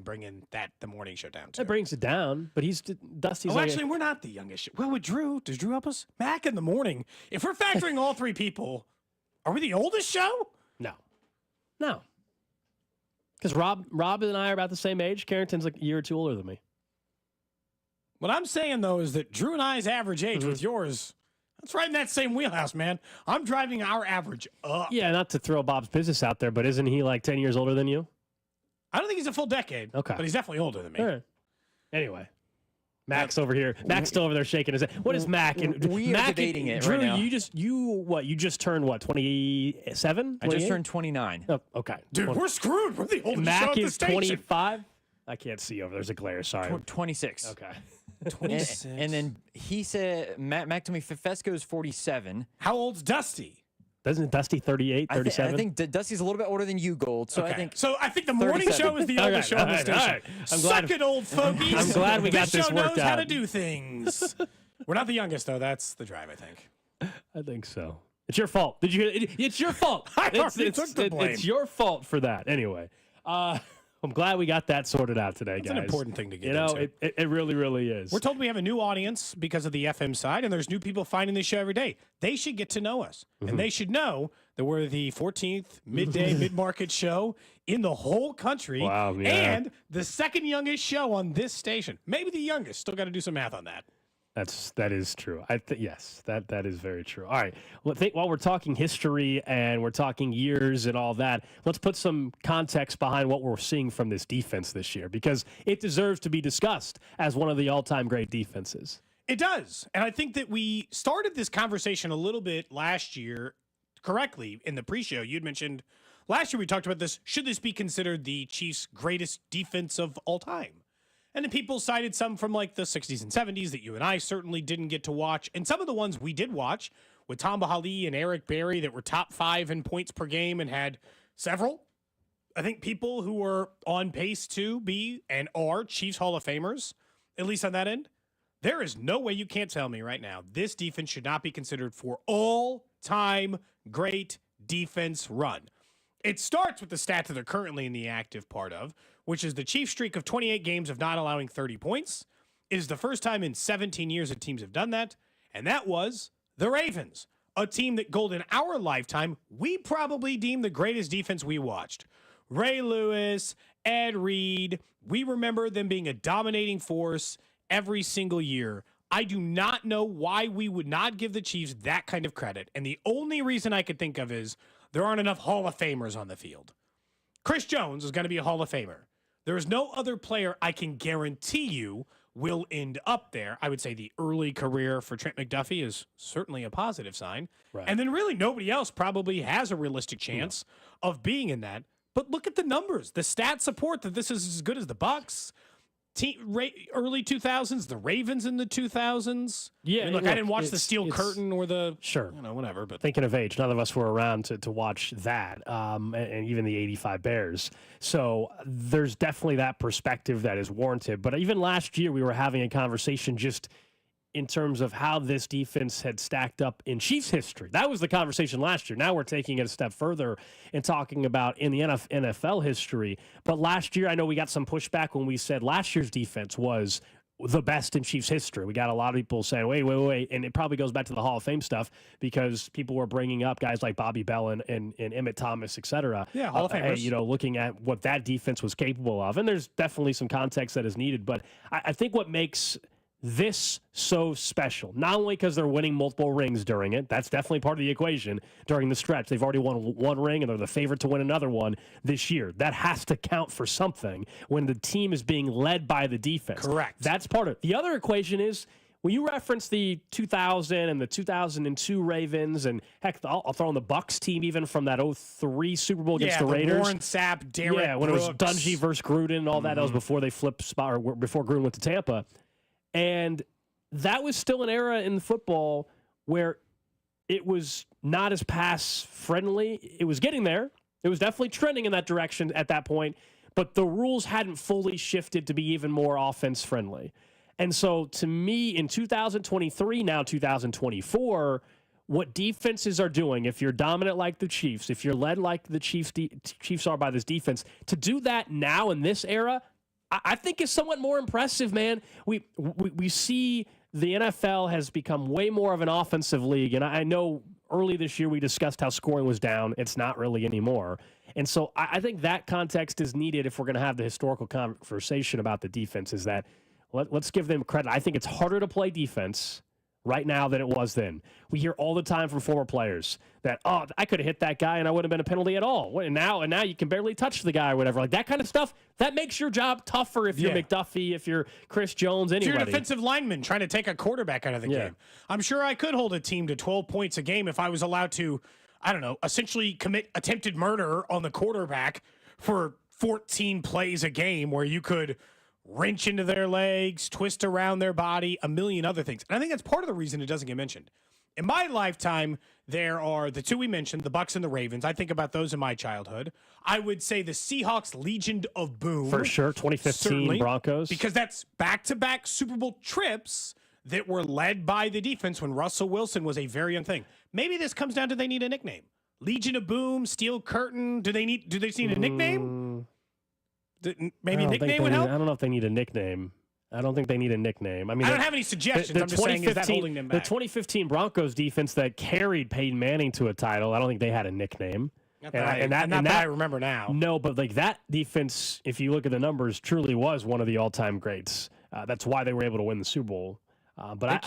and bringing the morning show down, too. It brings it down, but Dusty's actually, we're not the youngest show. Well, with Drew, does Drew help us? Mac in the morning. If we're factoring all three people, are we the oldest show? No. Because Rob and I are about the same age. Carrington's like a year or two older than me. What I'm saying, though, is that Drew and I's average age with yours, that's right in that same wheelhouse, man. I'm driving our average up. Yeah, not to throw Bob's business out there, but isn't he like 10 years older than you? I don't think he's a full decade. Okay. But he's definitely older than me. All right. Anyway. Mac's over here. Mac's still over there shaking his head. What is Mac? We are debating it Drew, right now. You just turned what, 27? I just turned 29. Oh, okay. Dude, we're screwed. We're the oldest show Mac at the is station. 25? I can't see over. There's a glare. Sorry. 26. Okay. 26. And then he said, Mac told me Fesco's 47. How old's Dusty? Doesn't Dusty 38, 37? I think Dusty's a little bit older than you, Gold. So okay. I think the morning show is the oldest show on the station. Right. Suck it, old fogies. I'm glad we got this show worked knows out. how to do things. We're not the youngest, though. That's the drive, I think. I think so. It's your fault. It's your fault. It's your fault for that. Anyway, I'm glad we got that sorted out today, guys. It's an important thing to get into. It really, really is. We're told we have a new audience because of the FM side, and there's new people finding this show every day. They should get to know us, and they should know that we're the 14th midday mid-market show in the whole country, and the second youngest show on this station. Maybe the youngest. Still got to do some math on that. That is true. Yes, that is very true. All right. Well, while we're talking history and we're talking years and all that, let's put some context behind what we're seeing from this defense this year, because it deserves to be discussed as one of the all-time great defenses. It does. And I think that we started this conversation a little bit last year correctly in the pre-show. You'd mentioned last year we talked about this. Should this be considered the Chiefs' greatest defense of all time? And then people cited some from like the 60s and 70s that you and I certainly didn't get to watch. And some of the ones we did watch with Tom Bahali and Eric Berry that were top 5 in points per game and had several, I think, people who were on pace to be and are Chiefs Hall of Famers, at least on that end. There is no way you can't tell me right now this defense should not be considered for all-time great defense run. It starts with the stats that they're currently in the active part of, which is the Chiefs' streak of 28 games of not allowing 30 points. It is the first time in 17 years that teams have done that, and that was the Ravens, a team that, Gold, in our lifetime, we probably deem the greatest defense we watched. Ray Lewis, Ed Reed, we remember them being a dominating force every single year. I do not know why we would not give the Chiefs that kind of credit, and the only reason I could think of is there aren't enough Hall of Famers on the field. Chris Jones is going to be a Hall of Famer. There is no other player I can guarantee you will end up there. I would say the early career for Trent McDuffie is certainly a positive sign. Right. And then really nobody else probably has a realistic chance of being in that. But look at the numbers. The stats support that this is as good as the Bucs. Early 2000s, the Ravens in the 2000s. Yeah, I mean, look, I didn't watch the Steel Curtain or the whatever. But thinking of age, none of us were around to watch that, and even the '85 Bears. So there's definitely that perspective that is warranted. But even last year, we were having a conversation just in terms of how this defense had stacked up in Chiefs history. That was the conversation last year. Now we're taking it a step further and talking about in the NFL history. But last year, I know we got some pushback when we said last year's defense was the best in Chiefs history. We got a lot of people saying, wait. And it probably goes back to the Hall of Fame stuff because people were bringing up guys like Bobby Bell and Emmett Thomas, et cetera. Yeah, Hall of Famers. Looking at what that defense was capable of. And there's definitely some context that is needed. But I think what makes this so special, not only because they're winning multiple rings during it, that's definitely part of the equation during the stretch. They've already won one ring and they're the favorite to win another one this year. That has to count for something when the team is being led by the defense. Correct. That's part of it. The other equation is when you reference the 2000 and the 2002 Ravens, and heck, I'll throw in the Bucs team even from that 03 Super Bowl against the Raiders. Warren Sapp, Derek when Brooks. it was Dungy versus Gruden and all that. That was before they flipped spot, or before Gruden went to Tampa. And that was still an era in football where it was not as pass-friendly. It was getting there. It was definitely trending in that direction at that point, but the rules hadn't fully shifted to be even more offense-friendly. And so, to me, in 2023, now 2024, what defenses are doing, if you're dominant like the Chiefs, if you're led like the Chiefs are by this defense, to do that now in this era, I think is somewhat more impressive, man. We see the NFL has become way more of an offensive league, and I know early this year we discussed how scoring was down. It's not really anymore. And so I think that context is needed if we're going to have the historical conversation about the defense, is that let's give them credit. I think it's harder to play defense right now than it was then. We hear all the time from former players that, oh, I could have hit that guy and I wouldn't have been a penalty at all. And now you can barely touch the guy or whatever. Like that kind of stuff, that makes your job tougher if you're McDuffie, if you're Chris Jones, anybody. If you're a defensive lineman trying to take a quarterback out of the game. I'm sure I could hold a team to 12 points a game if I was allowed to, I don't know, essentially commit attempted murder on the quarterback for 14 plays a game where you could wrench into their legs, twist around their body, a million other things. And I think that's part of the reason it doesn't get mentioned. In my lifetime, there are the two we mentioned, the Bucs and the Ravens. I think about those in my childhood. I would say the Seahawks Legion of Boom. For sure, 2015 certainly, Broncos. Because that's back-to-back Super Bowl trips that were led by the defense when Russell Wilson was a very young thing. Maybe this comes down to they need a nickname. Legion of Boom, Steel Curtain. Do they need a nickname? Maybe a nickname would help? I don't know if they need a nickname. I don't think they need a nickname. I mean, I don't have any suggestions. I'm just saying, is that holding them back? The 2015 Broncos defense that carried Peyton Manning to a title, I don't think they had a nickname. Not that I remember now. No, but like that defense, if you look at the numbers, truly was one of the all-time greats. That's why they were able to win the Super Bowl. But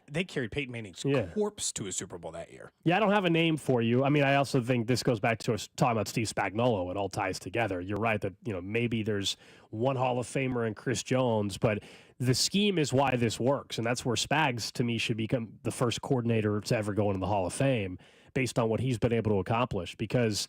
they carried Peyton Manning's corpse to a Super Bowl that year. Yeah, I don't have a name for you. I mean, I also think this goes back to us talking about Steve Spagnuolo. It all ties together. You're right that maybe there's one Hall of Famer in Chris Jones, but the scheme is why this works, and that's where Spags to me should become the first coordinator to ever go into the Hall of Fame based on what he's been able to accomplish. Because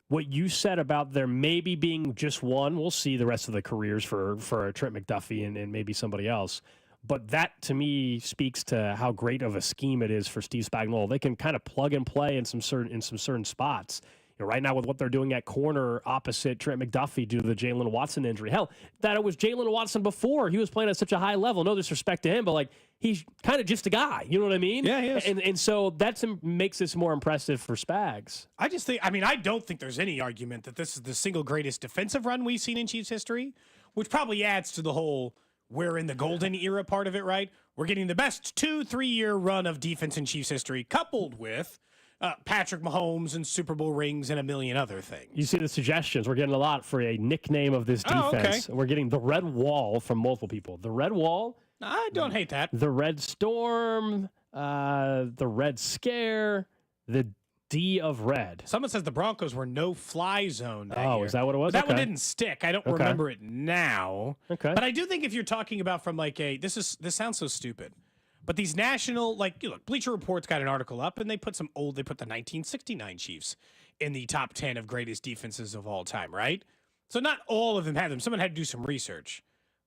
what you said about there maybe being just one, we'll see the rest of the careers for Trent McDuffie and maybe somebody else. But that, to me, speaks to how great of a scheme it is for Steve Spagnuolo. They can kind of plug and play in some certain spots. Right now with what they're doing at corner opposite Trent McDuffie due to the Jalen Watson injury. Hell, that it was Jalen Watson before. He was playing at such a high level. No disrespect to him, but like he's kind of just a guy. You know what I mean? Yeah, he is. And so that makes this more impressive for Spags. I don't think there's any argument that this is the single greatest defensive run we've seen in Chiefs history, which probably adds to the whole we're in the golden era part of it, right? We're getting the best 2-3 year run of defense in Chiefs history, coupled with Patrick Mahomes and Super Bowl rings and a million other things. You see the suggestions. We're getting a lot for a nickname of this defense. We're getting the Red Wall from multiple people. The Red Wall. I don't hate that. The Red Storm. The Red Scare. The D of Red. Someone says the Broncos were no-fly zone that year. Is that what it was? But that one didn't stick. I don't remember it now. Okay. But I do think if you're talking about from like this sounds so stupid. But these national, Bleacher Report's got an article up, and they put the 1969 Chiefs in the top 10 of greatest defenses of all time, right? So not all of them had them. Someone had to do some research.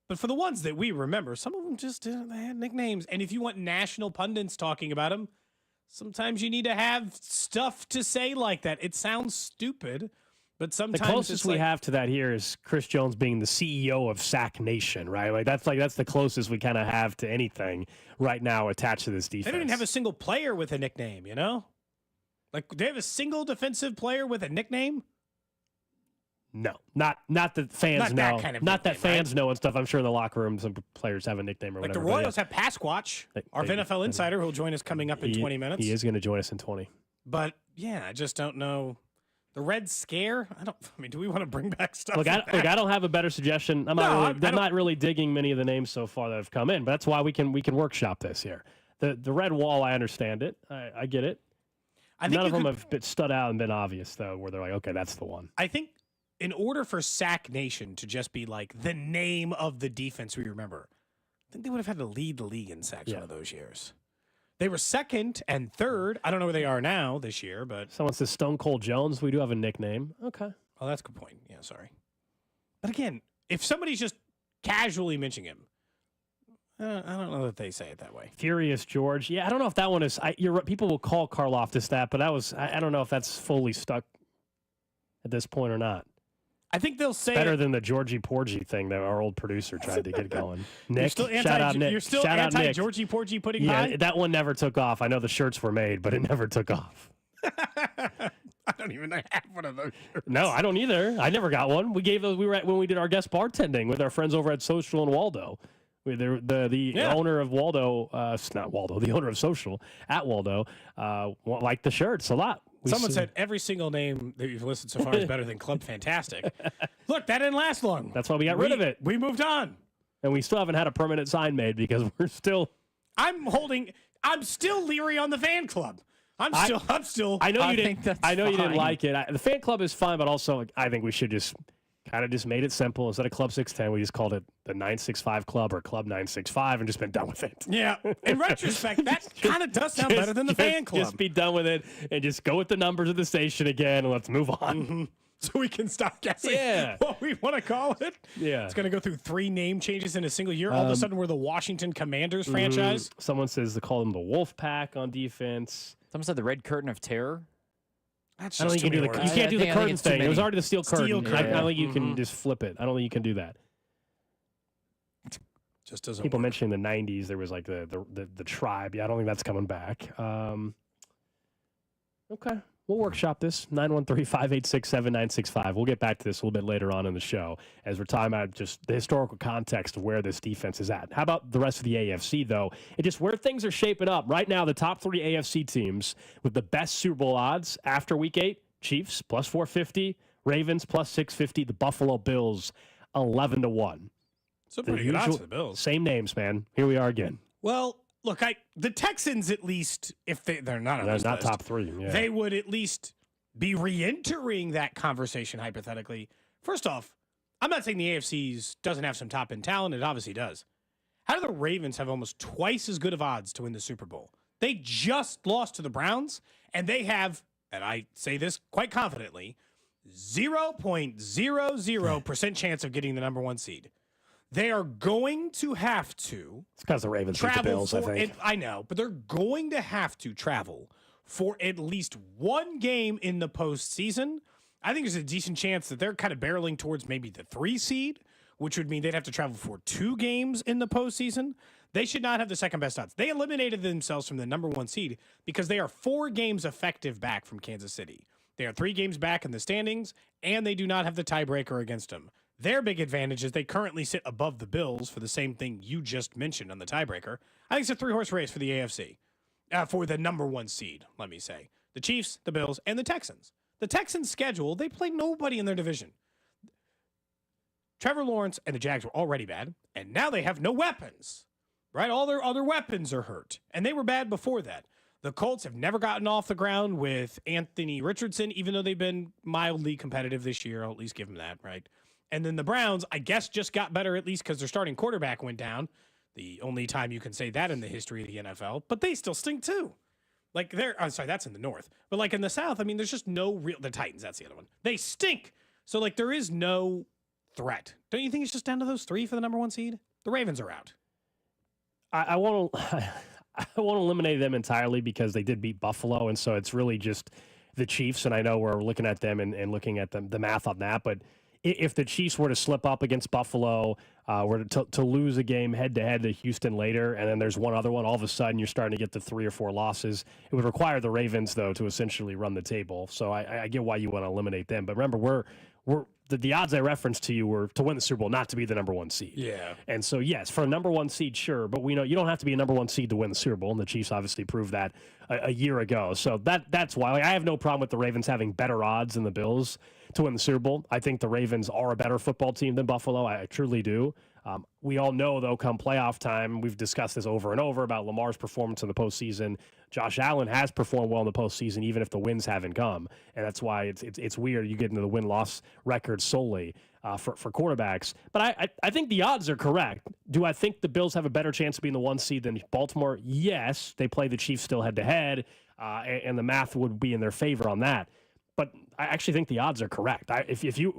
But for the ones that we remember, some of them just they had nicknames. And if you want national pundits talking about them, sometimes you need to have stuff to say like that. It sounds stupid, but sometimes the closest we have to that here is Chris Jones being the CEO of Sack Nation, right? That's the closest we kind of have to anything right now attached to this defense. They don't even have a single player with a nickname, Like, do they have a single defensive player with a nickname? No, not that fans know. That kind of not that nickname, fans know and stuff. I'm sure in the locker room some players have a nickname or whatever. Like the Royals have Pasquatch, our viNFL insider, who'll join us coming up in 20 minutes. He is going to join us in 20. But yeah, I just don't know. The Red Scare? Do we want to bring back stuff? Look, I don't have a better suggestion. I'm not really digging many of the names so far that have come in, but that's why we can workshop this here. The Red Wall, I understand it. I get it. None of them have been stood out and been obvious though, where they're like, okay, that's the one. I think in order for Sack Nation to just be like the name of the defense we remember, I think they would have had to lead the league in sacks one of those years. They were second and third. I don't know where they are now this year, but someone says Stone Cold Jones. We do have a nickname. Okay. Oh, that's a good point. Yeah, sorry. But again, if somebody's just casually mentioning him, I don't know that they say it that way. Furious George. Yeah, I don't know if that one is. People will call Karlaftis that, but I don't know if that's fully stuck at this point or not. I think they'll say better than the Georgie Porgy thing that our old producer tried to get going. Nick, shout out Nick. You're still anti-Georgie Porgy pudding pie? Yeah, that one never took off. I know the shirts were made, but it never took off. I don't even have one of those shirts. No, I don't either. I never got one. We gave those. We were when we did our guest bartending with our friends over at Social in Waldo. The owner of Waldo, not Waldo, the owner of Social at Waldo, liked the shirts a lot. Someone said every single name that you've listed so far is better than Club Fantastic. Look, that didn't last long. That's why we got rid of it. We moved on. And we still haven't had a permanent sign made because we're still. I'm still leery on the fan club. I'm still. I know you think didn't. that's I know you didn't fine. like it. The fan club is fine, but also I think we should just kind of just made it simple. Instead of Club 610, we just called it the 965 Club or Club 965 and just been done with it. Yeah. In retrospect, that kind of does sound better than the fan club. Just be done with it and just go with the numbers of the station again and let's move on. Mm-hmm. So we can stop guessing Yeah. what we want to call it. Yeah. It's going to go through 3 name changes in a single year. All of a sudden, we're the Washington Commanders franchise. Someone says to call them the Wolf Pack on defense. Someone said the Red Curtain of Terror. That's I don't just think you can do too the. many You words. can't do the I think curtain it's too thing. It was many. already the steel curtain. Steel I curtain. don't think you can just flip it. I don't think you can do that. Just doesn't People work. mentioning the '90s, there was like the tribe. Yeah, I don't think that's coming back. Okay, we'll workshop this. 913-586-7965. We'll get back to this a little bit later on in the show as we're talking about just the historical context of where this defense is at. How about the rest of the AFC, though? And just where things are shaping up. Right now, the top 3 AFC teams with the best Super Bowl odds after Week 8, Chiefs, plus 450, Ravens, plus 650, the Buffalo Bills, 11-1. So pretty good odds for the Bills. Same names, man. Here we are again. Well, look, the Texans at least, if they're not on They're this not list, top 3. Yeah. they would at least be re-entering that conversation hypothetically. First off, I'm not saying the AFC's doesn't have some top-end talent. It obviously does. How do the Ravens have almost twice as good of odds to win the Super Bowl? They just lost to the Browns, and they have, and I say this quite confidently, 0.00% chance of getting the number 1 seed. They are going to have to It's because the Ravens beat the travel Bills, I for think. it. I know, but they're going to have to travel for at least 1 game in the postseason. I think there's a decent chance that they're kind of barreling towards maybe the 3 seed, which would mean they'd have to travel for 2 games in the postseason. They should not have the second best odds. They eliminated themselves from the number 1 seed because they are 4 games effective back from Kansas City. They are 3 games back in the standings, and they do not have the tiebreaker against them. Their big advantage is they currently sit above the Bills for the same thing you just mentioned on the tiebreaker. I think it's a 3-horse race for the AFC, for the number 1 seed, let me say. The Chiefs, the Bills, and the Texans. The Texans' schedule, they play nobody in their division. Trevor Lawrence and the Jags were already bad, and now they have no weapons, right? All their other weapons are hurt, and they were bad before that. The Colts have never gotten off the ground with Anthony Richardson, even though they've been mildly competitive this year. I'll at least give them that, right? And then the Browns, I guess, just got better at least because their starting quarterback went down. The only time you can say that in the history of the NFL. But they still stink too. Like I'm sorry, that's in the North. But like in the South, I mean, there's just no real. The Titans, that's the other one. They stink. So like there is no threat. Don't you think it's just down to those 3 for the number 1 seed? The Ravens are out. I won't eliminate them entirely because they did beat Buffalo, and so it's really just the Chiefs. And I know we're looking at them and looking at the math on that, but if the Chiefs were to slip up against Buffalo, were to lose a game head-to-head to Houston later, and then there's one other one, all of a sudden you're starting to get the 3 or 4 losses. It would require the Ravens, though, to essentially run the table. So I get why you want to eliminate them. But remember, the odds I referenced to you were to win the Super Bowl, not to be the number 1 seed. Yeah. And so, yes, for a number 1 seed, sure. But we know you don't have to be a number 1 seed to win the Super Bowl, and the Chiefs obviously proved that a year ago. So that's why. Like, I have no problem with the Ravens having better odds than the Bills to win the Super Bowl. I think the Ravens are a better football team than Buffalo. I truly do. We all know, though, come playoff time, we've discussed this over and over about Lamar's performance in the postseason. Josh Allen has performed well in the postseason, even if the wins haven't come. And that's why it's weird you get into the win-loss record solely for quarterbacks. But I think the odds are correct. Do I think the Bills have a better chance of being the 1 seed than Baltimore? Yes. They play the Chiefs still head-to-head, and the math would be in their favor on that. But I actually think the odds are correct.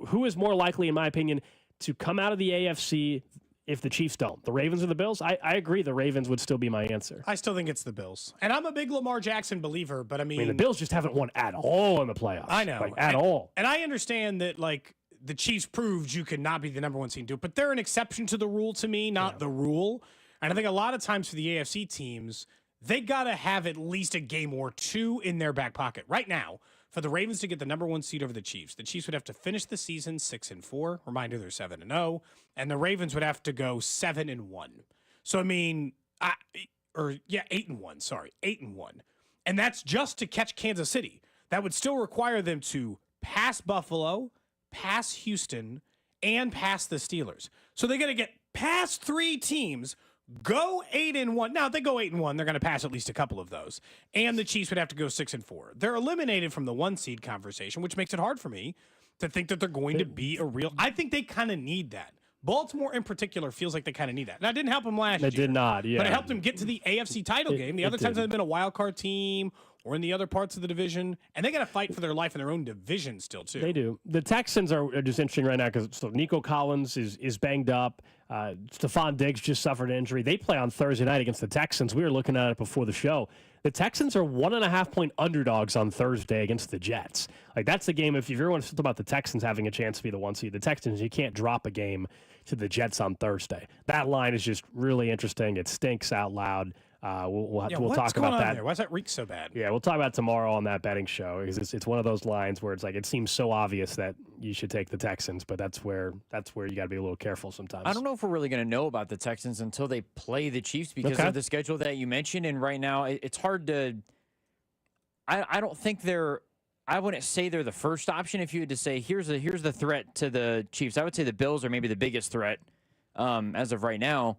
Who is more likely, in my opinion, to come out of the AFC if the Chiefs don't? The Ravens or the Bills? I agree the Ravens would still be my answer. I still think it's the Bills. And I'm a big Lamar Jackson believer, but I mean the Bills just haven't won at all in the playoffs. I know. Like, at all. And I understand that, like, the Chiefs proved you could not be the number 1 seed and do it, but they're an exception to the rule to me, not the rule. And I think a lot of times for the AFC teams, they got to have at least a game or 2 in their back pocket. Right now, For the Ravens to get the number 1 seed over the Chiefs would have to finish the season 6-4. Reminder, they're 7-0, and the Ravens would have to go 7-1. So I mean, 8-1. Sorry, 8-1, and that's just to catch Kansas City. That would still require them to pass Buffalo, pass Houston, and pass the Steelers. So they're going to get past 3 teams. Go 8-1. Now, if they go 8-1, they're going to pass at least a couple of those. And the Chiefs would have to go 6-4. They're eliminated from the 1 seed conversation, which makes it hard for me to think that they're going to be a real. I think they kind of need that. Baltimore in particular feels like they kind of need that. That didn't help them last year. It did not, yeah. But it helped them get to the AFC title game. The other times they've been a wild card team or in the other parts of the division, and they got to fight for their life in their own division still, too. They do. The Texans are just interesting right now because Nico Collins is banged up. Stefan Diggs just suffered an injury. They play on Thursday night against the Texans. We were looking at it before the show. The Texans are 1.5-point underdogs on Thursday against the Jets. Like, that's the game. If everyone's talking about the Texans having a chance to be the 1 seed, the Texans, you can't drop a game to the Jets on Thursday. That line is just really interesting. It stinks out loud. We'll talk about that. There? Why does that reek so bad? Yeah, we'll talk about it tomorrow on that betting show because it's one of those lines where it's like it seems so obvious that you should take the Texans, but that's where you got to be a little careful sometimes. I don't know if we're really going to know about the Texans until they play the Chiefs because of the schedule that you mentioned. And right now, it's hard to. I don't think they're. I wouldn't say they're the first option. If you had to say here's the threat to the Chiefs, I would say the Bills are maybe the biggest threat as of right now.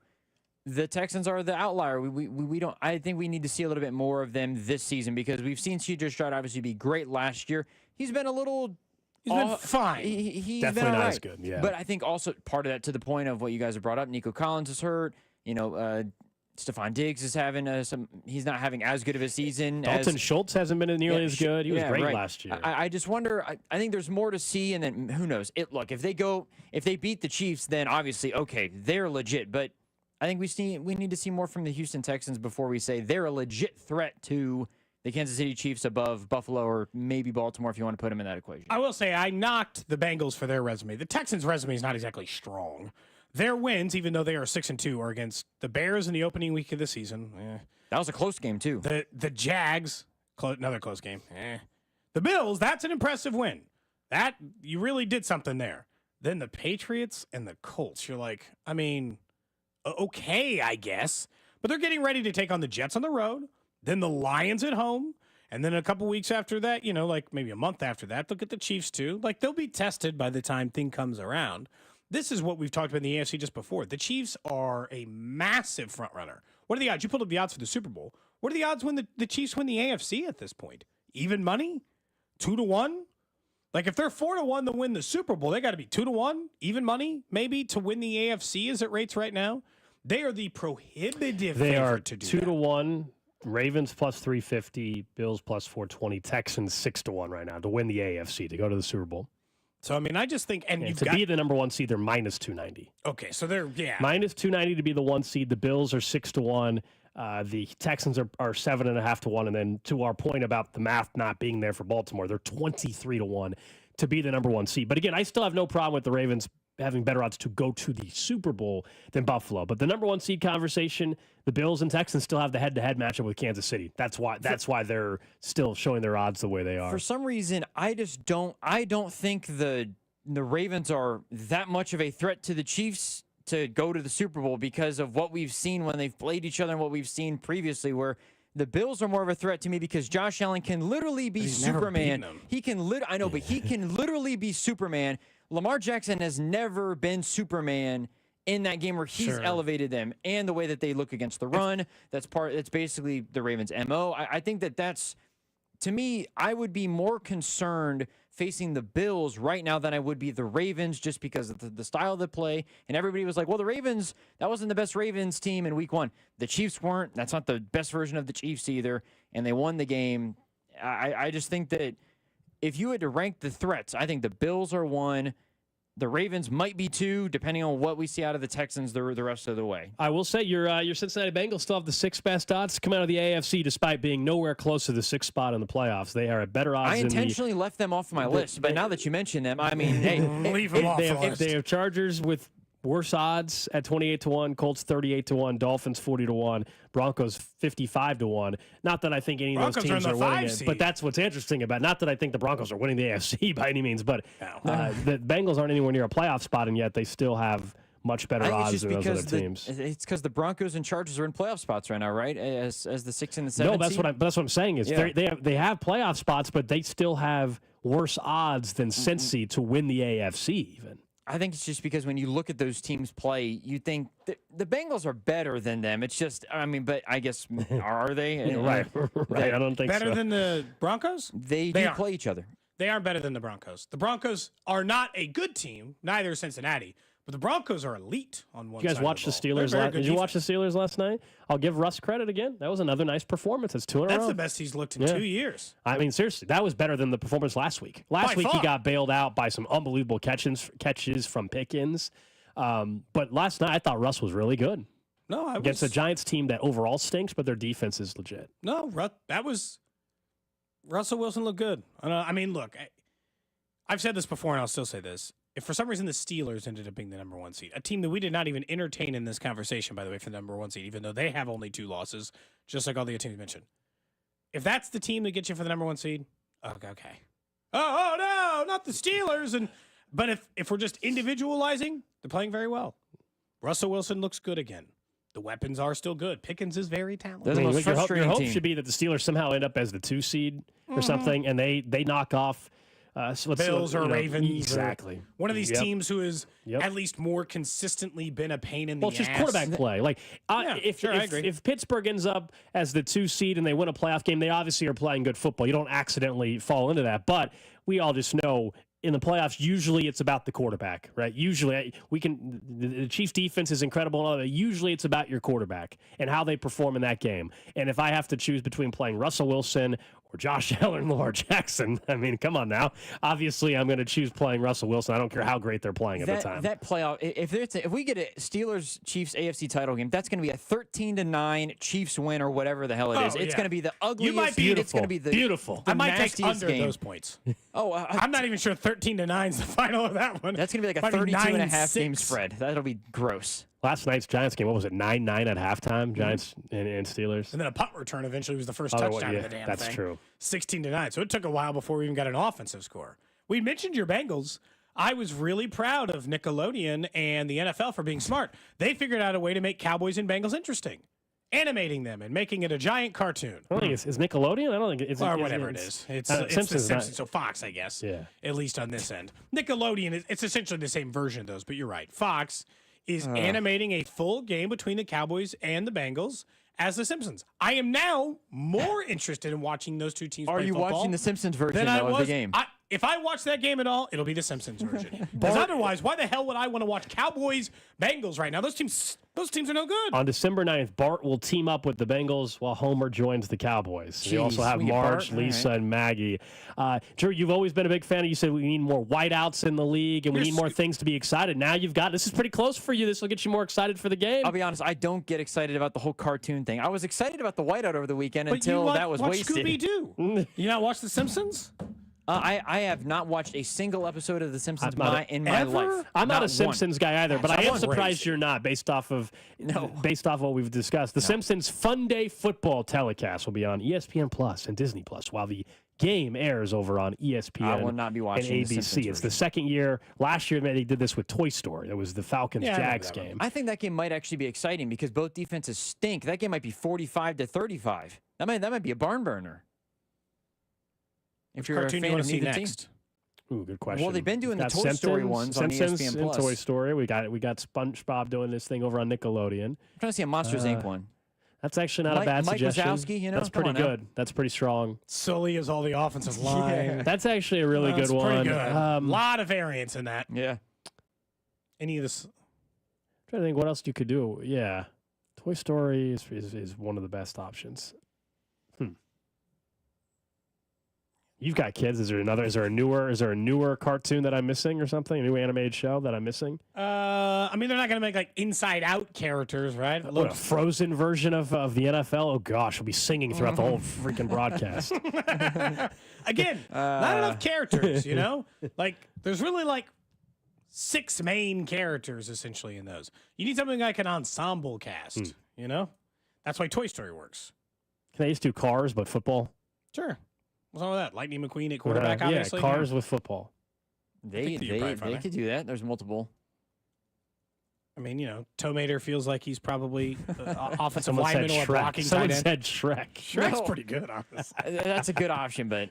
The Texans are the outlier. We don't. I think we need to see a little bit more of them this season because we've seen C.J. Stroud obviously be great last year. He's been a little. He's been fine. He's definitely been not right. as good. Yeah, but I think also part of that to the point of what you guys have brought up. Nico Collins is hurt. Stefan Diggs is having he's not having as good of a season. Dalton Schultz hasn't been nearly as good. He was great last year. I just wonder. I think there's more to see, and then who knows? Look, if they beat the Chiefs, then obviously okay, they're legit. But I think we need to see more from the Houston Texans before we say they're a legit threat to the Kansas City Chiefs above Buffalo or maybe Baltimore if you want to put them in that equation. I will say I knocked the Bengals for their resume. The Texans' resume is not exactly strong. Their wins, even though they are 6-2, are against the Bears in the opening week of the season. That was a close game too. The Jags, another close game. The Bills, that's an impressive win. That you really did something there. Then the Patriots and the Colts. You're like, I mean, okay, I guess. But they're getting ready to take on the Jets on the road, then the Lions at home, and then a couple weeks after that, like maybe a month after that, they'll get the Chiefs too. Like they'll be tested by the time thing comes around. This is what we've talked about in the AFC just before. The Chiefs are a massive front runner. What are the odds? You pulled up the odds for the Super Bowl. What are the odds when the Chiefs win the AFC at this point? Even money? 2-1? Like if they're 4-1 to win the Super Bowl, they got to be 2-1, even money maybe to win the AFC as it rates right now. They are the prohibitive favorite to do 2-1. Ravens plus 350, Bills plus 420, Texans 6-1 right now to win the AFC to go to the Super Bowl. So, I mean, I just think, and to be the number 1 seed, they're minus 290. Okay, so they're, minus 290 to be the 1 seed. The Bills are 6-1. The Texans are 7.5-1. And then to our point about the math not being there for Baltimore, they're 23-1 to be the number 1 seed. But again, I still have no problem with the Ravens having better odds to go to the Super Bowl than Buffalo. But the number 1 seed conversation, the Bills and Texans still have the head-to-head matchup with Kansas City. That's why they're still showing their odds the way they are. For some reason, I don't think the Ravens are that much of a threat to the Chiefs to go to the Super Bowl because of what we've seen when they've played each other and what we've seen previously, where the Bills are more of a threat to me because Josh Allen can literally be Superman. He can but he can literally be Superman. Lamar Jackson has never been Superman in that game where he's elevated them, and the way that they look against the run. That's basically the Ravens' MO. I think that's, to me, I would be more concerned facing the Bills right now than I would be the Ravens, just because of the style of the play. And everybody was like, well, the Ravens, that wasn't the best Ravens team in week 1. The Chiefs weren't. That's not the best version of the Chiefs either. And they won the game. I just think that if you had to rank the threats, I think the Bills are 1. The Ravens might be 2, depending on what we see out of the Texans the rest of the way. I will say your Cincinnati Bengals still have the 6th best odds to come out of the AFC, despite being nowhere close to the 6th spot in the playoffs. They are at better odds. I intentionally left them off my list, but now that you mention them, I mean, hey, leave them off the list. They have Chargers with Worse odds at 28-1, Colts 38-1, Dolphins 40-1, Broncos 55-1. Not that I think any of those Broncos are in teams the are winning 5 it, seed. but that's what's interesting about. Not that I think the Broncos are winning the AFC by any means, but No. the Bengals aren't anywhere near a playoff spot, and yet they still have much better I think it's odds just than those other because teams. it's because the Broncos and Chargers are in playoff spots right now, right? As the 6 and the 7. No, that's what I'm saying is Yeah. they have playoff spots, but they still have worse odds than Cincy to win the AFC even. I think it's just because when you look at those teams play, you think the Bengals are better than them. It's just, I mean, but I guess, are they? Right. I don't think Better so. than the Broncos? They They do aren't. play each other. They aren't better than the Broncos. The Broncos are not a good team, neither is Cincinnati. But the Broncos are elite on one You guys side watch the of the ball. They're Steelers? very good Did you watch defense. the Steelers last night? I'll give Russ credit again. That was another nice performance. It's 2 in a That's row. the best he's looked in Yeah. 2 years. I mean, seriously, that was better than the performance last week. Last By week he far. got bailed out by some unbelievable catches from Pickens. But last night I thought Russ was really good No, I against was a Giants team that overall stinks, but their defense is legit. no. That was Russell Wilson looked good. I mean, look, I've said this before, and I'll still say this. If for some reason the Steelers ended up being the number 1 seed, a team that we did not even entertain in this conversation, by the way, for the number 1 seed, even though they have only 2 losses, just like all the other teams mentioned. If that's the team that gets you for the number 1 seed, okay. Oh no, not the Steelers. But if we're just individualizing, they're playing very well. Russell Wilson looks good again. The weapons are still good. Pickens is very talented. They're the most your frustrating hope team. should be that the Steelers somehow end up as the 2 seed or something, and they knock off Bills or Ravens. or Exactly. one of these Yep. teams who has Yep. at least more consistently been a pain in the Well, it's just ass. quarterback play. Like, Yeah, if sure, I agree. if Pittsburgh ends up as the 2 seed and they win a playoff game, they obviously are playing good football. You don't accidentally fall into that. But we all just know in the playoffs, usually it's about the quarterback, right? Usually the Chiefs' defense is incredible and all that. Usually it's about your quarterback and how they perform in that game. And if I have to choose between playing Russell Wilson or Josh Allen and Lamar Jackson, I mean, come on now. Obviously, I'm going to choose playing Russell Wilson. I don't care how great they're playing at the time. That playoff, if we get a Steelers Chiefs AFC title game, that's going to be a 13-9 Chiefs win or whatever the hell it is. Oh, It's yeah. going to be the ugliest. might be It's going to be the beautiful. the I might take nastiest under game. those points. Oh, I'm not even sure 13-9 is the final of that one. that's going to be like a Might be 32.5 game 9-6. spread. That'll be gross. Last night's Giants game, what was it, 9-9 at halftime? Giants and Steelers? And then a punt return eventually was the first Oh, touchdown yeah, of the damn that's thing. true. 16-9. So it took a while before we even got an offensive score. We mentioned your Bengals. I was really proud of Nickelodeon and the NFL for being smart. They figured out a way to make Cowboys and Bengals interesting, animating them and making it a giant cartoon. I don't think it's Nickelodeon. I don't think it's Or whatever it is. It's the Simpsons, Simpsons, so Fox, I guess. Yeah. At least on this end. Nickelodeon, it's essentially the same version of those, but you're right. Fox is animating a full game between the Cowboys and the Bengals as the Simpsons. I am now more interested in watching those two teams Are play you football watching the Simpsons version than I though, of was. the game? If I watch that game at all, it'll be the Simpsons version. Because otherwise, why the hell would I want to watch Cowboys Bengals right now? Those teams are no good. On December 9th, Bart will team up with the Bengals while Homer joins the Cowboys. You also Jeez, have we get Marge, Bart? All Lisa, and Maggie. Drew, you've always been a big fan. You said we need more whiteouts in the league and we need more things to be excited. Now you've got this is pretty close for you. This will get you more excited for the game. I'll be honest, I don't get excited about the whole cartoon thing. I was excited about the whiteout over the weekend But until that was watch wasted. Scooby-Doo. You not watch The Simpsons? I have not watched a single episode of The Simpsons in my ever? life. I'm not a one. Simpsons guy either, but I Gosh, am I'm surprised raised. you're not based off of what we've discussed. The Simpsons Fun Day Football telecast will be on ESPN Plus and Disney Plus while the game airs over on ESPN I will not be watching and the ABC. Simpsons It's the version. second year. Last year they did this with Toy Story. It was the Falcons Yeah, I remember Jags that one. game. I think that game might actually be exciting because both defenses stink. That game might be 45-35. That might be a barn burner. If you're a Cartoon you fan want of to see neither next? Ooh, good question. Well, they've been doing the Got Toy Story ones on Simpsons ESPN and Plus. Toy Story. We got SpongeBob doing this thing over on Nickelodeon. I'm trying to see a Monsters Inc. one. That's actually not a Mike- bad Mike suggestion. Wazowski, you know, That's come pretty on now. good. That's pretty strong. Sully is all the offensive line. That's actually a really That's good pretty one. good. A Um, lot of variance in that. Yeah. Any of this? trying to think what else you could do. Yeah, Toy Story is one of the best options. You've got kids. Is there a newer cartoon that I'm missing or something? A new animated show that I'm missing? I mean, they're not going to make like Inside Out characters, right? What, a Frozen version of the NFL? Oh gosh, we'll be singing throughout the whole freaking broadcast. Again, not enough characters, you know? Like, there's really like 6 main characters essentially in those. You need something like an ensemble cast, you know? That's why Toy Story works. Can they just do Cars, but football? Sure. What's wrong with that? Lightning McQueen at quarterback, obviously. Yeah, Cars with football. They could do that. There's multiple. I mean, you know, Tomater feels like he's probably offensive Someone lineman said or a Shrek. blocking Someone tight end. said Shrek. Shrek's No. pretty good, honestly. That's a good option, but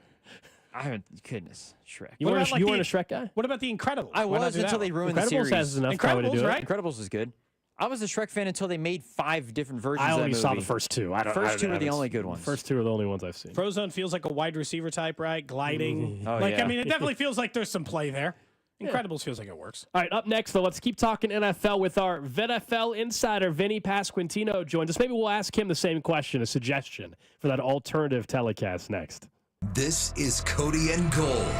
I haven't. Goodness, Shrek. You What weren't about, like, a the- Shrek guy? What about the Incredibles? I Why not was do that until they one? ruined the Incredibles series. has enough power to do Incredibles, it. right? Incredibles is good. I was a Shrek fan until they made 5 different versions I of that only movie. saw the first 2. First 2 are the only good ones. First 2 are the only ones I've seen. Frozone feels like a wide receiver type, right? Gliding. Oh, like, yeah. I mean, it definitely feels like there's some play there. Incredibles feels like it works. All right, up next, though, let's keep talking NFL with our viNFL insider, Vinnie Pasquantino, joins us. Maybe we'll ask him the same question, a suggestion for that alternative telecast next. This is Cody and Gold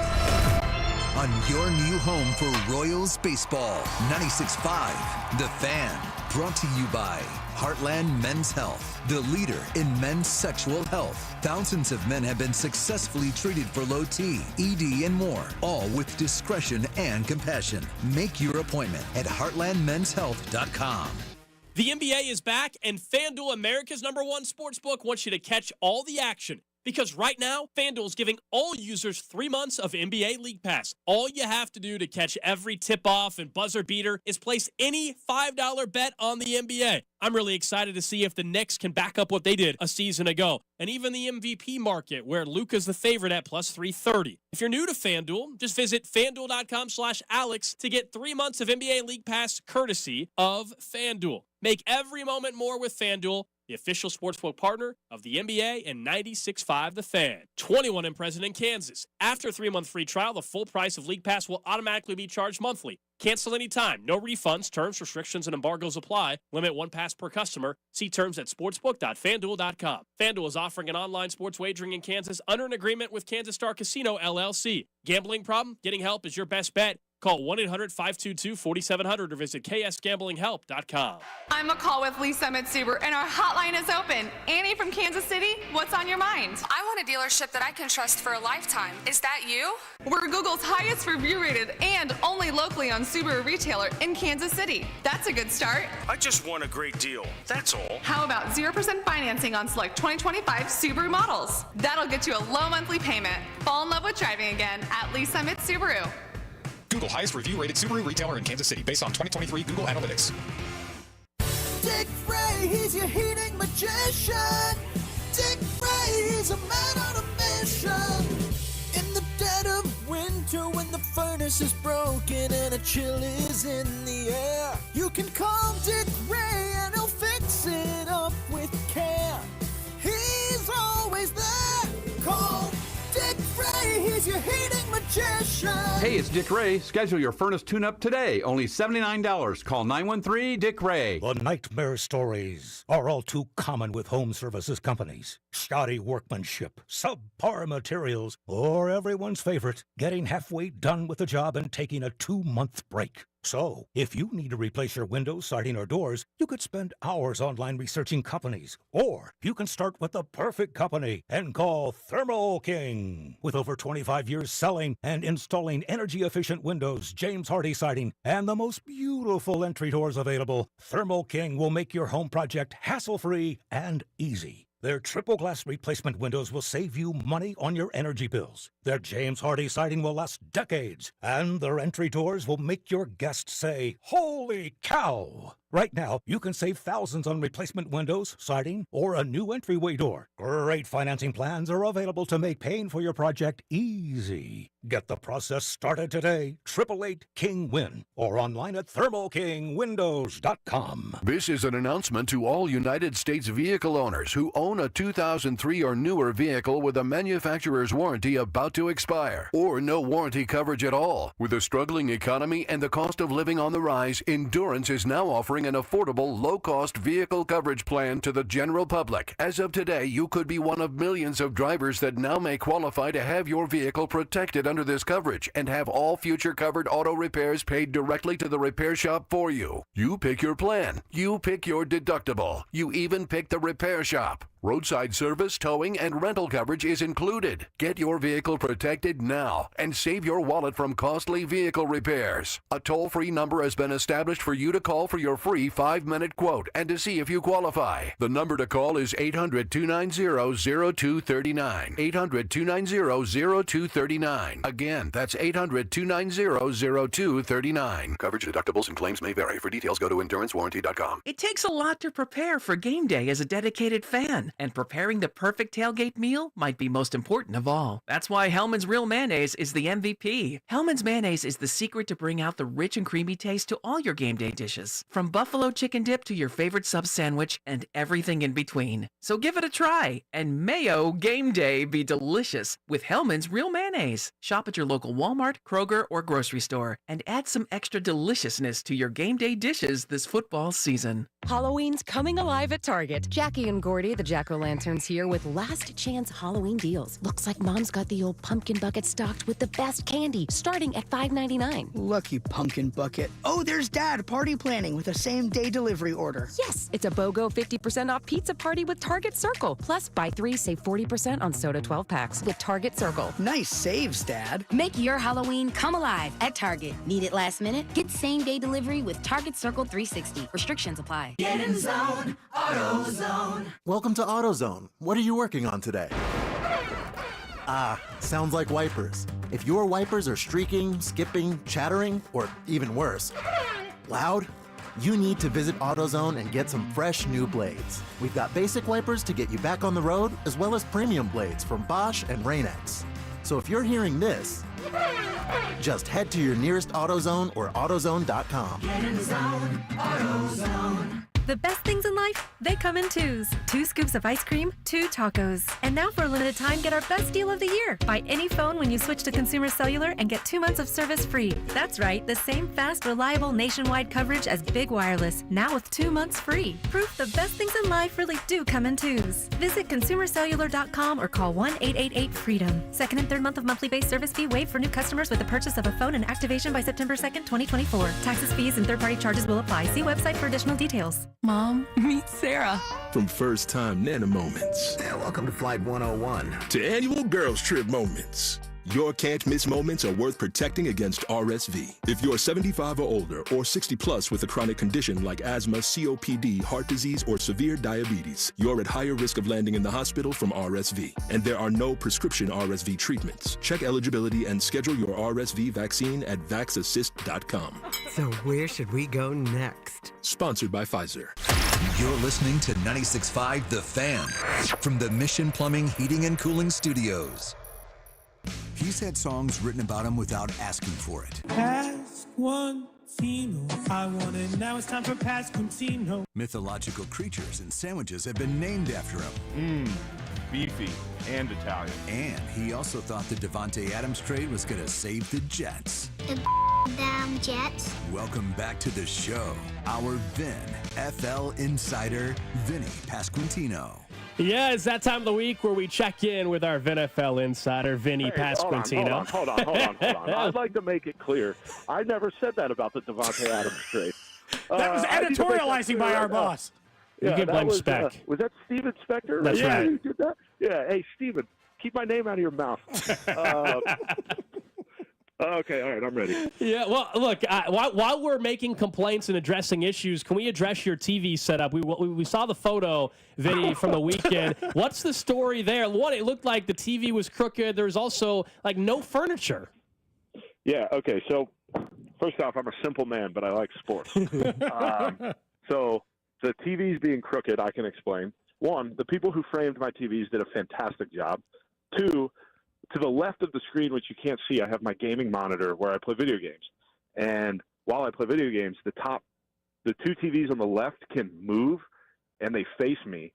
on your new home for Royals baseball. 96.5 The Fan. Brought to you by Heartland Men's Health, the leader in men's sexual health. Thousands of men have been successfully treated for low T, ED, and more, all with discretion and compassion. Make your appointment at heartlandmenshealth.com. The NBA is back, and FanDuel, America's #1 sportsbook, wants you to catch all the action. Because right now, FanDuel is giving all users 3 months of NBA League Pass. All you have to do to catch every tip-off and buzzer beater is place any $5 bet on the NBA. I'm really excited to see if the Knicks can back up what they did a season ago. And even the MVP market, where Luka's the favorite at plus 330. If you're new to FanDuel, just visit FanDuel.com/Alex to get 3 months of NBA League Pass courtesy of FanDuel. Make every moment more with FanDuel, the official sportsbook partner of the NBA and 96.5 The Fan. 21 and present in Kansas. After a 3-month free trial, the full price of League Pass will automatically be charged monthly. Cancel anytime. No refunds. Terms, restrictions, and embargoes apply. Limit 1 pass per customer. See terms at sportsbook.fanduel.com. FanDuel is offering an online sports wagering in Kansas under an agreement with Kansas Star Casino, LLC. Gambling problem? Getting help is your best bet. Call 1-800-522-4700 or visit ksgamblinghelp.com. I'm McCall with Lee Summit Subaru, and our hotline is open. Annie from Kansas City, what's on your mind? I want a dealership that I can trust for a lifetime. Is that you? We're Google's highest review rated and only locally owned Subaru retailer in Kansas City. That's a good start. I just want a great deal. That's all. How about 0% financing on select 2025 Subaru models? That'll get you a low monthly payment. Fall in love with driving again at Lee Summit Subaru. Google highest review-rated Subaru retailer in Kansas City based on 2023 Google Analytics. Dick Ray, he's your heating magician. Dick Ray, he's a man on a mission. In the dead of winter when the furnace is broken and a chill is in the air, you can call Dick Ray and he'll fix it up with care. He's always there. Call Dick Ray, he's your heating magician. Hey, it's Dick Ray. Schedule your furnace tune-up today. Only $79. Call 913-DICK-RAY. The nightmare stories are all too common with home services companies. Shoddy workmanship, subpar materials, or everyone's favorite, getting halfway done with the job and taking a 2-month break. So, if you need to replace your windows, siding, or doors, you could spend hours online researching companies. Or you can start with the perfect company and call Thermo King. With over 25 years selling and installing energy-efficient windows, James Hardy siding, and the most beautiful entry doors available, Thermo King will make your home project hassle-free and easy. Their triple glass replacement windows will save you money on your energy bills. Their James Hardy siding will last decades. And their entry doors will make your guests say, "Holy cow!" Right now, you can save thousands on replacement windows, siding, or a new entryway door. Great financing plans are available to make paying for your project easy. Get the process started today. 888-KING-WIN or online at thermokingwindows.com. This is an announcement to all United States vehicle owners who own a 2003 or newer vehicle with a manufacturer's warranty about to expire or no warranty coverage at all. With a struggling economy and the cost of living on the rise, Endurance is now offering an affordable, low-cost vehicle coverage plan to the general public. As of today, you could be one of millions of drivers that now may qualify to have your vehicle protected under this coverage and have all future covered auto repairs paid directly to the repair shop for you. You pick your plan. You pick your deductible. You even pick the repair shop. Roadside service, towing, and rental coverage is included. Get your vehicle protected now and save your wallet from costly vehicle repairs. A toll-free number has been established for you to call for your free 5-minute quote and to see if you qualify. The number to call is 800-290-0239. 800-290-0239. Again, that's 800-290-0239. Coverage, deductibles, and claims may vary. For details, go to endurancewarranty.com. It takes a lot to prepare for game day as a dedicated fan. And preparing the perfect tailgate meal might be most important of all. That's why Hellmann's Real Mayonnaise is the MVP. Hellmann's Mayonnaise is the secret to bring out the rich and creamy taste to all your game day dishes. From buffalo chicken dip to your favorite sub sandwich and everything in between. So give it a try and mayo game day be delicious with Hellmann's Real Mayonnaise. Shop at your local Walmart, Kroger, or grocery store and add some extra deliciousness to your game day dishes this football season. Halloween's coming alive at Target. Jackie and Gordy, the Jack-O-Lanterns, here with last chance Halloween deals. Looks like Mom's got the old pumpkin bucket stocked with the best candy, starting at $5.99. Lucky pumpkin bucket. Oh, there's Dad party planning with a same-day delivery order. Yes, it's a BOGO 50% off pizza party with Target Circle. Plus, buy 3, save 40% on soda 12 packs with Target Circle. Nice saves, Dad. Make your Halloween come alive at Target. Need it last minute? Get same-day delivery with Target Circle 360. Restrictions apply. Get in zone, AutoZone. Welcome to AutoZone. What are you working on today? Ah, sounds like wipers. If your wipers are streaking, skipping, chattering, or even worse, loud, you need to visit AutoZone and get some fresh new blades. We've got basic wipers to get you back on the road, as well as premium blades from Bosch and Rain-X. So if you're hearing this, just head to your nearest AutoZone or AutoZone.com. Get in the zone, AutoZone. The best things in life, they come in twos. 2 scoops of ice cream, 2 tacos. And now for a limited time, get our best deal of the year. Buy any phone when you switch to Consumer Cellular and get 2 months of service free. That's right, the same fast, reliable nationwide coverage as Big Wireless, now with 2 months free. Proof the best things in life really do come in twos. Visit consumercellular.com or call 1-888-FREEDOM. Second and third month of monthly base service fee waived for new customers with the purchase of a phone and activation by September 2nd, 2024. Taxes, fees, and third-party charges will apply. See website for additional details. Mom, meet Sarah. From first-time Nana moments. Welcome to Flight 101. To annual girls trip moments. Your can't-miss moments are worth protecting against RSV. If you're 75 or older or 60 plus with a chronic condition like asthma, COPD, heart disease, or severe diabetes, you're at higher risk of landing in the hospital from RSV. And there are no prescription RSV treatments. Check eligibility and schedule your RSV vaccine at vaxassist.com. So where should we go next? Sponsored by Pfizer. You're listening to 96.5 The Fan from the Mission Plumbing, Heating, and Cooling Studios. He's had songs written about him without asking for it. Pasquantino, I want it. Now it's time for Pasquantino. Mythological creatures and sandwiches have been named after him. Beefy and Italian. And he also thought the Davante Adams trade was going to save the Jets. The damn Jets. Welcome back to the show, our viNFL insider, Vinnie Pasquantino. Yeah, it's that time of the week where we check in with our viNFL insider, Vinnie Pasquantino. Hold on. I'd like to make it clear. I never said that about the Davante Adams trade. That was editorializing by our boss. You can blame Speck. Was that Steven Spector? That's right. Who did that? Yeah. Hey, Steven, keep my name out of your mouth. Okay, all right, I'm ready. Yeah, well, look, while we're making complaints and addressing issues, can we address your TV setup? We saw the photo, Vinny, from the weekend. What's the story there? One, it looked like the TV was crooked. There was also, like, no furniture. Yeah, okay, so first off, I'm a simple man, but I like sports. So the TVs being crooked, I can explain. One, the people who framed my TVs did a fantastic job. Two, to the left of the screen, which you can't see, I have my gaming monitor where I play video games. And while I play video games, the 2 TVs on the left can move, and they face me.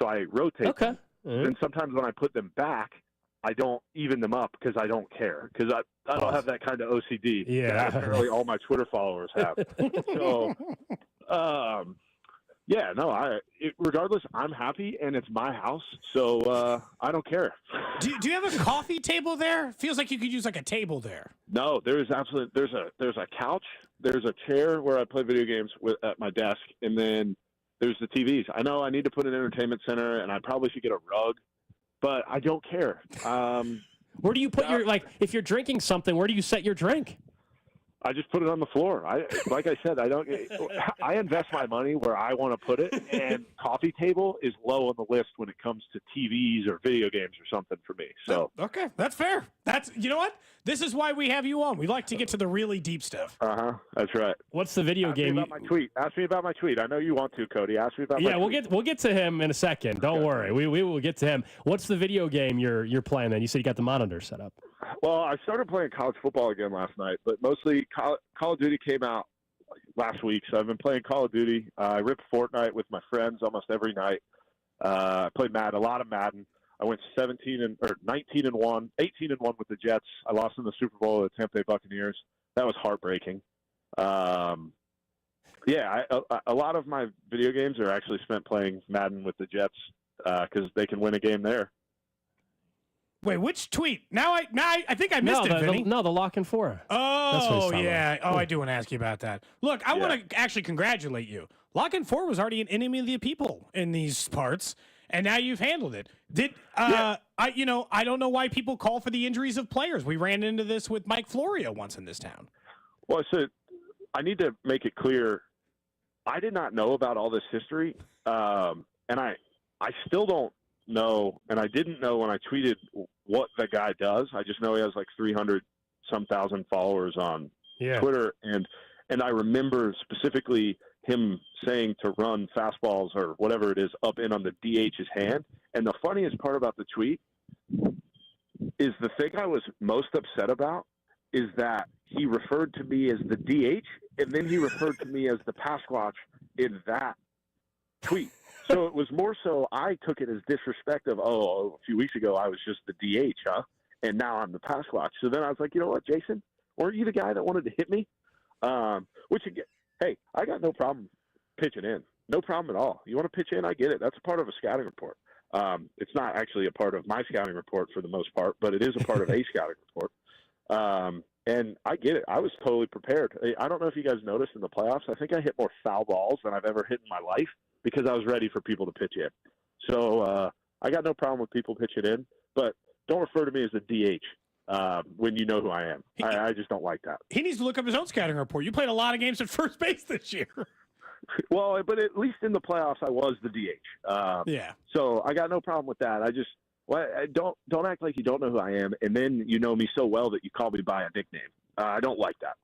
So I rotate them. Mm-hmm. And sometimes when I put them back, I don't even them up because I don't care. Because I don't have that kind of OCD that apparently all my Twitter followers have. So, yeah, no, regardless, I'm happy, and it's my house, so I don't care. Do you have a coffee table there? Feels like you could use like a table there. No, there's a couch, there's a chair where I play video games at my desk, and then there's the TVs. I know I need to put an entertainment center, and I probably should get a rug, but I don't care. Where do you put your, like, if you're drinking something, where do you set your drink? I just put it on the floor. Like I said, I invest my money where I want to put it, and coffee table is low on the list when it comes to TVs or video games or something for me. So okay, that's fair. You know what? This is why we have you on. We like to get to the really deep stuff. That's right. What's the video game? Ask me about my tweet. I know you want to, Cody. Ask me about my tweet. we'll get to him in a second. Don't worry. We will get to him. What's the video game you're playing then? You said you got the monitor set up. Well, I started playing college football again last night, but mostly Call of Duty came out last week, so I've been playing Call of Duty. I ripped Fortnite with my friends almost every night. I played Madden, a lot of Madden. I went 19-1, 18-1 with the Jets. I lost in the Super Bowl with the Tampa Bay Buccaneers. That was heartbreaking. A lot of my video games are actually spent playing Madden with the Jets because they can win a game there. Wait, which tweet? Now I think I missed it, Vinny. The lock and four. Oh, yeah. Oh, I do want to ask you about that. Look, I want to actually congratulate you. Lock and four was already an enemy of the people in these parts, and now you've handled it. I don't know why people call for the injuries of players. We ran into this with Mike Florio once in this town. Well, so I need to make it clear. I did not know about all this history, and I still don't know, and I didn't know when I tweeted what the guy does. I just know he has like 300-some-thousand followers on Twitter, and I remember specifically him saying to run fastballs or whatever it is up in on the DH's hand. And the funniest part about the tweet is the thing I was most upset about is that he referred to me as the DH, and then he referred to me as the Pasquatch in that tweet. So it was more so I took it as disrespect of, a few weeks ago I was just the DH, huh? And now I'm the Pasquatch. So then I was like, you know what, Jason? Weren't you the guy that wanted to hit me? Hey, I got no problem pitching in. No problem at all. You want to pitch in? I get it. That's a part of a scouting report. It's not actually a part of my scouting report for the most part, but it is a part of a scouting report. And I get it. I was totally prepared. I don't know if you guys noticed in the playoffs, I think I hit more foul balls than I've ever hit in my life because I was ready for people to pitch in. So I got no problem with people pitching in, but don't refer to me as a DH when you know who I am. I just don't like that. He needs to look up his own scouting report. You played a lot of games at first base this year. Well, but at least in the playoffs, I was the DH. So I got no problem with that. Don't act like you don't know who I am, and then you know me so well that you call me by a nickname. I don't like that.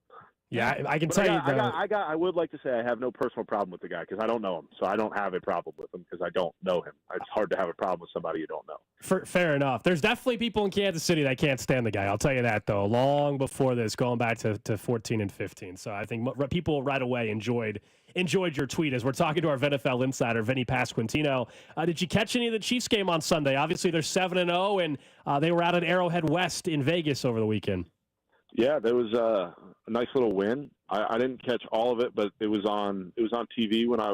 Yeah, I can tell you. I would like to say I have no personal problem with the guy because I don't know him, so I don't have a problem with him because I don't know him. It's hard to have a problem with somebody you don't know. Fair enough. There's definitely people in Kansas City that can't stand the guy. I'll tell you that, though, long before this, going back to 14 and 15. So I think people right away enjoyed your tweet as we're talking to our viNFL insider, Vinnie Pasquantino. Did you catch any of the Chiefs game on Sunday? Obviously, they're 7-0, and they were out at Arrowhead West in Vegas over the weekend. Yeah, there was a nice little win. I didn't catch all of it, but it was on TV when I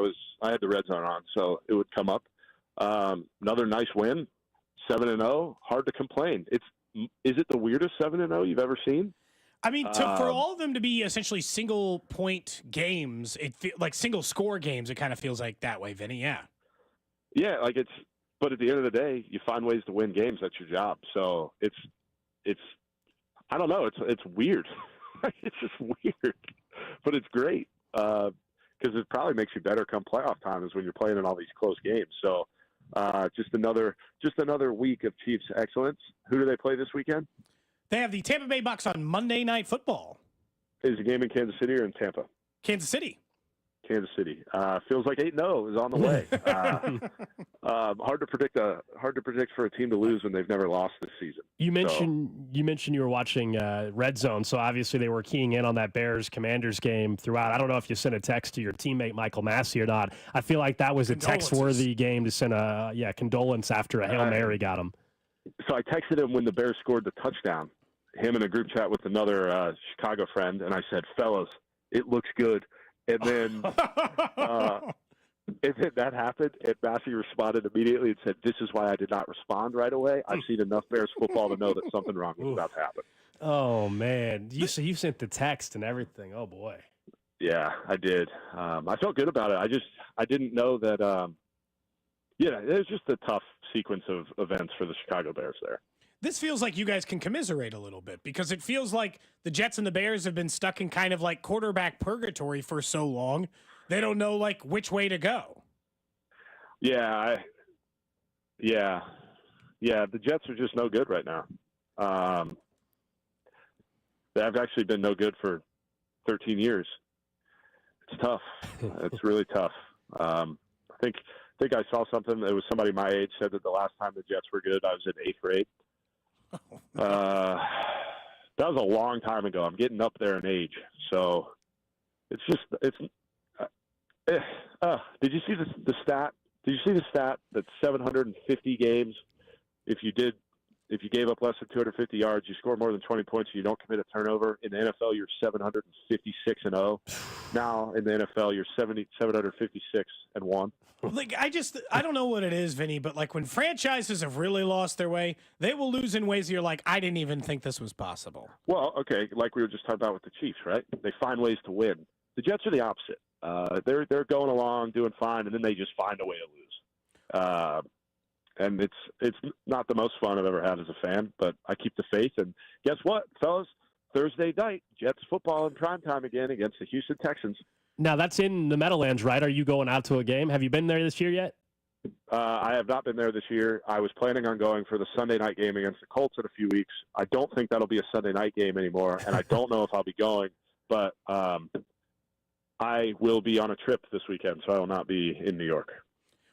had the Red Zone on, so it would come up. Another nice win, 7-0. Hard to complain. Is it the weirdest 7-0 you've ever seen? I mean, for all of them to be essentially single-point games, like single-score games, it kind of feels like that way, Vinny. Yeah. Yeah, but at the end of the day, you find ways to win games. That's your job. So it's I don't know. It's weird. It's just weird, but it's great because it probably makes you better come playoff time is when you're playing in all these close games. So just another week of Chiefs excellence. Who do they play this weekend? They have the Tampa Bay Bucks on Monday Night Football. Is the game in Kansas City or in Tampa? Kansas City. Kansas City feels like 8-0 is on the way. Hard to predict for a team to lose when they've never lost this season. You mentioned you were watching Red Zone, so obviously they were keying in on that Bears-Commanders game throughout. I don't know if you sent a text to your teammate Michael Massey or not. I feel like that was a text-worthy game to send a condolence after a Hail Mary got him. So I texted him when the Bears scored the touchdown, him in a group chat with another Chicago friend, and I said, fellas, it looks good. And then that happened, and Massey responded immediately and said, this is why I did not respond right away. I've seen enough Bears football to know that something wrong was about to happen. Oh, man. You sent the text and everything. Oh, boy. Yeah, I did. I felt good about it. I didn't know that. It was just a tough sequence of events for the Chicago Bears there. This feels like you guys can commiserate a little bit because it feels like the Jets and the Bears have been stuck in kind of like quarterback purgatory for so long. They don't know like which way to go. Yeah. The Jets are just no good right now. They've actually been no good for 13 years. It's tough. It's really tough. I think I saw something. It was somebody my age said that the last time the Jets were good, I was in 8th grade. That was a long time ago. I'm getting up there in age, so it's just did you see the stat? Did you see the stat that 750 games, if you gave up less than 250 yards, you score more than 20 points, you don't commit a turnover. In the NFL, you're 756-0. Now in the NFL, you're 756-1. Like I don't know what it is, Vinny, but like when franchises have really lost their way, they will lose in ways you're like, I didn't even think this was possible. Well, okay, like we were just talking about with the Chiefs, right? They find ways to win. The Jets are the opposite. They're going along, doing fine, and then they just find a way to lose. And it's not the most fun I've ever had as a fan, but I keep the faith. And guess what, fellas? Thursday night, Jets football in primetime again against the Houston Texans. Now, that's in the Meadowlands, right? Are you going out to a game? Have you been there this year yet? I have not been there this year. I was planning on going for the Sunday night game against the Colts in a few weeks. I don't think that'll be a Sunday night game anymore, and I don't know if I'll be going. But I will be on a trip this weekend, so I will not be in New York.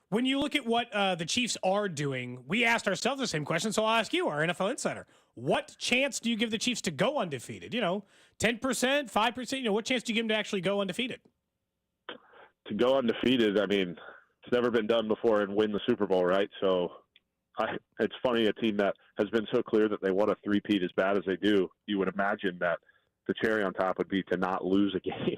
When you look at what the Chiefs are doing, we asked ourselves the same question, so I'll ask you, our NFL insider. What chance do you give the Chiefs to go undefeated? 10%, 5%? What chance do you give them to actually go undefeated? To go undefeated, I mean, it's never been done before and win the Super Bowl, right? So it's funny, a team that has been so clear that they want a three-peat as bad as they do, you would imagine that the cherry on top would be to not lose a game.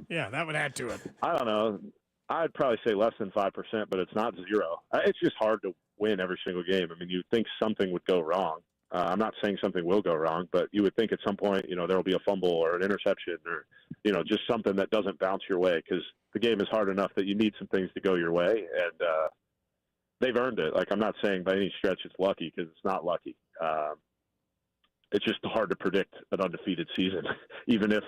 Yeah, that would add to it. I don't know. I'd probably say less than 5%, but it's not 0. It's just hard to win every single game. I mean, you'd think something would go wrong. I'm not saying something will go wrong, but you would think at some point, there will be a fumble or an interception or, just something that doesn't bounce your way, because the game is hard enough that you need some things to go your way, and they've earned it. Like, I'm not saying by any stretch it's lucky, because it's not lucky. It's just hard to predict an undefeated season, even if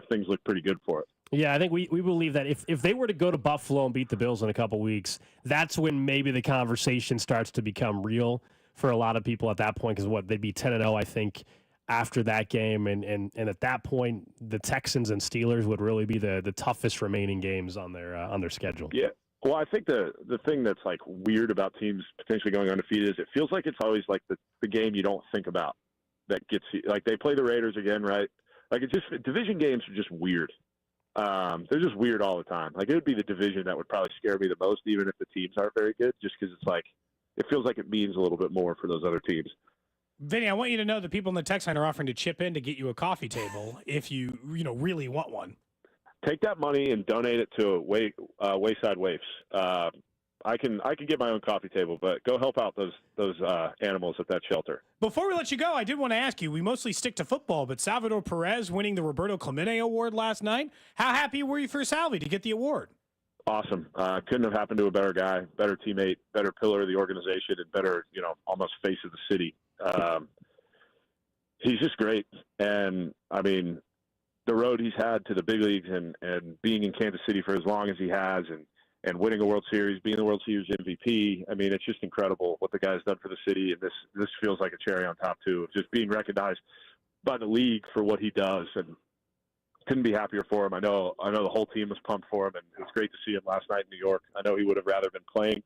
things look pretty good for it. Yeah, I think we believe that if they were to go to Buffalo and beat the Bills in a couple weeks, that's when maybe the conversation starts to become real for a lot of people at that point, because they'd be 10-0, I think, after that game, and at that point, the Texans and Steelers would really be the toughest remaining games on their schedule. Yeah. Well, I think the thing that's like weird about teams potentially going undefeated is it feels like it's always like the game you don't think about that gets you. Like, they play the Raiders again, right? Like, division games are just weird. They're just weird all the time. Like, it would be the division that would probably scare me the most, even if the teams aren't very good, just because it's like, it feels like it means a little bit more for those other teams. Vinny, I want you to know that people in the text line are offering to chip in to get you a coffee table if you really want one. Take that money and donate it to Wayside Waifs. I can get my own coffee table, but go help out those animals at that shelter. Before we let you go, I did want to ask you, we mostly stick to football, but Salvador Perez winning the Roberto Clemente Award last night, how happy were you for Salvi to get the award? Awesome. Couldn't have happened to a better guy, better teammate, better pillar of the organization, and better, almost face of the city. He's just great. And, I mean, the road he's had to the big leagues and being in Kansas City for as long as he has and winning a World Series, being the World Series MVP, I mean, it's just incredible what the guy's done for the city. And this feels like a cherry on top, too, of just being recognized by the league for what he does. And couldn't be happier for him. I know the whole team was pumped for him, and it was great to see him last night in New York. I know he would have rather been playing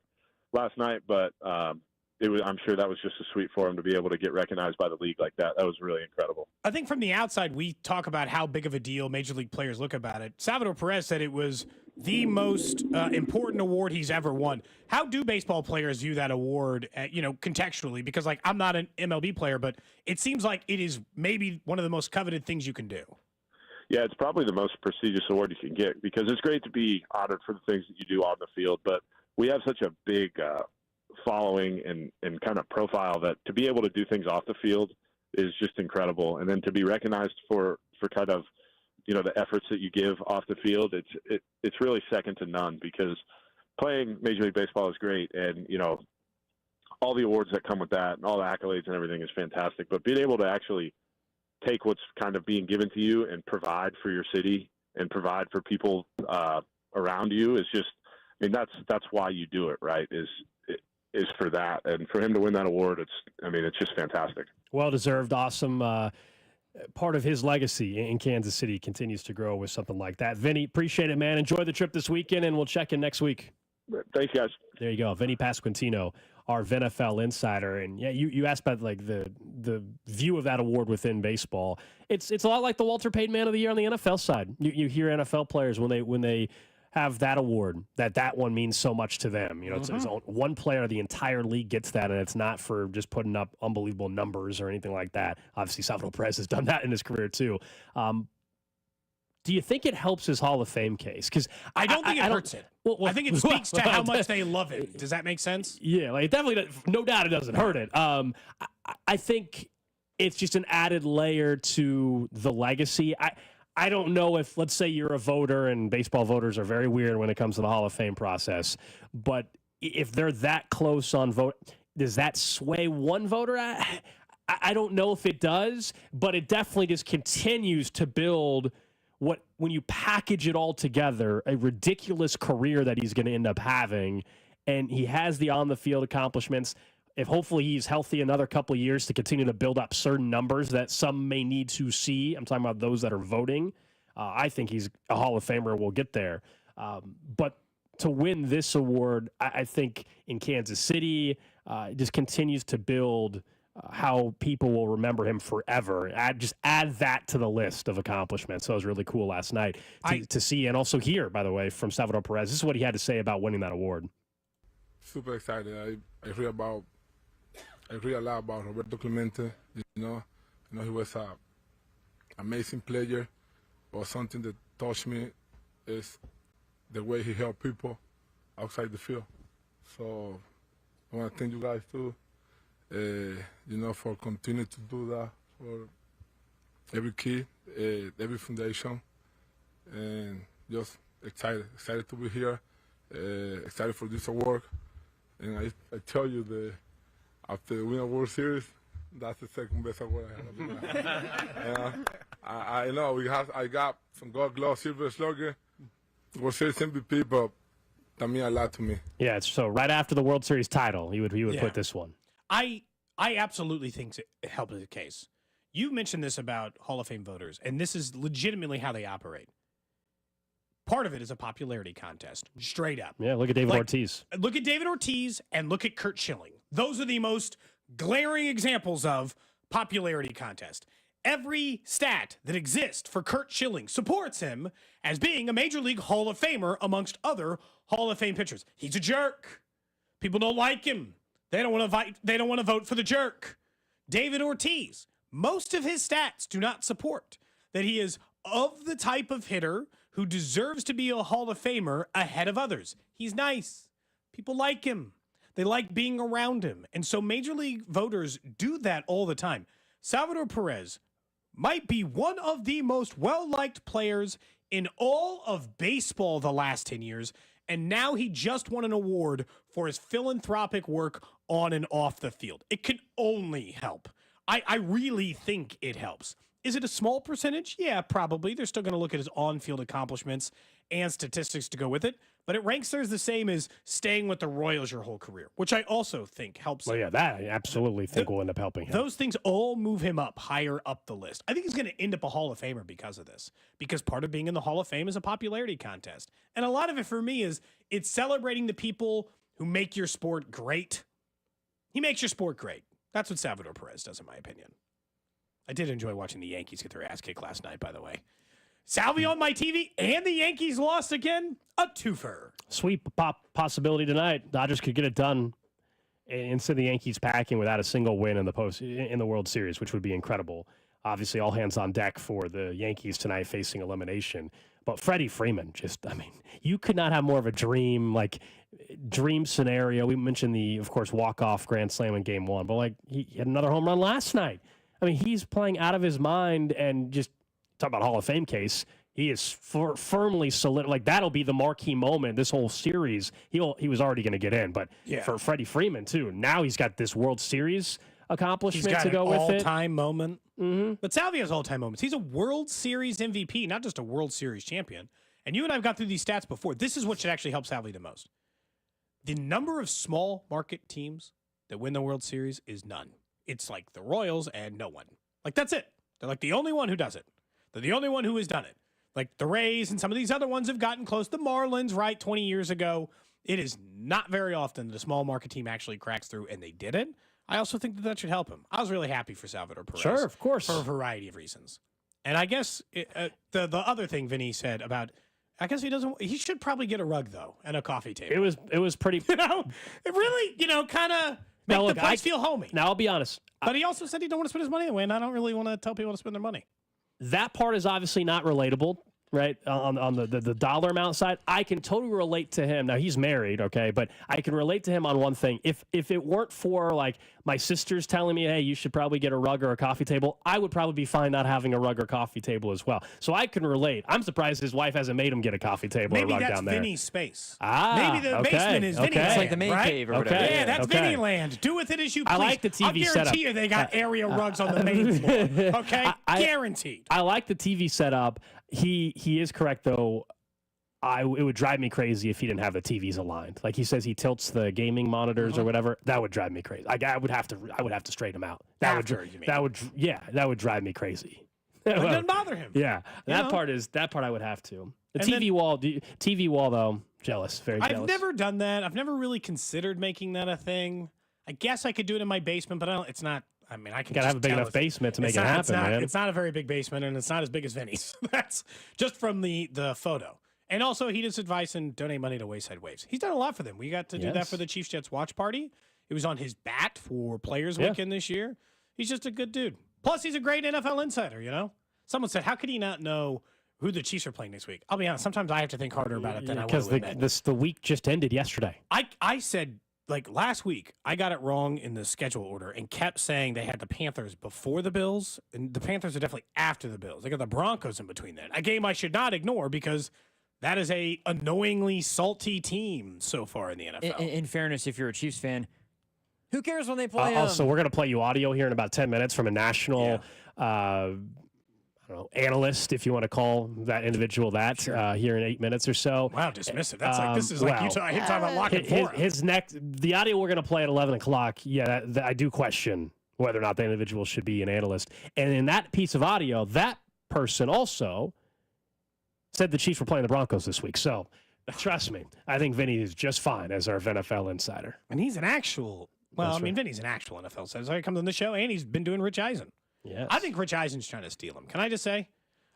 last night, but I'm sure that was just as sweet for him to be able to get recognized by the league like that. That was really incredible. I think from the outside, we talk about how big of a deal Major League players look about it. Salvador Perez said it was the most important award he's ever won. How do baseball players view that award, contextually? Because, like, I'm not an MLB player, but it seems like it is maybe one of the most coveted things you can do. Yeah, it's probably the most prestigious award you can get, because it's great to be honored for the things that you do on the field, but we have such a big following and kind of profile that to be able to do things off the field is just incredible. And then to be recognized for kind of the efforts that you give off the field, it's really second to none, because playing Major League Baseball is great, and all the awards that come with that and all the accolades and everything is fantastic. But being able to actually take what's kind of being given to you and provide for your city and provide for people around you is just, that's why you do it, right? Is for that, and for him to win that award, it's just fantastic. Well deserved, awesome. Part of his legacy in Kansas City continues to grow with something like that. Vinny, appreciate it, man. Enjoy the trip this weekend, and we'll check in next week. Thanks, guys. There you go, Vinnie Pasquantino, our viNFL insider. And yeah, you asked about like the view of that award within baseball. It's a lot like the Walter Payton Man of the Year on the NFL side. You hear NFL players when they have that award, that one means so much to them. It's one player, the entire league gets that, and it's not for just putting up unbelievable numbers or anything like that. Obviously, Salvador Perez has done that in his career too. Do you think it helps his Hall of Fame case? Because I don't think it hurts it. Well, I think it speaks to how much they love it. Does that make sense? Yeah, like definitely, no doubt it doesn't hurt it. I think it's just an added layer to the legacy. I don't know if, let's say you're a voter, and baseball voters are very weird when it comes to the Hall of Fame process, but if they're that close on vote, does that sway one voter? I don't know if it does, but it definitely just continues to build when you package it all together, a ridiculous career that he's going to end up having, and he has the on-the-field accomplishments. If hopefully he's healthy another couple of years to continue to build up certain numbers that some may need to see. I'm talking about those that are voting. I think he's a Hall of Famer. We'll get there. But to win this award, I think in Kansas City, it just continues to build how people will remember him forever. Add that to the list of accomplishments. So it was really cool last night to see, and also hear, by the way, from Salvador Perez. This is what he had to say about winning that award. Super excited. I read a lot about Roberto Clemente. He was an amazing player, but something that touched me is the way he helped people outside the field. So I want to thank you guys too, for continuing to do that for every kid, every foundation, and just excited to be here, excited for this award. And I tell you that after winning a World Series, that's the second best award I have. I know I got some Gold Glove, Silver Slugger, World Series MVP, but that means a lot to me. Yeah, so right after the World Series title, he would put this one. I absolutely think it helped the case. You mentioned this about Hall of Fame voters, and this is legitimately how they operate. Part of it is a popularity contest, straight up. Yeah, look at David Ortiz. Look at David Ortiz and look at Curt Schilling. Those are the most glaring examples of popularity contest. Every stat that exists for Curt Schilling supports him as being a Major League Hall of Famer amongst other Hall of Fame pitchers. He's a jerk. People don't like him. They don't want to vote for the jerk. David Ortiz, most of his stats do not support that he is of the type of hitter who deserves to be a Hall of Famer ahead of others. He's nice. People like him. They like being around him. And so Major League voters do that all the time. Salvador Perez might be one of the most well-liked players in all of baseball the last 10 years, and now he just won an award for his philanthropic work on and off the field. It can only help. I really think it helps. Is it a small percentage? Yeah, probably. They're still going to look at his on-field accomplishments and statistics to go with it, but it ranks there as the same as staying with the Royals your whole career, which I also think helps. Well, yeah, that I absolutely think will end up helping him. Those things all move him up higher up the list. I think he's going to end up a Hall of Famer because of this, because part of being in the Hall of Fame is a popularity contest. And a lot of it for me is it's celebrating the people who make your sport great. He makes your sport great. That's what Salvador Perez does, in my opinion. I did enjoy watching the Yankees get their ass kicked last night, by the way. Salvi on my TV, and the Yankees lost again. A twofer. Sweep possibility tonight. Dodgers could get it done and send the Yankees packing without a single win in the World Series, which would be incredible. Obviously, all hands on deck for the Yankees tonight facing elimination. But Freddie Freeman, you could not have more of a dream scenario. We mentioned of course, walk-off grand slam in Game 1, but he had another home run last night. I mean, he's playing out of his mind and just talk about Hall of Fame case. He is firmly solid. Like, that'll be the marquee moment. This whole series, he was already going to get in. But for Freddie Freeman, too, now he's got this World Series accomplishment to go with it. All-time moment. Mm-hmm. But Salvia has all-time moments. He's a World Series MVP, not just a World Series champion. And you and I have gone through these stats before. This is what should actually help Salvia the most. The number of small market teams that win the World Series is none. It's like the Royals and no one. Like, that's it. They're like the only one who does it. They're the only one who has done it. Like the Rays and some of these other ones have gotten close. The Marlins, right, 20 years ago. It is not very often that a small market team actually cracks through, and they did it. I also think that should help him. I was really happy for Salvador Perez. Sure, of course. For a variety of reasons. And I guess the other thing Vinny said about, I guess he should probably get a rug, though, and a coffee table. It was pretty. It really, kind of make the place feel homey. Now, I'll be honest. But he also said he don't want to spend his money away, and I don't really want to tell people to spend their money. That part is obviously not relatable, right? On the dollar amount side, I can totally relate to him. Now, he's married, okay, but I can relate to him on one thing. If it weren't for, like, my sisters telling me, hey, you should probably get a rug or a coffee table, I would probably be fine not having a rug or coffee table as well. So I can relate. I'm surprised his wife hasn't made him get a coffee table or a rug down there. Maybe that's Vinny's space. Maybe the basement is Vinny's land, It's like the man cave or whatever. Yeah, that's Vinny land. Do with it as you please. I like the TV setup. I'll guarantee you they got area rugs on the main floor. Okay? Guaranteed. I like the TV setup. He is correct, though. It would drive me crazy if he didn't have the TVs aligned. Like he says, he tilts the gaming monitors or whatever. That would drive me crazy. I would have to straighten him out. That would drive me crazy. It doesn't bother him. Yeah, that part I would have to. The TV wall though, jealous, very jealous. I've never done that. I've never really considered making that a thing. I guess I could do it in my basement, but it's not. I mean, I can gotta have a big enough basement to make it happen, man. It's not a very big basement, and it's not as big as Vinny's. That's just from the photo. And also, he does advice and donate money to Wayside Waves. He's done a lot for them. We got to do that for the Chiefs Jets watch party. It was on his bat for Players Weekend this year. He's just a good dude. Plus, he's a great NFL insider, you know? Someone said, how could he not know who the Chiefs are playing next week? I'll be honest, sometimes I have to think harder about it than I want to admit. Because the week just ended yesterday. I said, like, last week, I got it wrong in the schedule order and kept saying they had the Panthers before the Bills, and the Panthers are definitely after the Bills. They got the Broncos in between that. A game I should not ignore because that is a annoyingly salty team so far in the NFL. In fairness, if you're a Chiefs fan, who cares when they play? Also, we're going to play you audio here in about 10 minutes from a national analyst, if you want to call that individual that, here in 8 minutes or so. Wow, dismissive. That's like, you talking about lock and four. The audio we're going to play at 11 o'clock, I do question whether or not the individual should be an analyst. And in that piece of audio, that person also said the Chiefs were playing the Broncos this week. So, trust me, I think Vinny is just fine as our viNFL insider. And he's an actual, Vinny's an actual NFL insider. He comes on the show, and he's been doing Rich Eisen. Yes. I think Rich Eisen's trying to steal him. Can I just say?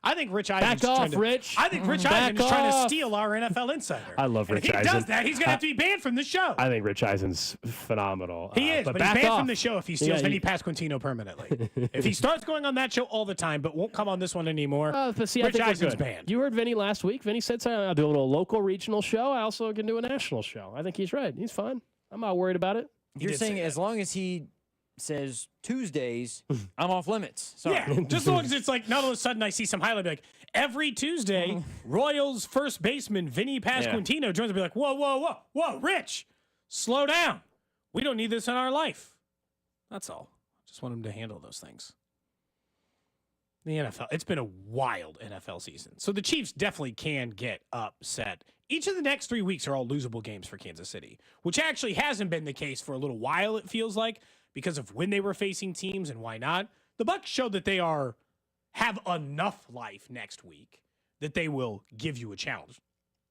I think Rich Eisen's Back off, Rich. I think Rich Eisen is trying to steal our NFL insider. I love Rich Eisen. If he does that, he's going to have to be banned from the show. I think Rich Eisen's phenomenal. He is, but he's banned from the show if he steals Vinnie Pasquantino permanently. If he starts going on that show all the time, but won't come on this one anymore, Rich Eisen's banned. You heard Vinny last week. Vinny said, I'll do a little local regional show. I also can do a national show. I think he's right. He's fine. I'm not worried about it. You're saying as long as he says Tuesdays, I'm off limits. Sorry. Yeah, just as long as it's like, not all of a sudden I see some highlight like, every Tuesday, Royals first baseman Vinnie Pasquantino joins and be like, whoa, Rich, slow down. We don't need this in our life. That's all. Just want him to handle those things. The NFL, it's been a wild NFL season. So the Chiefs definitely can get upset. Each of the next 3 weeks are all losable games for Kansas City, which actually hasn't been the case for a little while, it feels like, because of when they were facing teams and why not. The Bucs showed that they have enough life next week that they will give you a challenge.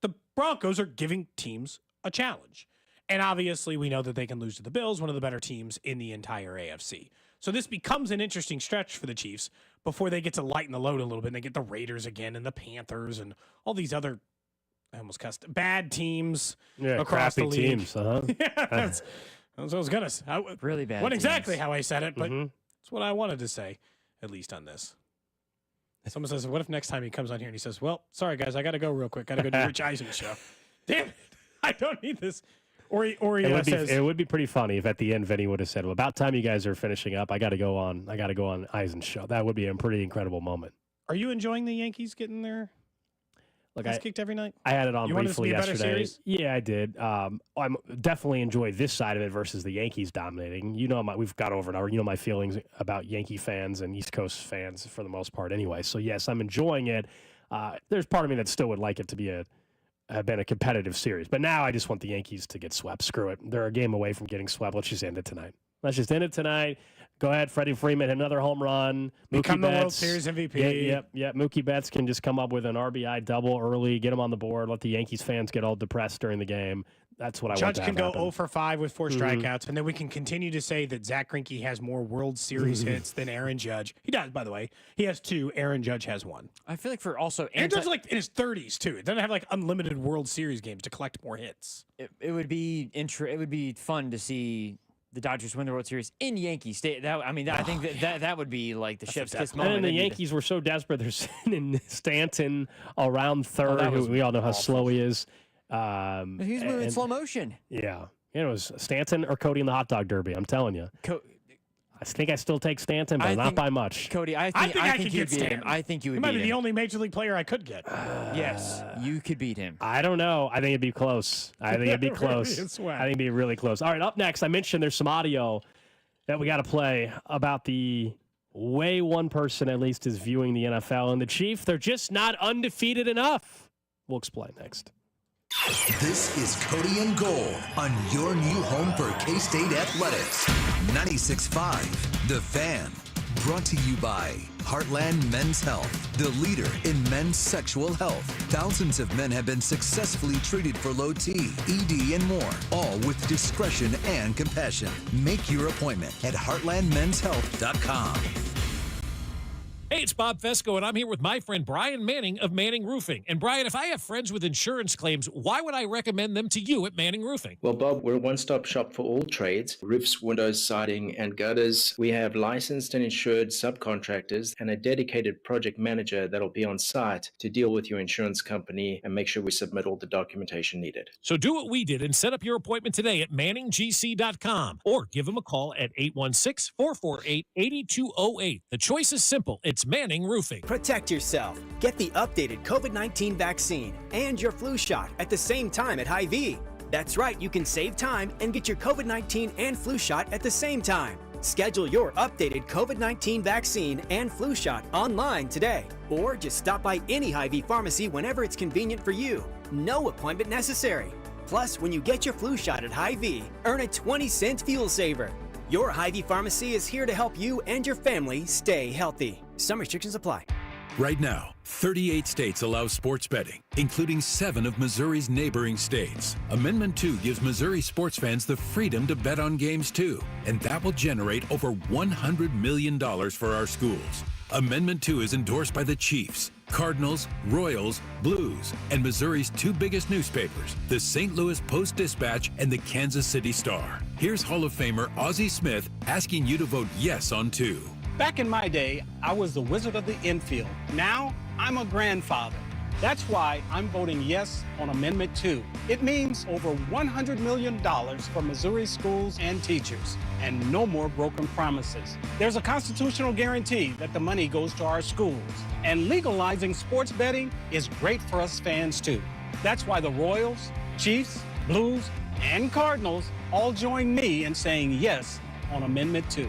The Broncos are giving teams a challenge. And obviously we know that they can lose to the Bills, one of the better teams in the entire AFC. So this becomes an interesting stretch for the Chiefs before they get to lighten the load a little bit and they get the Raiders again and the Panthers and all these other, I almost cussed, bad teams across the league. Teams, yeah, that's what I was going to say. Really bad. What exactly how I said it, but that's what I wanted to say, at least on this. Someone says, what if next time he comes on here and he says, well, sorry, guys, I got to go real quick. Got to go do Rich Eisen's show. Damn it. I don't need this. Or he says, it would be pretty funny if at the end Vinny would have said, well, about time you guys are finishing up, I got to go on Eisen's show. That would be a pretty incredible moment. Are you enjoying the Yankees getting their ass kicked every night? I had it on You want this to briefly be a better yesterday. series? Yeah, I did. I'm definitely enjoy this side of it versus the Yankees dominating. We've got over it already. You know my feelings about Yankee fans and East Coast fans for the most part anyway. So yes, I'm enjoying it. There's part of me that still would like it to have been a competitive series. But now I just want the Yankees to get swept. Screw it. They're a game away from getting swept. Let's just end it tonight. Go ahead, Freddie Freeman, another home run. Become Mookie the World Betts. Series MVP. Yep. Mookie Betts can just come up with an RBI double early, get him on the board, let the Yankees fans get all depressed during the game. That's what I want Judge to can have go happen. 0 for 5 with 4 strikeouts, and then we can continue to say that Zach Greinke has more World Series hits than Aaron Judge. He does, by the way. He has 2. Aaron Judge has 1. I feel like for also Aaron Judge is like in his 30s too. It doesn't have like unlimited World Series games to collect more hits. It would be it would be fun to see the Dodgers win the World Series in Yankee State. I think that would be like the chef's kiss moment. And then the Yankees were so desperate, they're sending Stanton around third, who we all know how slow he is. He's moving in slow motion. Yeah. It was Stanton or Cody in the hot dog derby, I'm telling you. I think I still take Stanton, but not by much. Cody, I think could you get beat him. Stanton. I think you would He might beat be him. the only major league player I could get. Yes, you could beat him. I don't know. I think it'd be close. I think it'd be close. Really, it's whack. I think it'd be really close. All right, up next, I mentioned there's some audio that we got to play about the way one person at least is viewing the NFL. And the Chiefs, they're just not undefeated enough. We'll explain next. This is Cody and Gold on your new home for K-State Athletics. 96.5, The Fan. Brought to you by Heartland Men's Health, the leader in men's sexual health. Thousands of men have been successfully treated for low T, ED, and more, all with discretion and compassion. Make your appointment at heartlandmenshealth.com. Hey, it's Bob Fesco, and I'm here with my friend Brian Manning of Manning Roofing. And Brian, if I have friends with insurance claims, why would I recommend them to you at Manning Roofing? Well, Bob, we're a one-stop shop for all trades, roofs, windows, siding, and gutters. We have licensed and insured subcontractors and a dedicated project manager that'll be on site to deal with your insurance company and make sure we submit all the documentation needed. So do what we did and set up your appointment today at manninggc.com or give them a call at 816-448-8208. The choice is simple. It's Manning Roofing. Protect yourself. Get the updated COVID-19 vaccine and your flu shot at the same time at Hy-Vee. That's right, you can save time and get your COVID-19 and flu shot at the same time. Schedule your updated COVID-19 vaccine and flu shot online today, or just stop by any Hy-Vee pharmacy whenever it's convenient for you. No appointment necessary. Plus, when you get your flu shot at Hy-Vee, earn a 20-cent fuel saver. Your Hy-Vee pharmacy is here to help you and your family stay healthy. Some restrictions apply. Right now, 38 states allow sports betting, including 7 of Missouri's neighboring states. Amendment 2 gives Missouri sports fans the freedom to bet on games too, and that will generate over $100 million for our schools. Amendment 2 is endorsed by the Chiefs, Cardinals, Royals, Blues, and Missouri's 2 biggest newspapers, the St. Louis Post-Dispatch and the Kansas City Star. Here's Hall of Famer Ozzie Smith asking you to vote yes on 2. Back in my day, I was the wizard of the infield. Now, I'm a grandfather. That's why I'm voting yes on Amendment 2. It means over $100 million for Missouri schools and teachers, and no more broken promises. There's a constitutional guarantee that the money goes to our schools, and legalizing sports betting is great for us fans too. That's why the Royals, Chiefs, Blues, and Cardinals all join me in saying yes on Amendment 2.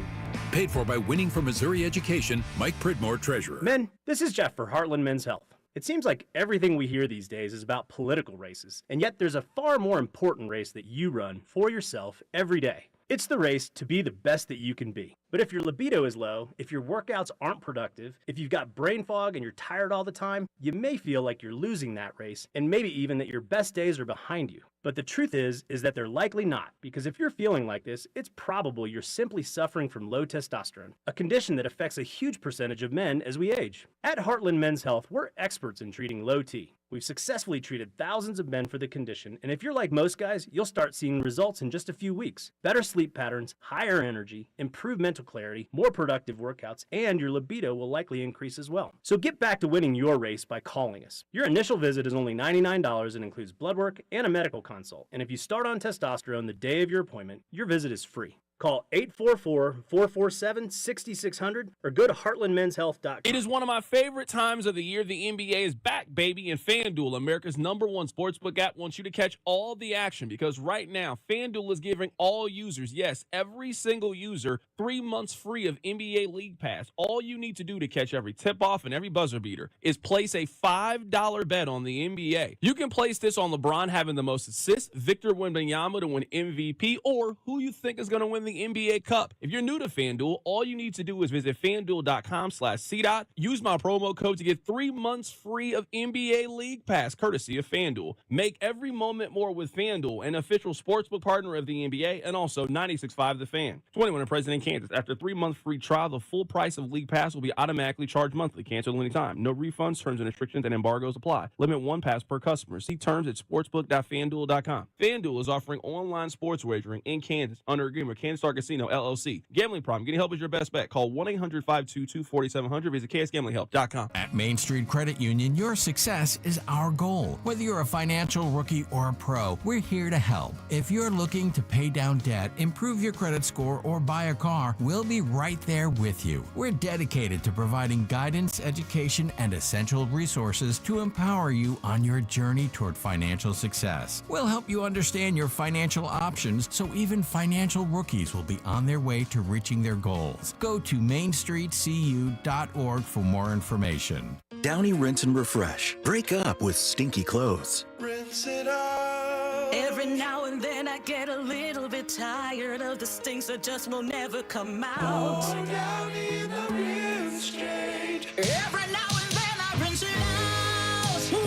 Paid for by Winning for Missouri Education, Mike Pridmore, Treasurer. Men, this is Jeff for Heartland Men's Health. It seems like everything we hear these days is about political races, and yet there's a far more important race that you run for yourself every day. It's the race to be the best that you can be. But if your libido is low, if your workouts aren't productive, if you've got brain fog and you're tired all the time, you may feel like you're losing that race, and maybe even that your best days are behind you. But the truth is that they're likely not, because if you're feeling like this, it's probable you're simply suffering from low testosterone, a condition that affects a huge percentage of men as we age. At Heartland Men's Health, we're experts in treating low T. We've successfully treated thousands of men for the condition, and if you're like most guys, you'll start seeing results in just a few weeks. Better sleep patterns, higher energy, improved mental clarity, more productive workouts, and your libido will likely increase as well. So get back to winning your race by calling us. Your initial visit is only $99 and includes blood work and a medical consult. And if you start on testosterone the day of your appointment, your visit is free. Call 844-447-6600 or go to heartlandmenshealth.com. It is one of my favorite times of the year. The NBA is back, baby, and FanDuel, America's #1 sportsbook app, wants you to catch all the action because right now, FanDuel is giving all users, yes, every single user, 3 months free of NBA League Pass. All you need to do to catch every tip-off and every buzzer beater is place a $5 bet on the NBA. You can place this on LeBron having the most assists, Victor Wembanyama to win MVP, or who you think is going to win the NBA Cup. If you're new to FanDuel, all you need to do is visit FanDuel.com/CDOT. Use my promo code to get 3 months free of NBA League Pass, courtesy of FanDuel. Make every moment more with FanDuel, an official sportsbook partner of the NBA, and also 96.5 The Fan. 21 and present in Kansas. After a 3-month free trial, the full price of League Pass will be automatically charged monthly. Cancel anytime. No refunds, terms and restrictions, and embargoes apply. Limit 1 pass per customer. See terms at sportsbook.fanduel.com. FanDuel is offering online sports wagering in Kansas under agreement with Kansas Star Casino, LLC. Gambling problem. Getting help is your best bet. Call 1-800-522-4700. Visit ksgamblinghelp.com. At Main Street Credit Union, your success is our goal. Whether you're a financial rookie or a pro, we're here to help. If you're looking to pay down debt, improve your credit score, or buy a car, we'll be right there with you. We're dedicated to providing guidance, education, and essential resources to empower you on your journey toward financial success. We'll help you understand your financial options so even financial rookies will be on their way to reaching their goals. Go to mainstreetcu.org for more information. Downy Rinse and Refresh. Break up with stinky clothes. Rinse it out. Every now and then I get a little bit tired of the stinks that just will never come out. Going down in the rinse change. Every now and then I rinse it out.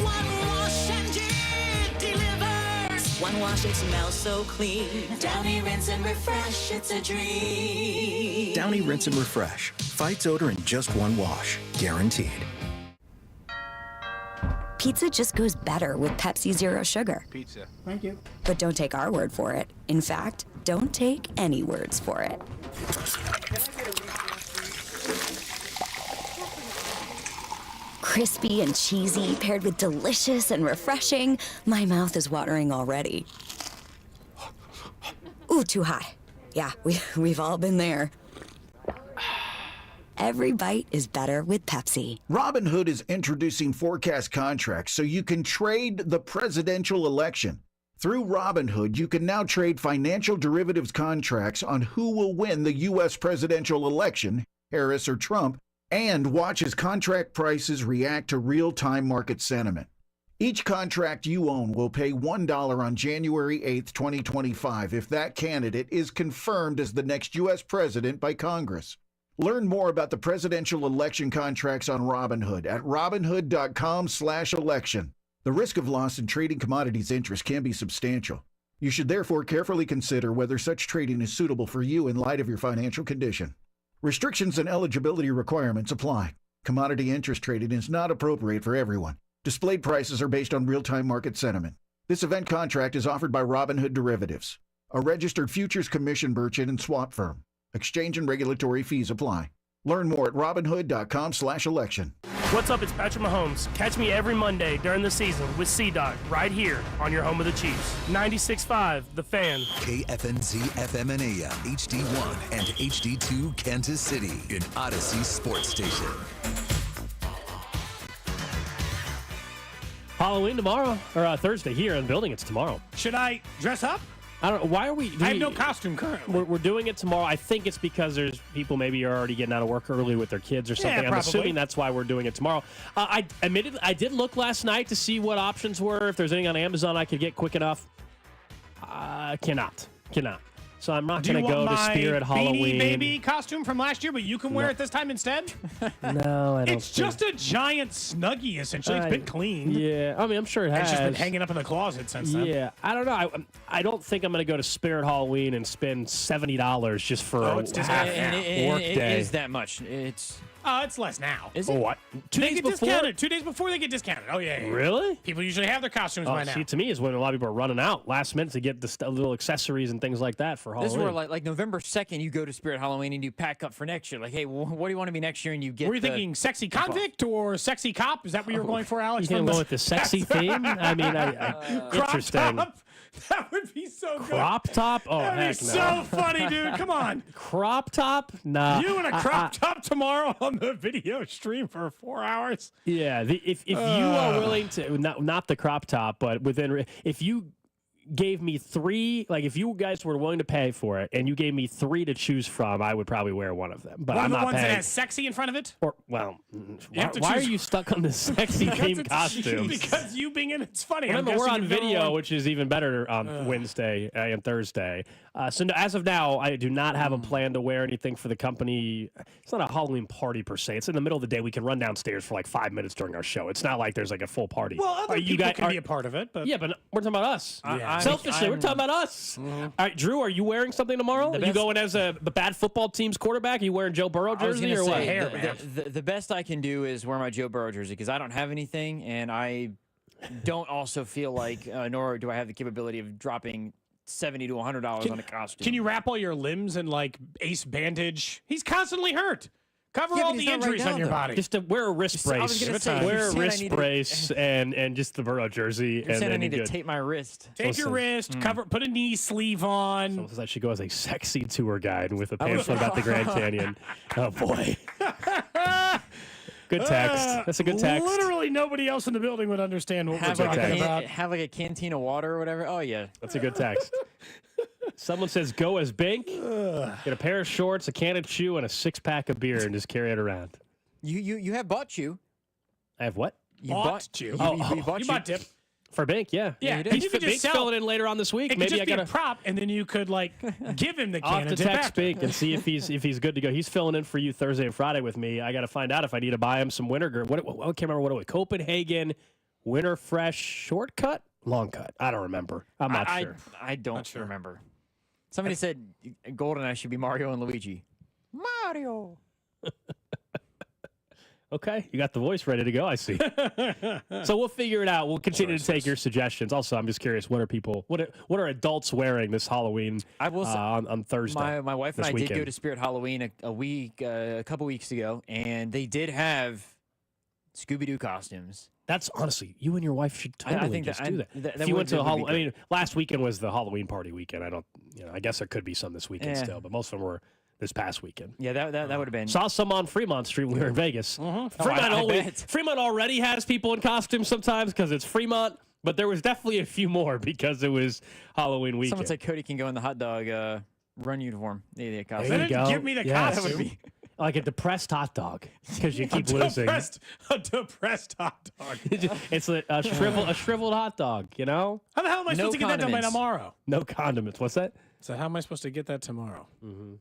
One wash and it delivers. One wash, it smells so clean. Downy Rinse and Refresh, it's a dream. Downy Rinse and Refresh. Fights odor in just one wash. Guaranteed. Pizza just goes better with Pepsi Zero Sugar. Pizza. Thank you. But don't take our word for it. In fact, don't take any words for it. Crispy and cheesy, paired with delicious and refreshing. My mouth is watering already. Ooh, too high. Yeah, we've all been there. Every bite is better with Pepsi. Robinhood is introducing forecast contracts so you can trade the presidential election. Through Robinhood, you can now trade financial derivatives contracts on who will win the U.S. presidential election, Harris or Trump, and watch as contract prices react to real-time market sentiment. Each contract you own will pay $1 on January 8th, 2025 if that candidate is confirmed as the next U.S. president by Congress. Learn more about the presidential election contracts on Robinhood at robinhood.com/election. The risk of loss in trading commodities interest can be substantial. You should therefore carefully consider whether such trading is suitable for you in light of your financial condition. Restrictions and eligibility requirements apply. Commodity interest trading is not appropriate for everyone. Displayed prices are based on real-time market sentiment. This event contract is offered by Robinhood Derivatives, a registered futures commission merchant and swap firm. Exchange and regulatory fees apply. Learn more at robinhood.com/election. What's up? It's Patrick Mahomes. Catch me every Monday during the season with C-Dog right here on your home of the Chiefs. 96.5, The Fan. KFNZ FM and AM, HD1 and HD2 Kansas City, an Odyssey sports station. Halloween tomorrow, or Thursday here in the building. It's tomorrow. Should I dress up? I don't know. Why are we? I have no costume currently. We're doing it tomorrow. I think it's because there's people maybe are already getting out of work early with their kids or something. I'm assuming that's why we're doing it tomorrow. I admitted I did look last night to see what options were. If there's anything on Amazon I could get quick enough. Cannot. So I'm not going to go to Spirit Halloween. Beanie Baby costume from last year, but you can wear it this time instead? No, I don't. It's just a giant Snuggie, essentially. It's been cleaned. Yeah, I mean, I'm sure it has. It's just been hanging up in the closet since then. Yeah, I don't know. I don't think I'm going to go to Spirit Halloween and spend $70 just for a work day. It is that much. It's less now. Is it? What? 2 They days get before? discounted. 2 days before they get discounted. Oh, yeah. Really? People usually have their costumes by now. See, to me, is when a lot of people are running out last minute to get the little accessories and things like that for Halloween. This is where, like November 2nd, you go to Spirit Halloween and you pack up for next year. Like, hey, what do you want to be next year? And you get. Were you thinking sexy convict or sexy cop? Is that what you were going for, Alex? You going with the sexy theme? I mean, interesting. Top, That would be so good. Crop top? Oh, That'd heck be no. so funny, dude. Come on. Crop top? Nah. You in a crop top tomorrow on the video stream for 4 hours? Yeah. If you are willing to, not the crop top, but if you gave me 3, like if you guys were willing to pay for it and you gave me 3 to choose from, I would probably wear one of them. But One I'm of the not ones paying. that has sexy in front of it? Or, well, have to why are choose- you stuck on the sexy theme costumes? Because you being in it's funny. Remember, I'm we're guessing on you've never video, worn- which is even better on Wednesday and Thursday. So as of now, I do not have a plan to wear anything for the company. It's not a Halloween party per se. It's in the middle of the day. We can run downstairs for like 5 minutes during our show. It's not like there's like a full party. Well, other you people guys can be a part of it, but yeah, but we're talking about us. Yeah. Selfishly, we're talking about us. All right, Drew, are you wearing something tomorrow? Are you going as the bad football team's quarterback? Are you wearing Joe Burrow I was jersey gonna or what? say, the best I can do is wear my Joe Burrow jersey because I don't have anything, and I don't also feel like, nor do I have the capability of dropping $70 to $100 on a costume. Can you wrap all your limbs in like ace bandage? He's constantly hurt. Cover Yeah, all but he's the not right injuries now, on your though. body. Just to wear a wrist I was brace. gonna say, Wear a you're saying I wrist need to- brace and just the Burrow jersey. You're and saying I then need you're to good. tape my wrist. Tape your wrist, cover, put a knee sleeve on. Someone says I should go as a sexy tour guide with a pamphlet about the Grand Canyon. Oh, boy. Good text. That's a good text. Literally nobody else in the building would understand what Have we're like, talking about. have like a canteen of water or whatever. Oh, yeah. That's a good text. Someone says go as Bink. Get a pair of shorts, a can of chew, and a 6-pack of beer and just carry it around. You have bought chew. I have what? You Bought chew. You You bought dip. For Bink, yeah. Yeah, He's, and you could just Bink's sell- filling in later on this week. It could Maybe just I be gotta a prop, and then you could like give him the I'll can have to of dip text after. Bink and see if he's good to go. He's filling in for you Thursday and Friday with me. I got to find out if I need to buy him some winter. I can't remember what it was. Copenhagen Winter Fresh short cut, long cut. I don't remember. I'm not sure. I don't remember. Somebody said GoldenEye should be Mario and Luigi. Mario. Okay, you got the voice ready to go, I see. So we'll figure it out. We'll continue to take your suggestions. Also, I'm just curious, what are adults wearing this Halloween I will say, on Thursday? My wife and this I weekend? did go to Spirit Halloween a couple weeks ago, and they did have Scooby-Doo costumes. That's honestly, you and your wife should totally think just that- do that. that If you went to would be I great. mean, last weekend was the Halloween party weekend. I guess there could be some this weekend Yeah. still, but most of them were this past weekend. Yeah, that would have been. Saw some on Fremont Street when we were in Vegas. I bet. Fremont already has people in costumes sometimes because it's Fremont, but there was definitely a few more because it was Halloween weekend. Someone said Cody can go in the hot dog run uniform. The costume. There you go. Give me the Yeah. costume. That would be. Like a depressed hot dog because you keep losing. A depressed hot dog. It's a shriveled hot dog, you know? How the hell am I supposed to get that done by condiments. tomorrow? No condiments. What's that? So how am I supposed to get that tomorrow? Mm-hmm.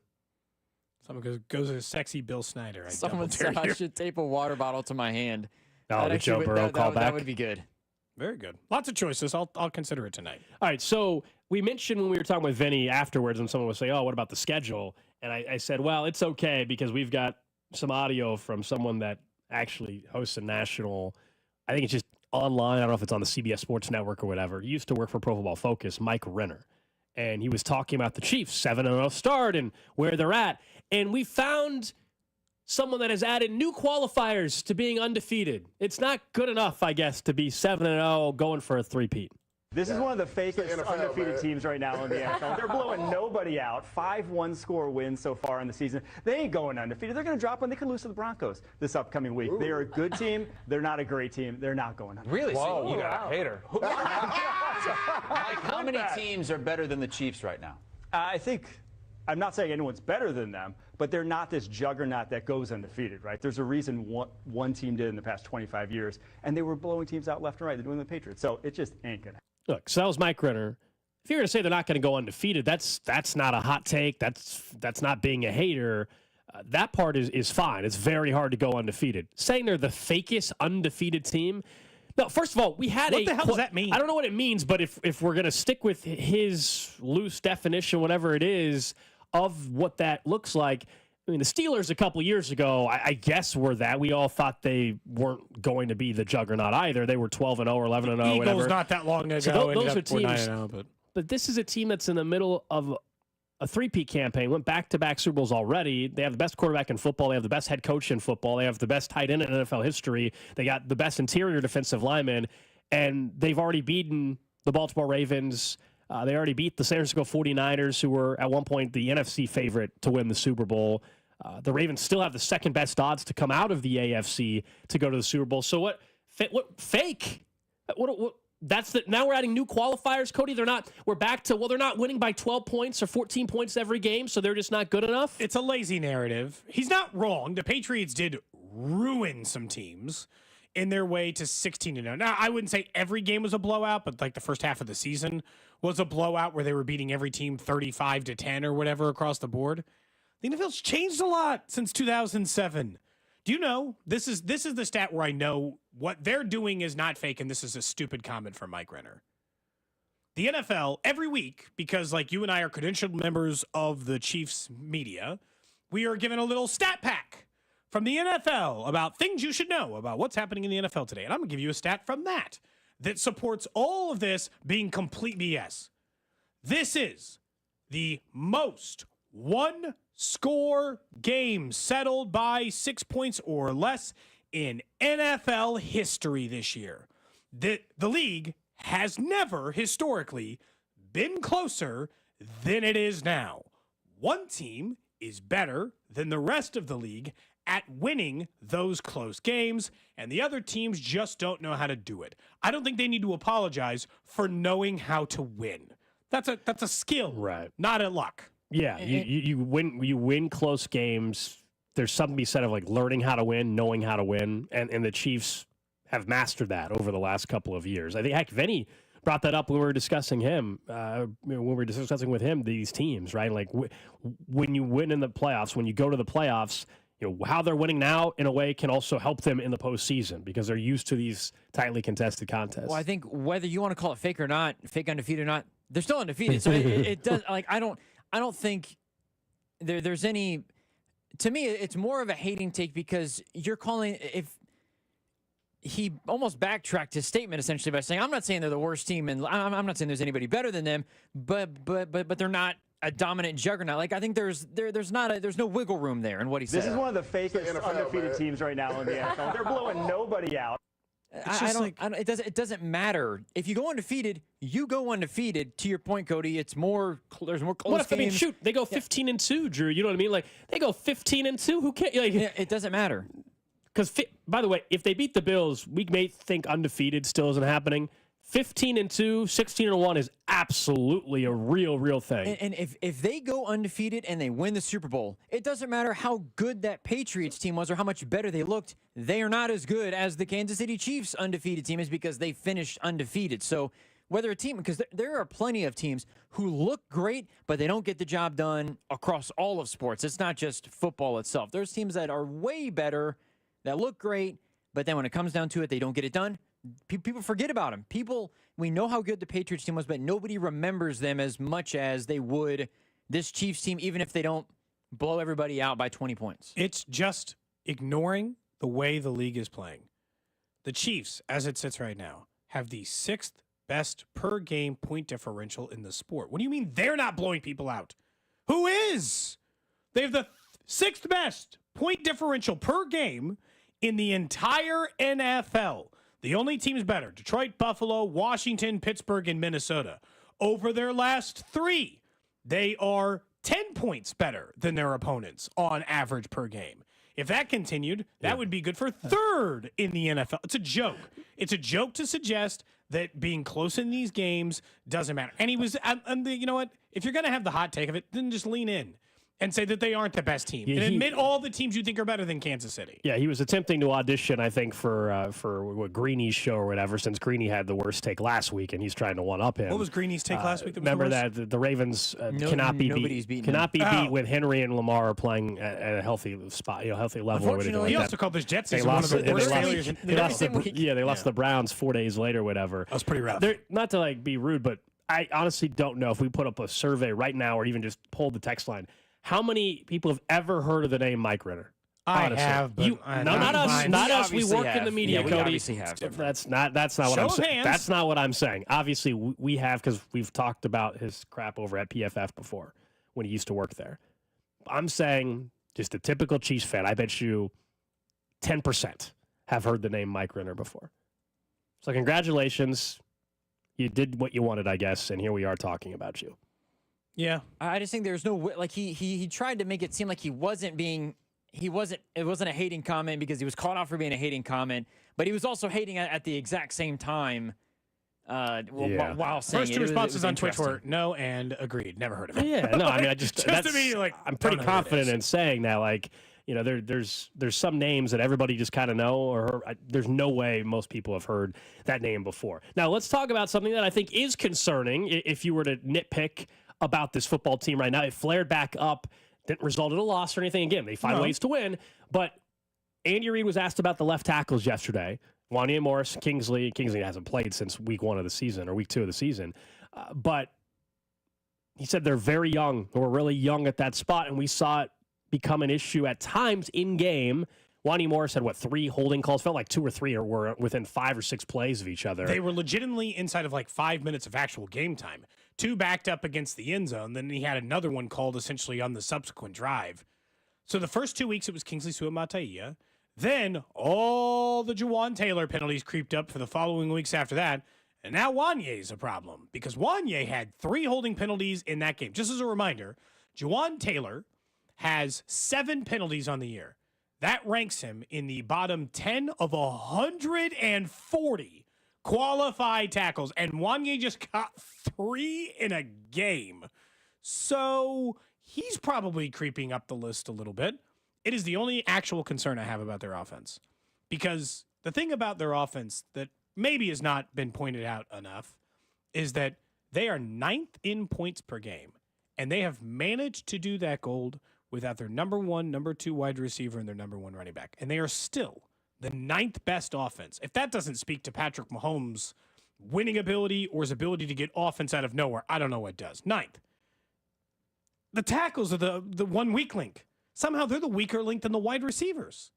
Someone goes as sexy Bill Snyder. Someone double dare said I you. should tape a water bottle to my hand. Oh, That the actually Joe would- Burrow callback. That would be good. Very good. Lots of choices. I'll consider it tonight. All right, so we mentioned when we were talking with Vinny afterwards, and someone would say, "Oh, what about the schedule?" And I said, "Well, it's okay because we've got some audio from someone that actually hosts a national. I think it's just online. I don't know if it's on the CBS Sports Network or whatever. He used to work for Pro Football Focus, Mike Renner, and he was talking about the Chiefs 7-0 start and where they're at. And we found someone that has added new qualifiers to being undefeated. It's not good enough, I guess, to be 7-0 going for a three-peat. This is one of the fakest NFL, undefeated man. teams right now in the NFL. They're blowing nobody out. 5 one-score wins so far in the season. They ain't going undefeated. They're going to drop one. They could lose to the Broncos this upcoming week. They are a good team. They're not a great team. They're not going undefeated. Really? So you got a hater. Mike, how many that. teams are better than the Chiefs right now? I think, I'm not saying anyone's better than them, but they're not this juggernaut that goes undefeated, right? There's a reason one team did in the past 25 years, and they were blowing teams out left and right. They're doing the Patriots. So it just ain't going to happen. Look, so that was Mike Renner. If you're going to say they're not going to go undefeated, that's not a hot take. That's not being a hater. That part is fine. It's very hard to go undefeated. Saying they're the fakest undefeated team. No, first of all, we had What the hell does that mean? I don't know what it means, but if we're going to stick with his loose definition, whatever it is, of what that looks like, I mean, the Steelers a couple years ago, I guess were that. We all thought they weren't going to be the juggernaut either. They were 12-0 or 11-0, Eagles whatever. not that long ago. So ended those up are teams. 9-0, But this is a team that's in the middle of a three-peat campaign, went back-to-back Super Bowls already. They have the best quarterback in football. They have the best head coach in football. They have the best tight end in NFL history. They got the best interior defensive lineman, and they've already beaten the Baltimore Ravens, They already beat the San Francisco 49ers, who were at one point the NFC favorite to win the Super Bowl. The Ravens still have the second best odds to come out of the AFC to go to the Super Bowl. So what fake? Now we're adding new qualifiers, Cody. We're back to, they're not winning by 12 points or 14 points every game, so they're just not good enough. It's a lazy narrative. He's not wrong. The Patriots did ruin some teams in their way to 16-0. Now, I wouldn't say every game was a blowout, but like the first half of the season was a blowout where they were beating every team 35-10 or whatever across the board. The NFL's changed a lot since 2007. Do you know, this is the stat where I know what they're doing is not fake, and this is a stupid comment from Mike Renner. The NFL, every week, because like you and I are credentialed members of the Chiefs media, we are given a little stat pack from the NFL about things you should know about what's happening in the NFL today. And I'm going to give you a stat from that supports all of this being complete BS. This is the most one-score game settled by 6 points or less in NFL history this year. The league has never historically been closer than it is now. One team is better than the rest of the league at winning those close games, and the other teams just don't know how to do it. I don't think they need to apologize for knowing how to win. That's a skill, right? Not a luck. Yeah, you win close games. There's something to be said of like learning how to win, knowing how to win, and the Chiefs have mastered that over the last couple of years. I think heck, Vinnie brought that up when we were discussing him, when we were discussing with him these teams, right? Like when you win in the playoffs, when you go to the playoffs, you know how they're winning now in a way can also help them in the postseason because they're used to these tightly contested contests. Well, I think whether you want to call it fake or not, fake undefeated or not, they're still undefeated. So it does like I don't think there's any. To me, it's more of a hating take because you're calling if he almost backtracked his statement essentially by saying, "I'm not saying they're the worst team, and I'm not saying there's anybody better than them, but they're not a dominant juggernaut." Like I think there's no wiggle room there in what he said. This is one of the fakest undefeated teams right now in the NFL. They're blowing nobody out. It doesn't matter if you go undefeated. You go undefeated. To your point, Cody, it's more. There's more close games. I mean, shoot, they go 15-2, Drew. You know what I mean? Like they go 15-2. Who cares? Like, it doesn't matter. Because by the way, if they beat the Bills, we may think undefeated still isn't happening. 15-2, 16-1 is absolutely a real thing. And if they go undefeated and they win the Super Bowl, it doesn't matter how good that Patriots team was or how much better they looked. They are not as good as the Kansas City Chiefs undefeated team is because they finished undefeated. So whether a team, because there are plenty of teams who look great, but they don't get the job done across all of sports. It's not just football itself. There's teams that are way better, that look great, but then when it comes down to it, they don't get it done. People forget about them. We know how good the Patriots team was, but nobody remembers them as much as they would this Chiefs team, even if they don't blow everybody out by 20 points. It's just ignoring the way the league is playing. The Chiefs, as it sits right now, have the 6th best per game point differential in the sport. What do you mean they're not blowing people out? Who is? They have the 6th best point differential per game in the entire NFL. The only teams better, Detroit, Buffalo, Washington, Pittsburgh, and Minnesota. Over their last 3, they are 10 points better than their opponents on average per game. If that continued, that would be good for 3rd in the NFL. It's a joke. It's a joke to suggest that being close in these games doesn't matter. And he was, you know what? If you're going to have the hot take of it, then just lean in and say that they aren't the best team. And admit all the teams you think are better than Kansas City. Yeah, he was attempting to audition, I think, for what Greeny's show or whatever, since Greeny had the worst take last week, and he's trying to one-up him. What was Greeny's take last week? Remember that the Ravens cannot be beat with Henry and Lamar playing at a healthy spot, healthy level. Unfortunately, he also called this Jets season one of the worst failures. They lost the Browns 4 days later, whatever. That was pretty rough. Not to be rude, but I honestly don't know if we put up a survey right now or even just pulled the text line. How many people have ever heard of the name Mike Renner? I have, but not us. Not us. We work in the media, Cody. We obviously have. That's not what I'm saying. That's not what I'm saying. Obviously, we have because we've talked about his crap over at PFF before when he used to work there. I'm saying just a typical Chiefs fan. I bet you 10% have heard the name Mike Renner before. So congratulations. you did what you wanted, I guess, and here we are talking about you. Yeah. I just think there's no way, like he tried to make it seem like it wasn't a hating comment because he was called out for being a hating comment, but he was also hating at the exact same time. While saying First two responses on Twitch were no and agreed. Never heard of it. Yeah, no, I mean, I just to me, like, I'm pretty don't know who it confident is. in saying that, like, you know, there's some names that everybody just kind of know, or there's no way most people have heard that name before. Now, let's talk about something that I think is concerning. If you were to nitpick about this football team right now, it flared back up, didn't result in a loss or anything. Again, they find ways to win, but Andy Reid was asked about the left tackles yesterday. Wanya Morris, Kingsley hasn't played since week 1 of the season or week 2 of the season. But he said they're very young. They were really young at that spot, and we saw it become an issue at times in game. Wanya Morris had, 3 holding calls? Felt like 2 or 3 were within 5 or 6 plays of each other. They were legitimately inside of 5 minutes of actual game time. 2 backed up against the end zone. Then he had another one called essentially on the subsequent drive. So the first 2 weeks, it was Kingsley Suamataia. Then all the Juwan Taylor penalties creeped up for the following weeks after that. And now Wanye's a problem because Wanye had 3 holding penalties in that game. Just as a reminder, Juwan Taylor has 7 penalties on the year. That ranks him in the bottom 10 of 140 qualified tackles. And Wanye just got 3 in a game. So he's probably creeping up the list a little bit. It is the only actual concern I have about their offense. Because the thing about their offense that maybe has not been pointed out enough is that they are 9th in points per game. And they have managed to do that, Gold, without their number 1, number 2 wide receiver and their number 1 running back. And they are still the 9th best offense. If that doesn't speak to Patrick Mahomes' winning ability or his ability to get offense out of nowhere, I don't know what does. 9th. The tackles are the one weak link. Somehow they're the weaker link than the wide receivers.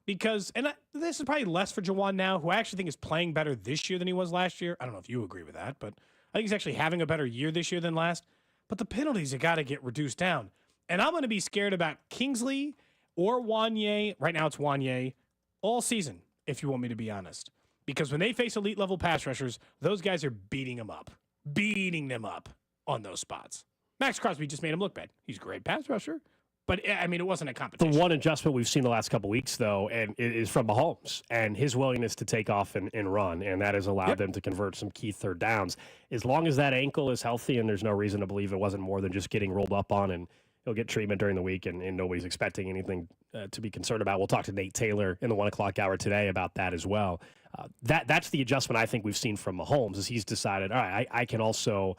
Because, and this is probably less for Juwan now, who I actually think is playing better this year than he was last year. I don't know if you agree with that, but I think he's actually having a better year this year than last. But the penalties have got to get reduced down. And I'm going to be scared about Kingsley or Wanye. Right now it's Wanye all season, if you want me to be honest. Because when they face elite level pass rushers, those guys are beating them up on those spots. Max Crosby just made him look bad. He's a great pass rusher. But, I mean, it wasn't a competition. The one adjustment we've seen the last couple weeks, though, and it is from Mahomes and his willingness to take off and run, and that has allowed them to convert some key third downs. As long as that ankle is healthy, and there's no reason to believe it wasn't more than just getting rolled up on, and he'll get treatment during the week, and nobody's expecting anything to be concerned about. We'll talk to Nate Taylor in the 1 o'clock hour today about that as well. That's the adjustment I think we've seen from Mahomes, is he's decided, all right, I can also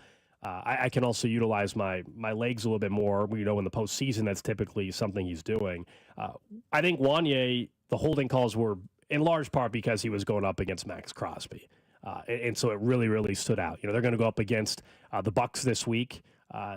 utilize my legs a little bit more. We know in the postseason that's typically something he's doing. I think Wanye, the holding calls were in large part because he was going up against Max Crosby. And so it really, really stood out. You know, they're going to go up against the Bucs this week.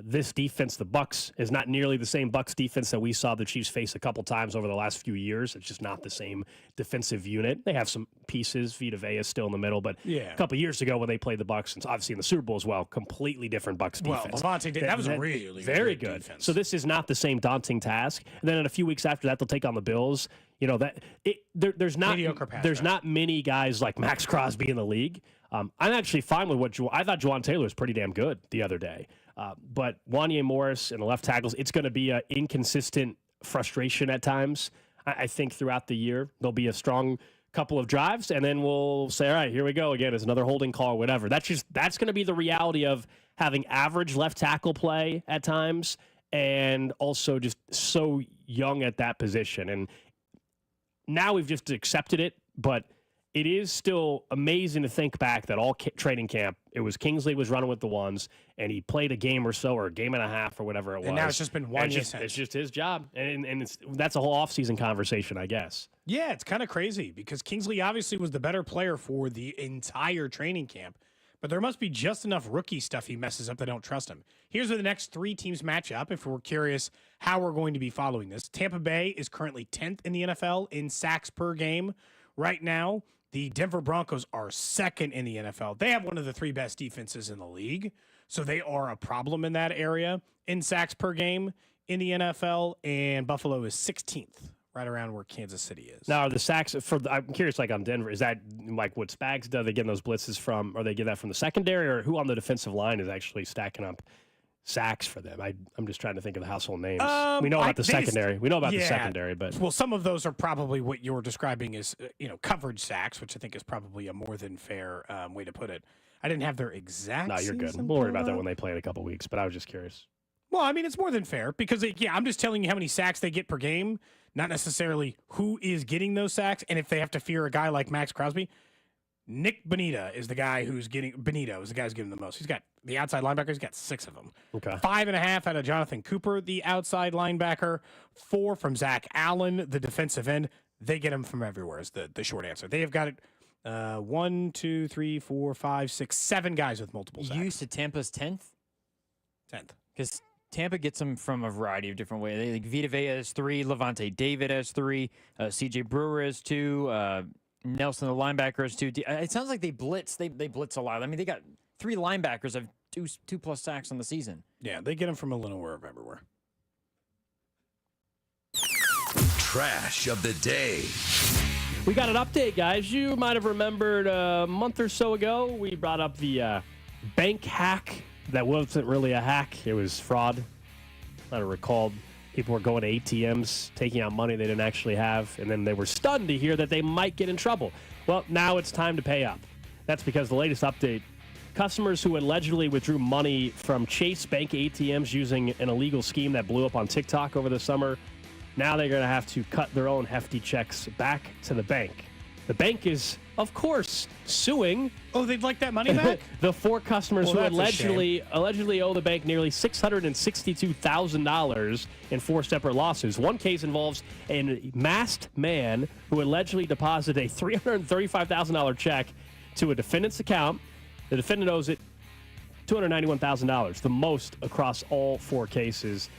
This defense, the Bucs, is not nearly the same Bucs defense that we saw the Chiefs face a couple times over the last few years. It's just not the same defensive unit. They have some pieces. Vita Vea is still in the middle, but a couple years ago when they played the Bucs, and obviously in the Super Bowl as well, completely different Bucs defense. Well, Levante did. That was a really very good good defense. So this is not the same daunting task. And then in a few weeks after that, they'll take on the Bills. You know there's not many guys like Max Crosby in the league. I'm actually fine with what I thought Juwan Taylor was pretty damn good the other day. But Wanya Morris and the left tackles, it's going to be an inconsistent frustration at times. I think throughout the year, there'll be a strong couple of drives, and then we'll say, all right, here we go again. It's another holding call or whatever. That's going to be the reality of having average left tackle play at times and also just so young at that position. And now we've just accepted it, but it is still amazing to think back that all training camp, it was Kingsley was running with the ones, and he played a game or so, or a game and a half, or whatever it was. And now it's just been one. It's just his job, and that's a whole offseason conversation, I guess. Yeah, it's kind of crazy because Kingsley obviously was the better player for the entire training camp, but there must be just enough rookie stuff he messes up that I don't trust him. Here's where the next 3 teams match up if we're curious how we're going to be following this. Tampa Bay is currently 10th in the NFL in sacks per game right now. The Denver Broncos are 2nd in the NFL. They have one of the 3 best defenses in the league, so they are a problem in that area in sacks per game in the NFL, and Buffalo is 16th right around where Kansas City is. Now, are the sacks I'm curious, like on Denver, is that like what Spags does? They get those blitzes from, or they get that from the secondary, or who on the defensive line is actually stacking up sacks for them? I'm just trying to think of the household names. We know about the secondary. We know about the secondary, but well, some of those are probably what you're describing as coverage sacks, which I think is probably a more than fair way to put it. I didn't have their exact. No, you're good. season We'll worry pulled about that up. when they play in a couple weeks. But I was just curious. Well, I mean, it's more than fair because I'm just telling you how many sacks they get per game, not necessarily who is getting those sacks, and if they have to fear a guy like Max Crosby. Nick Bonita is the guy who's getting the most. He's got the outside linebacker. He's got 6 of them. Okay. 5.5 out of Jonathan Cooper, the outside linebacker. 4 from Zach Allen, the defensive end. They get them from everywhere is the short answer. They have got it 1, 2, 3, 4, 5, 6, 7 guys with multiple sacks. Used to Tampa's 10th? 10th. Because Tampa gets them from a variety of different ways. Like Vita Vea has 3, Levante David has 3, C.J. Brewer has 2, Nelson, the linebacker, has 2. It sounds like they blitz. They blitz a lot. I mean, they got 3 linebackers have 2+ sacks on the season. Yeah, they get them from a little everywhere. Trash of the day. We got an update, guys. You might have remembered a month or so ago, we brought up the bank hack. That wasn't really a hack. It was fraud. Might have recalled people were going to ATMs, taking out money they didn't actually have, and then they were stunned to hear that they might get in trouble. Well, now it's time to pay up. That's because the latest update, customers who allegedly withdrew money from Chase Bank ATMs using an illegal scheme that blew up on TikTok over the summer, now they're going to have to cut their own hefty checks back to the bank. The bank is, of course, suing. Oh, they'd like that money back? The 4 customers Well, who that's a allegedly owe the bank nearly $662,000 in 4 separate lawsuits. One case involves a masked man who allegedly deposited a $335,000 check to a defendant's account. The defendant owes it $291,000, the most across all 4 cases.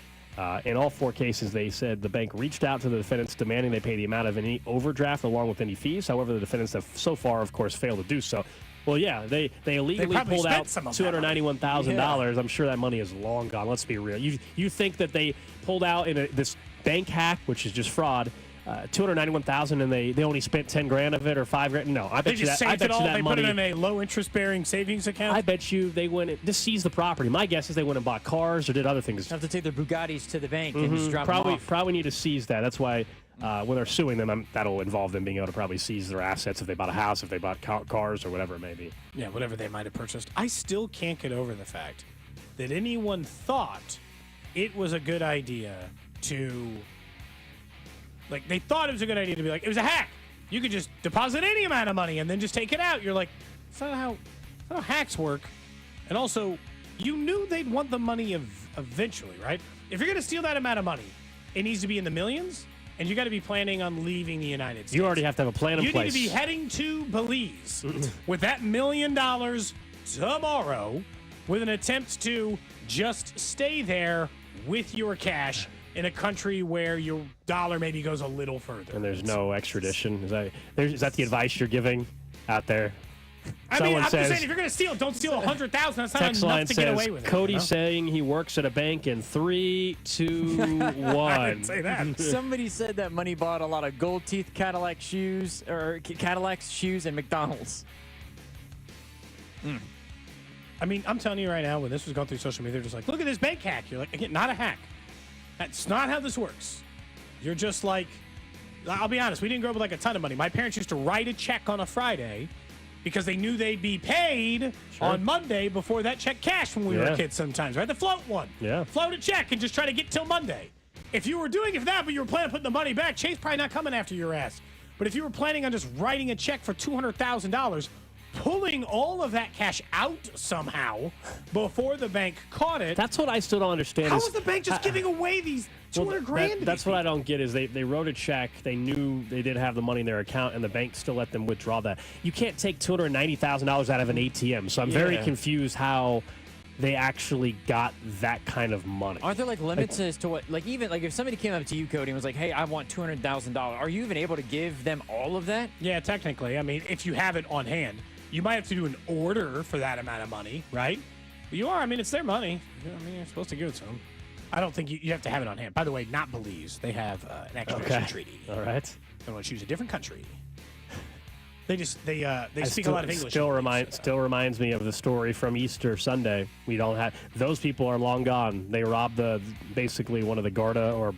In all 4 cases, they said the bank reached out to the defendants demanding they pay the amount of any overdraft along with any fees. However, the defendants have so far, of course, failed to do so. Well, yeah, they illegally pulled out $291,000. Yeah. I'm sure that money is long gone. Let's be real. You think that they pulled out in this bank hack, which is just fraud, $291,000 and they only spent $10,000 of it or $5,000? No, I bet they you just that. I saved bet it all. you that They money. put it in a low interest bearing savings account. I bet you they went and just seized the property. My guess is they went and bought cars or did other things. Have to take their Bugattis to the bank and just drop them off. Probably need to seize that. That's why when they're suing them, that'll involve them being able to probably seize their assets if they bought a house, if they bought cars or whatever it may be. Yeah, whatever they might have purchased. I still can't get over the fact that anyone thought it was a good idea to, like, they thought it was a good idea to be like, it was a hack. You could just deposit any amount of money and then just take it out. You're like, that's not how hacks work. And also, you knew they'd want the money eventually, right? If you're going to steal that amount of money, it needs to be in the millions, and you got to be planning on leaving the United States. You already have to have a plan in place. You need to be heading to Belize with that $1 million tomorrow with an attempt to just stay there with your cash in a country where your dollar maybe goes a little further. And there's no extradition. Is that the advice you're giving out there? I mean, I'm just saying, if you're going to steal, don't steal 100,000. That's not enough to get away with it. Cody's saying he works at a bank in 3, 2, 1. I didn't say that. Somebody said that money bought a lot of gold teeth Cadillac shoes, and McDonald's. I mean, I'm telling you right now, when this was going through social media, they're just like, look at this bank hack. You're like, again, not a hack. That's not how this works. You're just like, I'll be honest, we didn't grow up with like a ton of money. My parents used to write a check on a Friday because they knew they'd be paid on Monday before that check cashed when we were kids sometimes, right? The float one. Yeah. Float a check and just try to get till Monday. If you were doing it for that, but you were planning on putting the money back, Chase probably not coming after your ass. But if you were planning on just writing a check for $200,000, pulling all of that cash out somehow before the bank caught it. That's what I still don't understand. How is the bank just giving away these $200,000? That's what I don't get is they wrote a check. They knew they didn't have the money in their account, and the bank still let them withdraw that. You can't take $290,000 out of an ATM. So I'm very confused how they actually got that kind of money. Aren't there like limits as to what, like even like if somebody came up to you, Cody, and was like, hey, I want $200,000, are you even able to give them all of that? Yeah, technically. I mean, if you have it on hand. You might have to do an order for that amount of money, right? But you are. I mean, it's their money. I mean, you're supposed to give it to them. I don't think you have to have it on hand. By the way, not Belize. They have an extradition treaty. All right. They want to choose a different country. They speak a lot of English. Still reminds me of the story from Easter Sunday. We don't have those people are long gone. They robbed basically one of the Garda or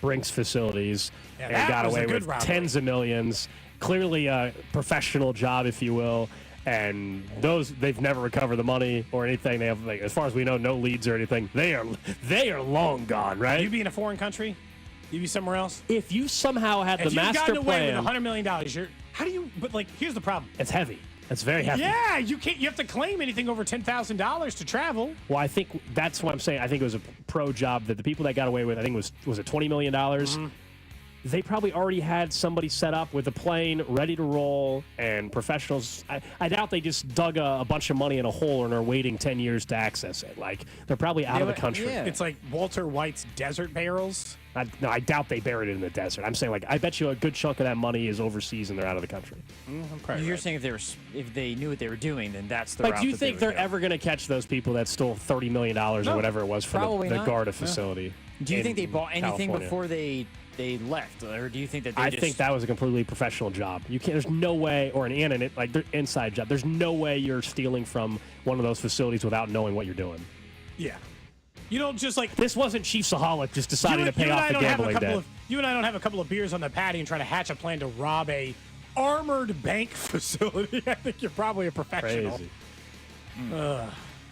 Brinks facilities and got away with tens of millions. Clearly a professional job, if you will. And they've never recovered the money or anything. They have, as far as we know, no leads or anything. They are long gone, right? You be in a foreign country? You be somewhere else? If you somehow had the master plan, if you've gotten away with $100 million, how do you? But here's the problem. It's heavy. It's very heavy. Yeah, you can't. You have to claim anything over $10,000 to travel. Well, I think that's what I'm saying. I think it was a pro job that the people that got away with. I think was it $20 million. Mm-hmm. They probably already had somebody set up with a plane ready to roll and professionals. I doubt they just dug a bunch of money in a hole and are waiting 10 years to access it. They're probably out of the country. Yeah. It's like Walter White's desert barrels. I doubt they buried it in the desert. I'm saying, I bet you a good chunk of that money is overseas and they're out of the country. You're saying if they knew what they were doing, then that's the route. Do you think they're ever going to catch those people that stole $30 million or whatever it was for the Garda facility? Do you think they bought anything before they left, or do you think that I think that was a completely professional job. You can't. There's no way, or their inside job. There's no way you're stealing from one of those facilities without knowing what you're doing. Yeah. You don't just this wasn't Chiefsaholic just deciding to pay off the gambling debt. You and I don't have a couple of beers on the patio and try to hatch a plan to rob a armored bank facility. I think you're probably a professional. Crazy.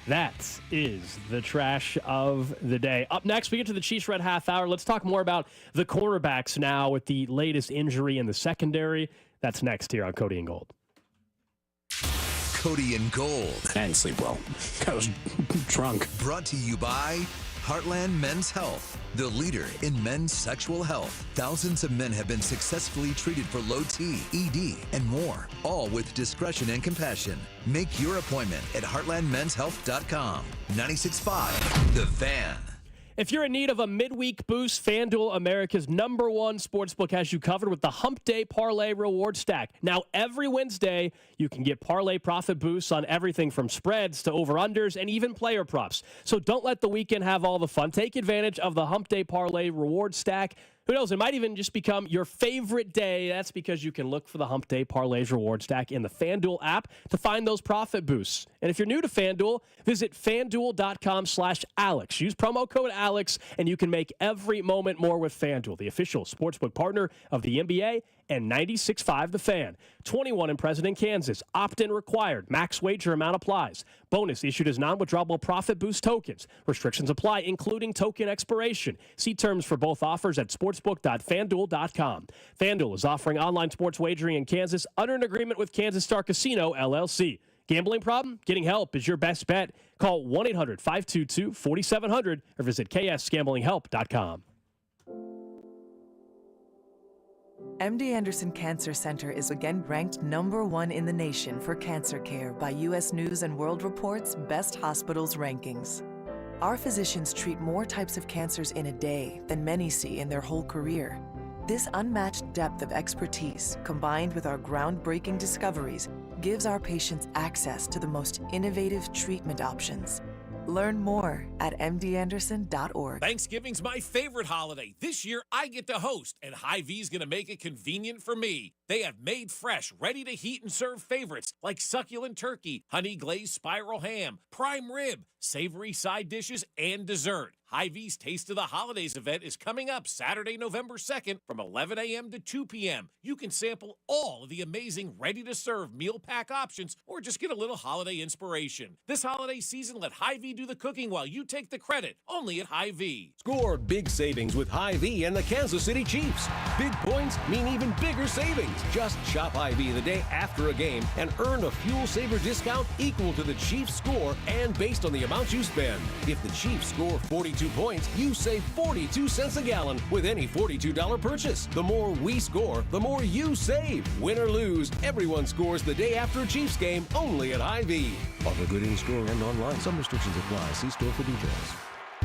That is the trash of the day. Up next, we get to the Chiefs Red Half Hour. Let's talk more about the cornerbacks now with the latest injury in the secondary. That's next here on Cody and Gold. Cody and Gold. I didn't sleep well. I was drunk. Brought to you by Heartland Men's Health, the leader in men's sexual health. Thousands of men have been successfully treated for low T, ED, and more, all with discretion and compassion. Make your appointment at heartlandmenshealth.com. 96.5, The Fan. If you're in need of a midweek boost, FanDuel, America's #1 sportsbook, has you covered with the Hump Day Parlay Reward Stack. Now, every Wednesday, you can get parlay profit boosts on everything from spreads to over-unders and even player props. So don't let the weekend have all the fun. Take advantage of the Hump Day Parlay Reward Stack. Who knows, it might even just become your favorite day. That's because you can look for the Hump Day Parlays Reward Stack in the FanDuel app to find those profit boosts. And if you're new to FanDuel, visit FanDuel.com/Alex. Use promo code Alex, and you can make every moment more with FanDuel, the official sportsbook partner of the NBA and 96.5 The Fan. 21 and present in Kansas. Opt-in required. Max wager amount applies. Bonus issued as non-withdrawable profit boost tokens. Restrictions apply, including token expiration. See terms for both offers at sportsbook.fanduel.com. FanDuel is offering online sports wagering in Kansas under an agreement with Kansas Star Casino, LLC. Gambling problem? Getting help is your best bet. Call 1-800-522-4700 or visit ksgamblinghelp.com. MD Anderson Cancer Center is again ranked #1 in the nation for cancer care by U.S. News & World Report's Best Hospitals rankings. Our physicians treat more types of cancers in a day than many see in their whole career. This unmatched depth of expertise, combined with our groundbreaking discoveries, gives our patients access to the most innovative treatment options. Learn more at mdanderson.org. Thanksgiving's my favorite holiday. This year, I get to host, and Hy-Vee's going to make it convenient for me. They have made fresh, ready-to-heat and serve favorites like succulent turkey, honey-glazed spiral ham, prime rib, savory side dishes, and dessert. Hy-Vee's Taste of the Holidays event is coming up Saturday, November 2nd from 11 a.m. to 2 p.m. You can sample all of the amazing ready-to-serve meal pack options or just get a little holiday inspiration. This holiday season, let Hy-Vee do the cooking while you take the credit, only at Hy-Vee. Score big savings with Hy-Vee and the Kansas City Chiefs. Big points mean even bigger savings. Just shop Hy-Vee the day after a game and earn a fuel saver discount equal to the Chiefs' score and based on the amount you spend. If the Chiefs score 42 points, you save 42 cents a gallon with any $42 purchase. The more we score, the more you save. Win or lose, everyone scores the day after a Chiefs game only at Hy-Vee. Offer good in store and online. Some restrictions apply. See store for details.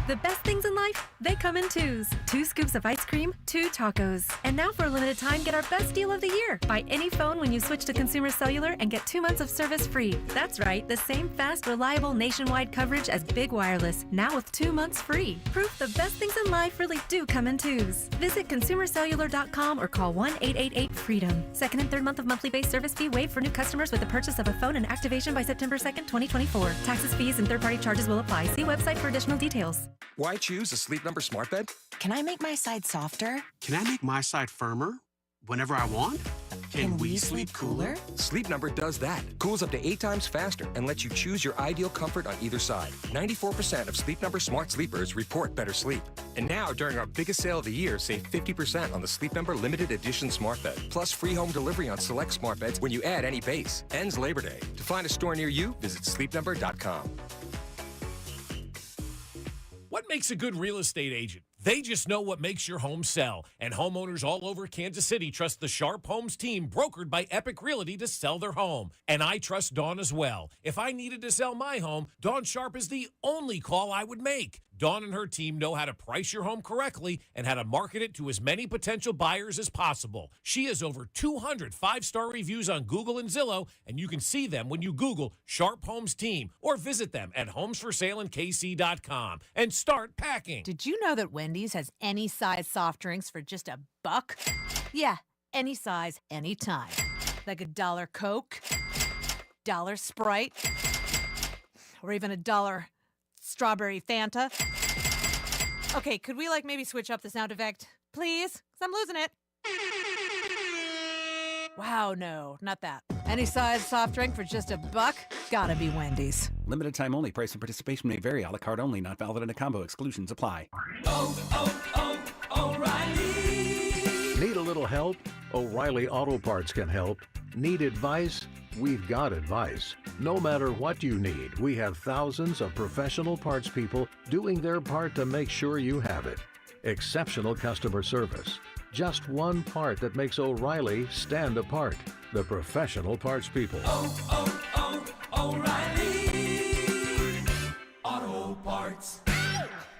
The best things in life, they come in twos. 2 scoops of ice cream, 2 tacos. And now for a limited time, get our best deal of the year. Buy any phone when you switch to Consumer Cellular and get 2 months of service free. That's right, the same fast, reliable nationwide coverage as Big Wireless, now with 2 months free. Proof the best things in life really do come in twos. Visit consumercellular.com or call 1-888-FREEDOM. Second and third month of monthly base service fee waived for new customers with the purchase of a phone and activation by September 2nd, 2024. Taxes, fees, and third-party charges will apply. See website for additional details. Why choose a Sleep Number smart bed? Can I make my side softer? Can I make my side firmer whenever I want? Can we sleep cooler? Sleep Number does that. Cools up to 8 times faster and lets you choose your ideal comfort on either side. 94% of Sleep Number smart sleepers report better sleep. And now, during our biggest sale of the year, save 50% on the Sleep Number limited edition smart bed. Plus free home delivery on select smart beds when you add any base. Ends Labor Day. To find a store near you, visit sleepnumber.com. What makes a good real estate agent? They just know what makes your home sell. And homeowners all over Kansas City trust the Sharp Homes team, brokered by Epic Realty, to sell their home. And I trust Dawn as well. If I needed to sell my home, Dawn Sharp is the only call I would make. Dawn and her team know how to price your home correctly and how to market it to as many potential buyers as possible. She has over 200 5-star reviews on Google and Zillow, and you can see them when you Google Sharp Homes Team or visit them at homesforsaleInKC.com and start packing. Did you know that Wendy's has any size soft drinks for just $1? Yeah, any size, anytime. Like $1 Coke, $1 Sprite, or even $1 strawberry Fanta. Okay, could we maybe switch up the sound effect, please? Because I'm losing it. Wow, no, not that. Any size soft drink for just $1? Gotta be Wendy's. Limited time only. Price and participation may vary. A la carte only. Not valid in a combo. Exclusions apply. O'Reilly. Need a little help? O'Reilly Auto Parts can help. Need advice? We've got advice. No matter what you need, we have thousands of professional parts people doing their part to make sure you have it. Exceptional customer service. Just one part that makes O'Reilly stand apart. The professional parts people. O'Reilly Auto Parts.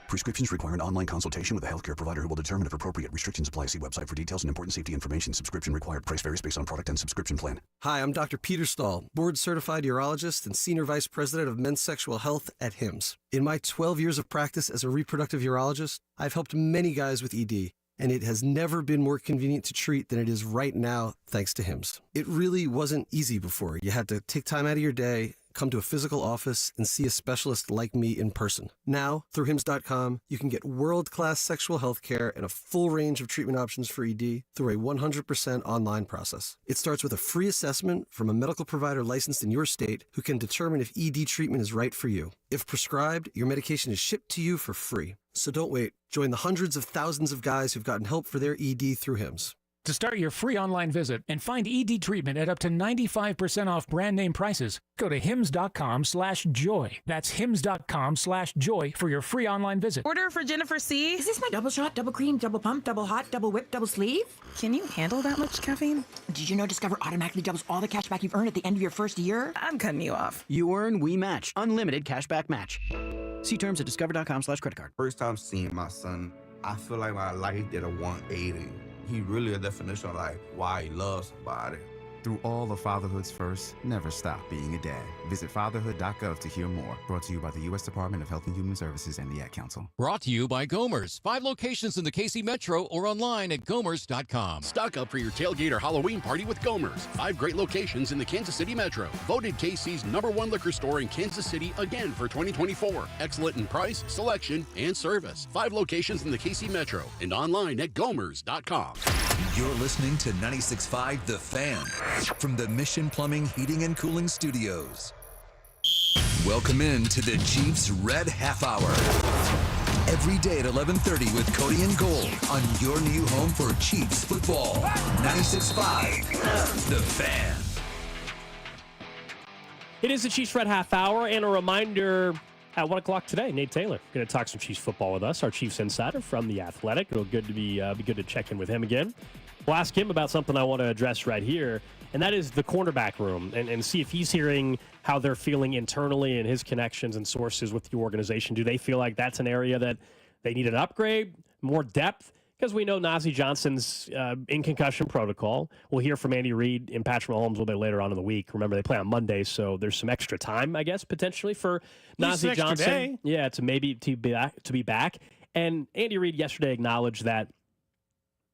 Prescriptions require an online consultation with a healthcare provider who will determine if appropriate. Restrictions apply. See website for details and important safety information. Subscription required. Price varies based on product and subscription plan. Hi, I'm Dr. Peter Stahl, board-certified urologist and Senior Vice President of Men's Sexual Health at HIMSS. In my 12 years of practice as a reproductive urologist, I've helped many guys with ED, and it has never been more convenient to treat than it is right now, thanks to HIMSS. It really wasn't easy before. You had to take time out of your day, come to a physical office, and see a specialist like me in person. Now, through HIMSS.com, you can get world-class sexual health care and a full range of treatment options for ED through a 100% online process. It starts with a free assessment from a medical provider licensed in your state who can determine if ED treatment is right for you. If prescribed, your medication is shipped to you for free. So don't wait. Join the hundreds of thousands of guys who've gotten help for their ED through HIMSS. To start your free online visit and find ED treatment at up to 95% off brand name prices, go to hims.com/joy. That's hims.com/joy for your free online visit. Order for Jennifer C. Is this my double shot, double cream, double pump, double hot, double whip, double sleeve? Can you handle that much caffeine? Did you know Discover automatically doubles all the cash back you've earned at the end of your first year? I'm cutting you off. You earn, we match. Unlimited cashback match. See terms at discover.com/credit card. First time seeing my son, I feel like my life did a 180. He really a definition of why he loves somebody. Through all of fatherhood's first, never stop being a dad. Visit fatherhood.gov to hear more. Brought to you by the U.S. Department of Health and Human Services and the Ad Council. Brought to you by Gomers. 5 locations in the KC Metro or online at gomers.com. Stock up for your tailgate or Halloween party with Gomers. 5 great locations in the Kansas City Metro. Voted KC's #1 liquor store in Kansas City again for 2024. Excellent in price, selection, and service. 5 locations in the KC Metro and online at gomers.com. You're listening to 96.5 The Fan from the Mission Plumbing, Heating, and Cooling Studios. Welcome in to the Chiefs Red Half Hour. Every day at 11:30 with Cody and Gold on your new home for Chiefs football. 96.5 The Fan. It is the Chiefs Red Half Hour, and a reminder at 1 o'clock today, Nate Taylor going to talk some Chiefs football with us, our Chiefs insider from The Athletic. It'll be good to check in with him again. We'll ask him about something I want to address right here, and that is the cornerback room, and see if he's hearing how they're feeling internally and his connections and sources with the organization. Do they feel like that's an area that they need an upgrade, more depth? Because we know Najee Johnson's in concussion protocol. We'll hear from Andy Reid and Patrick Mahomes a little bit later on in the week. Remember, they play on Monday, so there's some extra time, I guess, potentially for Najee Johnson. Day. Yeah, to be back. And Andy Reid yesterday acknowledged that,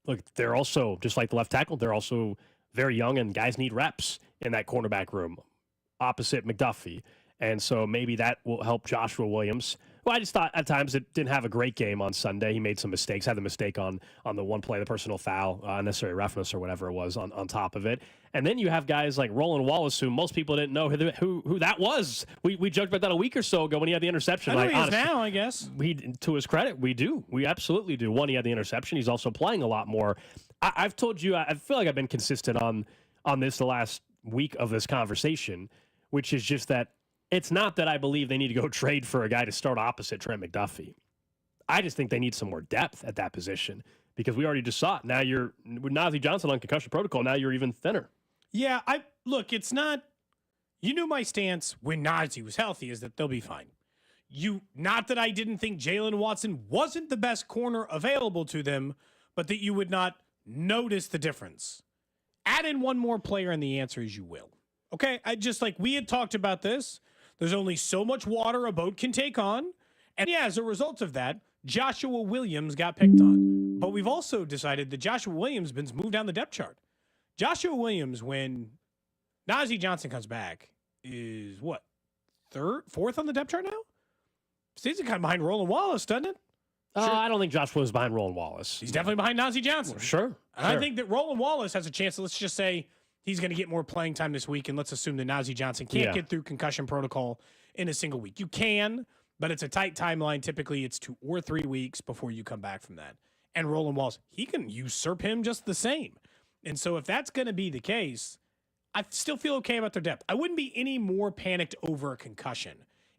look, they're also, just like the left tackle, they're also very young, and guys need reps in that cornerback room opposite McDuffie. And so maybe that will help Joshua Williams. Well, I just thought at times it didn't have a great game on Sunday. He made some mistakes, had the mistake on the one play, the personal foul, unnecessary roughness or whatever it was on top of it. And then you have guys like Roland Wallace, who most people didn't know who that was. We joked about that a week or so ago when he had the interception. I know he is now, I guess. To his credit, we do. We absolutely do. One, he had the interception. He's also playing a lot more. I've told you, I feel like I've been consistent on this the last week of this conversation, which is just that it's not that I believe they need to go trade for a guy to start opposite Trent McDuffie. I just think they need some more depth at that position because we already just saw it. Now you're with Najee Johnson on concussion protocol. Now you're even thinner. Yeah, look, it's not. You knew my stance when Najee was healthy is that they'll be fine. Not that I didn't think Jalen Watson wasn't the best corner available to them, but that you would not notice the difference. Add in one more player, and the answer is you will. Okay, we had talked about this. There's only so much water a boat can take on. And yeah, as a result of that, Joshua Williams got picked on. But we've also decided that Joshua Williams has moved down the depth chart. Joshua Williams, when Najee Johnson comes back, is what? Fourth on the depth chart now? Stays kind of behind Roland Wallace, doesn't it? Sure. I don't think Joshua was behind Roland Wallace. He's definitely behind Najee Johnson. Well, sure. And I think that Roland Wallace has a chance. Let's just say he's going to get more playing time this week, and let's assume that Najee Johnson can't get through concussion protocol in a single week. You can, but it's a tight timeline. Typically, it's 2 or 3 weeks before you come back from that. And Roland Wallace, he can usurp him just the same. And so if that's going to be the case, I still feel okay about their depth. I wouldn't be any more panicked over a concussion.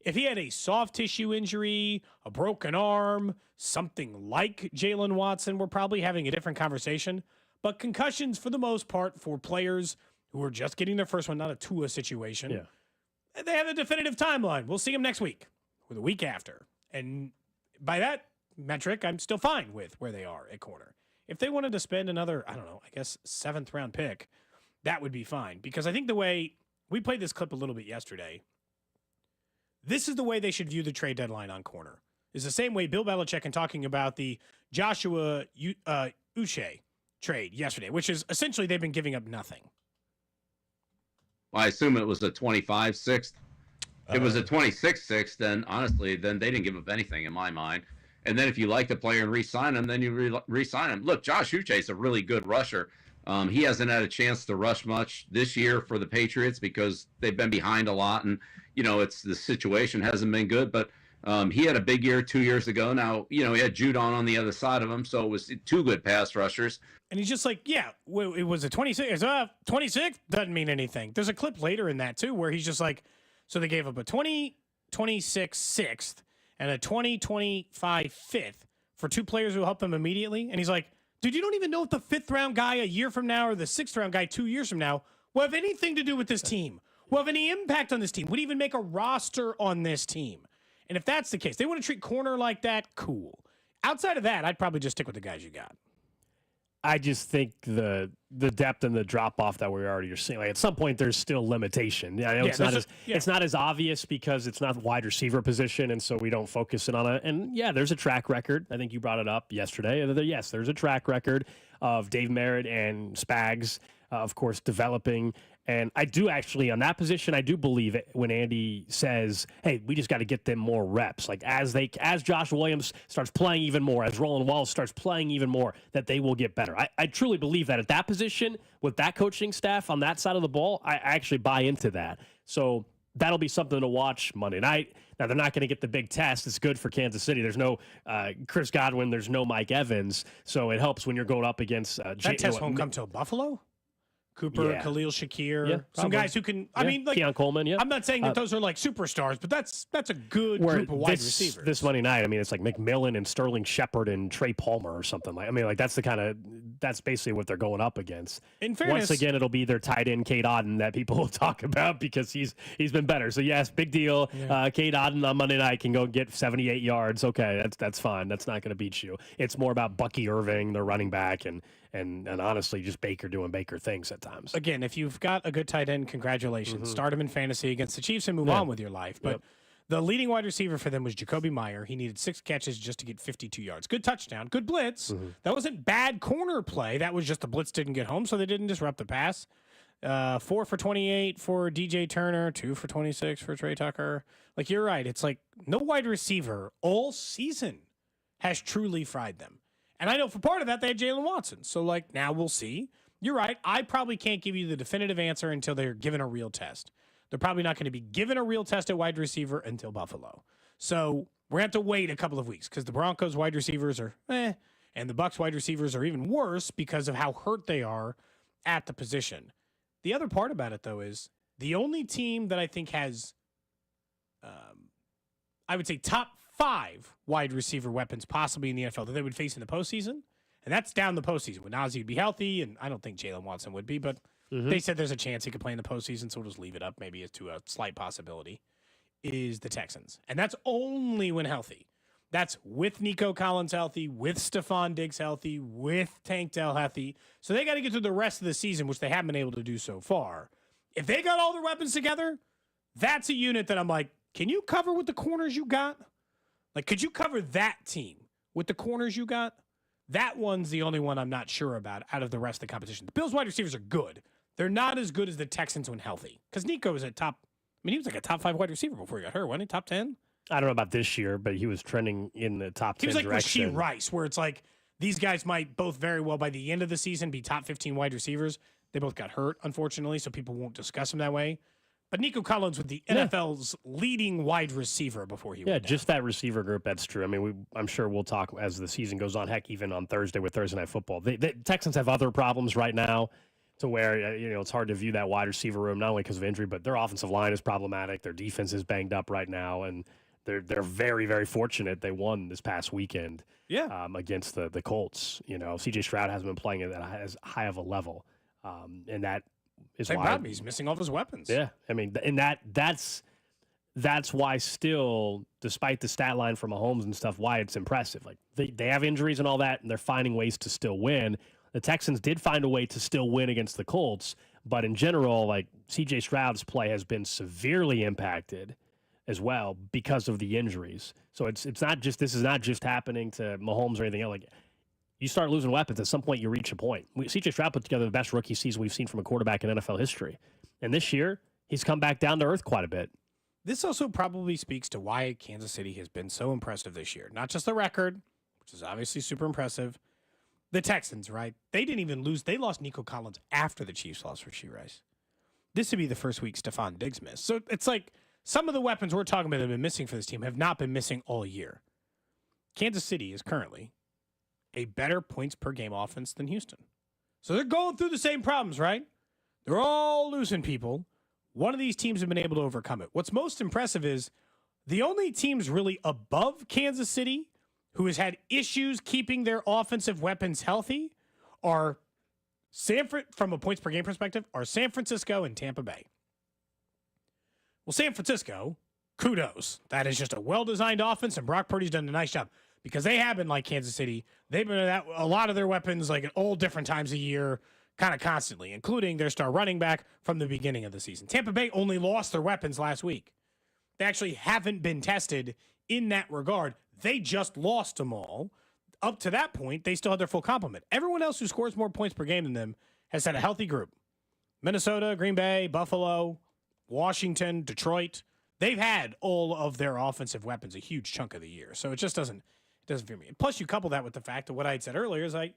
If he had a soft tissue injury, a broken arm, something like Jalen Watson, we're probably having a different conversation. But concussions, for the most part, for players who are just getting their first one, not a Tua situation, they have a definitive timeline. We'll see them next week or the week after. And by that metric, I'm still fine with where they are at corner. If they wanted to spend another, 7th round pick, that would be fine. Because I think the way we played this clip a little bit yesterday, this is the way they should view the trade deadline on corner. It's the same way Bill Belichick and talking about the Joshua Uche trade yesterday, which is essentially they've been giving up nothing. Well, I assume it was a 25-6th. If it was a 26-6th, then honestly, then they didn't give up anything in my mind. And then if you like the player and re-sign him, then you re-sign him. Look, Josh Uche is a really good rusher. He hasn't had a chance to rush much this year for the Patriots because they've been behind a lot, and it's the situation hasn't been good. But he had a big year 2 years ago. Now he had Judon on the other side of him, so it was 2 good pass rushers. And he's just like, it was a 26. 26 doesn't mean anything. There's a clip later in that too where he's just like, so they gave up a 2026 6th and a 2025 5th for 2 players who help them immediately, and he's like, dude, you don't even know if the 5th round guy a year from now or the 6th round guy 2 years from now will have anything to do with this team, will have any impact on this team, would even make a roster on this team. And if that's the case, they want to treat corner like that, cool. Outside of that, I'd probably just stick with the guys you got. I just think the depth and the drop off that we already are seeing. Like at some point, there's still limitation. I know it's not as obvious because it's not wide receiver position, and so we don't focus it on it. And there's a track record. I think you brought it up yesterday. Yes, there's a track record of Dave Merritt and Spags, of course, developing. And I do actually, on that position, I do believe it when Andy says, hey, we just got to get them more reps. Like as Josh Williams starts playing even more, as Roland Wallace starts playing even more, that they will get better. I truly believe that at that position, with that coaching staff on that side of the ball, I actually buy into that. So that'll be something to watch Monday night. Now, they're not going to get the big test. It's good for Kansas City. There's no Chris Godwin. There's no Mike Evans. So it helps when you're going up against that test won't come till Buffalo? Cooper, Yeah. Khalil Shakir, Yeah, some probably. guys who can. I Yeah, mean, like Keon Coleman. Yeah, I'm not saying that those are like superstars, but that's a good where group of wide this, receivers. This Monday night, I mean, it's like McMillan and Sterling Shepard and Trey Palmer or something like. I mean, like that's basically what they're going up against. In fairness, once again, it'll be their tight end Cade Otton that people will talk about because he's been better. So yes, big deal. Yeah. Cade Otton on Monday night can go get 78 yards. Okay, that's fine. That's not going to beat you. It's more about Bucky Irving, their running back, and honestly, just Baker doing Baker things at times. Again, if you've got a good tight end, congratulations. Start him in fantasy against the Chiefs and move Yeah. on with your life. But the leading wide receiver for them was Jacoby Meyer. He needed 6 catches just to get 52 yards. Good touchdown, good blitz. That wasn't bad corner play. That was just the blitz didn't get home, so they didn't disrupt the pass. 4 for 28 for DJ Turner, 2 for 26 for Trey Tucker. Like, you're right. It's like no wide receiver all season has truly fried them. And I know for part of that, they had Jalen Watson. So, like, now we'll see. You're right. I probably can't give you the definitive answer until they're given a real test. They're probably not going to be given a real test at wide receiver until Buffalo. So we're going to have to wait a couple of weeks because the Broncos wide receivers are and the Bucs wide receivers are even worse because of how hurt they are at the position. The other part about it, though, is the only team that I think has, I would say, top 5 wide receiver weapons possibly in the NFL that they would face in the postseason, and that's down the postseason. When Najee would be healthy, and I don't think Jalen Watson would be, but they said there's a chance he could play in the postseason, so we'll just leave it up maybe as to a slight possibility, is the Texans. And that's only when healthy. That's with Nico Collins healthy, with Stefan Diggs healthy, with Tank Dell healthy. So they got to get through the rest of the season, which they haven't been able to do so far. If they got all their weapons together, that's a unit that I'm like, can you cover with the corners you got? Like, could you cover that team with the corners you got? That one's the only one I'm not sure about out of the rest of the competition. The Bills wide receivers are good. They're not as good as the Texans when healthy. Because Nico was he was like a top 5 wide receiver before he got hurt, wasn't he? Top 10? I don't know about this year, but he was trending in the top 10 He was like direction. Rashee Rice, where it's like these guys might both very well by the end of the season be top 15 wide receivers. They both got hurt, unfortunately, so people won't discuss them that way. But Nico Collins was the NFL's leading wide receiver before he went down. Just that receiver group, that's true. I mean, I'm sure we'll talk as the season goes on, heck, even on Thursday with Thursday Night Football. The Texans have other problems right now to where, it's hard to view that wide receiver room, not only because of injury, but their offensive line is problematic. Their defense is banged up right now, and they're very, very fortunate they won this past weekend against the Colts. C.J. Stroud hasn't been playing at as high of a level, and that is Same why problem. He's missing all of his weapons. Yeah, I mean, and that's why still, despite the stat line for Mahomes and stuff, why it's impressive. Like they have injuries and all that, and they're finding ways to still win. The Texans did find a way to still win against the Colts, but in general, like C.J. Stroud's play has been severely impacted as well because of the injuries. So this is not just happening to Mahomes or anything else. Like, you start losing weapons, at some point you reach a point. C.J. Stroud put together the best rookie season we've seen from a quarterback in NFL history. And this year, he's come back down to earth quite a bit. This also probably speaks to why Kansas City has been so impressive this year. Not just the record, which is obviously super impressive. The Texans, right? They didn't even lose. They lost Nico Collins after the Chiefs lost Rashee Rice. This would be the first week Stefan Diggs missed. So it's like some of the weapons we're talking about that have been missing for this team have not been missing all year. Kansas City is currently a better points per game offense than Houston. So they're going through the same problems, right? They're all losing people. One of these teams have been able to overcome it. What's most impressive is the only teams really above Kansas City who has had issues keeping their offensive weapons healthy are from a points per game perspective, are San Francisco and Tampa Bay. Well, San Francisco, kudos. That is just a well-designed offense, and Brock Purdy's done a nice job because they have been like Kansas City. They've been at a lot of their weapons like at all different times a year, kind of constantly, including their star running back from the beginning of the season. Tampa Bay only lost their weapons last week. They actually haven't been tested in that regard. They just lost them all. Up to that point, they still had their full complement. Everyone else who scores more points per game than them has had a healthy group. Minnesota, Green Bay, Buffalo, Washington, Detroit. They've had all of their offensive weapons a huge chunk of the year. So it just doesn't fear me. Plus, you couple that with the fact that what I had said earlier is I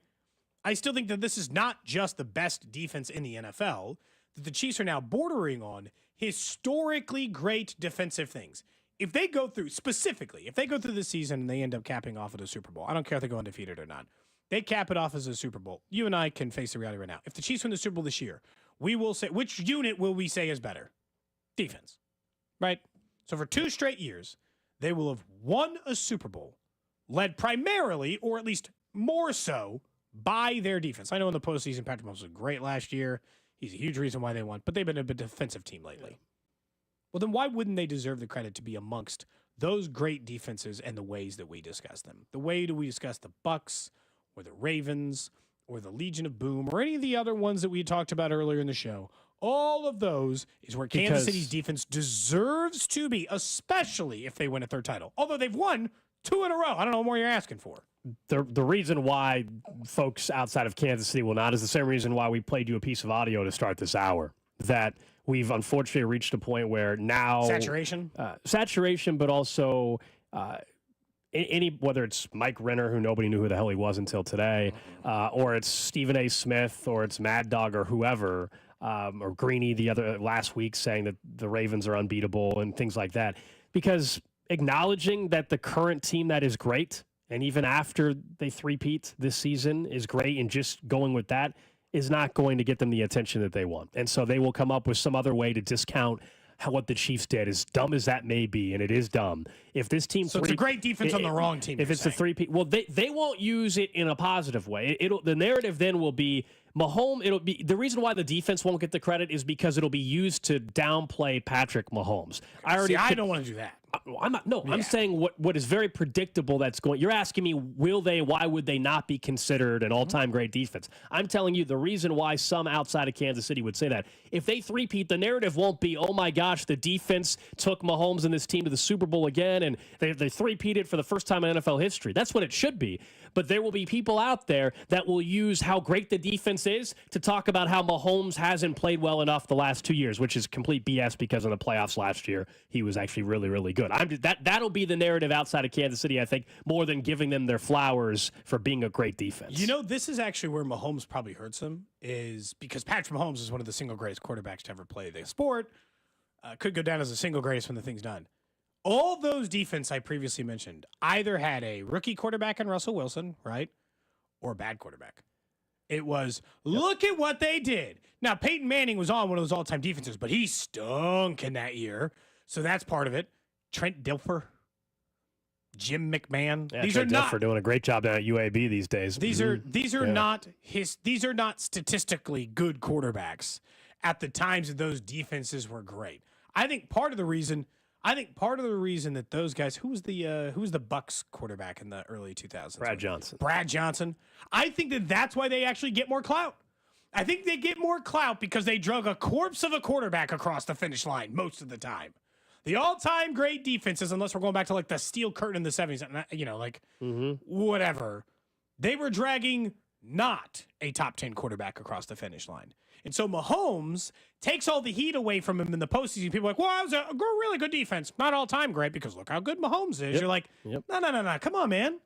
still think that this is not just the best defense in the NFL, that the Chiefs are now bordering on historically great defensive things. If they go through the season and they end up capping off at a Super Bowl, I don't care if they go undefeated or not. They cap it off as a Super Bowl. You and I can face the reality right now. If the Chiefs win the Super Bowl this year, we will say, which unit will we say is better? Defense, right? So for 2 straight years, they will have won a Super Bowl led primarily, or at least more so, by their defense. I know in the postseason, Patrick Mahomes was great last year. He's a huge reason why they won, but they've been a defensive team lately. Well, then why wouldn't they deserve the credit to be amongst those great defenses and the ways that we discuss them? The way do we discuss the Bucs or the Ravens or the Legion of Boom or any of the other ones that we talked about earlier in the show? All of those is where Kansas City's defense deserves to be, especially if they win a 3rd title. Although they've won 2 in a row. I don't know what more you're asking for. The reason why folks outside of Kansas City will not is the same reason why we played you a piece of audio to start this hour, that we've unfortunately reached a point where now... Saturation, but also whether it's Mike Renner, who nobody knew who the hell he was until today, or it's Stephen A. Smith, or it's Mad Dog, or whoever, or Greeny last week saying that the Ravens are unbeatable and things like that. Because acknowledging that the current team that is great, and even after they three-peat this season is great, and just going with that is not going to get them the attention that they want. And so they will come up with some other way to discount what the Chiefs did, as dumb as that may be, and it is dumb. If this team... So it's a great defense on the wrong team. If it's a three-peat... Well, they won't use it in a positive way. The narrative then will be... Mahomes, the reason why the defense won't get the credit is because it'll be used to downplay Patrick Mahomes. I don't want to do that. I'm saying what is very predictable that's going. You're asking me, why would they not be considered an all-time great defense? I'm telling you the reason why some outside of Kansas City would say that. If they three-peat, the narrative won't be, oh my gosh, the defense took Mahomes and this team to the Super Bowl again, and they three-peated for the first time in NFL history. That's what it should be. But there will be people out there that will use how great the defense is to talk about how Mahomes hasn't played well enough the last 2 years, which is complete BS because in the playoffs last year, he was actually really, really good. That'll be the narrative outside of Kansas City, I think, more than giving them their flowers for being a great defense. You know, this is actually where Mahomes probably hurts him, is because Patrick Mahomes is one of the single greatest quarterbacks to ever play the sport. Could go down as a single greatest when the thing's done. All those defense I previously mentioned either had a rookie quarterback in Russell Wilson, right, or a bad quarterback. It was, look at what they did. Now, Peyton Manning was on one of those all-time defenses, but he stunk in that year, so that's part of it. Trent Dilfer, Jim McMahon. Yeah, Trent Dilfer doing a great job down at UAB these days. These are not statistically good quarterbacks at the times that those defenses were great. I think part of the reason that those guys, who was the Bucs quarterback in the early 2000s? Brad Johnson. I think that's why they actually get more clout. I think they get more clout because they drug a corpse of a quarterback across the finish line most of the time. The all-time great defenses, unless we're going back to like the steel curtain in the 70s, whatever, they were dragging not a top 10 quarterback across the finish line. And so Mahomes takes all the heat away from him in the postseason. People are like, well, that was a really good defense. Not all-time great because look how good Mahomes is. Yep. You're like, no. Come on, man.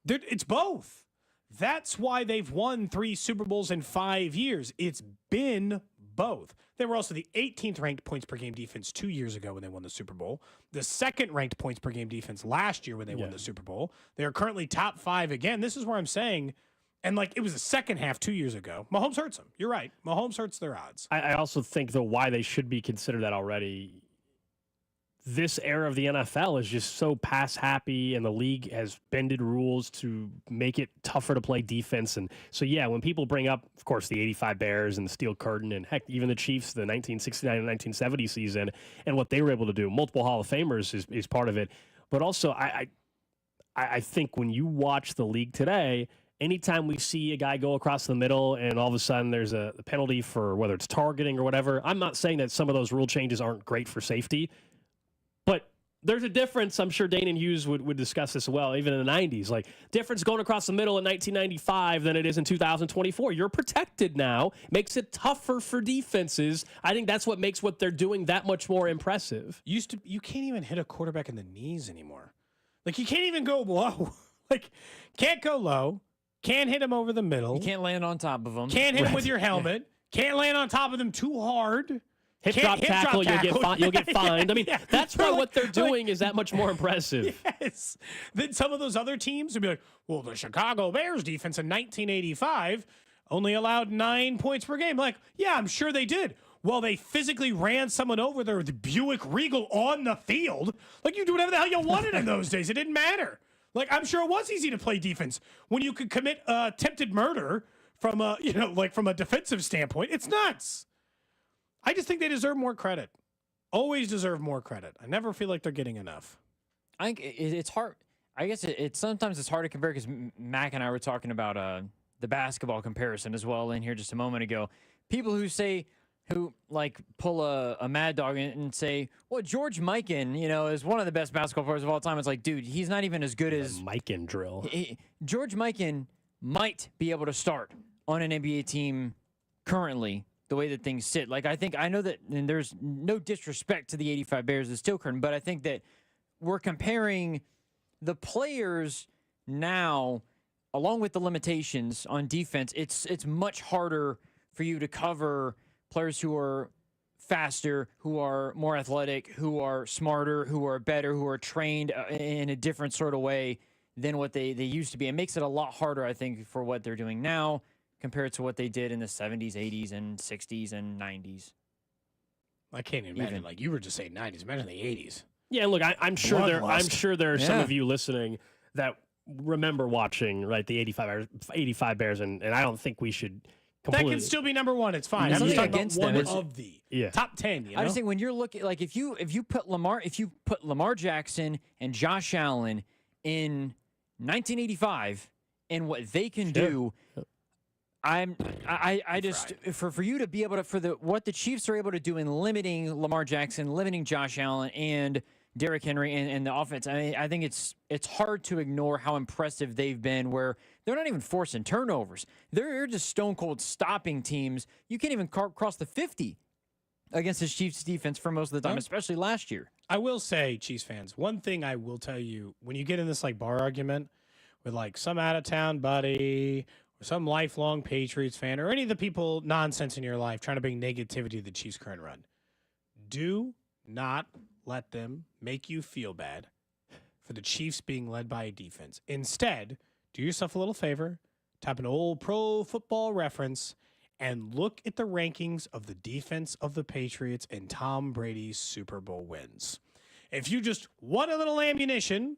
It's both. That's why they've won 3 Super Bowls in 5 years. It's been both. They were also the 18th ranked points per game defense 2 years ago when they won the Super Bowl. The 2nd ranked points per game defense last year when they won the Super Bowl. They are currently top 5 again. This is where I'm saying, and it was the second half 2 years ago. Mahomes hurts them. You're right. Mahomes hurts their odds. I also think, though, why they should be considered that already. This era of the NFL is just so pass happy, and the league has bended rules to make it tougher to play defense. And so, when people bring up, of course, the 85 Bears and the Steel Curtain, and heck, even the Chiefs, the 1969 and 1970 season, and what they were able to do, multiple Hall of Famers is part of it. But also, I think when you watch the league today, anytime we see a guy go across the middle and all of a sudden there's a penalty for whether it's targeting or whatever, I'm not saying that some of those rule changes aren't great for safety, but there's a difference. I'm sure Dane and Hughes would discuss this well, even in the 90s. Like, difference going across the middle in 1995 than it is in 2024. You're protected now. Makes it tougher for defenses. I think that's what makes what they're doing that much more impressive. You can't even hit a quarterback in the knees anymore. You can't even go low. Can't go low. Can't hit him over the middle. You can't land on top of him. Can't hit him with your helmet. Can't land on top of them too hard. Hip drop tackle, you'll get fined. I mean, that's why what they're doing is that much more impressive. Yes. Then some of those other teams would be like, well, the Chicago Bears defense in 1985, only allowed 9 points per game. Like, yeah, I'm sure they did. Well, they physically ran someone over there with the Buick Regal on the field. Like, you do whatever the hell you wanted in those days. It didn't matter. Like, I'm sure it was easy to play defense when you could commit attempted murder from a, from a defensive standpoint. It's nuts. I just think they deserve more credit. Always deserve more credit. I never feel like they're getting enough. I think it's hard. I guess sometimes it's hard to compare because Mac and I were talking about the basketball comparison as well in here just a moment ago. People who pull a Mad Dog and say, well, George Mikan, is one of the best basketball players of all time. It's like, dude, he's not even as good as Mikan drill. George Mikan might be able to start on an NBA team currently the way that things sit. Like, I know that, and there's no disrespect to the 85 Bears, the Steel Curtain, but I think that we're comparing the players now, along with the limitations on defense. It's much harder for you to cover players who are faster, who are more athletic, who are smarter, who are better, who are trained in a different sort of way than what they used to be. It makes it a lot harder, I think, for what they're doing now compared to what they did in the 70s, 80s, and 60s, and 90s. I can't even imagine. Like, you were just saying 90s. Imagine the 80s. Yeah, look, I'm sure there are some of you listening that remember watching, right, the 85 Bears, and I don't think we should completely... That can still be number one. It's fine. I'm just talking about one of the top 10. I just think when you're looking, like, if you put Lamar Jackson and Josh Allen in 1985 and what they can do, I just for you to be able to what the Chiefs are able to do in limiting Lamar Jackson, limiting Josh Allen, and Derrick Henry and the offense. I think it's hard to ignore how impressive they've been. Where they're not even forcing turnovers; they're just stone cold stopping teams. You can't even cross the 50 against the Chiefs defense for most of the time, especially last year. I will say, Chiefs fans, one thing I will tell you: when you get in this like bar argument with like some out of town buddy, or some lifelong Patriots fan, or any of the people nonsense in your life trying to bring negativity to the Chiefs' current run, do not let them make you feel bad for the Chiefs being led by a defense. Instead, do yourself a little favor, type an old Pro Football Reference, and look at the rankings of the defense of the Patriots and Tom Brady's Super Bowl wins. If you just want a little ammunition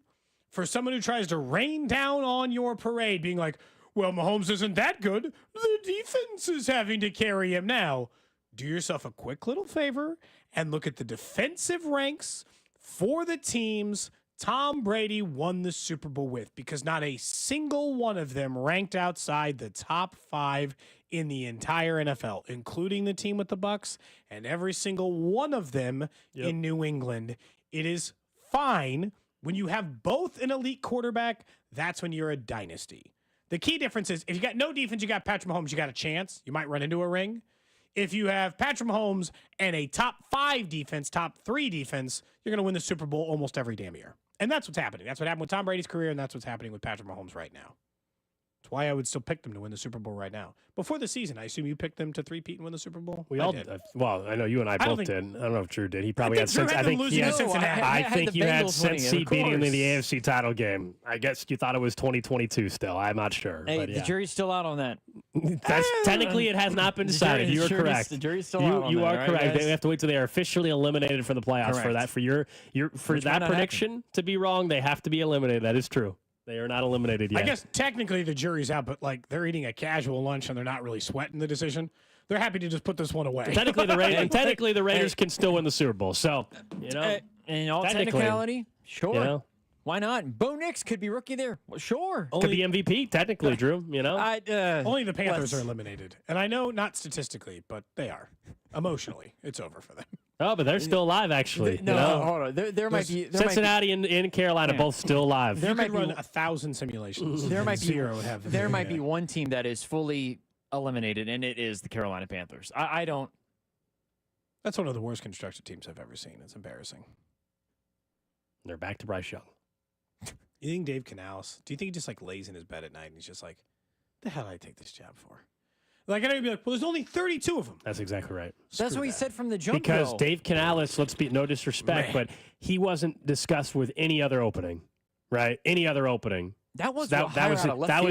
for someone who tries to rain down on your parade, being like, well, Mahomes isn't that good, the defense is having to carry him now, do yourself a quick little favor and look at the defensive ranks for the teams Tom Brady won the Super Bowl with, because not a single one of them ranked outside the top 5 in the entire NFL, including the team with the Bucs, and every single one of them in New England. It is fine when you have both an elite quarterback. That's when you're a dynasty. The key difference is if you got no defense, you got Patrick Mahomes, you got a chance. You might run into a ring. If you have Patrick Mahomes and a top 5 defense, top 3 defense, you're going to win the Super Bowl almost every damn year. And that's what's happening. That's what happened with Tom Brady's career, and that's what's happening with Patrick Mahomes right now. That's why I would still pick them to win the Super Bowl right now. Before the season, I assume you picked them to three-peat and win the Super Bowl? We all did. Well, I know you and I both did. I don't know if Drew did. He probably had sense. I think you had sense seat beating him in the AFC title game. I guess you thought it was 2022 still. I'm not sure. Hey, but the jury's still out on that. That's technically it has not been decided. You are correct. The jury's still out on you that. are correct. They have to wait till they are officially eliminated from the playoffs for that. For that prediction to be wrong, they have to be eliminated. That is true. They are not eliminated yet. I guess technically the jury's out, but like they're eating a casual lunch and they're not really sweating the decision. They're happy to just put this one away. Technically, the Raiders can still win the Super Bowl. So, in all technicality, sure. You know? Why not? Bo Nix could be rookie there. Sure. Could be MVP, technically, Drew. You know? Only the Panthers are eliminated. And I know not statistically, but they are. Emotionally, it's over for them. Oh, but they're still alive, actually. Hold on. There might be Cincinnati and Carolina both still alive. There might run 1,000 simulations. There might be zero would have. There might be one team that is fully eliminated, and it is the Carolina Panthers. I don't. That's one of the worst constructed teams I've ever seen. It's embarrassing. They're back to Bryce Young. You think Dave Canales? Do you think he just like lays in his bed at night and he's just like, "The hell did I take this job for?" Like, I know you'd be like, well, there's only 32 of them. That's exactly right. That's what he said from the jump. Because Dave Canales, no disrespect, but he wasn't discussed with any other opening, right? Any other opening. That was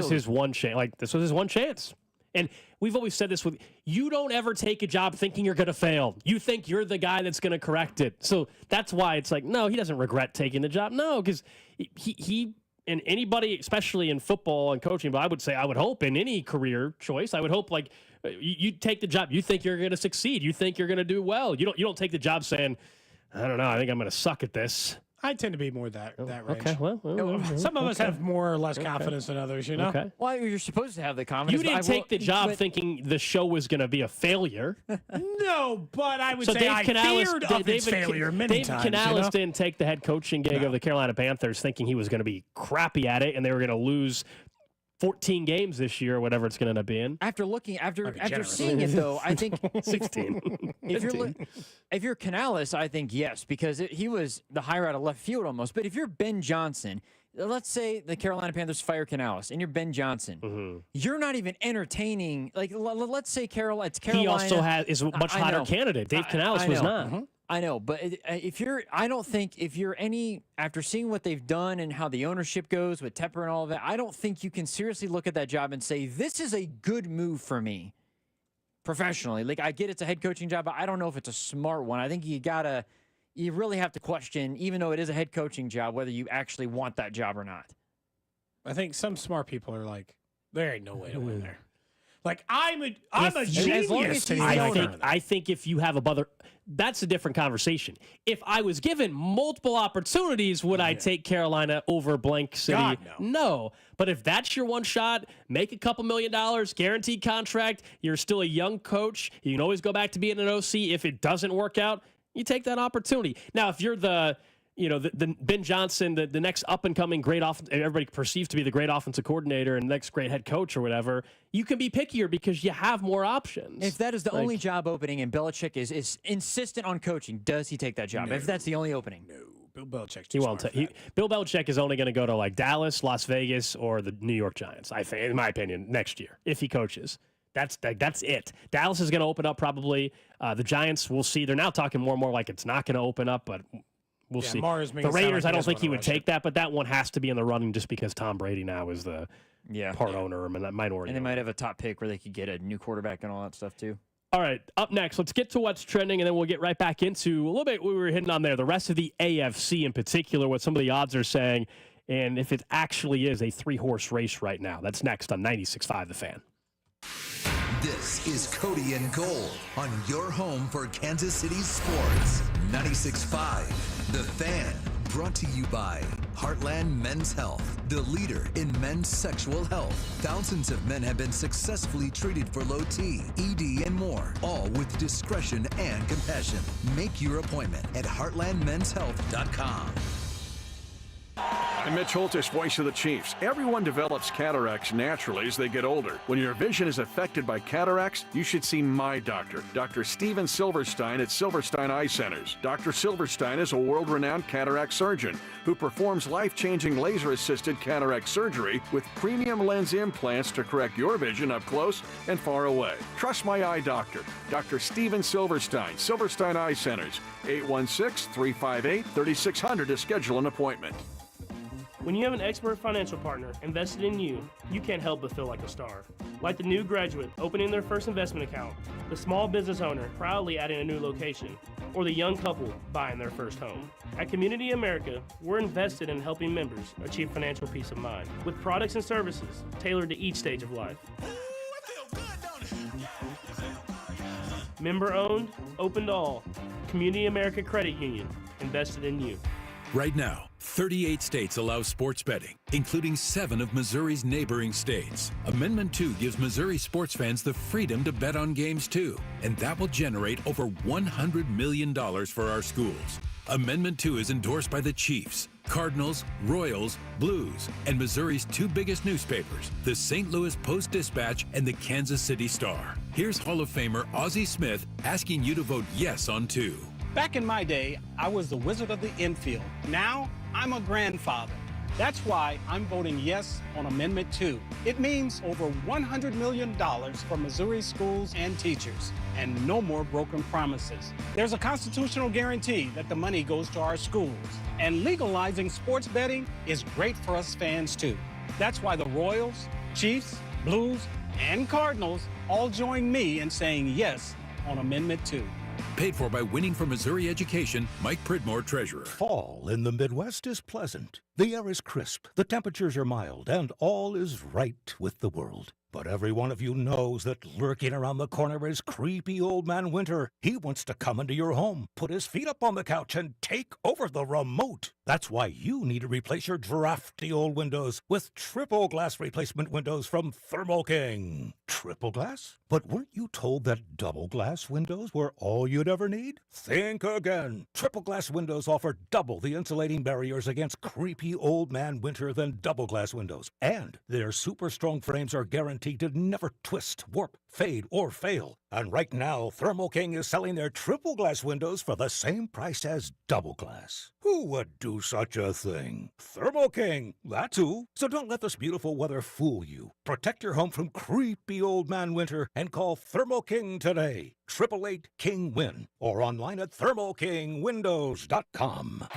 his one chance. Like, this was his one chance. And we've always said this you don't ever take a job thinking you're going to fail. You think you're the guy that's going to correct it. So that's why it's like, no, he doesn't regret taking the job. No, because he and anybody, especially in football and coaching, but I would hope in any career choice, I would hope like you take the job. You think you're going to succeed. You think you're going to do well. You don't take the job saying, I don't know, I think I'm going to suck at this. I tend to be more that range. Okay, well, some of us have more or less confidence than others, you know? Okay. Well, you're supposed to have the confidence. You didn't take the job thinking the show was going to be a failure. No, but I would say Dave I feared of its failure many times. David Canales didn't take the head coaching gig of the Carolina Panthers thinking he was going to be crappy at it and they were going to lose 14 games this year or whatever it's going to end up being. After seeing it, though, I think 16. If you're Canales, I think yes, because he was the hire out of left field almost. But if you're Ben Johnson, let's say the Carolina Panthers fire Canales, and you're Ben Johnson, you're not even entertaining. Like, let's say Carolina. He also is a much hotter candidate. Dave Canales was not. I know, but I don't think if you're after seeing what they've done and how the ownership goes with Tepper and all of that, I don't think you can seriously look at that job and say, this is a good move for me professionally. Like, I get it's a head coaching job, but I don't know if it's a smart one. I think you really have to question, even though it is a head coaching job, whether you actually want that job or not. I think some smart people are like, there ain't no way to win there. Like, I'm a genius. I think if you have that's a different conversation. If I was given multiple opportunities, would I take Carolina over blank city? God, no. But if that's your one shot, make a couple $1 million, guaranteed contract, you're still a young coach, you can always go back to being an OC. If it doesn't work out, you take that opportunity. Now, if you're the Ben Johnson, the next up-and-coming great everybody perceives to be the great offensive coordinator and next great head coach or whatever, you can be pickier because you have more options. If that is the only job opening and Belichick is insistent on coaching, does he take that job? No. If that's the only opening? No. Bill Belichick's he won't. Bill Belichick is only going to go to like Dallas, Las Vegas, or the New York Giants, I think, in my opinion, next year, if he coaches. That's it. Dallas is going to open up probably. The Giants, we'll see. They're now talking more and more like it's not going to open up, but we'll see. The Raiders, I don't think he would take that, but that one has to be in the running just because Tom Brady now is the part owner or minority. And they might have a top pick where they could get a new quarterback and all that stuff too. All right, up next, let's get to what's trending, and then we'll get right back into a little bit what we were hitting on there, the rest of the AFC in particular, what some of the odds are saying, and if it actually is a 3-horse race right now. That's next on 96.5 The Fan. This is Cody and Gold on your home for Kansas City sports. 96.5 The Fan. Brought to you by Heartland Men's Health, the leader in men's sexual health. Thousands of men have been successfully treated for low T, ED, and more, all with discretion and compassion. Make your appointment at heartlandmenshealth.com. I'm Mitch Holtis, voice of the Chiefs. Everyone develops cataracts naturally as they get older. When your vision is affected by cataracts, you should see my doctor, Dr. Steven Silverstein at Silverstein Eye Centers. Dr. Silverstein is a world-renowned cataract surgeon who performs life-changing laser-assisted cataract surgery with premium lens implants to correct your vision up close and far away. Trust my eye doctor, Dr. Steven Silverstein, Silverstein Eye Centers, 816-358-3600 to schedule an appointment. When you have an expert financial partner invested in you, you can't help but feel like a star. Like the new graduate opening their first investment account, the small business owner proudly adding a new location, or the young couple buying their first home. At Community America, we're invested in helping members achieve financial peace of mind with products and services tailored to each stage of life. Member owned, open to all. Community America Credit Union, invested in you. Right now, 38 states allow sports betting, including 7 of Missouri's neighboring states. Amendment 2 gives Missouri sports fans the freedom to bet on games too, and that will generate over $100 million for our schools. Amendment 2 is endorsed by the Chiefs, Cardinals, Royals, Blues, and Missouri's 2 biggest newspapers, the St. Louis Post-Dispatch and the Kansas City Star. Here's Hall of Famer Ozzie Smith asking you to vote yes on 2. Back in my day, I was the wizard of the infield. Now, I'm a grandfather. That's why I'm voting yes on Amendment 2. It means over $100 million for Missouri schools and teachers, and no more broken promises. There's a constitutional guarantee that the money goes to our schools, and legalizing sports betting is great for us fans too. That's why the Royals, Chiefs, Blues, and Cardinals all join me in saying yes on Amendment 2. Paid for by Winning for Missouri Education, Mike Pridmore, Treasurer. Fall in the Midwest is pleasant. The air is crisp, the temperatures are mild, and all is right with the world. But every one of you knows that lurking around the corner is creepy old man Winter. He wants to come into your home, put his feet up on the couch, and take over the remote. That's why you need to replace your drafty old windows with triple glass replacement windows from Thermo King. Triple glass? But weren't you told that double glass windows were all you'd ever need? Think again. Triple glass windows offer double the insulating barriers against creepy old man Winter than double glass windows. And their super strong frames are guaranteed to never twist, warp, fade, or fail. And right now, Thermo King is selling their triple glass windows for the same price as double glass. Who would do such a thing? Thermo King, that's who. So don't let this beautiful weather fool you. Protect your home from creepy old man Winter and call Thermo King today. 888-KING-WIN or online at thermokingwindows.com.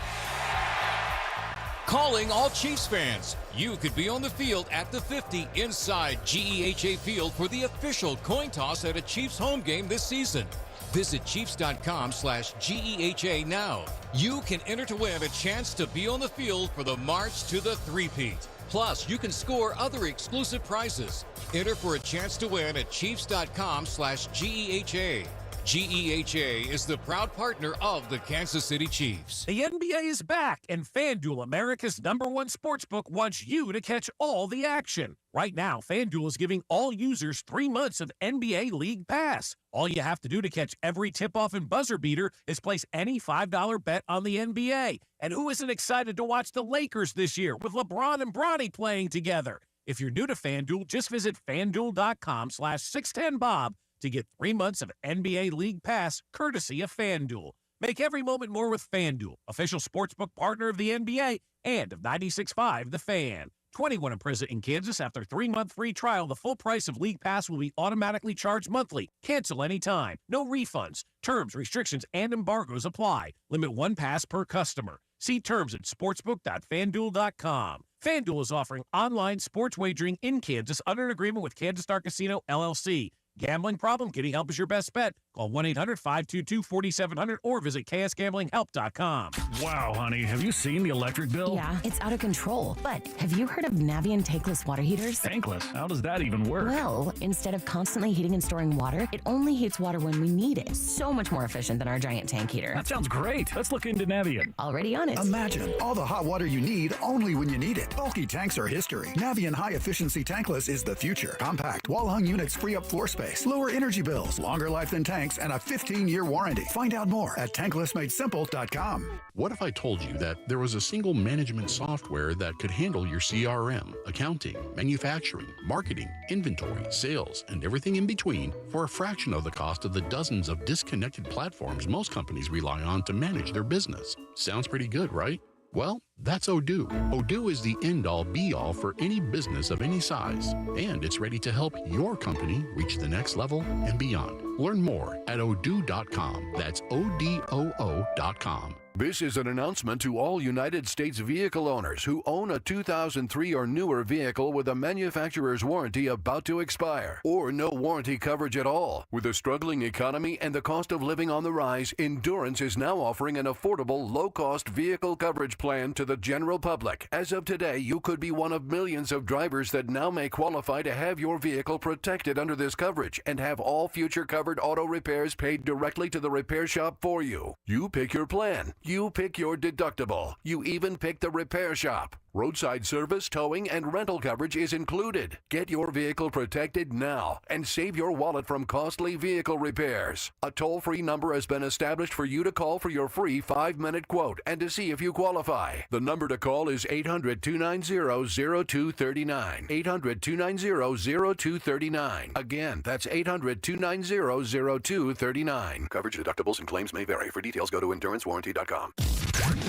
Calling all Chiefs fans. You could be on the field at the 50 inside GEHA Field for the official coin toss at a Chiefs home game this season. Visit Chiefs.com/GEHA now. You can enter to win a chance to be on the field for the March to the Three-Peat. Plus, you can score other exclusive prizes. Enter for a chance to win at Chiefs.com/GEHA. GEHA is the proud partner of the Kansas City Chiefs. The NBA is back, and FanDuel, America's #1 sportsbook, wants you to catch all the action. Right now, FanDuel is giving all users 3 months of NBA League Pass. All you have to do to catch every tip-off and buzzer beater is place any $5 bet on the NBA. And who isn't excited to watch the Lakers this year with LeBron and Bronny playing together? If you're new to FanDuel, just visit FanDuel.com/610Bob to get 3 months of NBA League Pass, courtesy of FanDuel. Make every moment more with FanDuel, official sportsbook partner of the NBA and of 96.5 The Fan. 21 and present in Kansas. After 3-month free trial, the full price of League Pass will be automatically charged monthly. Cancel anytime. No refunds. Terms, restrictions, and embargoes apply. Limit 1 pass per customer. See terms at sportsbook.fanduel.com. FanDuel is offering online sports wagering in Kansas under an agreement with Kansas Star Casino, LLC. Gambling problem? Getting help is your best bet. Call 1-800-522-4700 or visit ksgamblinghelp.com. Wow, honey, have you seen the electric bill? Yeah, it's out of control. But have you heard of Navien tankless water heaters? Tankless? How does that even work? Well, instead of constantly heating and storing water, it only heats water when we need it. So much more efficient than our giant tank heater. That sounds great. Let's look into Navien. Already on it. Imagine all the hot water you need only when you need it. Bulky tanks are history. Navien high-efficiency tankless is the future. Compact, wall-hung units free up floor space, lower energy bills, longer life than tanks, and a 15-year warranty. Find out more at tanklessmadesimple.com. What if I told you that there was a single management software that could handle your CRM, accounting, manufacturing, marketing, inventory, sales, and everything in between for a fraction of the cost of the dozens of disconnected platforms most companies rely on to manage their business? Sounds pretty good, right? Well, that's Odoo. Odoo is the end-all be-all for any business of any size, and it's ready to help your company reach the next level and beyond. Learn more at odoo.com. That's ODOO.com. This is an announcement to all United States vehicle owners who own a 2003 or newer vehicle with a manufacturer's warranty about to expire, or no warranty coverage at all. With a struggling economy and the cost of living on the rise, Endurance is now offering an affordable, low-cost vehicle coverage plan to the general public. As of today, you could be one of millions of drivers that now may qualify to have your vehicle protected under this coverage and have all future covered auto repairs paid directly to the repair shop for you. You pick your plan. You pick your deductible. You even pick the repair shop. Roadside service, towing, and rental coverage is included. Get your vehicle protected now and save your wallet from costly vehicle repairs. A toll-free number has been established for you to call for your free 5-minute quote and to see if you qualify. The number to call is 800-290-0239. 800-290-0239. Again, that's 800-290-0239. Coverage, deductibles, and claims may vary. For details, go to endurancewarranty.com.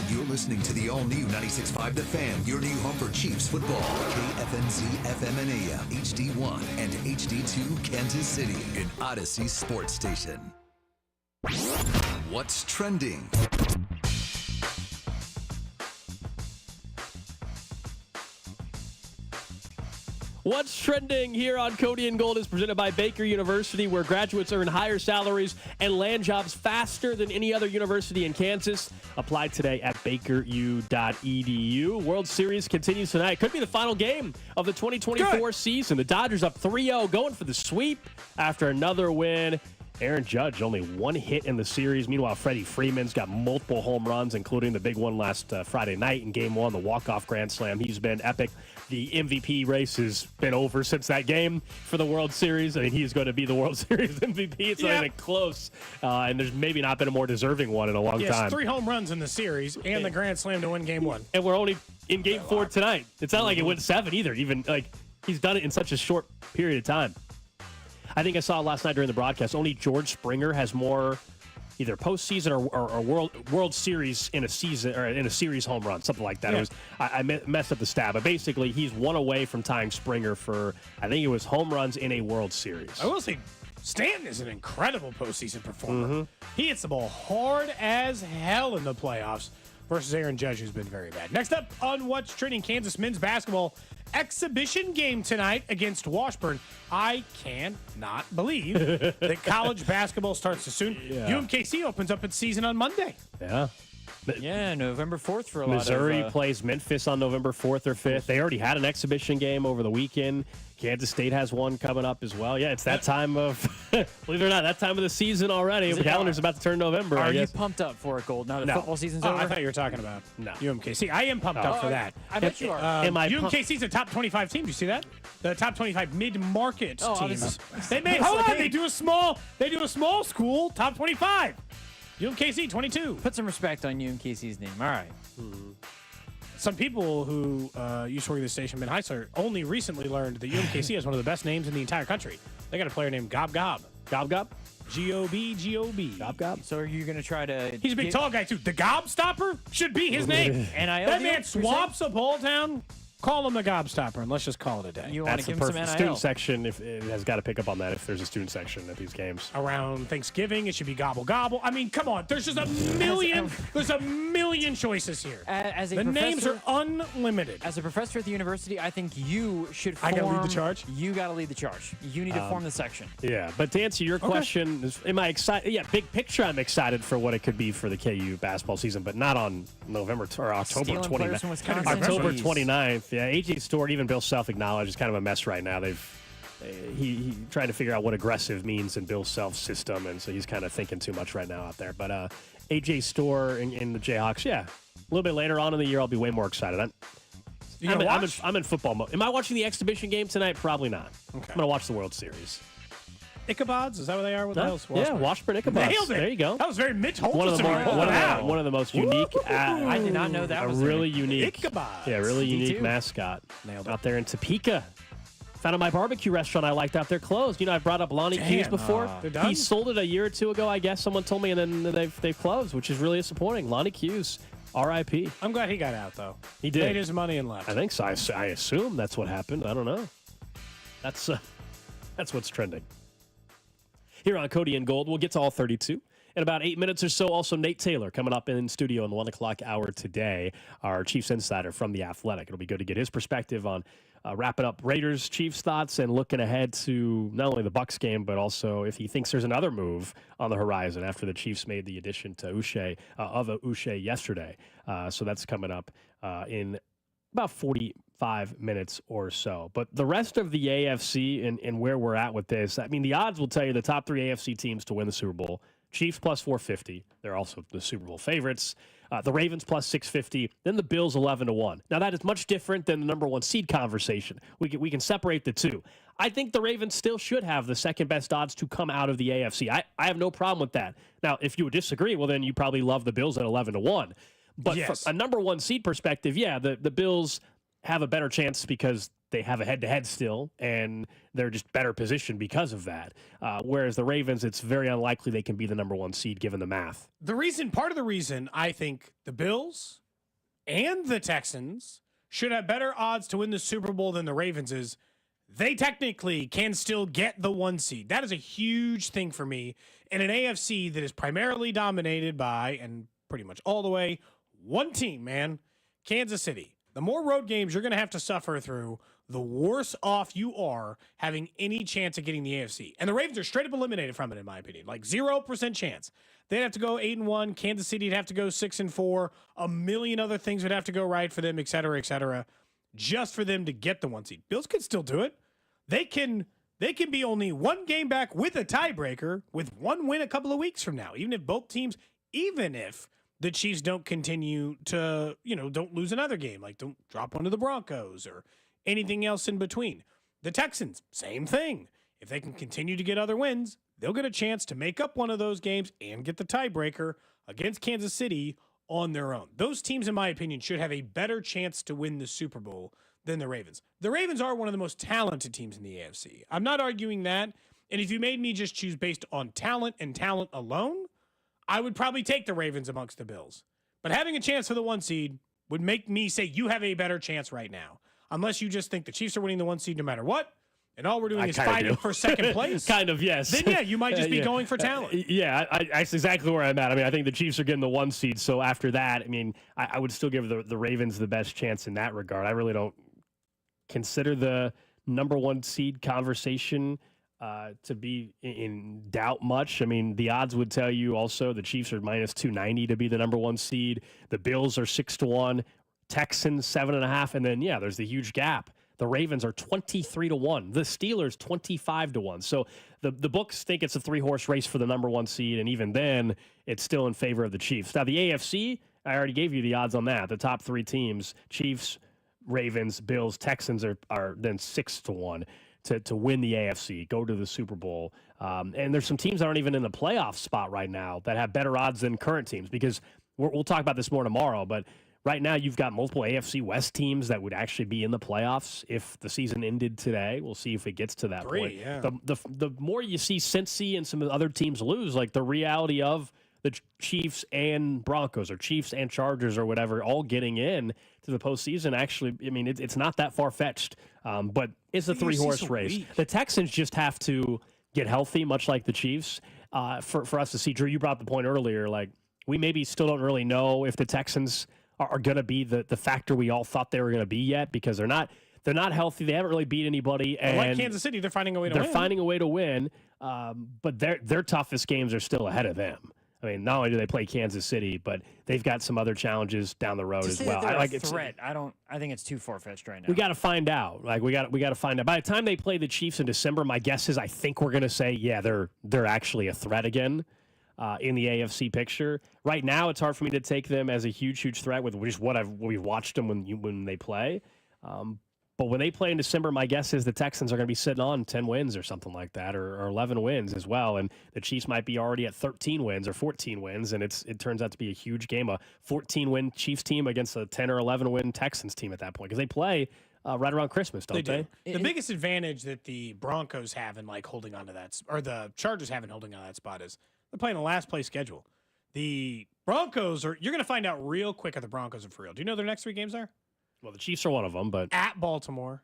You're listening to the all-new 96.5 The Fan, your new home for Chiefs football. KFNZ FM and AM, HD1 and HD2 Kansas City, an Odyssey sports station. What's trending? What's trending here on Cody and Gold is presented by Baker University, where graduates earn higher salaries and land jobs faster than any other university in Kansas. Apply today at bakeru.edu. World Series continues tonight. Could be the final game of the 2024 season. The Dodgers up 3-0, going for the sweep after another win. Aaron Judge, only one hit in the series. Meanwhile, Freddie Freeman's got multiple home runs, including the big one last Friday night in Game 1, the walk-off grand slam. He's been epic. The MVP race has been over since that game for the World Series. I mean, he's going to be the World Series MVP. It's not even close. And there's maybe not been a more deserving one in a long time. 3 home runs in the series and the grand slam to win Game 1. And we're only in Game 4 tonight. It's not like it went 7 either. Even like he's done it in such a short period of time. I think I saw last night during the broadcast, only George Springer has more either postseason or World Series in a season or in a series home run, something like that. Yeah. It was I messed up the stat, but basically he's one away from tying Springer for, I think it was home runs in a World Series. I will say Stanton is an incredible postseason performer. He hits the ball hard as hell in the playoffs versus Aaron Judge, who's been very bad. Next up on What's Trending, Kansas men's basketball exhibition game tonight against Washburn. I cannot believe that college basketball starts so soon. UMKC opens up its season on Monday. Yeah, November 4th for a lot of... Missouri plays Memphis on November 4th or 5th. They already had an exhibition game over the weekend. Kansas State has one coming up as well. Yeah, it's that time of, believe it or not, that time of the season already. The calendar's about to turn November, Are I you guess. pumped up for it, Gold, now that football season's over? I thought you were talking about UMKC. I am pumped up for that. I bet you are. UMKC's a top 25 team. Do you see that? The top 25 mid-market team. They made. Hold on. They do a small school top 25. UMKC 22. Put some respect on UMKC's name. All right. Some people who used to work at the station, Ben Heisler, only recently learned that UMKC has one of the best names in the entire country. They got a player named Gob Gob. Gob Gob? G-O-B. Gob Gob. So are you going to try to... He's a big tall guy, too. The Gobstopper should be his name. That man swaps up Old Town. Call him the Gobstopper, and let's just call it a day. You want to give him some NIL. Student section it has got to pick up on that if there's a student section at these games. Around Thanksgiving, it should be Gobble Gobble. I mean, come on. There's just a million. There's a million choices here. The names are unlimited. As a professor at the university, I think you should form... I got to lead the charge? You got to lead the charge. You need to form the section. Yeah, but to answer your question, am I excited? Yeah, big picture, I'm excited for what it could be for the KU basketball season, but not on October 29th. October 29th. Yeah, AJ Stewart, even Bill Self acknowledged it's kind of a mess right now. He tried to figure out what aggressive means in Bill Self's system, and so he's kind of thinking too much right now out there. But AJ Stewart in the Jayhawks, a little bit later on in the year, I'll be way more excited. I'm in football mode. Am I watching the exhibition game tonight? Probably not. Okay. I'm going to watch the World Series. Ichabods? Is that what they are? What the hell's Washburn? Yeah, Washburn Ichabods. Nailed it. There you go. That was very Mitch Holtz. One of the most unique. I did not know that was really unique. Ichabod. Yeah, really unique mascot. Nailed it. Out there in Topeka. Found out my barbecue restaurant I liked out there closed. You know, I brought up Lonnie Q's before. He sold it a year or two ago, I guess. Someone told me, and then they've closed, which is really disappointing. Lonnie Q's. R.I.P. I'm glad he got out, though. He did. Made his money and left. I think so. I assume that's what happened. I don't know. That's what's trending. Here on Cody and Gold, we'll get to all 32 in about 8 minutes or so. Also, Nate Taylor coming up in studio in the 1 o'clock hour today, our Chiefs insider from The Athletic. It'll be good to get his perspective on wrapping up Raiders Chiefs thoughts and looking ahead to not only the Bucs game, but also if he thinks there's another move on the horizon after the Chiefs made the addition to Uche yesterday. So that's coming up in about 45 minutes or so. But the rest of the AFC and where we're at with this, I mean, the odds will tell you the top 3 AFC teams to win the Super Bowl. Chiefs plus 450. They're also the Super Bowl favorites. The Ravens plus 650. Then the Bills 11-1. Now, that is much different than the number 1 seed conversation. We can separate the two. I think the Ravens still should have the second best odds to come out of the AFC. I have no problem with that. Now, if you would disagree, well, then you probably love the Bills at 11-1. But from a number 1 seed perspective, the Bills have a better chance because they have a head-to-head still, and they're just better positioned because of that. Whereas the Ravens, it's very unlikely they can be the number 1 seed given the math. Part of the reason I think the Bills and the Texans should have better odds to win the Super Bowl than the Ravens is they technically can still get the 1 seed. That is a huge thing for me in an AFC that is primarily dominated by, and pretty much all the way, one team, man, Kansas City. The more road games you're going to have to suffer through, the worse off you are having any chance of getting the AFC. And the Ravens are straight up eliminated from it, in my opinion. Like 0% chance. They'd have to go 8-1. Kansas City'd have to go 6-4. A million other things would have to go right for them, et cetera, just for them to get the 1 seed. Bills could still do it. They can be only one game back with a tiebreaker with one win a couple of weeks from now. Even if the Chiefs don't continue to, don't lose another game, like don't drop one to the Broncos or anything else in between. The Texans, same thing. If they can continue to get other wins, they'll get a chance to make up one of those games and get the tiebreaker against Kansas City on their own. Those teams, in my opinion, should have a better chance to win the Super Bowl than the Ravens. The Ravens are one of the most talented teams in the AFC. I'm not arguing that. And if you made me just choose based on talent and talent alone, I would probably take the Ravens amongst the Bills. But having a chance for the 1 seed would make me say you have a better chance right now. Unless you just think the Chiefs are winning the 1 seed no matter what, and all we're doing is fighting for second place. Kind of, yes. Then, yeah, you might just be going for talent. That's exactly where I'm at. I mean, I think the Chiefs are getting the 1 seed. So after that, I mean, I would still give the Ravens the best chance in that regard. I really don't consider the number 1 seed conversation to be in doubt much. I mean, the odds would tell you also the Chiefs are minus 290 to be the number 1 seed. The Bills are 6-1. Texans 7.5. And then, there's the huge gap. The Ravens are 23-1. The Steelers 25-1. So the books think it's a 3-horse race for the number 1 seed, and even then, it's still in favor of the Chiefs. Now, the AFC, I already gave you the odds on that. The top 3 teams, Chiefs, Ravens, Bills, Texans are then 6-1 to win the AFC, go to the Super Bowl. And there's some teams that aren't even in the playoff spot right now that have better odds than current teams, because we'll talk about this more tomorrow, but right now, you've got multiple AFC West teams that would actually be in the playoffs if the season ended today. We'll see if it gets to that point. Yeah. The more you see Cincy and some of the other teams lose, like the reality of the Chiefs and Broncos or Chiefs and Chargers or whatever all getting in to the postseason, actually, I mean, it's not that far-fetched, but it's a 3-horse race. The Texans just have to get healthy, much like the Chiefs, for us to see. Drew, you brought the point earlier, like we maybe still don't really know if the Texans are going to be the factor we all thought they were going to be yet, because they're not healthy. They haven't really beat anybody. And like Kansas City, they're finding a way to win. They're finding a way to win, but their toughest games are still ahead of them. I mean, not only do they play Kansas City, but they've got some other challenges down the road as well. I think it's too far-fetched right now. We got to find out. Like we got to find out. By the time they play the Chiefs in December, my guess is I think we're going to say, yeah, they're actually a threat again. In the AFC picture. Right now, it's hard for me to take them as a huge threat with just what we've watched them when they play. But when they play in December, my guess is the Texans are going to be sitting on 10 wins or something like that, or 11 wins as well. And the Chiefs might be already at 13 wins or 14 wins, and it turns out to be a huge game, a 14-win Chiefs team against a 10 or 11-win Texans team at that point, because they play right around Christmas, don't they? The biggest advantage that the Broncos have in holding on to that, or the Chargers have in holding on to that spot, is they're playing a last place schedule. The Broncos you're going to find out real quick if the Broncos are for real. Do you know their next 3 games are? Well, the Chiefs are one of them, but at Baltimore,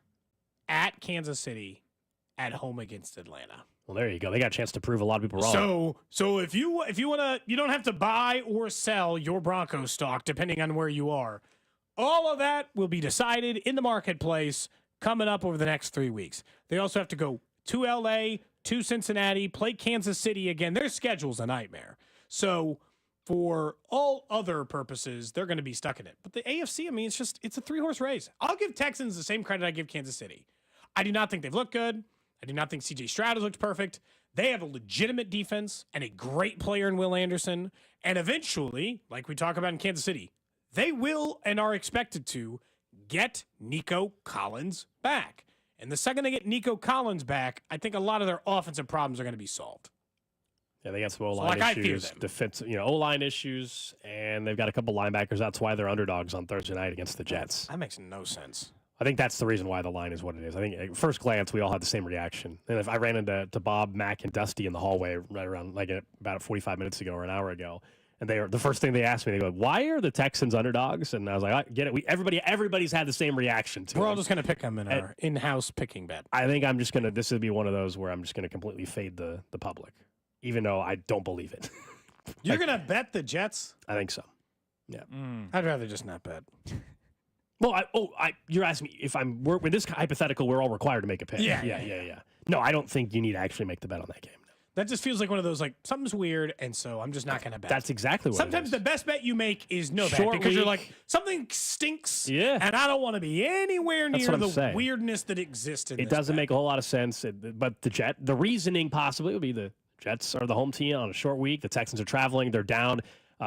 at Kansas City, at home against Atlanta. Well, there you go. They got a chance to prove a lot of people wrong. So if you want to, you don't have to buy or sell your Broncos stock depending on where you are. All of that will be decided in the marketplace coming up over the next 3 weeks. They also have to go to LA, to Cincinnati, play Kansas City again. Their schedule's a nightmare. So for all other purposes, they're going to be stuck in it. But the AFC, I mean, it's a 3-horse race. I'll give Texans the same credit I give Kansas City. I do not think they've looked good. I do not think C.J. Stroud has looked perfect. They have a legitimate defense and a great player in Will Anderson. And eventually, like we talk about in Kansas City, they will and are expected to get Nico Collins back. And the second they get Nico Collins back, I think a lot of their offensive problems are going to be solved. Yeah, they got some O-line issues, O-line issues, and they've got a couple linebackers. That's why they're underdogs on Thursday night against the Jets. That makes no sense. I think that's the reason why the line is what it is. I think at first glance, we all had the same reaction. And if I ran into Bob, Mac, and Dusty in the hallway right around about 45 minutes ago or an hour ago, and the first thing they asked me, they go, "Why are the Texans underdogs?" And I was like, "I get it. Everybody's had the same reaction to it." We're all just going to pick them in our in-house picking bet. I think I'm just going to. This would be one of those where I'm just going to completely fade the public, even though I don't believe it. You're going to bet the Jets? I think so. Yeah. I'd rather just not bet. Well, you're asking me if with this hypothetical, we're all required to make a pick. Yeah. No, I don't think you need to actually make the bet on that game. That just feels like one of those, like, something's weird, and so I'm just not going to bet. That's exactly what Sometimes it is. the best bet you make is no Short bet, because you're week. like, something stinks, Yeah. and I don't want to be anywhere That's near what I'm the saying. weirdness that exists in It this doesn't bet. make a whole lot of sense. But the reasoning possibly would be the Jets are the home team on a short week. The Texans are traveling. They're down.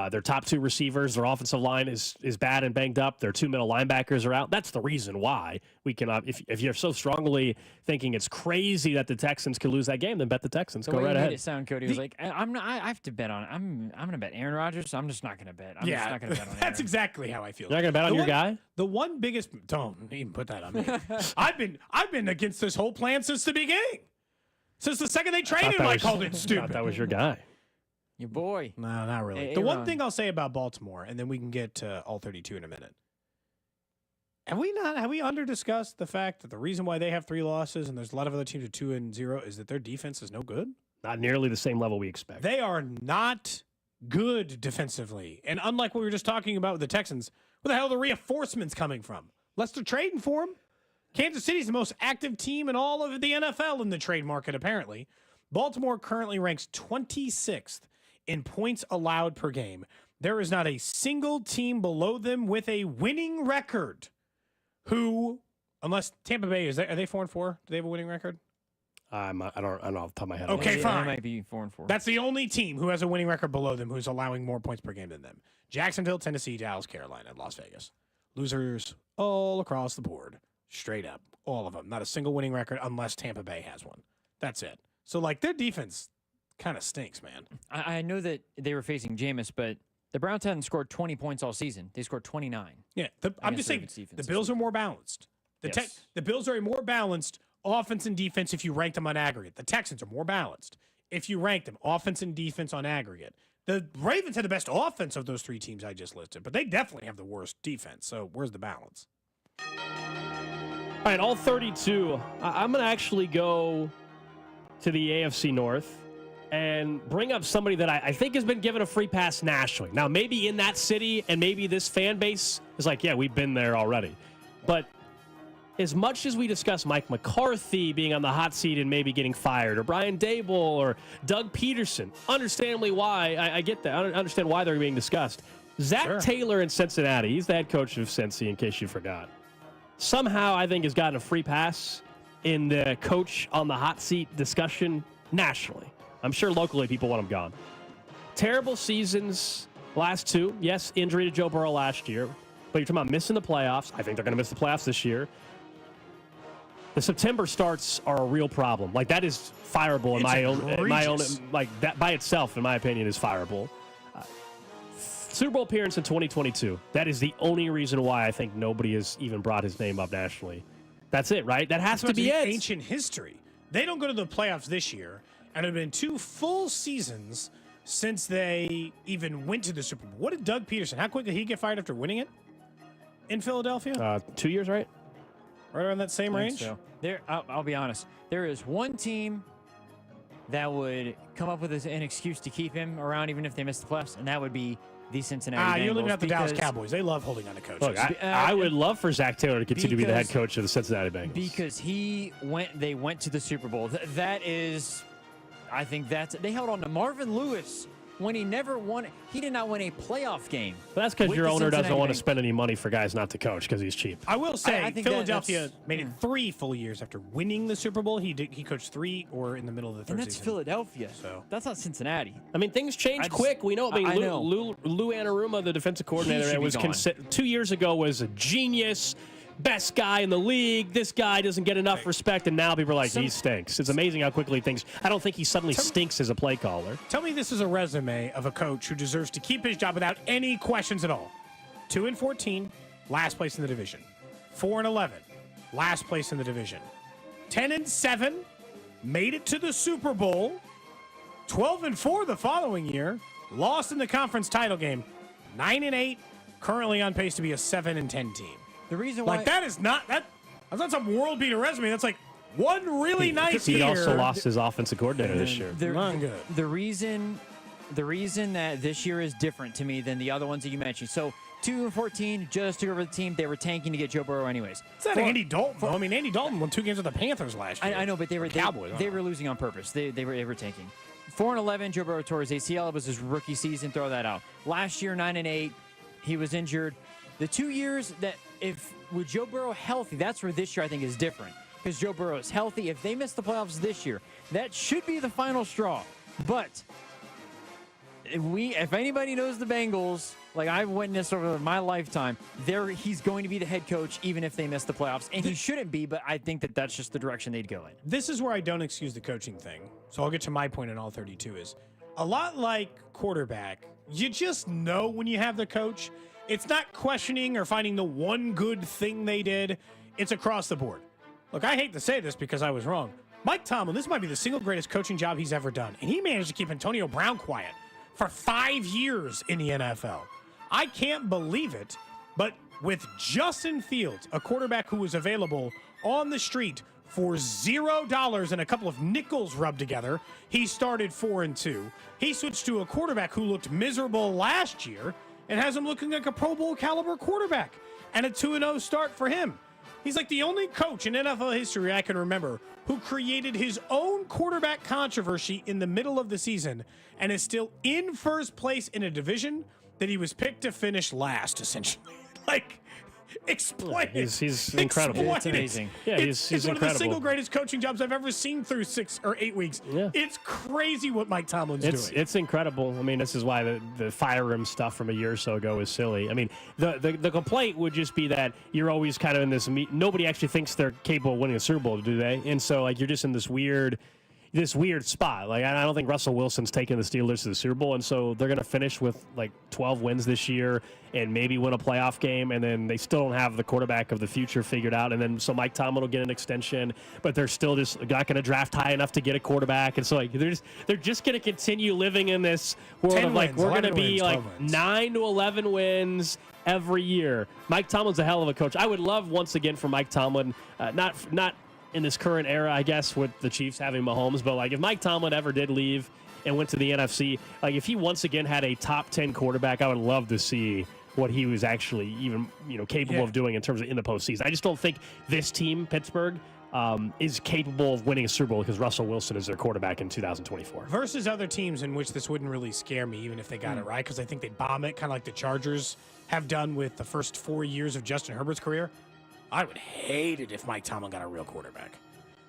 Their top two receivers, their offensive line is bad and banged up. Their two middle linebackers are out. That's the reason why we can. If you're so strongly thinking it's crazy that the Texans could lose that game, then bet the Texans. Go right you ahead. made it sound, Cody, was like, I have to bet on. I'm going to bet Aaron Rodgers. So I'm just not going to bet. I'm just not going to bet on. That's exactly how I feel. You're not going to bet on your guy? The one biggest. Don't even put that on me. I've been against this whole plan since the beginning. Since the second they traded him, I called it stupid. I thought that was your guy. Your boy. No, not really. Hey, the one Aaron. thing I'll say about Baltimore, and then we can get to all 32 in a minute. Have we under-discussed the fact that the reason why they have 3 losses and there's a lot of other teams with 2-0 is that their defense is no good? Not nearly the same level we expect. They are not good defensively. And unlike what we were just talking about with the Texans, where the hell are the reinforcements coming from? Unless they're trading for them. Kansas City's the most active team in all of the NFL in the trade market, apparently. Baltimore currently ranks 26th in points allowed per game. There is not a single team below them with a winning record who, unless Tampa Bay, are they 4-4? Do they have a winning record? I don't know off the top of my head. Okay, fine. They might be 4-4. That's the only team who has a winning record below them who's allowing more points per game than them. Jacksonville, Tennessee, Dallas, Carolina, and Las Vegas. Losers all across the board. Straight up. All of them. Not a single winning record unless Tampa Bay has one. That's it. So, like, their defense kind of stinks, man. I know that they were facing Jameis, but the Browns hadn't scored 20 points all season. They scored 29. Yeah, I'm just saying the Bills are more balanced. The Bills are a more balanced offense and defense if you rank them on aggregate. The Texans are more balanced if you rank them offense and defense on aggregate. The Ravens had the best offense of those 3 teams I just listed, but they definitely have the worst defense. So where's the balance? All right, all 32. I'm going to actually go to the AFC North and bring up somebody that I think has been given a free pass nationally. Now, maybe in that city and maybe this fan base is like, yeah, we've been there already. But as much as we discuss Mike McCarthy being on the hot seat and maybe getting fired, or Brian Dable or Doug Peterson, understandably why, I get that. I understand why they're being discussed. Zach Taylor in Cincinnati, he's the head coach of Cincy, in case you forgot. Somehow, I think, has gotten a free pass in the coach on the hot seat discussion nationally. I'm sure locally people want him gone. Terrible seasons, last 2. Yes, injury to Joe Burrow last year. But you're talking about missing the playoffs. I think they're going to miss the playoffs this year. The September starts are a real problem. Like, that is fireable in my own, like, that by itself, in my opinion, is fireable. Super Bowl appearance in 2022. That is the only reason why I think nobody has even brought his name up nationally. That's it, right? That has to be it. Ancient history. They don't go to the playoffs this year, and it have been 2 full seasons since they even went to the Super Bowl. What did Doug Peterson? How quick did he get fired after winning it in Philadelphia? 2 years, right? Right around that same range. So. I'll be honest. There is one team that would come up with an excuse to keep him around, even if they miss the playoffs, and that would be the Cincinnati Bengals. You're leaving out the Dallas Cowboys. They love holding on to coaches. Look, I would love for Zach Taylor to continue to be the head coach of the Cincinnati Bengals. Because they went to the Super Bowl. That is, I think they held on to Marvin Lewis when he never won. He did not win a playoff game. But that's because your owner doesn't want to Bengals. spend any money for guys not to coach because he's cheap. I will say, I think Philadelphia made it 3 full years after winning the Super Bowl. He coached 3 or in the middle of the third And that's season. Philadelphia. So that's not Cincinnati. I mean, things change quick. We know. I mean, Lou Anarumo, the defensive coordinator, was 2 years ago was a genius, best guy in the league. This guy doesn't get enough respect, and now people are like, he stinks. It's amazing how quickly things. I don't think he suddenly stinks as a play caller. Tell me this is a resume of a coach who deserves to keep his job without any questions at all. 2-14, last place in the division. 4-11, last place in the division. 10-7, made it to the Super Bowl. 12-4 the following year, lost in the conference title game. 9-8, currently on pace to be a 7-10 team. The reason why that's not some world beater resume. That's like one really nice year. He also lost his offensive coordinator this year. Not good. The reason that this year is different to me than the other ones that you mentioned. So 2-14, just took over the team. They were tanking to get Joe Burrow anyways. It's not Andy Dalton, though. I mean, Andy Dalton won 2 games with the Panthers last year. I know, but they were Cowboys. They were losing on purpose. They were tanking. 4-11, Joe Burrow tore his ACL. It was his rookie season. Throw that out. Last year, 9-8, he was injured. The 2 years that with Joe Burrow healthy, that's where this year I think is different. Because Joe Burrow is healthy. If they miss the playoffs this year, that should be the final straw. But if anybody knows the Bengals, like I've witnessed over my lifetime, he's going to be the head coach even if they miss the playoffs. And he shouldn't be, but I think that's just the direction they'd go in. This is where I don't excuse the coaching thing. So I'll get to my point in all 32 is a lot like quarterback. You just know when you have the coach. It's not questioning or finding the one good thing they did. It's across the board. Look, I hate to say this because I was wrong. Mike Tomlin, this might be the single greatest coaching job he's ever done. And he managed to keep Antonio Brown quiet for 5 years in the NFL. I can't believe it, but with Justin Fields, a quarterback who was available on the street for $0 and a couple of nickels rubbed together, he started 4-2. He switched to a quarterback who looked miserable last year and has him looking like a Pro Bowl caliber quarterback, and a 2-0 start for him. He's like the only coach in NFL history I can remember who created his own quarterback controversy in the middle of the season and is still in first place in a division that he was picked to finish last, essentially. Like, explain it. He's incredible. It's amazing. Yeah, it's he's one incredible. of the single greatest coaching jobs I've ever seen through 6 or 8 weeks. Yeah. It's crazy what Mike Tomlin's doing. It's incredible. I mean, this is why the fire room stuff from a year or so ago is silly. I mean, the complaint would just be that you're always kind of in this. Nobody actually thinks they're capable of winning a Super Bowl, do they? And so, like, you're just in this weird spot. Like, I don't think Russell Wilson's taking the Steelers to the Super Bowl, and so they're going to finish with like 12 wins this year and maybe win a playoff game, and then they still don't have the quarterback of the future figured out, and then so Mike Tomlin will get an extension, but they're still just not going to draft high enough to get a quarterback, and so like they're just going to continue living in this world of like we're going to be like 9 to 11 wins every year. Mike Tomlin's a hell of a coach. I would love once again for Mike Tomlin, not in this current era, I guess, with the Chiefs having Mahomes. But, like, if Mike Tomlin ever did leave and went to the NFC, like, if he once again had a top 10 quarterback, I would love to see what he was actually even, capable of doing in terms of in the postseason. I just don't think this team, Pittsburgh, is capable of winning a Super Bowl because Russell Wilson is their quarterback in 2024. Versus other teams in which this wouldn't really scare me, even if they got it right, because I think they'd bomb it, kind of like the Chargers have done with the first 4 years of Justin Herbert's career. I would hate it if Mike Tomlin got a real quarterback.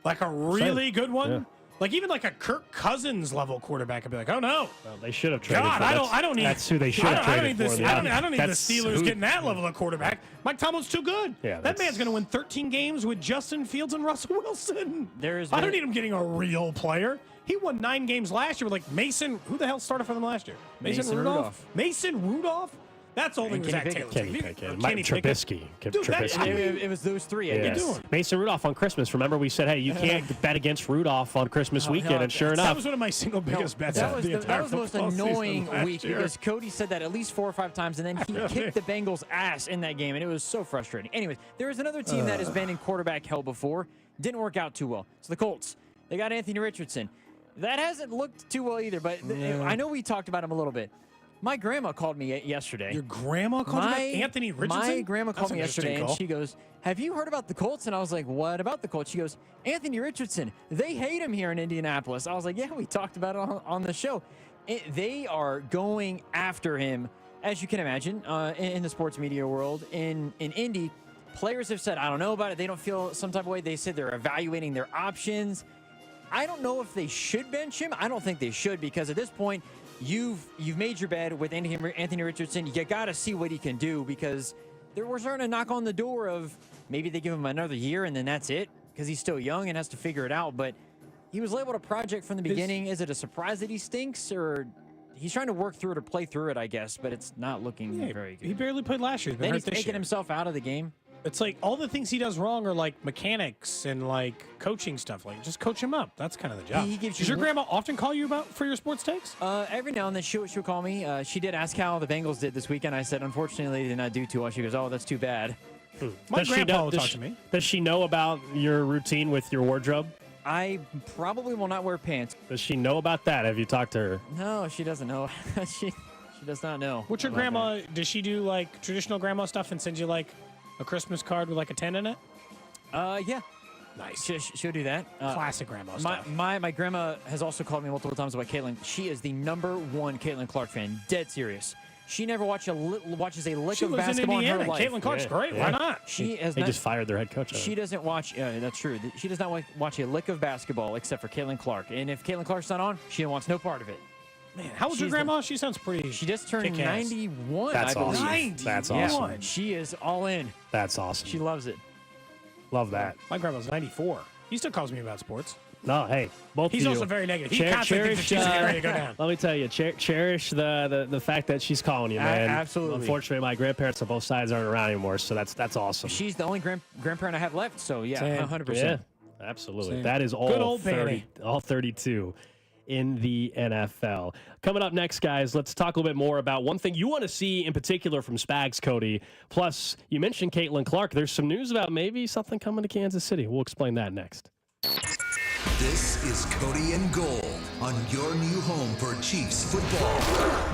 Like a really good one. Yeah. Like even like a Kirk Cousins level quarterback. I'd be like, oh no. Well, they should have traded God, for. I don't need. That's who they should have traded for. I don't need the Steelers getting that level of quarterback. Mike Tomlin's too good. Yeah, that man's going to win 13 games with Justin Fields and Russell Wilson. I don't need him getting a real player. He won 9 games last year with like Mason. Who the hell started for them last year? Mason Rudolph. Mason Rudolph? That's only with Zach Taylor. Kenny Pickett. Mike Trubisky. It was those three. Yes. Mason Rudolph on Christmas. Remember we said, hey, you can't bet against Rudolph on Christmas weekend, and sure enough. That was one of my single biggest bets of the entire That was the most annoying week because Cody said that at least 4 or 5 times, and then he kicked the Bengals' ass in that game, and it was so frustrating. Anyways, there is another team that has been in quarterback hell before. Didn't work out too well. It's the Colts. They got Anthony Richardson. That hasn't looked too well either, but I know we talked about him a little bit. My grandma called me yesterday. Your grandma called you Anthony Richardson? My grandma called me yesterday, and she goes, have you heard about the Colts? And I was like, what about the Colts? She goes, Anthony Richardson. They hate him here in Indianapolis. I was like, yeah, we talked about it on the show. They are going after him, as you can imagine, in the sports media world. In Indy, players have said, I don't know about it. They don't feel some type of way. They said they're evaluating their options. I don't know if they should bench him. I don't think they should because at this point, you've made your bed with Anthony Richardson. You got to see what he can do because we're starting to knock on the door of maybe they give him another year and then that's it because he's still young and has to figure it out. But he was labeled a project from the beginning. Is it a surprise that he stinks or he's trying to work through it or play through it, I guess, but it's not looking very good. He barely played last year. Then he's taking himself out of the game. It's like all the things he does wrong are like mechanics and like coaching stuff. Like just coach him up. That's kind of the job. Does your grandma often call you for your sports takes? Every now and then she'll call me. She did ask how the Bengals did this weekend. I said, unfortunately, they did not do too well. She goes, oh, that's too bad. My grandpa will talk to me. Does she know about your routine with your wardrobe? I probably will not wear pants. Does she know about that? Have you talked to her? No, she doesn't know. She She does not know. What's your grandma? Does she do like traditional grandma stuff and send you like a Christmas card with like a 10 in it? Yeah. Nice. She'll do that. Classic grandma stuff. My grandma has also called me multiple times about Caitlin. She is the #1 Caitlin Clark fan. Dead serious. She never watches a lick She of lives basketball in in her Indiana. life. Caitlin Clark's great. Why not? They just fired their head coach. She doesn't watch. That's true. She does not watch a lick of basketball except for Caitlin Clark. And if Caitlin Clark's not on, she wants no part of it. Man, how old's your grandma? She sounds pretty. She just turned kick-ass. 91. That's I believe. awesome. 91. That's awesome. Yeah, she is all in. That's awesome. She loves it. Love that. My grandma's 94. He still calls me about sports. No, hey, both He's of you. also very negative. He constantly thinks that she's getting ready to go down. Let me tell you, cherish the fact that she's calling you, man. Absolutely. Unfortunately, my grandparents on both sides aren't around anymore, so that's awesome. She's the only grandparent I have left, so yeah, Same. 100%. Yeah, absolutely. Same. That is Good all old 32 in the NFL. Coming up next, guys, let's talk a little bit more about one thing you want to see in particular from Spags, Cody. Plus, you mentioned Caitlin Clark. There's some news about maybe something coming to Kansas City. We'll explain that next. This is Cody and Gold on your new home for Chiefs football.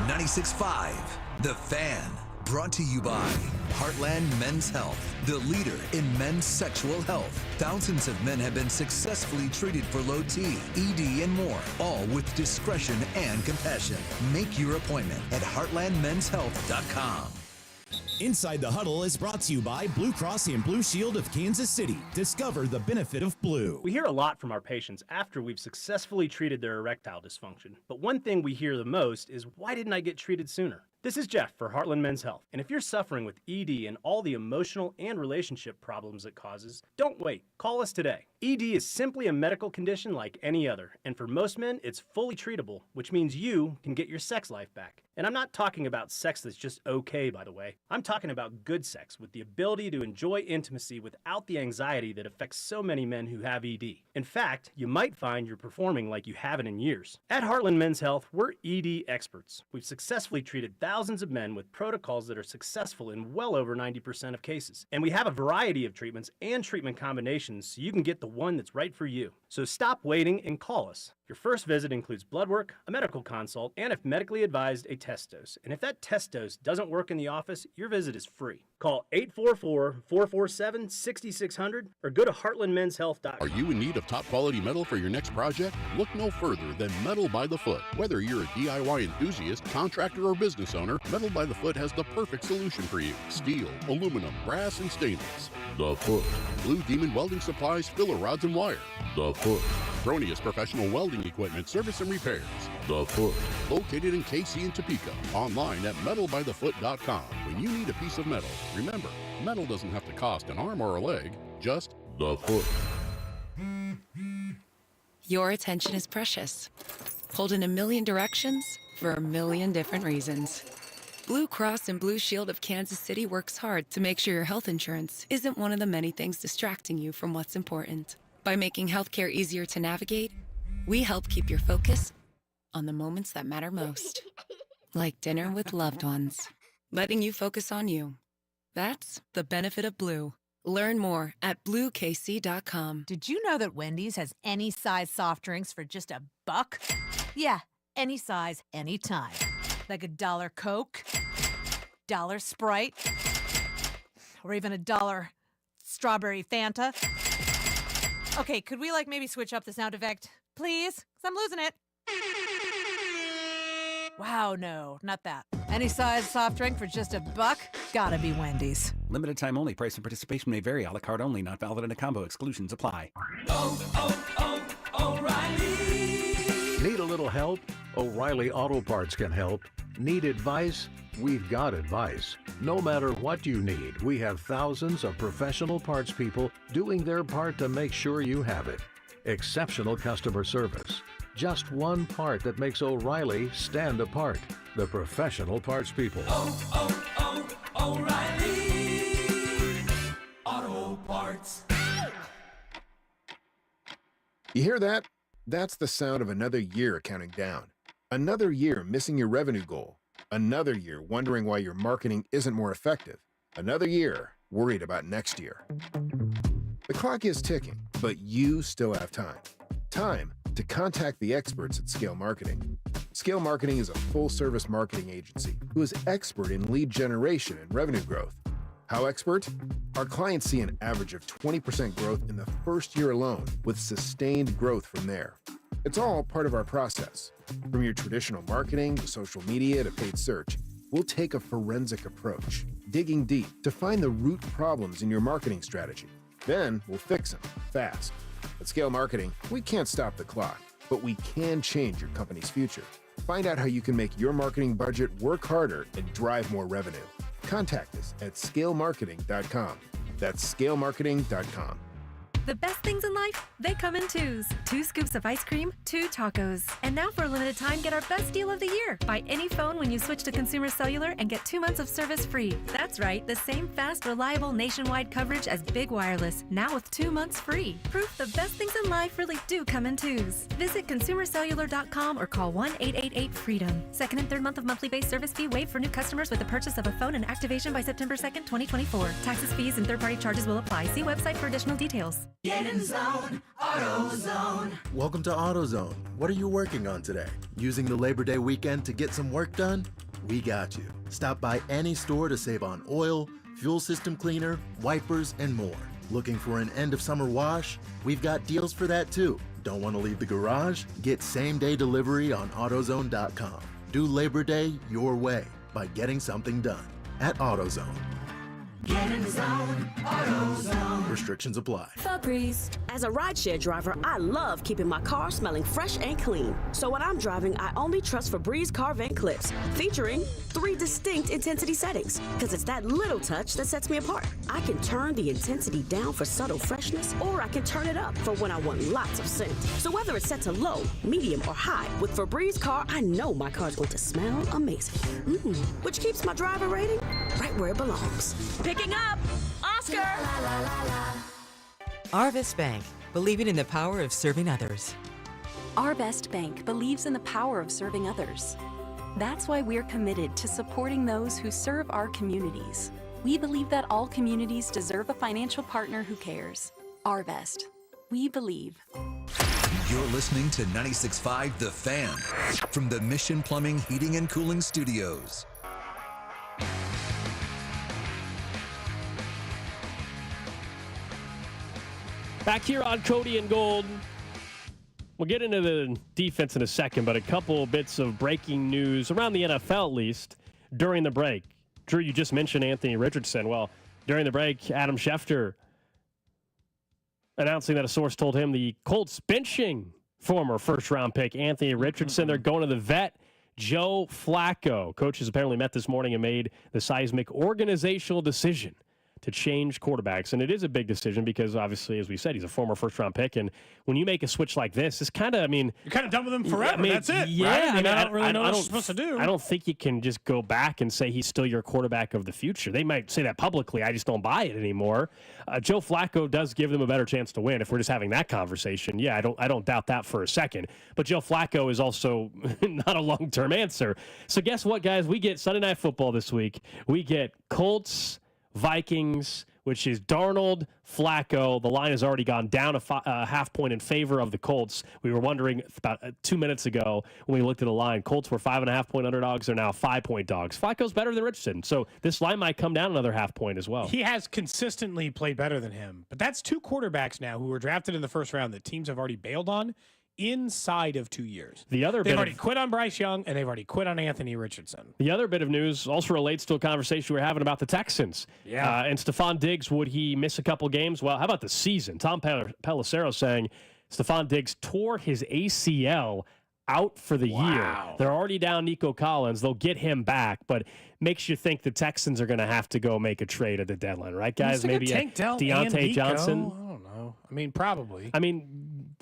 96.5, The Fan. Brought to you by Heartland Men's Health, the leader in men's sexual health. Thousands of men have been successfully treated for low T, ED, and more, all with discretion and compassion. Make your appointment at heartlandmenshealth.com. Inside the Huddle is brought to you by Blue Cross and Blue Shield of Kansas City. Discover the benefit of blue. We hear a lot from our patients after we've successfully treated their erectile dysfunction. But one thing we hear the most is, why didn't I get treated sooner? This is Jeff for Heartland Men's Health. And if you're suffering with ED and all the emotional and relationship problems it causes, don't wait. Call us today. ED is simply a medical condition like any other. And for most men, it's fully treatable, which means you can get your sex life back. And I'm not talking about sex that's just okay, by the way. I'm talking about good sex with the ability to enjoy intimacy without the anxiety that affects so many men who have ED. In fact, you might find you're performing like you haven't in years. At Heartland Men's Health, we're ED experts. We've successfully treated thousands of men with protocols that are successful in well over 90% of cases. And we have a variety of treatments and treatment combinations so you can get the one that's right for you. So stop waiting and call us. Your first visit includes blood work, a medical consult, and if medically advised, a test dose. And if that test dose doesn't work in the office, your visit is free. Call 844-447-6600 or go to heartlandmenshealth.com. Are you in need of top quality metal for your next project? Look no further than Metal by the Foot. Whether you're a DIY enthusiast, contractor, or business owner, Metal by the Foot has the perfect solution for you. Steel, aluminum, brass, and stainless. The Foot. Blue Demon Welding Supplies, filler rods, and wire. The Foot. Cronius Professional Welding Equipment, Service and Repairs. The Foot. Located in KC and Topeka. Online at metalbythefoot.com. When you need a piece of metal, remember, metal doesn't have to cost an arm or a leg, just the foot. Your attention is precious. Pulled in a million directions for a million different reasons. Blue Cross and Blue Shield of Kansas City works hard to make sure your health insurance isn't one of the many things distracting you from what's important. By making healthcare easier to navigate, we help keep your focus on the moments that matter most. Like dinner with loved ones. Letting you focus on you. That's the benefit of Blue. Learn more at bluekc.com. Did you know that Wendy's has any size soft drinks for just $1? Yeah, any size, anytime. Like $1 Coke, $1 Sprite, or even $1 strawberry Fanta. Okay, could we maybe switch up the sound effect, please? 'Cause I'm losing it. Wow, no, not that. Any size soft drink for just $1? Gotta be Wendy's. Limited time only. Price and participation may vary. A la carte only. Not valid in a combo. Exclusions apply. O'Reilly. Need a little help? O'Reilly Auto Parts can help. Need advice? We've got advice. No matter what you need, we have thousands of professional parts people doing their part to make sure you have it. Exceptional customer service. Just one part that makes O'Reilly stand apart. The professional parts people. O'Reilly Auto Parts. You hear that? That's the sound of another year counting down. Another year missing your revenue goal. Another year wondering why your marketing isn't more effective. Another year worried about next year. The clock is ticking, but you still have time. Time to contact the experts at Scale Marketing. Scale Marketing is a full-service marketing agency who is expert in lead generation and revenue growth. How expert? Our clients see an average of 20% growth in the first year alone, with sustained growth from there. It's all part of our process. From your traditional marketing to social media to paid search, we'll take a forensic approach, digging deep to find the root problems in your marketing strategy. Then we'll fix them fast. At Scale Marketing, we can't stop the clock, but we can change your company's future. Find out how you can make your marketing budget work harder and drive more revenue. Contact us at scalemarketing.com. That's scalemarketing.com. The best things in life, they come in twos. 2 scoops of ice cream, 2 tacos. And now for a limited time, get our best deal of the year. Buy any phone when you switch to Consumer Cellular and get 2 months of service free. That's right, the same fast, reliable nationwide coverage as Big Wireless, now with 2 months free. Proof the best things in life really do come in twos. Visit consumercellular.com or call 1-888-FREEDOM. Second and third month of monthly base service fee waived for new customers with the purchase of a phone and activation by September 2nd, 2024. Taxes, fees, and third-party charges will apply. See website for additional details. Get in zone, AutoZone. Welcome to AutoZone. What are you working on today? Using the Labor Day weekend to get some work done? We got you. Stop by any store to save on oil, fuel system cleaner, wipers, and more. Looking for an end of summer wash? We've got deals for that too. Don't want to leave the garage? Get same-day delivery on AutoZone.com. Do Labor Day your way by getting something done at AutoZone. Get in the zone, AutoZone. Restrictions apply. Febreze. As a rideshare driver, I love keeping my car smelling fresh and clean. So when I'm driving, I only trust Febreze car vent clips, featuring 3 distinct intensity settings, because it's that little touch that sets me apart. I can turn the intensity down for subtle freshness, or I can turn it up for when I want lots of scent. So whether it's set to low, medium, or high, with Febreze car, I know my car's going to smell amazing. Which keeps my driver rating right where it belongs. Picking up, Oscar! Arvest Bank, believing in the power of serving others. Our Best Bank believes in the power of serving others. That's why we're committed to supporting those who serve our communities. We believe that all communities deserve a financial partner who cares. Our Best. We believe. You're listening to 96.5 The Fan from the Mission Plumbing, Heating, and Cooling Studios. Back here on Cody and Gold. We'll get into the defense in a second, but a couple bits of breaking news around the NFL, at least, during the break. Drew, you just mentioned Anthony Richardson. Well, during the break, Adam Schefter announcing that a source told him the Colts benching former first-round pick Anthony Richardson. They're going to the vet, Joe Flacco. Coaches apparently met this morning and made the seismic organizational decision to change quarterbacks. And it is a big decision because, obviously, as we said, he's a former first-round pick. And when you make a switch like this, it's kind of, You're kind of done with him forever. That's it, yeah, right? I don't really know what you're supposed to do. I don't think you can just go back and say he's still your quarterback of the future. They might say that publicly. I just don't buy it anymore. Joe Flacco does give them a better chance to win if we're just having that conversation. Yeah, I don't doubt that for a second. But Joe Flacco is also not a long-term answer. So guess what, guys? We get Sunday Night Football this week. We get Colts, Vikings, which is Darnold, Flacco. The line has already gone down a half point in favor of the Colts. We were wondering about 2 minutes ago when we looked at the line. Colts were 5.5-point underdogs. They're now 5-point dogs. Flacco's better than Richardson, so this line might come down another half point as well. He has consistently played better than him, but that's 2 quarterbacks now who were drafted in the first round that teams have already bailed on inside of 2 years. They've already quit on Bryce Young, and they've already quit on Anthony Richardson. The other bit of news also relates to a conversation we were having about the Texans. Yeah. And Stefan Diggs, would he miss a couple games? Well, how about the season? Tom Pelissero saying Stefan Diggs tore his ACL out for the year. They're already down Nico Collins. They'll get him back, but makes you think the Texans are going to have to go make a trade at the deadline, right, guys? Maybe Deontay Johnson. I don't know. Probably.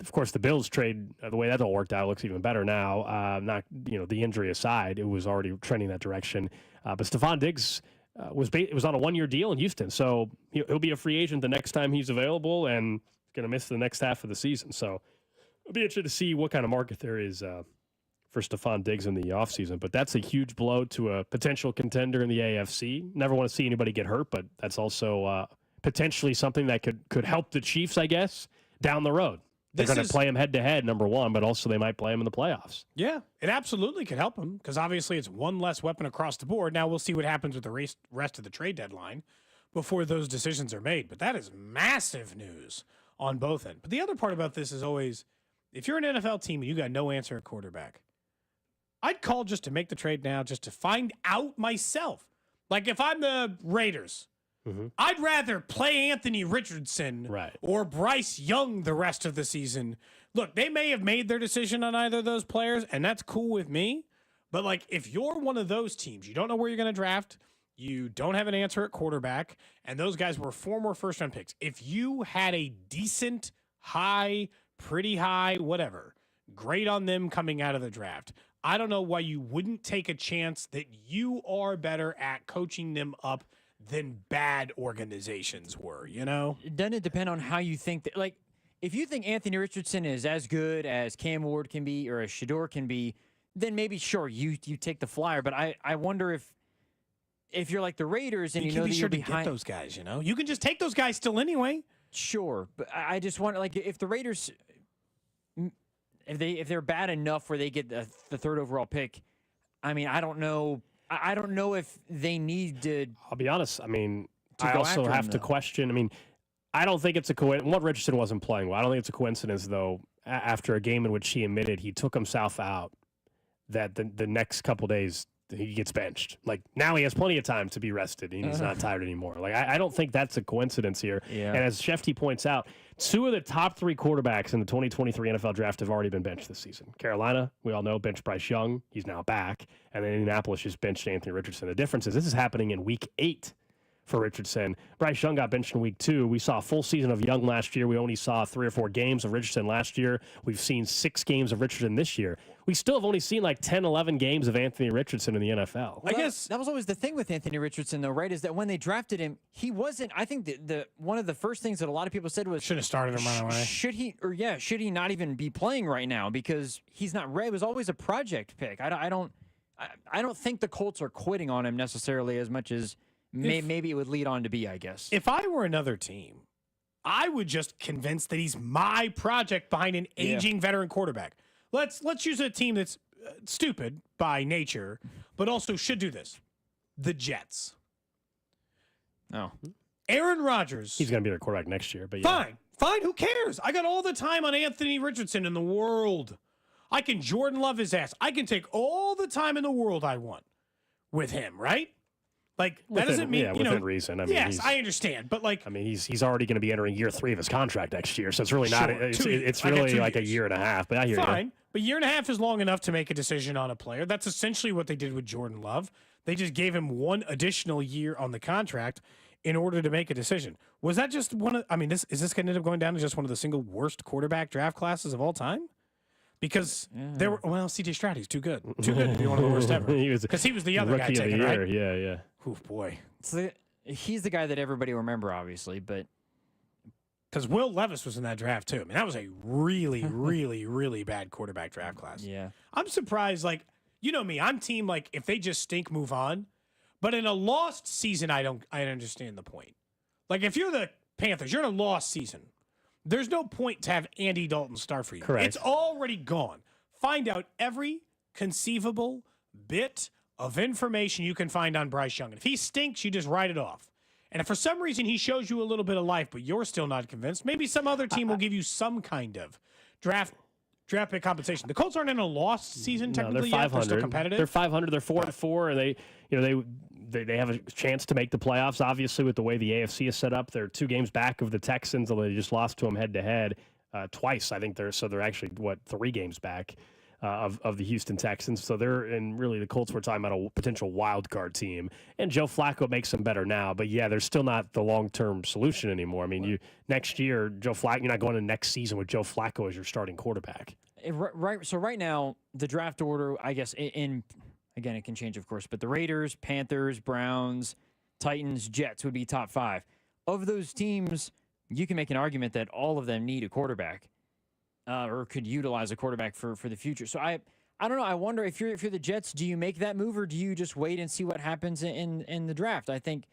Of course, the Bills trade, the way that all worked out, looks even better now. Not the injury aside, it was already trending that direction. But Stefan Diggs was on a 1-year deal in Houston, so he'll be a free agent the next time he's available, and going to miss the next half of the season. So it'll be interesting to see what kind of market there is for Stefan Diggs in the offseason. But that's a huge blow to a potential contender in the AFC. Never want to see anybody get hurt, but that's also potentially something that could help the Chiefs, I guess, down the road. They're going to play him head-to-head, number one, but also they might play him in the playoffs. Yeah, it absolutely could help him because obviously it's one less weapon across the board. Now we'll see what happens with the rest of the trade deadline before those decisions are made. But that is massive news on both ends. But the other part about this is always, if you're an NFL team and you got no answer at quarterback, I'd call just to make the trade now, just to find out myself. Like if I'm the Raiders, I'd rather play Anthony Richardson or Bryce Young the rest of the season. Look, they may have made their decision on either of those players, and that's cool with me. But, like, if you're one of those teams, you don't know where you're going to draft, you don't have an answer at quarterback, and those guys were former first-round picks. If you had a decent, high, pretty high, whatever, great on them coming out of the draft, I don't know why you wouldn't take a chance that you are better at coaching them up than bad organizations were, you know? Doesn't it depend on how you think that, like, if you think Anthony Richardson is as good as Cam Ward can be or as Shador can be, then maybe, sure, you take the flyer. But I wonder if you're like the Raiders and you know that you're behind those guys, you know? You can just take those guys still anyway. Sure, but I just wonder, like, if the Raiders, if they're bad enough where they get the third overall pick, I mean, I don't know. I don't know if they need to. I'll be honest. I mean, I also have to question. I mean, I don't think it's a coincidence. What Richardson wasn't playing well. I don't think it's a coincidence, though, after a game in which he admitted he took himself out, that the next couple days he gets benched. Like, now he has plenty of time to be rested, and he's not tired anymore. Like, I don't think that's a coincidence here. Yeah. And as Shefty points out, 2 of the top 3 quarterbacks in the 2023 NFL draft have already been benched this season. Carolina, we all know, benched Bryce Young. He's now back. And then Indianapolis just benched Anthony Richardson. The difference is this is happening in week 8 for Richardson. Bryce Young got benched in week 2. We saw a full season of Young last year. We only saw 3 or 4 games of Richardson last year. We've seen 6 games of Richardson this year. We still have only seen like 10, 11 games of Anthony Richardson in the NFL. Well, I guess that was always the thing with Anthony Richardson, though, right? Is that when they drafted him, he wasn't. I think the one of the first things that a lot of people said was should have started him right away. Should he not even be playing right now because he's not ready? It was always a project pick. I don't think the Colts are quitting on him necessarily as much as maybe it would lead on to be. I guess if I were another team, I would just convince that he's my project behind an aging veteran quarterback. Let's use a team that's stupid by nature, but also should do this. The Jets. Oh. Aaron Rodgers. He's going to be their quarterback next year. But yeah. Fine. Who cares? I got all the time on Anthony Richardson in the world. I can Jordan Love his ass. I can take all the time in the world I want with him, right? Like, that doesn't mean, within reason. I mean, yes, I understand, but like, I mean, he's already going to be entering year 3 of his contract next year, so it's really not. It's really like a year and a half. But I hear you. But a year and a half is long enough to make a decision on a player. That's essentially what they did with Jordan Love. They just gave him 1 additional year on the contract in order to make a decision. Was that just one of? I mean, is this going to end up going down to just one of the single worst quarterback draft classes of all time? Because there were C.J. Stroud, he's too good to be one of the worst ever. Because he was the other guy taken, right? Yeah. Oh boy. So he's the guy that everybody will remember, obviously, but because Will Levis was in that draft too. I mean, that was a really, really, really bad quarterback draft class. Yeah. I'm surprised. Like, you know me, I'm team like if they just stink, move on. But in a lost season, I understand the point. Like if you're the Panthers, you're in a lost season. There's no point to have Andy Dalton start for you. Correct. It's already gone. Find out every conceivable bit of information you can find on Bryce Young. And if he stinks, you just write it off. And if for some reason he shows you a little bit of life, but you're still not convinced, maybe some other team will give you some kind of draft pick compensation. The Colts aren't in a lost season technically they're 500. yet. They're still competitive. They're 500. They're 4-4, and they have a chance to make the playoffs. Obviously, with the way the AFC is set up, they're 2 games back of the Texans, although they just lost to them head-to-head twice. I think they're actually 3 games back of the Houston Texans. So and really the Colts, we're talking about a potential wild card team. And Joe Flacco makes them better now, but yeah, they're still not the long-term solution anymore. I mean, next year, Joe Flacco, you're not going to next season with Joe Flacco as your starting quarterback. Right. So right now, the draft order, I guess, again, it can change, of course, but the Raiders, Panthers, Browns, Titans, Jets would be top 5. Of those teams, you can make an argument that all of them need a quarterback or could utilize a quarterback for the future. So I don't know. I wonder if you're the Jets, do you make that move or do you just wait and see what happens in the draft? I think,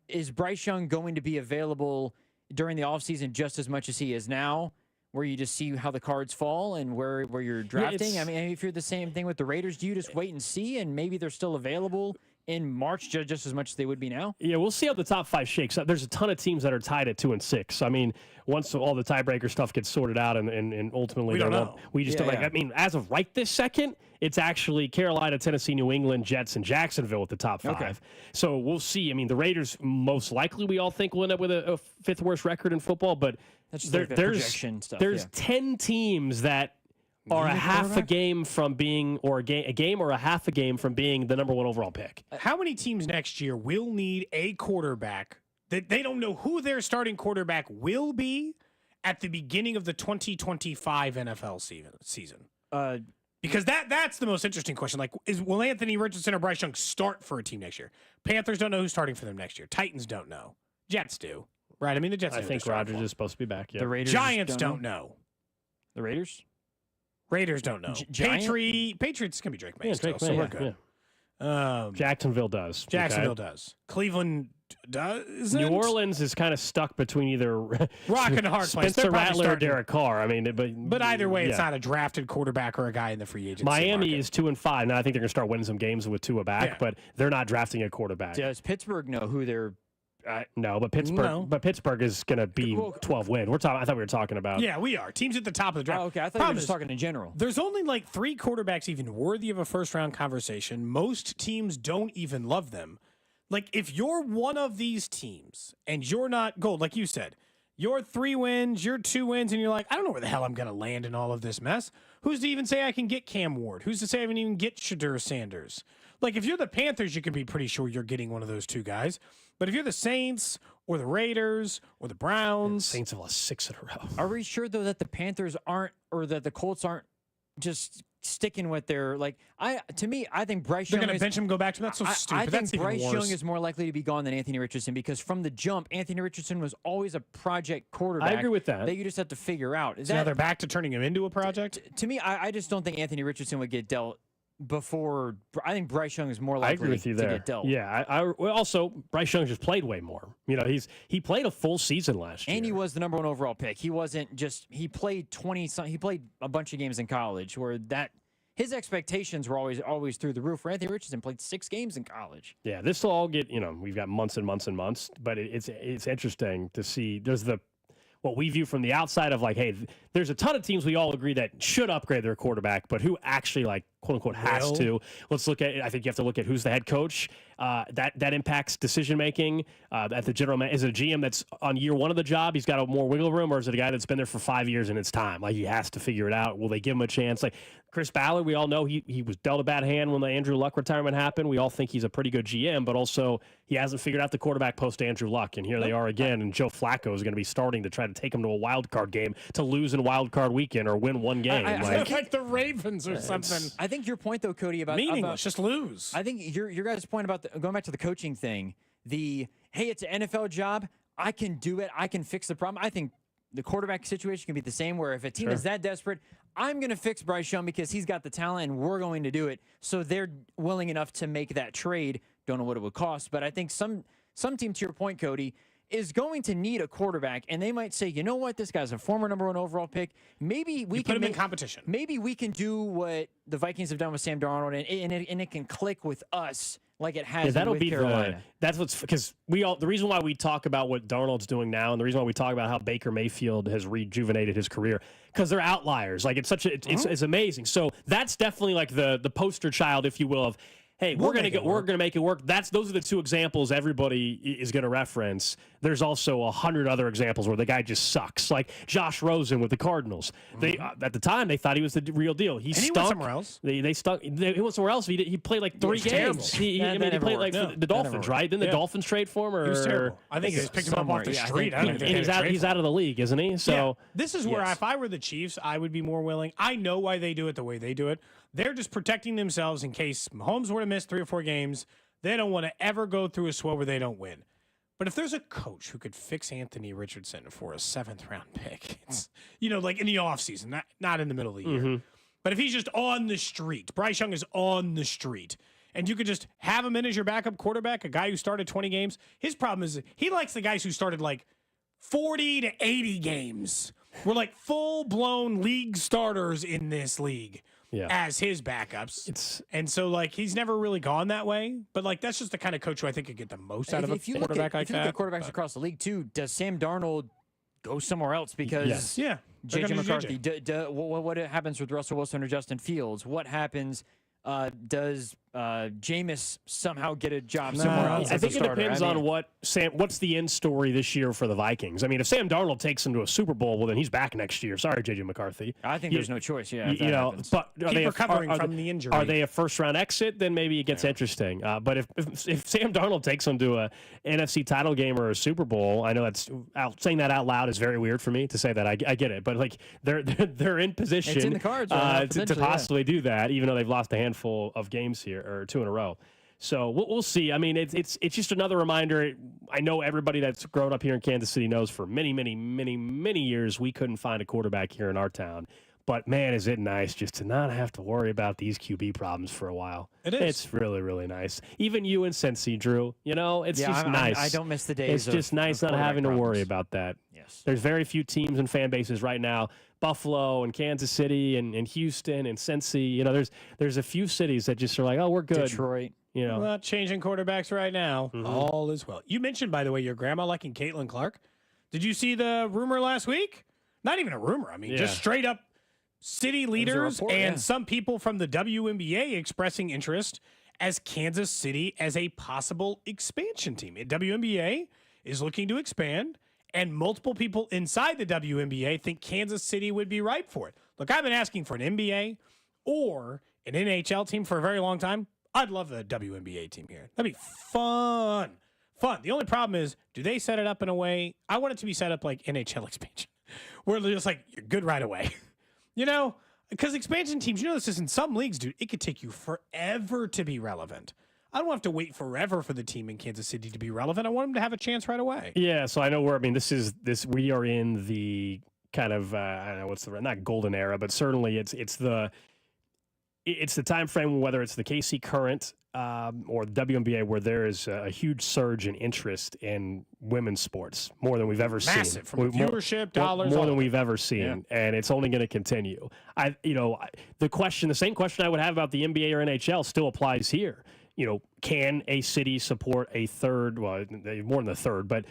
is Bryce Young going to be available during the offseason just as much as he is now? where you just see how the cards fall and where you're drafting? I mean, if you're the same thing with the Raiders, do you just wait and see, and maybe they're still available in March just as much as they would be now? Yeah, we'll see how the top 5 shakes out. There's a ton of teams that are tied at 2 and 6. I mean, once all the tiebreaker stuff gets sorted out and ultimately we don't know. We just don't. I mean, as of right this second, it's actually Carolina, Tennessee, New England, Jets, and Jacksonville at the top 5. Okay. So we'll see. I mean, the Raiders most likely we all think will end up with a 5th worst record in football, but That's just there's projection stuff. there's 10 teams that are a half a game from being, or a game or a half a game from being the number 1 overall pick. How many teams next year will need a quarterback that they don't know who their starting quarterback will be at the beginning of the 2025 NFL season? Because that's the most interesting question. Like, will Anthony Richardson or Bryce Young start for a team next year? Panthers don't know who's starting for them next year. Titans don't know. Jets do, right? I mean, the Jets. I think Rodgers is supposed to be back. Yeah. The Raiders Giants don't know. The Raiders don't know. Patriots can be Drake May still, so we're good. Jacksonville does. Jacksonville does. Cleveland does. New Orleans is kind of stuck between either rock and a hard place. Spencer Rattler or Derek Carr. I mean, but either way, it's not a drafted quarterback or a guy in the free agency. Miami market. is 2-5. Now I think they're going to start winning some games with Tua back, but they're not drafting a quarterback. Does Pittsburgh know who they're? No, but Pittsburgh is going to be 12 win. I thought we were talking about. Yeah, we are. Teams at the top of the draft. Oh, okay, I thought you were just talking in general. There's only like 3 quarterbacks even worthy of a first-round conversation. Most teams don't even love them. Like, if you're one of these teams and you're not Gold, like you said, you're 3 wins, you're 2 wins, and you're like, I don't know where the hell I'm going to land in all of this mess. Who's to even say I can get Cam Ward? Who's to say I can even get Shadur Sanders? Like, if you're the Panthers, you can be pretty sure you're getting one of those 2 guys. But if you're the Saints or the Raiders or the Browns. Saints have lost 6 in a row. Are we sure, though, that the Panthers aren't, or that the Colts aren't just sticking with their, like, I think Bryce Young. They're going to bench him and go back to him. That's so stupid. I That's think Bryce even worse. Young is more likely to be gone than Anthony Richardson, because from the jump, Anthony Richardson was always a project quarterback. I agree with that. That you just have to figure out. So now they're back to turning him into a project? To me, I just don't think Anthony Richardson would get dealt before. I think Bryce Young is more likely I agree with you there. to get dealt. Yeah, well, also Bryce Young just played way more. You know, he played a full season last year, and he was the number 1 overall pick. He wasn't just he played 20. He played a bunch of games in college where his expectations were always through the roof. For Anthony Richardson, played 6 games in college. Yeah, this will all get, we've got months and months and months, but it's interesting to see. There's what we view from the outside of, like, hey, there's a ton of teams we all agree that should upgrade their quarterback, but who actually, like, quote unquote has to. Let's look at. I think you have to look at who's the head coach. That impacts decision making. At the general man, is it a GM that's on year 1 of the job? He's got more wiggle room, or is it a guy that's been there for 5 years and it's time? Like, he has to figure it out. Will they give him a chance? Like Chris Ballard, we all know he was dealt a bad hand when the Andrew Luck retirement happened. We all think he's a pretty good GM, but also he hasn't figured out the quarterback post Andrew Luck, and here they are again. And Joe Flacco is going to be starting to try to take him to a wild card game to lose in wild card weekend or win 1 game. Like the Ravens or something. I think your point, though, Cody, about meaningless, just lose. I think your guys' point about going back to the coaching thing, hey, it's an NFL job. I can do it. I can fix the problem. I think the quarterback situation can be the same, where if a team is that desperate, I'm going to fix Bryce Young because he's got the talent and we're going to do it. So they're willing enough to make that trade. Don't know what it would cost, but I think some team, to your point, Cody, is going to need a quarterback, and they might say, you know what, this guy's a former number 1 overall pick. Maybe we can put him in competition. Maybe we can do what the Vikings have done with Sam Darnold, and it can click with us like it has. Yeah, that'll with be Carolina. That's what's, because the reason why we talk about what Darnold's doing now, and the reason why we talk about how Baker Mayfield has rejuvenated his career, because they're outliers. Like, it's amazing. So that's definitely like the poster child, if you will, of, hey, we're gonna make it work. Those are the 2 examples everybody is gonna reference. There's also 100 other examples where the guy just sucks, like Josh Rosen with the Cardinals. They at the time they thought he was the real deal. He stunk. Went somewhere else. They stunk. He went somewhere else. He played like 3 games. He played like for the Dolphins, right? Didn't the Dolphins trade for him? Or he was terrible. I think they just picked him up off the street. He's out of the league, isn't he? So this is where if I were the Chiefs, I would be more willing. I know why they do it the way they do it. They're just protecting themselves in case Mahomes were to miss 3 or 4 games. They don't want to ever go through a swell where they don't win. But if there's a coach who could fix Anthony Richardson for a 7th-round pick, it's, like in the offseason, not in the middle of the year. Mm-hmm. But if he's just on the street, Bryce Young is on the street, and you could just have him in as your backup quarterback, a guy who started 20 games. His problem is he likes the guys who started like 40 to 80 games. were like full-blown league starters in this league as his backups. And so, like, he's never really gone that way. But, like, that's just the kind of coach who I think could get the most out of a quarterback like that. If you look at quarterbacks across the league, too, does Sam Darnold go somewhere else? Because J.J. McCarthy, what happens with Russell Wilson or Justin Fields? What happens? Does Jameis somehow get a job somewhere else? I think it depends on what's the end story this year for the Vikings. I mean, if Sam Darnold takes them to a Super Bowl, well, then he's back next year. Sorry, J.J. McCarthy. I think there's no choice. Yeah, you know, but keep recovering from the injury. Are they a first-round exit? Then maybe it gets interesting. But if Sam Darnold takes them to a NFC title game or a Super Bowl, I know saying that out loud is very weird for me to say that. I get it, but like they're in position. It's in the cards right now, to possibly do that, even though they've lost a handful of games here or 2 in a row. So we'll see. I mean, it's just another reminder. I know everybody that's grown up here in Kansas City knows for many, many, many, many years we couldn't find a quarterback here in our town. But, man, is it nice just to not have to worry about these QB problems for a while. It is. It's really, really nice. Even you and Cincy, Drew, you know, it's just nice. I don't miss the days It's just nice not having to worry about that. Yes. There's very few teams and fan bases right now. Buffalo and Kansas City and Houston and Cincy. You know, there's a few cities that just are like, oh, we're good. Detroit. You know, We're not changing quarterbacks right now. All is well. You mentioned, by the way, your grandma liking Caitlin Clark. Did you see the rumor last week? Not even a rumor. I mean, just straight up city leaders and some people from the WNBA expressing interest as Kansas City as a possible expansion team. WNBA is looking to expand, and multiple people inside the WNBA think Kansas City would be ripe for it. Look, I've been asking for an NBA or an NHL team for a very long time. I'd love a WNBA team here. That'd be fun. The only problem is, do they set it up in a way? I want it to be set up like NHL expansion, where they're just like, you're good right away. You know, because expansion teams, you know, this is in some leagues, dude, it could take you forever to be relevant. I don't have to wait forever for the team in Kansas City to be relevant. I want them to have a chance right away. Yeah, so I know we are in the kind of, I don't know what's not golden era, but certainly it's the time frame, whether it's the KC Current or the WNBA, where there is a huge surge in interest in women's sports, more than we've ever seen. Massive, from viewership, dollars. More than we've ever seen, and it's only going to continue. The same question I would have about the NBA or NHL still applies here. You know, can a city support a third, well, more than the third, but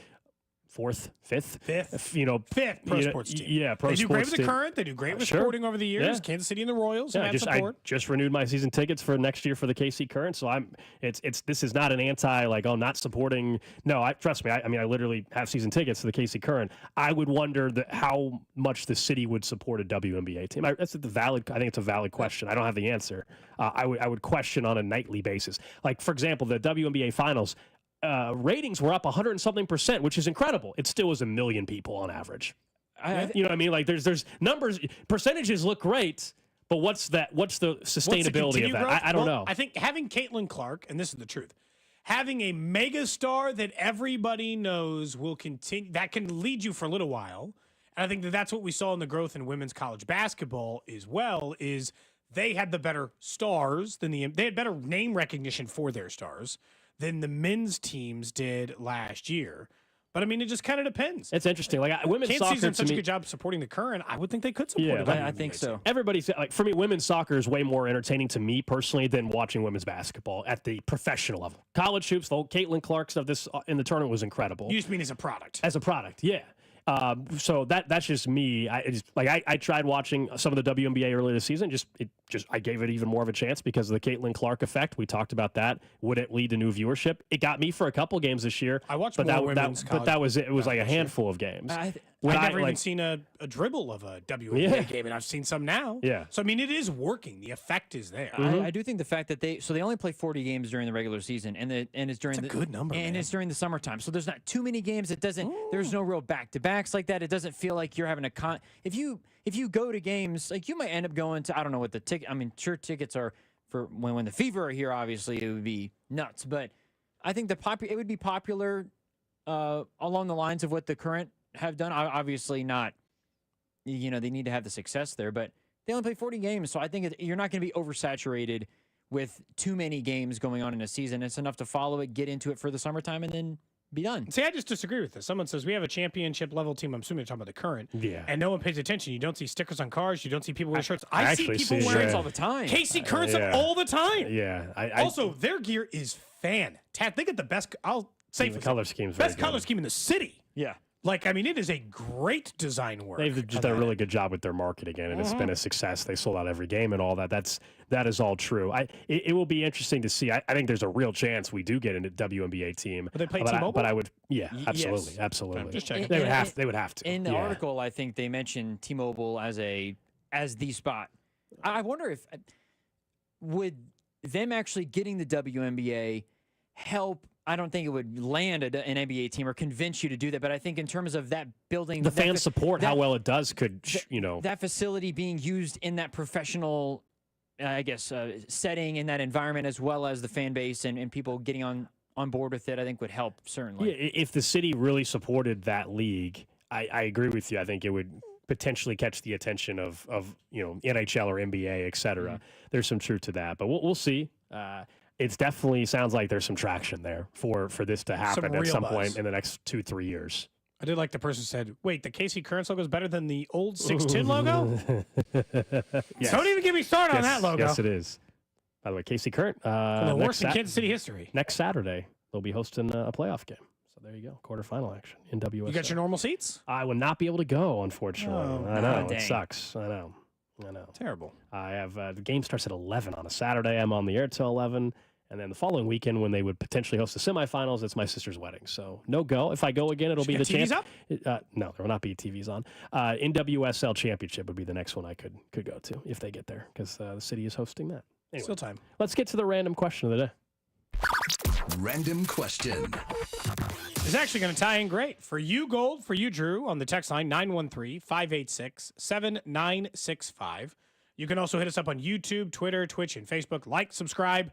fourth, fifth, fifth pro sports team. Yeah, pro sports team. They do great with the Current. They do great with Sporting over the years. Yeah. Kansas City and the Royals. I just renewed my season tickets for next year for the KC Current. So this is not an anti not supporting. No, trust me. I literally have season tickets to the KC Current. I would wonder how much the city would support a WNBA team. I think it's a valid question. I don't have the answer. I would question on a nightly basis. Like, for example, the WNBA finals. Ratings were up 100 and something %, which is incredible. It still was 1 million people on average. You know what I mean? Like there's numbers, percentages look great, but what's the sustainability of that? I don't know. I think having Caitlin Clark, and this is the truth, having a mega star that everybody knows will continue, that can lead you for a little while. And I think that's what we saw in the growth in women's college basketball as well, is they had the better stars than they had better name recognition for their stars than the men's teams did last year. But I mean, it just kind of depends. It's interesting. Like women's soccer, Kansas done such a good job supporting the Current. I would think they could support it. I think so. Everybody's like, for me, women's soccer is way more entertaining to me personally than watching women's basketball at the professional level. College hoops, the whole Caitlin Clark stuff in the tournament was incredible. You just mean as a product? As a product, yeah. So that's just me. I tried watching some of the WNBA earlier this season. I gave it even more of a chance because of the Caitlin Clark effect. We talked about that. Would it lead to new viewership? It got me for a couple games this year. I watched more women's college. But that was it. It was like a handful of games. I've never even seen a dribble of a WNBA game, and I've seen some now. Yeah. So, I mean, it is working. The effect is there. I do think the fact that they only play 40 games during the regular season, and it's during a good number, and it's during the summertime. So there's not too many games. There's no real back-to-backs like that. It doesn't feel like you're having if you go to games, like you might end up going to, I don't know what the ticket, I mean, sure, tickets are for when the Fever are here, obviously it would be nuts, but I think it would be popular along the lines of what the Current have done. Obviously not, they need to have the success there, but they only play 40 games, so I think you're not going to be oversaturated with too many games going on in a season. It's enough to follow it, get into it for the summertime, and then be done. See, I just disagree with this. Someone says we have a championship level team. I'm assuming they're talking about the current. Yeah. And no one pays attention. You don't see stickers on cars. You don't see people wearing shirts. I I see actually people see wearing Shirts all the time. Casey Current yeah. all the time. Yeah. Also, their gear is fantastic. They get the best. I'll say the for color scheme's best very color good. scheme in the city. Yeah. Like, I mean, it is a great design work. They've just done a really good job with their marketing, and it's been a success. They sold out every game and all that. That is all true. It will be interesting to see. I think there's a real chance we do get a WNBA team. But they play but T-Mobile? but I would, yeah, absolutely, Yes. absolutely. I'm just checking. They would have to. In the Yeah. article, I think they mentioned T-Mobile as the spot. I wonder if would them actually getting the WNBA help. I don't think it would land an NBA team or convince you to do that, but I think in terms of that building, The fan support, how well it does, could that facility being used in that professional, setting, in that environment, as well as the fan base and people getting on board with it, I think would help certainly. Yeah, if the city really supported that league, I agree with you. I think it would potentially catch the attention of NHL or NBA, et cetera. There's some truth to that, but we'll see. It's definitely sounds like there's some traction there for this to happen at some point in the next 2-3 years. I did like the person said, wait, the Casey Currents logo is better than the old 610 logo? Yes. Don't even get me started on that logo. Yes, it is. By the way, Casey Current. The worst in Kansas City history. Next Saturday, they'll be hosting a playoff game. So there you go, quarterfinal action in WSL. You got your normal seats? I will not be able to go, unfortunately. Oh, I know, dang. it sucks. I know. Terrible. I have the game starts at 11 on a Saturday. I'm on the air till 11. And then the following weekend, when they would potentially host the semifinals, it's my sister's wedding. So no go. If I go again, it'll be the TVs No, there will not be TVs on. NWSL Championship would be the next one I could go to if they get there, because the city is hosting that. Anyway, Still time. Let's get to the random question of the day. Random question. It's actually going to tie in great. For you, Gold, for you, Drew, on the text line, 913-586-7965. You can also hit us up on YouTube, Twitter, Twitch, and Facebook. Like, subscribe.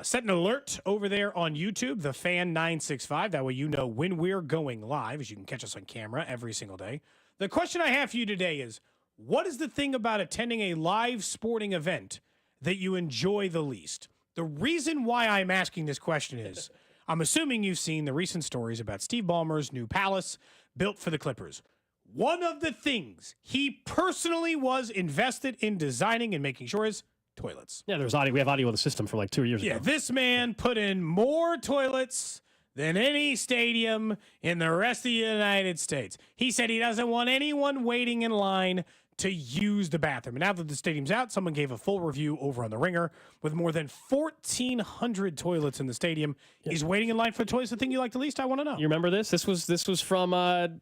Set an alert over there on YouTube, the Fan 965. That way you know when we're going live, as you can catch us on camera every single day. The question I have for you today is, what is the thing about attending a live sporting event that you enjoy the least? The reason why I'm asking this question is, I'm assuming you've seen the recent stories about Steve Ballmer's new palace built for the Clippers. One of the things he personally was invested in designing and making sure is toilets. Yeah, there's audio. We have audio of the system from like 2 years ago. Yeah, this man put in more toilets than any stadium in the rest of the United States. He said he doesn't want anyone waiting in line to use the bathroom. And now that the stadium's out, someone gave a full review over on The Ringer. With more than 1,400 toilets in the stadium, is waiting in line for toilets the thing you like the least? I want to know. You remember this? This was from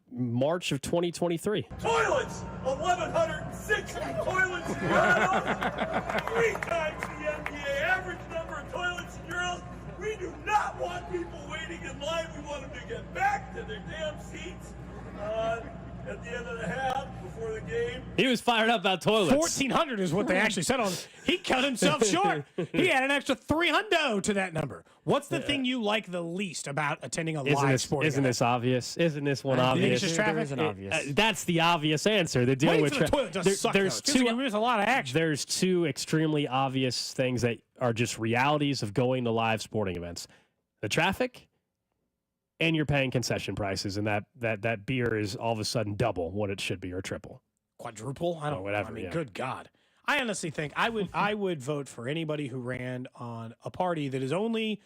March of 2023. Toilets! 1,160 toilets in Europe! 3 times the NBA average number of toilets in Europe. We do not want people waiting in line. We want them to get back to their damn seats at the end of the half before the game. He was fired up about toilets. 1,400 is what they actually said on. He cut himself short. He had an extra 300 to that number. What's the thing you like the least about attending a live sporting Isn't event? this obvious? Isn't this one You think obvious? it's just traffic? There is an obvious. That's the obvious answer. The deal Waiting with for the toilet does suck, there's though. It feels two. like we miss a lot of action. There's two extremely obvious things that are just realities of going to live sporting events: the traffic, and you're paying concession prices, and that beer is all of a sudden double what it should be, or triple. Quadruple? I don't know. whatever, I mean, yeah. good God. I honestly think I would vote for anybody who ran on a party that is only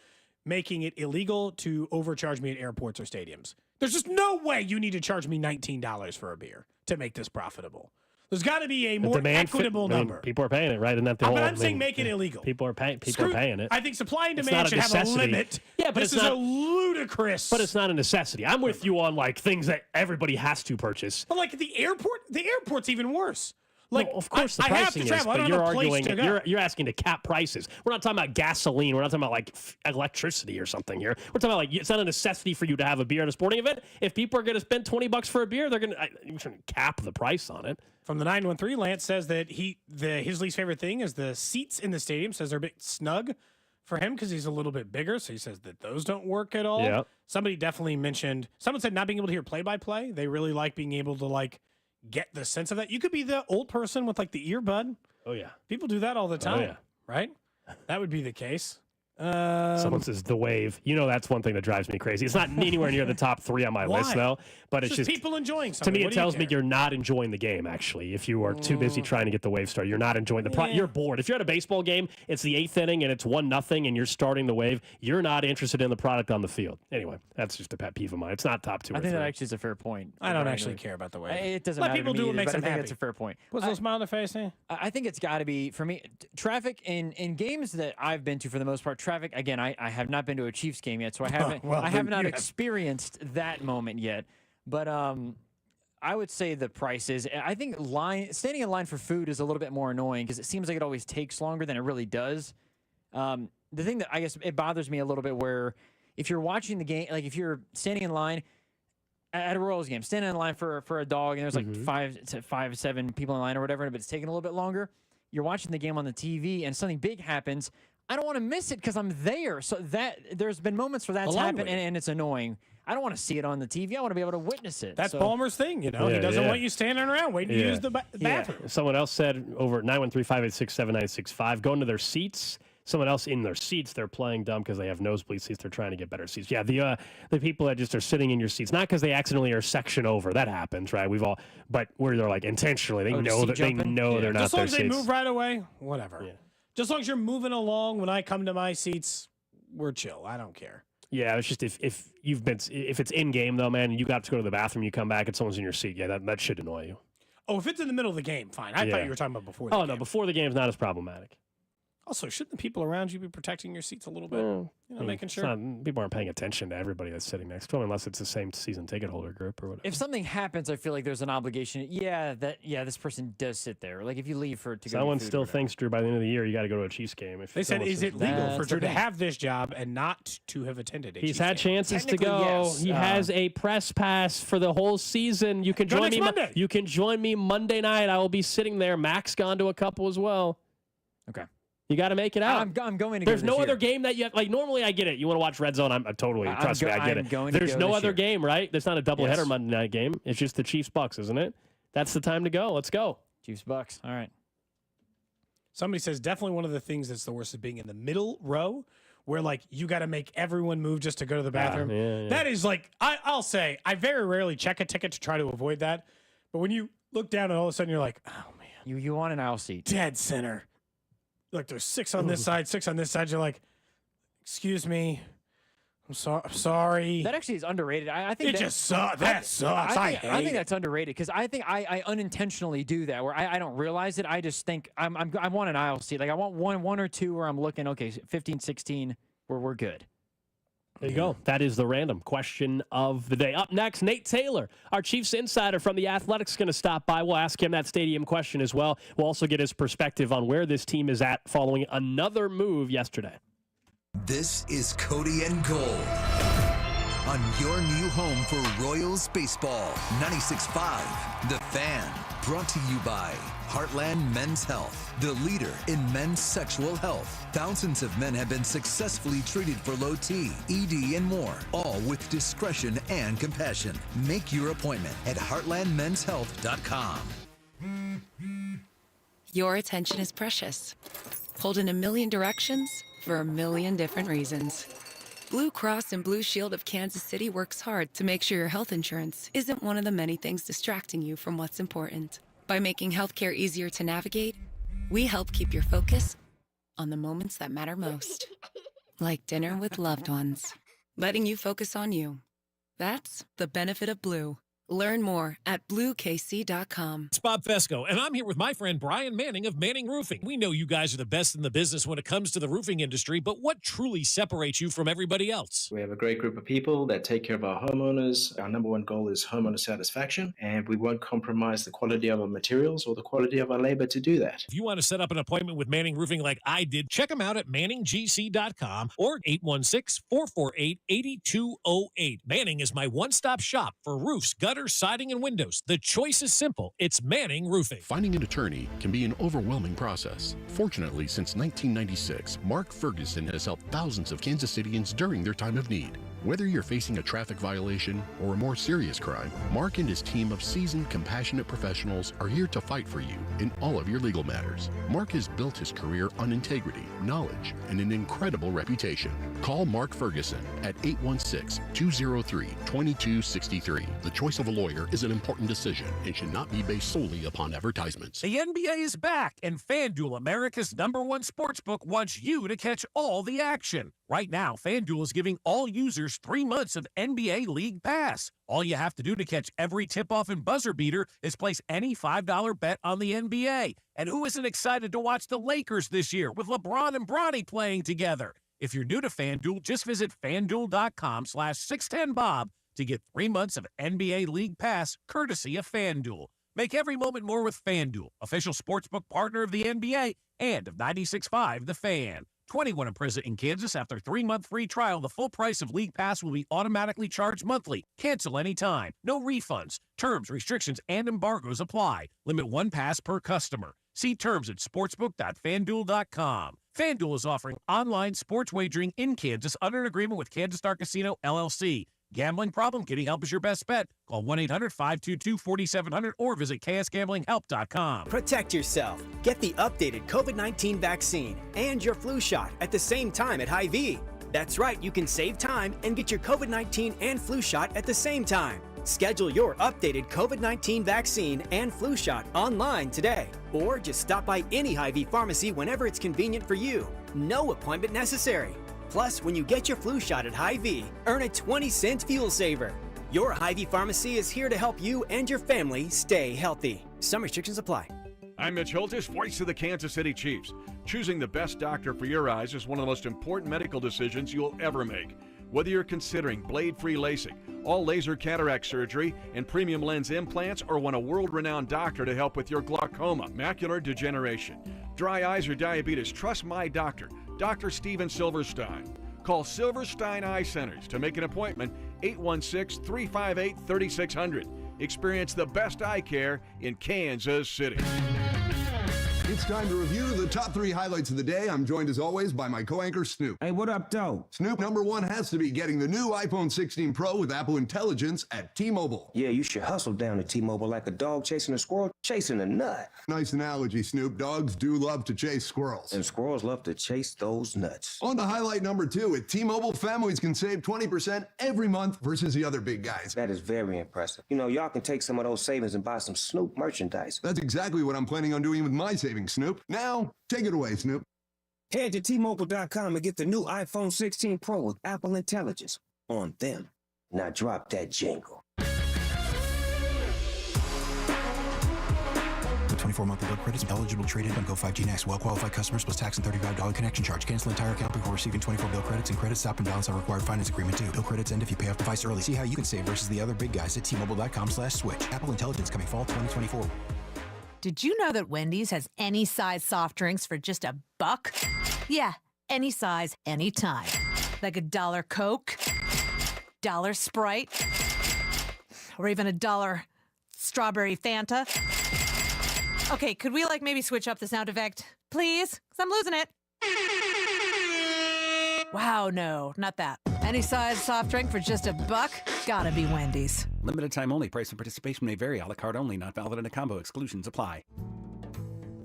making it illegal to overcharge me at airports or stadiums. There's just no way you need to charge me $19 for a beer to make this profitable. There's got to be a more equitable number. People are paying it, right? Isn't that the whole? But I'm saying make it illegal. People are paying. Screw- are paying it. I think supply and It's demand not should a have a necessity. limit. Yeah, but this it's is not- a ludicrous. But it's not a necessity. I'm with you on like things that everybody has to purchase. But like at the airport's even worse. Like, No, of course, the I have pricing to travel. is, I but don't you're have a place arguing. to go. You're asking to cap prices. We're not talking about gasoline. We're not talking about like electricity or something here. We're talking about like it's not a necessity for you to have a beer at a sporting event. If people are going to spend $20 for a beer, they're going to cap the price on it. From the 913, Lance says that his least favorite thing is the seats in the stadium. Says they're a bit snug for him because he's a little bit bigger. So he says that those don't work at all. Yeah. Somebody definitely mentioned. Someone said not being able to hear play-by-play. They really like being able to like get the sense of that. You could be the old person with like the earbud. Oh yeah, people do that all the time. yeah. Right? That would be the case. Someone says the wave. That's one thing that drives me crazy. It's not anywhere near the top 3 on my list, though. But it's just people enjoying to something. me, it tells me you're not enjoying the game, actually. If you are too busy trying to get the wave started, you're not enjoying you're bored. If you're at a baseball game, it's the 8th inning and it's 1-0 and you're starting the wave, you're not interested in the product on the field. Anyway, that's just a pet peeve of mine. It's not top 2 or 3. I think that actually is a fair point. I don't actually care about the wave. It doesn't Let matter people to me do what either, makes but them I think happy. that's a fair point. What's a little smile on the face? I think it's got to be, for me, traffic in games that I've been to, for the most part, traffic, again, I have not been to a Chiefs game yet, so I haven't I have not experienced that moment yet. But I would say the prices. I think standing in line for food is a little bit more annoying because it seems like it always takes longer than it really does. The thing that I guess it bothers me a little bit where if you're watching the game, like if you're standing in line at a Royals game, standing in line for a dog, and there's like 5, 7 people in line or whatever, but it's taking a little bit longer. You're watching the game on the TV and something big happens. I don't want to miss it because I'm there. So there's been moments where that's happened and it's annoying. I don't want to see it on the TV. I want to be able to witness it. That's Ballmer's thing, He doesn't want you standing around waiting to use the bathroom. Someone else said over 913-586-7965, going to their seats. Someone else in their seats, they're playing dumb because they have nosebleed seats. They're trying to get better seats. Yeah, the people that just are sitting in your seats, not because they accidentally are section over. That happens, right? But where they're like intentionally, they know they're not their seats. Just as long as they move right away, whatever. Yeah. Just as long as you're moving along when I come to my seats, we're chill. I don't care. Yeah, it's just if it's in game though, man, and you got to go to the bathroom, you come back and someone's in your seat. Yeah, that should annoy you. Oh, if it's in the middle of the game, fine. I thought you were talking about before. No, before the game's not as problematic. Also, shouldn't the people around you be protecting your seats a little bit? Making sure people aren't paying attention to everybody that's sitting next to them unless it's the same season ticket holder group or whatever. If something happens, I feel like there's an obligation. This person does sit there. Like if you leave to go. Someone still thinks, Drew, by the end of the year you got to go to a Chiefs game. They said, is it legal for Drew to have this job and not to have attended a He's Chiefs had game? chances to go. Yes. He has a press pass for the whole season. You can join me Monday. You can join me Monday night. I will be sitting there. Mac's gone to a couple as well. Okay. You got to make it out. I'm going to. There's no other game that you have. Like normally, I get it. You want to watch Red Zone? I'm totally trust me. I get it. There's no other game, right? There's not a doubleheader Monday night game. It's just the Chiefs Bucks, isn't it? That's the time to go. Let's go. Chiefs Bucks. All right. Somebody says definitely one of the things that's the worst is being in the middle row, where like you got to make everyone move just to go to the bathroom. Yeah. That is like I'll say I very rarely check a ticket to try to avoid that, but when you look down and all of a sudden you're like, oh man, you want an aisle seat, dead center. Like there's 6 on this side, 6 on this side. You're like, excuse me, I'm sorry. That actually is underrated. I think that sucks. That sucks. I think that's underrated because I think I unintentionally do that where I don't realize it. I just think I want an aisle seat. Like I want one or two where I'm looking. Okay, 15, 16, where we're good. There you go. That is the random question of the day. Up next, Nate Taylor, our Chiefs insider from The Athletic, is going to stop by. We'll ask him that stadium question as well. We'll also get his perspective on where this team is at following another move yesterday. This is Cody and Gold on your new home for Royals baseball. 96.5, The Fan. Brought to you by Heartland Men's Health, the leader in men's sexual health. Thousands of men have been successfully treated for low T, ED, and more, all with discretion and compassion. Make your appointment at heartlandmenshealth.com. Your attention is precious. Pulled in a million directions for a million different reasons. Blue Cross and Blue Shield of Kansas City works hard to make sure your health insurance isn't one of the many things distracting you from what's important. By making healthcare easier to navigate, we help keep your focus on the moments that matter most. Like dinner with loved ones. Letting you focus on you. That's the benefit of Blue. Learn more at BlueKC.com. It's Bob Fesco, and I'm here with my friend Brian Manning of Manning Roofing. We know you guys are the best in the business when it comes to the roofing industry, but what truly separates you from everybody else? We have a great group of people that take care of our homeowners. Our number one goal is homeowner satisfaction, and we won't compromise the quality of our materials or the quality of our labor to do that. If you want to set up an appointment with Manning Roofing like I did, check them out at ManningGC.com or 816-448-8208. Manning is my one-stop shop for roofs, gutters, siding, and windows. The choice is simple. It's Manning Roofing. Finding an attorney can be an overwhelming process. Fortunately, since 1996, Mark Ferguson has helped thousands of Kansas Cityans during their time of need. Whether you're facing a traffic violation or a more serious crime, Mark and his team of seasoned, compassionate professionals are here to fight for you in all of your legal matters. Mark has built his career on integrity, knowledge, and an incredible reputation. Call Mark Ferguson at 816-203-2263. The choice of a lawyer is an important decision and should not be based solely upon advertisements. The NBA is back, and FanDuel, America's #1 sportsbook, wants you to catch all the action. Right now, FanDuel is giving all users 3 months of NBA League Pass. All you have to do to catch every tip-off and buzzer beater is place any $5 bet on the NBA. And who isn't excited to watch the Lakers this year with LeBron and Bronny playing together? If you're new to FanDuel, just visit FanDuel.com/610Bob to get 3 months of NBA League Pass courtesy of FanDuel. Make every moment more with FanDuel, official sportsbook partner of the NBA and of 96.5 The Fan. 21 and present in Kansas. After 3-month free trial, the full price of League Pass will be automatically charged monthly. Cancel anytime. No refunds. Terms, restrictions, and embargoes apply. Limit 1 pass per customer. See terms at sportsbook.fanduel.com. FanDuel is offering online sports wagering in Kansas under an agreement with Kansas Star Casino, LLC. Gambling problem? Getting help is your best bet. Call 1-800-522-4700 or visit ksgamblinghelp.com. Protect yourself. Get the updated COVID-19 vaccine and your flu shot at the same time at Hy-Vee. That's right, you can save time and get your COVID-19 and flu shot at the same time. Schedule your updated COVID-19 vaccine and flu shot online today. Or just stop by any Hy-Vee pharmacy whenever it's convenient for you. No appointment necessary. Plus, when you get your flu shot at Hy-Vee, earn a 20-cent fuel saver. Your Hy-Vee pharmacy is here to help you and your family stay healthy. Some restrictions apply. I'm Mitch Holtis, voice of the Kansas City Chiefs. Choosing the best doctor for your eyes is one of the most important medical decisions you'll ever make. Whether you're considering blade-free LASIK, all laser cataract surgery, and premium lens implants, or want a world-renowned doctor to help with your glaucoma, macular degeneration, dry eyes, or diabetes, trust my doctor, Dr. Steven Silverstein. Call Silverstein Eye Centers to make an appointment, 816-358-3600. Experience the best eye care in Kansas City. It's time to review the top 3 highlights of the day. I'm joined as always by my co-anchor Snoop. Hey, what up, though? Snoop, number 1 has to be getting the new iPhone 16 Pro with Apple Intelligence at T-Mobile. Yeah, you should hustle down to T-Mobile like a dog chasing a squirrel chasing a nut. Nice analogy, Snoop. Dogs do love to chase squirrels. And squirrels love to chase those nuts. On to highlight number 2, at T-Mobile, families can save 20% every month versus the other big guys. That is very impressive. You know, y'all can take some of those savings and buy some Snoop merchandise. That's exactly what I'm planning on doing with my savings, Snoop. Now, take it away, Snoop. Head to T-Mobile.com and get the new iPhone 16 Pro with Apple Intelligence on them. Now drop that jingle. 24 monthly bill credits. Eligible trade-in on Go 5G Next. Well-qualified customers plus tax and $35 connection charge. Cancel entire account before receiving 24 bill credits and credit stop and balance on required finance agreement too. Bill credits end if you pay off device early. See how you can save versus the other big guys at T-Mobile.com/switch. Apple Intelligence coming fall 2024. Did you know that Wendy's has any size soft drinks for just $1? Yeah, any size, anytime. Like $1 Coke, $1 Sprite, or even $1 strawberry Fanta. Okay, could we maybe switch up the sound effect, please? Because I'm losing it. Wow, no, not that. Any size soft drink for just $1? Gotta be Wendy's. Limited time only. Price and participation may vary. A la carte only. Not valid in a combo. Exclusions apply.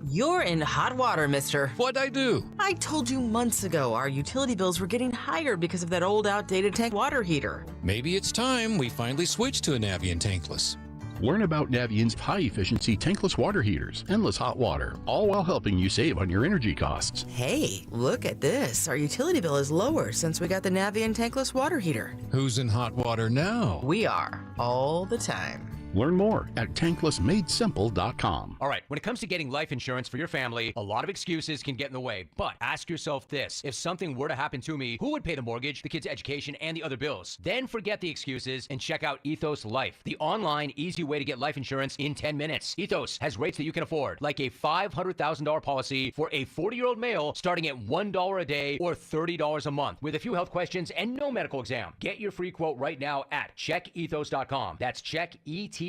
You're in hot water, mister. What'd I do? I told you months ago our utility bills were getting higher because of that old outdated tank water heater. Maybe it's time we finally switch to a Navien tankless. Learn about Navient's high-efficiency tankless water heaters, endless hot water, all while helping you save on your energy costs. Hey, look at this. Our utility bill is lower since we got the Navien tankless water heater. Who's in hot water now? We are, all the time. Learn more at tanklessmadesimple.com. All right, when it comes to getting life insurance for your family, a lot of excuses can get in the way. But ask yourself this: if something were to happen to me, who would pay the mortgage, the kids' education, and the other bills? Then forget the excuses and check out Ethos Life, the online, easy way to get life insurance in 10 minutes. Ethos has rates that you can afford, like a $500,000 policy for a 40-year-old male starting at $1 a day or $30 a month, with a few health questions and no medical exam. Get your free quote right now at checkethos.com. That's checkethos.com.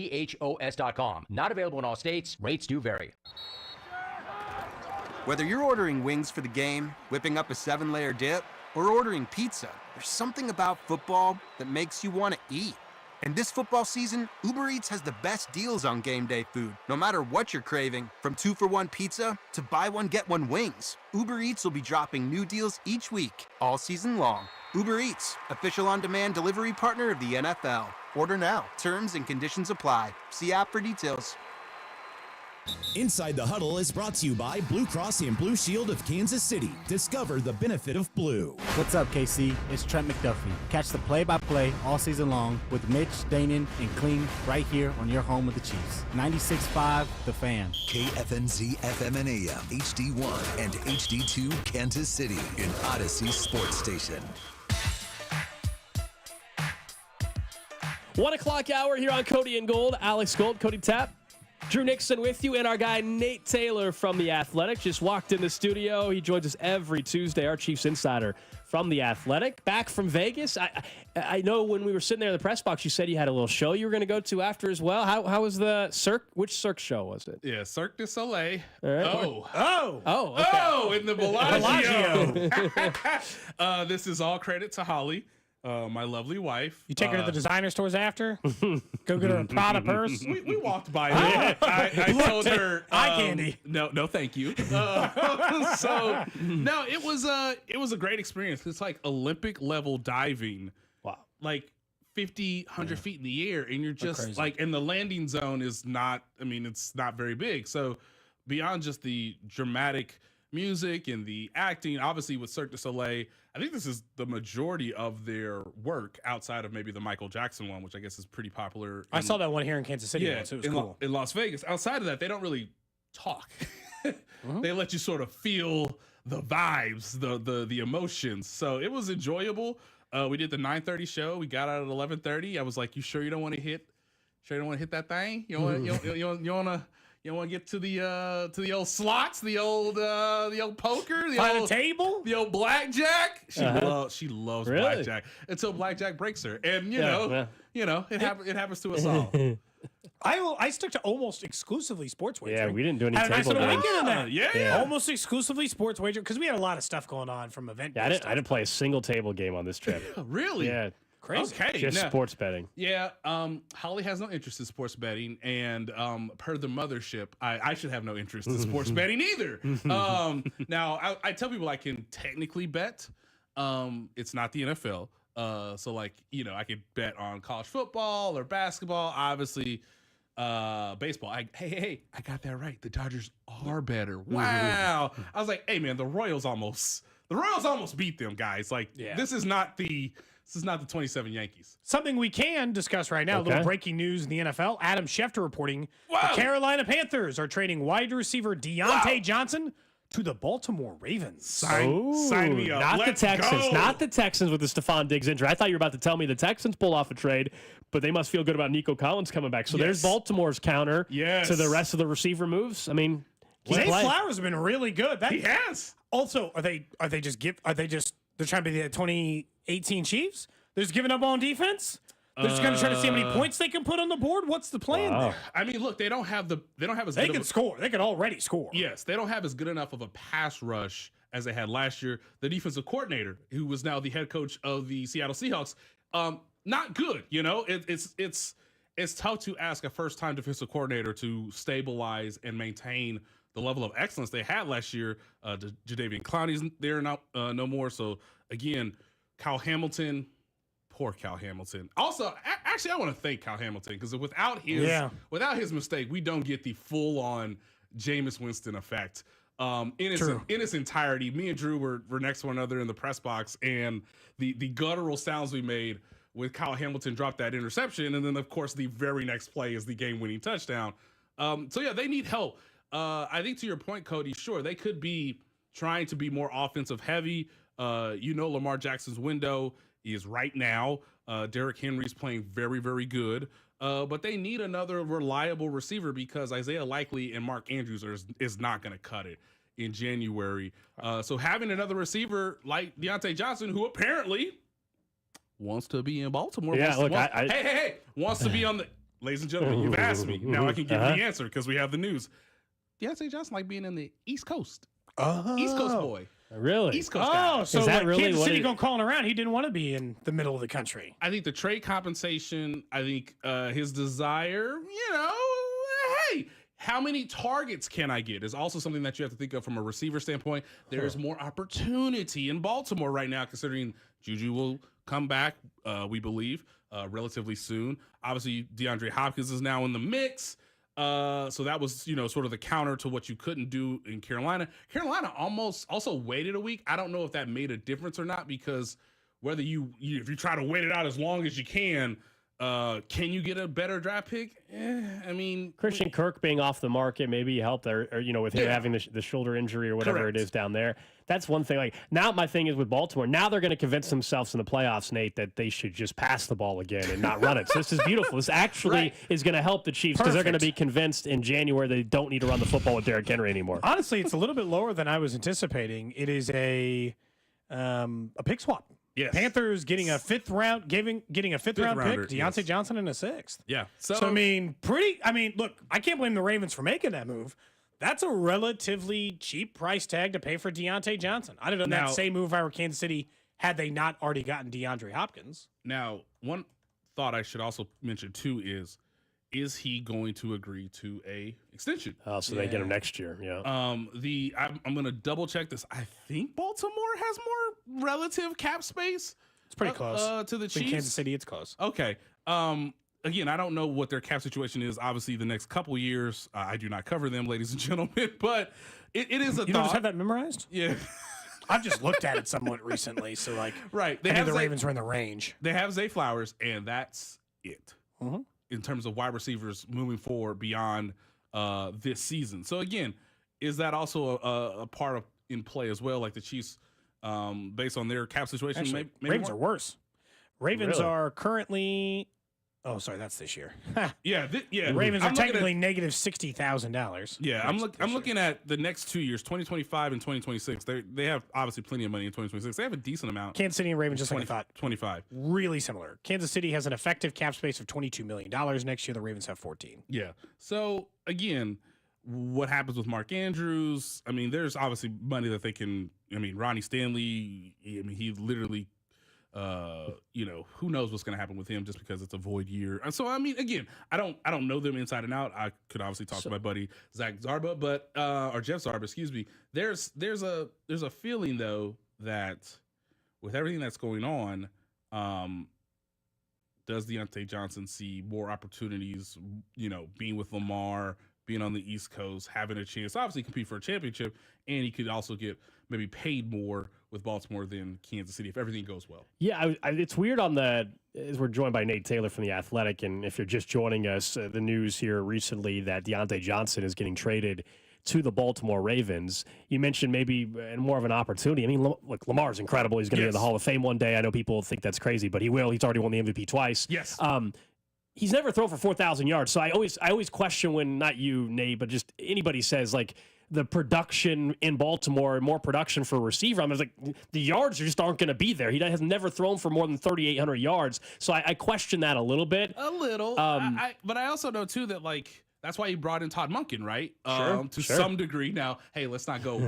Not available in all states. Rates do vary. Whether you're ordering wings for the game, whipping up a 7-layer dip, or ordering pizza, there's something about football that makes you want to eat. And this football season, Uber Eats has the best deals on game day food, no matter what you're craving. From 2-for-1 pizza to buy one, get one wings. Uber Eats will be dropping new deals each week, all season long. Uber Eats, official on-demand delivery partner of the NFL. Order now. Terms and conditions apply. See app for details. Inside the Huddle is brought to you by Blue Cross and Blue Shield of Kansas City. Discover the benefit of blue. What's up, KC? It's Trent McDuffie. Catch the play-by-play all season long with Mitch, Danon, and Kling right here on your home of the Chiefs. 96.5, The Fan. KFNZ FM and AM, HD1 and HD2 Kansas City in Odyssey Sports Station. 1 o'clock hour here on Cody and Gold. Alex Gold, Cody Tapp, Drew Nixon with you, and our guy Nate Taylor from The Athletic just walked in the studio. He joins us every Tuesday, our Chiefs insider from The Athletic. Back from Vegas. I know when we were sitting there in the press box, you said you had a little show you were going to go to after as well. How was the Cirque? Which Cirque show was it? Yeah, Cirque du Soleil. All right. Oh, in the Bellagio. This is all credit to Holly. My lovely wife. You take her to the designer stores after? Go get her a Prada purse? We walked by her. I told her eye candy. No, thank you. It was a great experience. It's like Olympic level diving. Wow. Like 50, 100 feet in the air, and you're just like, and the landing zone is not, it's not very big. So beyond just the dramatic music and the acting, obviously with Cirque du Soleil, I think this is the majority of their work outside of maybe the Michael Jackson one, which I guess is pretty popular. I saw that one here in Kansas City. Yeah, so it was cool. In Las Vegas. Outside of that, they don't really talk. They let you sort of feel the vibes, the emotions. So it was enjoyable. We did the 9:30 show. We got out at 11:30. I was like, "You sure you don't want to hit? Sure you don't want to hit that thing? You want to?" You want to get to the old slots, the old poker, the table, the old blackjack. She loves blackjack until blackjack breaks her, and it happens to us all. I stuck to almost exclusively sports wagering. Yeah, we didn't do any Had a nice table little games. weekend on that. Yeah. Almost exclusively sports wagering because we had a lot of stuff going on from event. Yeah, I didn't play a single table game on this trip. Really? Yeah. Crazy. Okay. Just sports betting. Yeah. Holly has no interest in sports betting, and per the mothership, I should have no interest in sports betting either. Now, I tell people I can technically bet. It's not the NFL. So I could bet on college football or basketball. Obviously, baseball. Hey, I got that right. The Dodgers are better. Wow. I was like, hey man, the Royals almost beat them, guys. This is not the 27 Yankees. Something we can discuss right now. A little breaking news in the NFL. Adam Schefter reporting the Carolina Panthers are trading wide receiver Deontay Johnson to the Baltimore Ravens. Sign me up. Not Let's the Texans. go. Not the Texans with the Stefan Diggs injury. I thought you were about to tell me the Texans pull off a trade, but they must feel good about Nico Collins coming back. So there's Baltimore's counter to the rest of the receiver moves. Zay Flowers has been really good. He has. Also, they're trying to be the 2018 Chiefs? They're just giving up on defense? They're just going to try to see how many points they can put on the board? What's the plan there? Look, they don't have as They can score. They can already score. Yes, they don't have as good enough of a pass rush as they had last year. The defensive coordinator, who was now the head coach of the Seattle Seahawks, not good. It's tough to ask a first-time defensive coordinator to stabilize and maintain the level of excellence they had last year. Jadeveon Clowney's there no more. So again, Kyle Hamilton. Poor Kyle Hamilton. Also, actually, I want to thank Kyle Hamilton because without his mistake, we don't get the full-on Jameis Winston effect in its entirety. Me and Drew were next to one another in the press box, and the guttural sounds we made with Kyle Hamilton dropped that interception, and then of course the very next play is the game-winning touchdown. They need help. I think to your point, Cody, sure they could be trying to be more offensive heavy. Lamar Jackson's window is right now. Derrick Henry's playing very, very good. But they need another reliable receiver because Isaiah Likely and Mark Andrews is not going to cut it in January. So having another receiver like Deontay Johnson, who apparently wants to be in Baltimore. Wants to be on the... Ladies and gentlemen, you've asked me. Now I can give you the answer because we have the news. Deontay Johnson like being in the East Coast. East Coast boy. Really? East Coast guy. So Is that really Kansas what City it- going calling around. He didn't want to be in the middle of the country. I think the trade compensation, I think his desire, hey, how many targets can I get is also something that you have to think of from a receiver standpoint. There's more opportunity in Baltimore right now, considering Juju will come back, we believe, relatively soon. Obviously, DeAndre Hopkins is now in the mix. So that was, sort of the counter to what you couldn't do in Carolina. Carolina almost also waited a week. I don't know if that made a difference or not, because whether if you try to wait it out as long as you can you get a better draft pick? Christian Kirk being off the market maybe helped, or with him having the shoulder injury or whatever Correct. it is down there. That's one thing. Like, now my thing is with Baltimore, now they're going to convince themselves in the playoffs, Nate, that they should just pass the ball again and not run it. So this is beautiful. This actually is going to help the Chiefs, because they're going to be convinced in January they don't need to run the football with Derrick Henry anymore. Honestly, it's a little bit lower than I was anticipating. It is a pick swap. Yes. Panthers getting a fifth round pick, rounder, Deontay Johnson in a sixth. Yeah. So look, I can't blame the Ravens for making that move. That's a relatively cheap price tag to pay for Deontay Johnson. I'd have done that same move if I were Kansas City had they not already gotten DeAndre Hopkins. Now, one thought I should also mention too is he going to agree to a extension? Oh, so they get him next year. Yeah. I'm going to double check this. I think Baltimore has more relative cap space. It's pretty close to the Chiefs. In Kansas City, it's close. Okay. Again, I don't know what their cap situation is. Obviously, the next couple years, I do not cover them, ladies and gentlemen. But it is a You don't just have that memorized? Yeah. I've just looked at it somewhat recently, so right. I knew the Ravens were in the range. They have Zay Flowers, and that's it in terms of wide receivers moving forward beyond this season. So again, is that also a part of in play as well? Like the Chiefs, based on their cap situation, Actually, maybe Ravens more? are worse. Ravens Really? are currently. Oh, sorry, that's this year. Yeah, The Ravens are technically negative $60,000. Yeah, I'm looking at the next 2 years, 2025 and 2026. They have obviously plenty of money in 2026. They have a decent amount. Kansas City and Ravens, just like I thought, 25. really similar. Kansas City has an effective cap space of $22 million. Next year, the Ravens have 14. Yeah. So again, what happens with Mark Andrews? I mean, there's obviously money that they can. I mean, Ronnie Stanley. I mean, he literally. Who knows what's going to happen with him just because it's a void year. And so, I mean, again, I don't know them inside and out. I could obviously talk to my buddy Zach Zarba, or Jeff Zarba, excuse me. There's a feeling though that with everything that's going on, does Deontay Johnson see more opportunities, being with Lamar, being on the East Coast, having a chance to obviously compete for a championship, and he could also get maybe paid more with Baltimore than Kansas City if everything goes well. Yeah, it's weird as we're joined by Nate Taylor from The Athletic, and if you're just joining us, the news here recently that Deontay Johnson is getting traded to the Baltimore Ravens. You mentioned maybe more of an opportunity. I mean, look, Lamar's incredible. He's going to be in the Hall of Fame one day. I know people think that's crazy, but he will. He's already won the MVP twice. Yes. He's never thrown for 4,000 yards. So I always question when, not you, Nate, but just anybody says, like, the production in Baltimore, more production for a receiver. I was like, the yards just aren't going to be there. He has never thrown for more than 3,800 yards. So I question that a little bit. A little. But I also know, too, that, like, that's why he brought in Todd Monken, right? To some degree. Now, hey, let's not go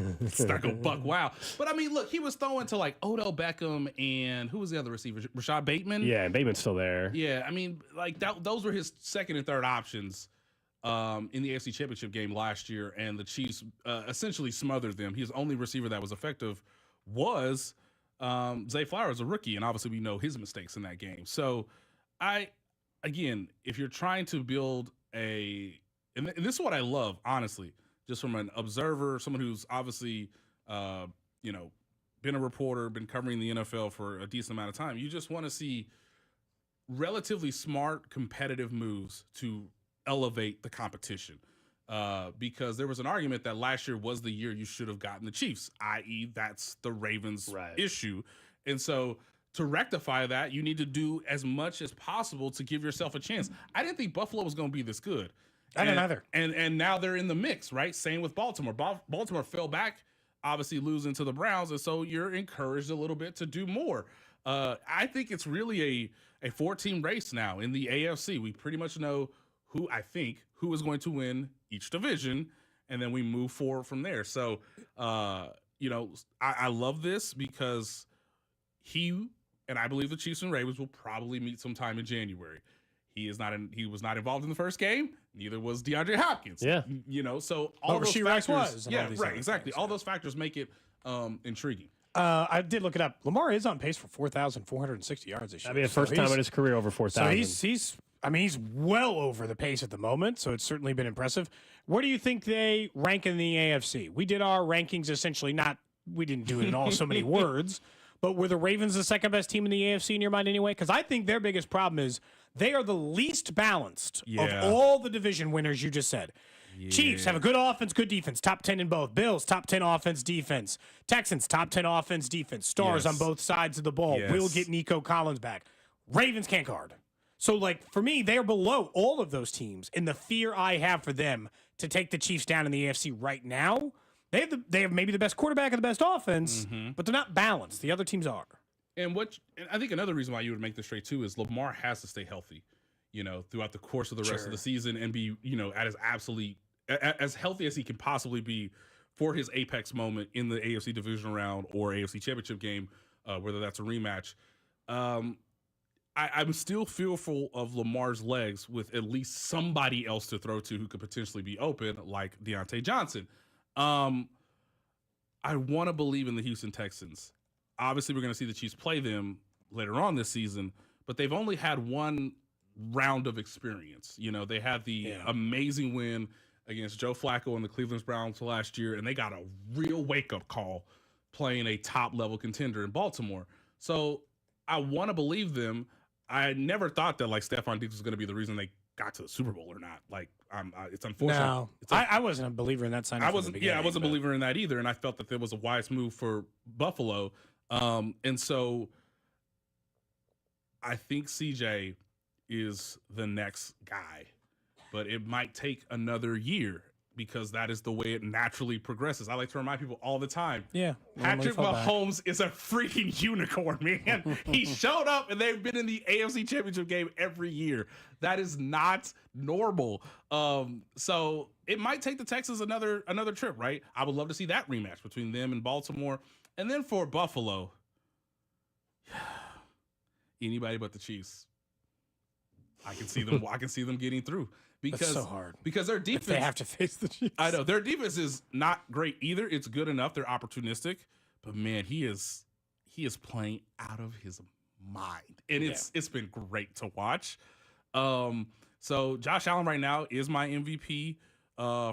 buck wow. But, I mean, look, he was throwing to, like, Odell Beckham and who was the other receiver? Rashad Bateman? Yeah, and Bateman's still there. Yeah, I mean, like, those were his second and third options in the AFC Championship game last year, and the Chiefs essentially smothered them. His only receiver that was effective was Zay Flowers, a rookie, and obviously we know his mistakes in that game. So, again, if you're trying to build and this is what I love, honestly, just from an observer, someone who's obviously, been a reporter, been covering the NFL for a decent amount of time. You just want to see relatively smart, competitive moves to elevate the competition. Because there was an argument that last year was the year you should have gotten the Chiefs, i.e. that's the Ravens' issue. And so to rectify that, you need to do as much as possible to give yourself a chance. I didn't think Buffalo was going to be this good. I didn't either. And now they're in the mix, right? Same with Baltimore. Baltimore fell back, obviously losing to the Browns, and so you're encouraged a little bit to do more. I think it's really a 4-team race now in the AFC. We pretty much know who is going to win each division, and then we move forward from there. So, I love this because he and I believe the Chiefs and Ravens will probably meet sometime in January. He was not involved in the first game. Neither was DeAndre Hopkins. Yeah. So all those Rasheed factors. Rice was, Yeah, right. Exactly. All those factors make it intriguing. I did look it up. Lamar is on pace for 4,460 yards this year. That'd be the first time in his career over 4,000. So he's well over the pace at the moment, so it's certainly been impressive. Where do you think they rank in the AFC? We did our rankings essentially we didn't do it in all so many words, but were the Ravens the second best team in the AFC in your mind anyway? Because I think their biggest problem is they are the least balanced of all the division winners you just said. Yeah. Chiefs have a good offense, good defense, top 10 in both. Bills, top 10 offense, defense. Texans, top 10 offense, defense. Stars on both sides of the ball. Yes. We'll get Nico Collins back. Ravens can't guard. So, for me, they're below all of those teams. And the fear I have for them to take the Chiefs down in the AFC right now, they have maybe the best quarterback and the best offense, but they're not balanced. The other teams are. And I think another reason why you would make this trade, too, is Lamar has to stay healthy, throughout the course of the rest of the season and be, at his as healthy as he can possibly be for his apex moment in the AFC divisional round or AFC championship game, whether that's a rematch. I'm still fearful of Lamar's legs with at least somebody else to throw to who could potentially be open, like Deontay Johnson. I want to believe in the Houston Texans. Obviously, we're going to see the Chiefs play them later on this season, but they've only had one round of experience. They had the amazing win against Joe Flacco and the Cleveland Browns last year, and they got a real wake-up call playing a top-level contender in Baltimore. So I want to believe them. I never thought that, Stefan Diggs was going to be the reason they got to the Super Bowl or not. It's unfortunate. No, I wasn't a believer in that sign. I wasn't a believer in that either, and I felt that there was a wise move for Buffalo. And so I think CJ is the next guy, but it might take another year because that is the way it naturally progresses. I like to remind people all the time. Yeah. Patrick Mahomes is a freaking unicorn, man. He showed up and they've been in the AFC Championship game every year. That is not normal. So it might take the Texans another trip, right? I would love to see that rematch between them and Baltimore. And then for Buffalo, anybody but the Chiefs. I can see them getting through. Because that's so hard. Because their defense, if they have to face the Chiefs. I know their defense is not great either. It's good enough. They're opportunistic, but man, he is playing out of his mind, and it's been great to watch. So Josh Allen right now is my MVP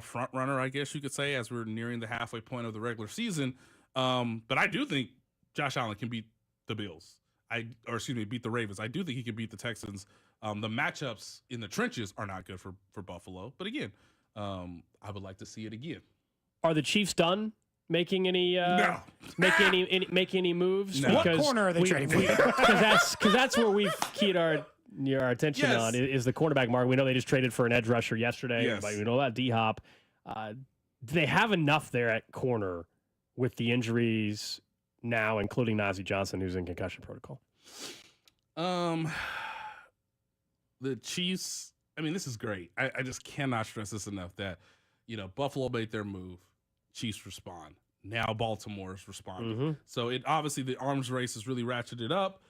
front runner, I guess you could say, as we're nearing the halfway point of the regular season. But I do think Josh Allen can beat the Bills. Beat the Ravens. I do think he can beat the Texans. The matchups in the trenches are not good for Buffalo. But again, I would like to see it again. Are the Chiefs done making any making any moves? No. What corner are they trading for? Because that's where we've keyed our attention on is the cornerback market. We know they just traded for an edge rusher yesterday. Yes. We know that D-Hop. Do they have enough there at corner with the injuries now, including Najee Johnson, who's in concussion protocol? The Chiefs, this is great. I just cannot stress this enough that, Buffalo made their move. Chiefs respond. Now Baltimore's responding. Mm-hmm. So it obviously the arms race has really ratcheted up.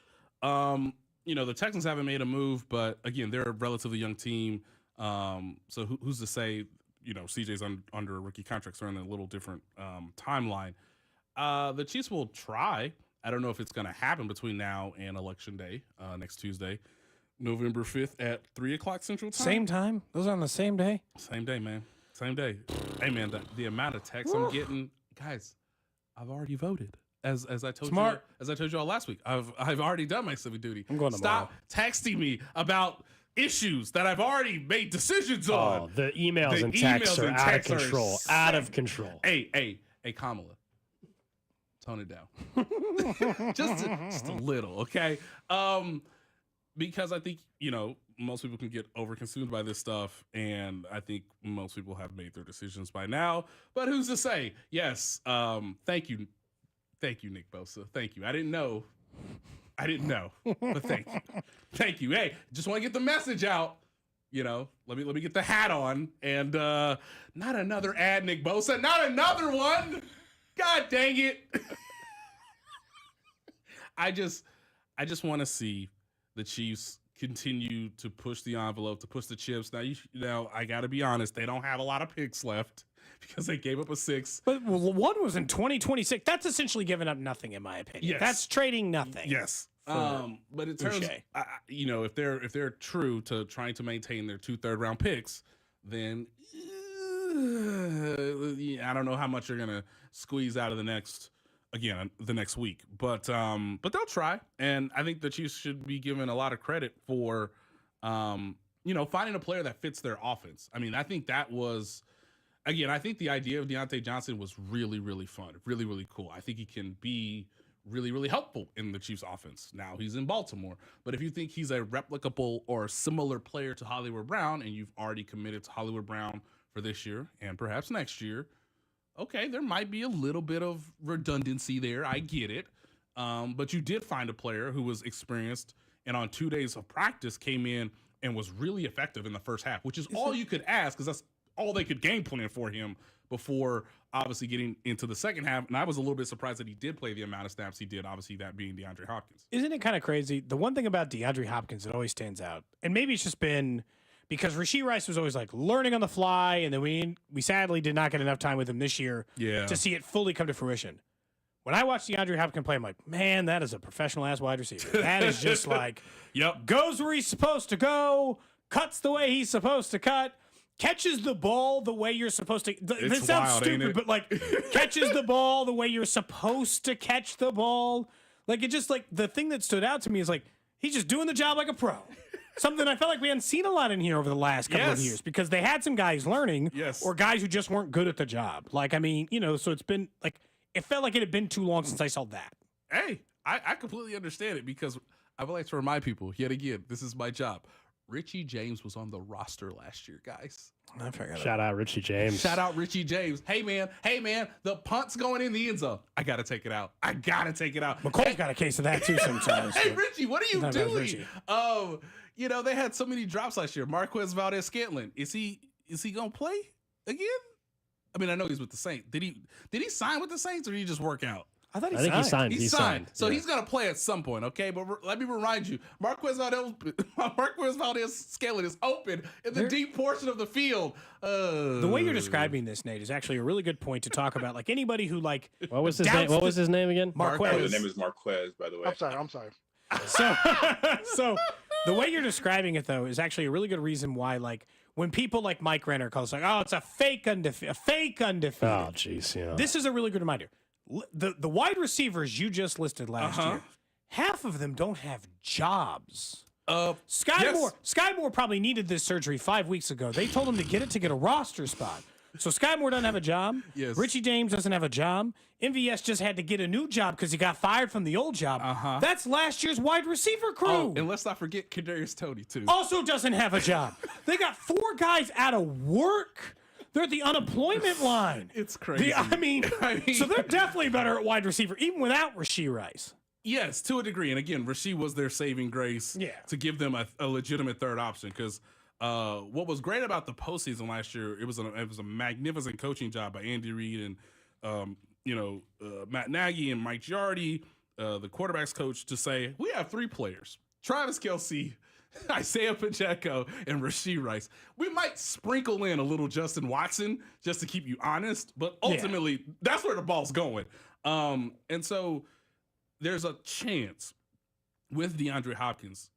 The Texans haven't made a move, but again, they're a relatively young team. So who's to say, CJ's under a rookie contract, so they're in a little different timeline. The Chiefs will try. I don't know if it's going to happen between now and Election Day, next Tuesday, November 5th at 3 o'clock Central Time. Same time? Those are on the same day? Same day, man. Same day. Hey, man, the amount of texts I'm getting, guys, I've already voted. As I told you all last week, I've already done my civic duty. I'm going tomorrow. Stop texting me about issues that I've already made decisions on. Oh, the emails and texts are out of control. Out of control. Hey, Kamala. Tone it down. just a little, okay? Because I think, most people can get overconsumed by this stuff, and I think most people have made their decisions by now. But who's to say? Yes. Thank you, Nick Bosa. Thank you. I didn't know, but thank you. Thank you. Hey, just want to get the message out. Let me get the hat on, and not another ad, Nick Bosa. Not another one. God dang it. I just want to see the Chiefs continue to push the envelope, to push the chips. Now, I got to be honest, they don't have a lot of picks left because they gave up a 6. But one was in 2026. That's essentially giving up nothing, in my opinion. Yes. That's trading nothing. Yes. But in terms, if they're true to trying to maintain their 2 third-round picks, then I don't know how much you're gonna squeeze out of the next week. But they'll try, and I think the Chiefs should be given a lot of credit for finding a player that fits their offense. I mean, I think that was. Again, I think the idea of Deontay Johnson was really, really fun, really, really cool. I think he can be really, really helpful in the Chiefs offense. Now he's in Baltimore, but if you think he's a replicable or similar player to Hollywood Brown, and you've already committed to Hollywood Brown for this year and perhaps next year, okay, there might be a little bit of redundancy there. I get it. But you did find a player who was experienced and on 2 days of practice came in and was really effective in the first half, which is all you could ask, because that's all they could game plan for him before obviously getting into the second half. And I was a little bit surprised that he did play the amount of snaps he did, obviously that being DeAndre Hopkins. Isn't it kind of crazy? The one thing about DeAndre Hopkins that always stands out, and maybe it's just been because Rashee Rice was always like learning on the fly, and then we sadly did not get enough time with him this year to see it fully come to fruition. When I watch DeAndre Hopkins play, I'm like, man, that is a professional-ass wide receiver. That is just like, goes where he's supposed to go, cuts the way he's supposed to cut, catches the ball the way you're supposed to. This sounds stupid, but like catches the ball the way you're supposed to catch the ball. Like, it just like the thing that stood out to me is like he's just doing the job like a pro. Something I felt like we hadn't seen a lot in here over the last couple of years because they had some guys learning or guys who just weren't good at the job. Like, I mean, so it's been like it felt like it had been too long since I saw that. Hey, I completely understand it because I would like to remind people yet again, this is my job. Richie James was on the roster last year, guys. I forgot. Shout out Richie James. Shout out Richie James. Hey, man, the punt's going in the end zone. I got to take it out. McColl's got a case of that too sometimes. Hey, Richie, what are you doing? They had so many drops last year. Marquez Valdez-Scantling. Is he going to play again? I mean, I know he's with the Saints. Did he sign with the Saints or did he just work out? I think he signed. So he's going to play at some point, okay? But let me remind you, Marquez Valdez-Scantling is open in the deep portion of the field. The way you're describing this, Nate, is actually a really good point to talk about. Like anybody who like what was his name? What was his name again? Marquez. His name is Marquez, by the way. I'm sorry. So the way you're describing it though is actually a really good reason why like when people like Mike Renner calls like, oh, it's a fake undefeated. Oh, jeez, yeah. This is a really good reminder. The wide receivers you just listed last year, half of them don't have jobs. Sky Moore probably needed this surgery 5 weeks ago. They told him to get it to get a roster spot. So Sky Moore doesn't have a job. Yes. Richie James doesn't have a job. MVS just had to get a new job because he got fired from the old job. That's last year's wide receiver crew. Oh, and let's not forget Kadarius Toney, too. Also doesn't have a job. They got 4 guys out of work. They're at the unemployment line. It's crazy. I mean, so they're definitely better at wide receiver, even without Rashee Rice. Yes, to a degree. And again, Rashee was their saving grace to give them a legitimate third option. Because what was great about the postseason last year, it was a magnificent coaching job by Andy Reid and Matt Nagy and Mike Giardi, the quarterback's coach, to say we have 3 players: Travis Kelce, Isaiah Pacheco, and Rashee Rice. We might sprinkle in a little Justin Watson just to keep you honest, but ultimately that's where the ball's going. And so there's a chance with DeAndre Hopkins,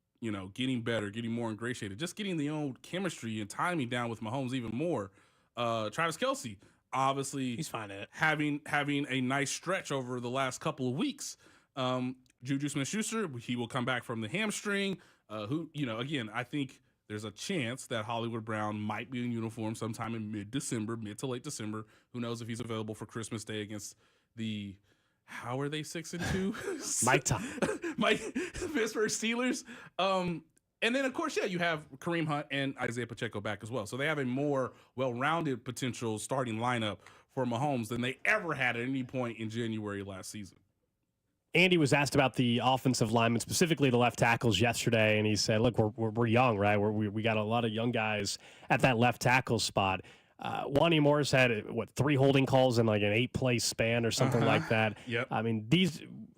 getting better, getting more ingratiated, just getting the old chemistry and timing down with Mahomes even more. Travis Kelce, obviously, he's fine at it. Having a nice stretch over the last couple of weeks. Juju Smith-Schuster, he will come back from the hamstring. Again, I think there's a chance that Hollywood Brown might be in uniform sometime in mid to late December. Who knows if he's available for Christmas Day against the, how are they 6-2? Pittsburgh Steelers. And then, of course, you have Kareem Hunt and Isaiah Pacheco back as well. So they have a more well-rounded potential starting lineup for Mahomes than they ever had at any point in January last season. Andy was asked about the offensive linemen, specifically the left tackles, yesterday, and he said, look, we're young, right? We got a lot of young guys at that left tackle spot. Wanya Morris had 3 holding calls in like an 8-play span or something like that. Yep. I mean,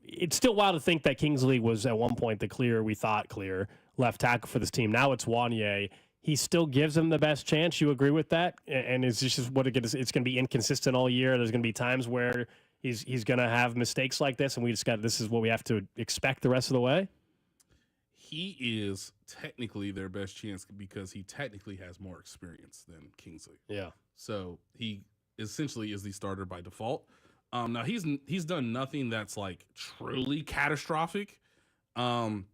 it's still wild to think that Kingsley was at one point we thought clear left tackle for this team. Now it's Wanya. He still gives him the best chance. You agree with that? And it's just what it's going to be inconsistent all year. There's going to be times where he's going to have mistakes like this, and this is what we have to expect the rest of the way. He is technically their best chance because he technically has more experience than Kingsley. Yeah. So he essentially is the starter by default. Now he's done nothing that's like truly catastrophic. One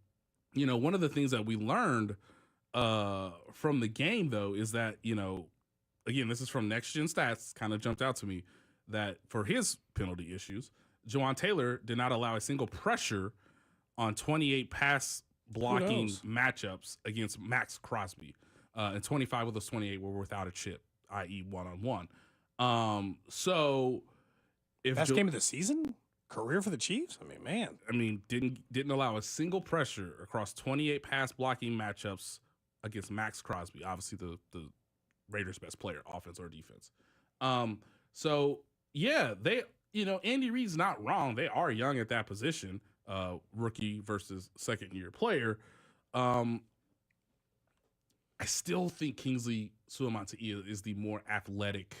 of the things that we learned from the game though is that, again, this is from Next Gen Stats, kind of jumped out to me that for his penalty issues, Jawan Taylor did not allow a single pressure on 28 pass blocking matchups against Max Crosby, and 25 of those 28 were without a chip, i.e. one-on-one. So if best game of the season, career for the Chiefs. I mean, man. Didn't allow a single pressure across 28 pass blocking matchups against Max Crosby, obviously the Raiders' best player, offense or defense. So yeah, Andy Reid's not wrong. They are young at that position. Rookie versus second-year player. I still think Kingsley Suamataia is the more athletic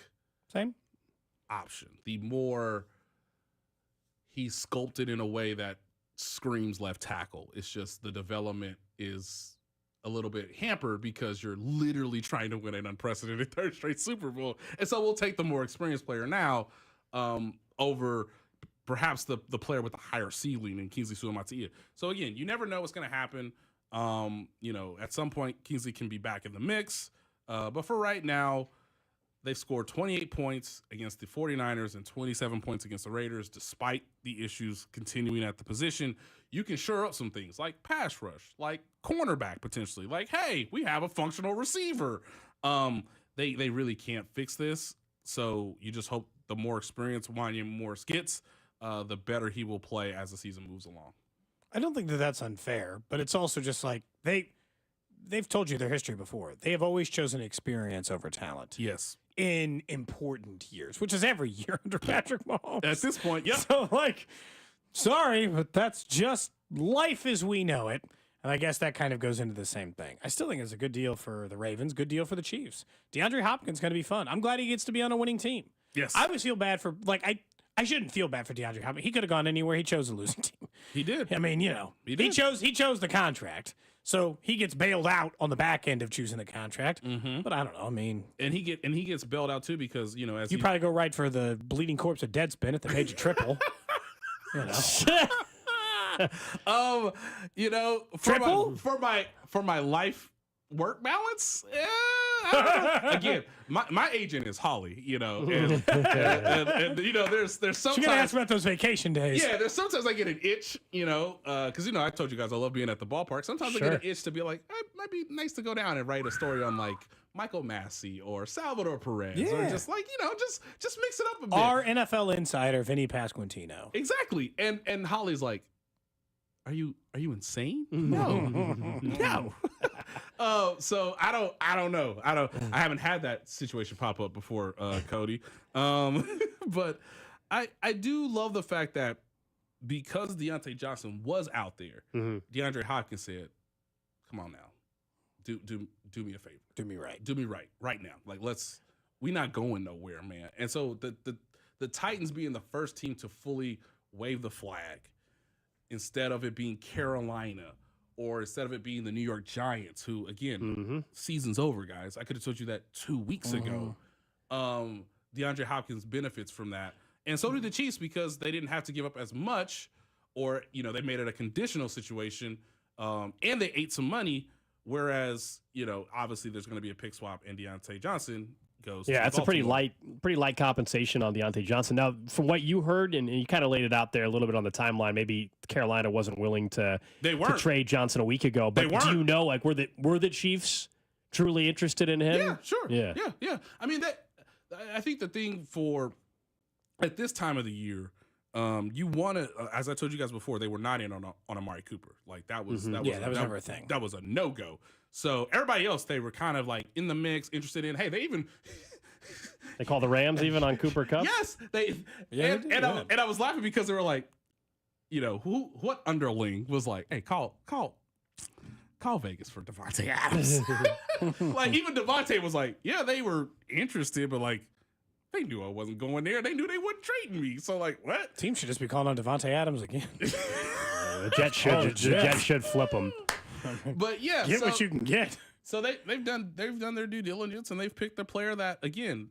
option. The more he's sculpted in a way that screams left tackle. It's just the development is a little bit hampered because you're literally trying to win an unprecedented 3rd straight Super Bowl. And so we'll take the more experienced player now over perhaps the player with the higher ceiling in Kingsley Suamataia. So again, you never know what's going to happen. At some point, Kingsley can be back in the mix. But for right now, they've scored 28 points against the 49ers and 27 points against the Raiders, despite the issues continuing at the position. You can shore up some things like pass rush, like cornerback potentially, like, hey, we have a functional receiver. They really can't fix this. So you just hope the more experienced Wanya Morris gets, the better he will play as the season moves along. I don't think that that's unfair, but it's also just like they've told you their history before. They have always chosen experience over talent. Yes. In important years, which is every year under Patrick Mahomes. At this point, yeah. So, sorry, but that's just life as we know it. And I guess that kind of goes into the same thing. I still think it's a good deal for the Ravens, good deal for the Chiefs. DeAndre Hopkins going to be fun. I'm glad he gets to be on a winning team. Yes. I always feel bad for, I shouldn't feel bad for DeAndre Hopkins. He could have gone anywhere. He chose a losing team. He did. I mean, he chose the contract. So he gets bailed out on the back end of choosing the contract. Mm-hmm. But I don't know. I mean, and he gets bailed out too because as you probably go right for the bleeding corpse of Deadspin at the major triple. Triple for my life work balance. I don't know. Again, my agent is Holly. And there's sometimes you're gonna ask about those vacation days. Yeah, there's sometimes I get an itch. Because I told you guys I love being at the ballpark. Sometimes I get an itch to be like, it might be nice to go down and write a story on like Michael Massey or Salvador Perez, or just like just mix it up a bit. Our NFL insider Vinnie Pasquantino. Exactly, and Holly's like, Are you insane? No. No. So I don't know. I haven't had that situation pop up before, Cody. But I do love the fact that because Deontay Johnson was out there, DeAndre Hopkins said, "Come on now, do me a favor, do me right now. Like we not going nowhere, man." And so the Titans being the first team to fully wave the flag, instead of it being Carolina, or instead of it being the New York Giants, who, again, season's over, guys. I could have told you that 2 weeks ago. DeAndre Hopkins benefits from that. And so did the Chiefs, because they didn't have to give up as much, or, they made it a conditional situation, and they ate some money, whereas, obviously there's going to be a pick swap, and Deontay Johnson goes. Yeah, it's a pretty light compensation on Deontay Johnson. Now, from what you heard, and you kind of laid it out there a little bit on the timeline, maybe Carolina wasn't willing to trade Johnson a week ago. But do you know, like, were the Chiefs truly interested in him? Yeah, sure. Yeah. I mean, I think the thing for at this time of the year, you want to, as I told you guys before, they were not in on Amari Cooper. Like that was never a thing. That was a no-go. So everybody else, they were kind of like in the mix, interested in. Hey, they even They call the Rams even on Cooper Kupp? Yes, and I was laughing because they were like, what underling was like, hey, call Vegas for Devontae Adams. Like even Devontae was like, yeah, they were interested, but like they knew I wasn't going there. They knew they wouldn't trade me. So like, what? Team should just be calling on Devontae Adams again. The Jets should flip him. But yeah, get what you can get. So they've done their due diligence and they've picked a player that, again,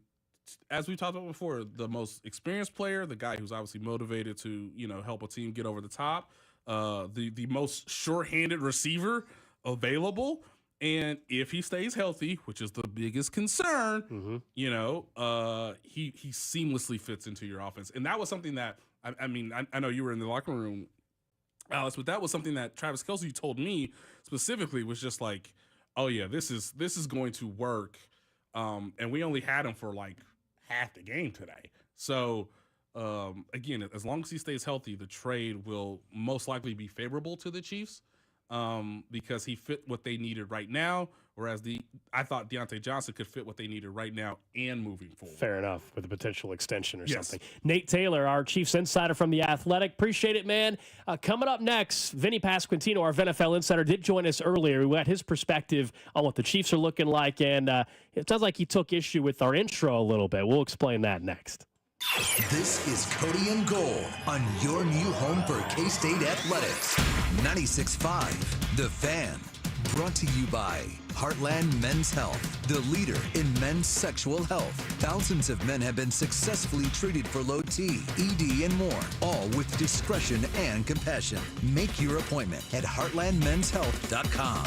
as we talked about before, the most experienced player, the guy who's obviously motivated to help a team get over the top, the most sure-handed receiver available, and if he stays healthy, which is the biggest concern, he seamlessly fits into your offense. And that was something that I know you were in the locker room, Alice, but that was something that Travis Kelce told me specifically, was just like, oh yeah, this is going to work. And we only had him for like half the game today. So again, as long as he stays healthy, the trade will most likely be favorable to the Chiefs. Because he fit what they needed right now, whereas I thought Deontay Johnson could fit what they needed right now and moving forward. Fair enough, with a potential extension or something. Nate Taylor, our Chiefs insider from The Athletic. Appreciate it, man. Coming up next, Vinnie Pasquantino, our viNFL insider, did join us earlier. We got his perspective on what the Chiefs are looking like, and it sounds like he took issue with our intro a little bit. We'll explain that next. This is Cody and Gold on your new home for K-State Athletics. 96.5, The Fan. Brought to you by Heartland Men's Health, the leader in men's sexual health. Thousands of men have been successfully treated for low T, ED, and more, all with discretion and compassion. Make your appointment at heartlandmenshealth.com.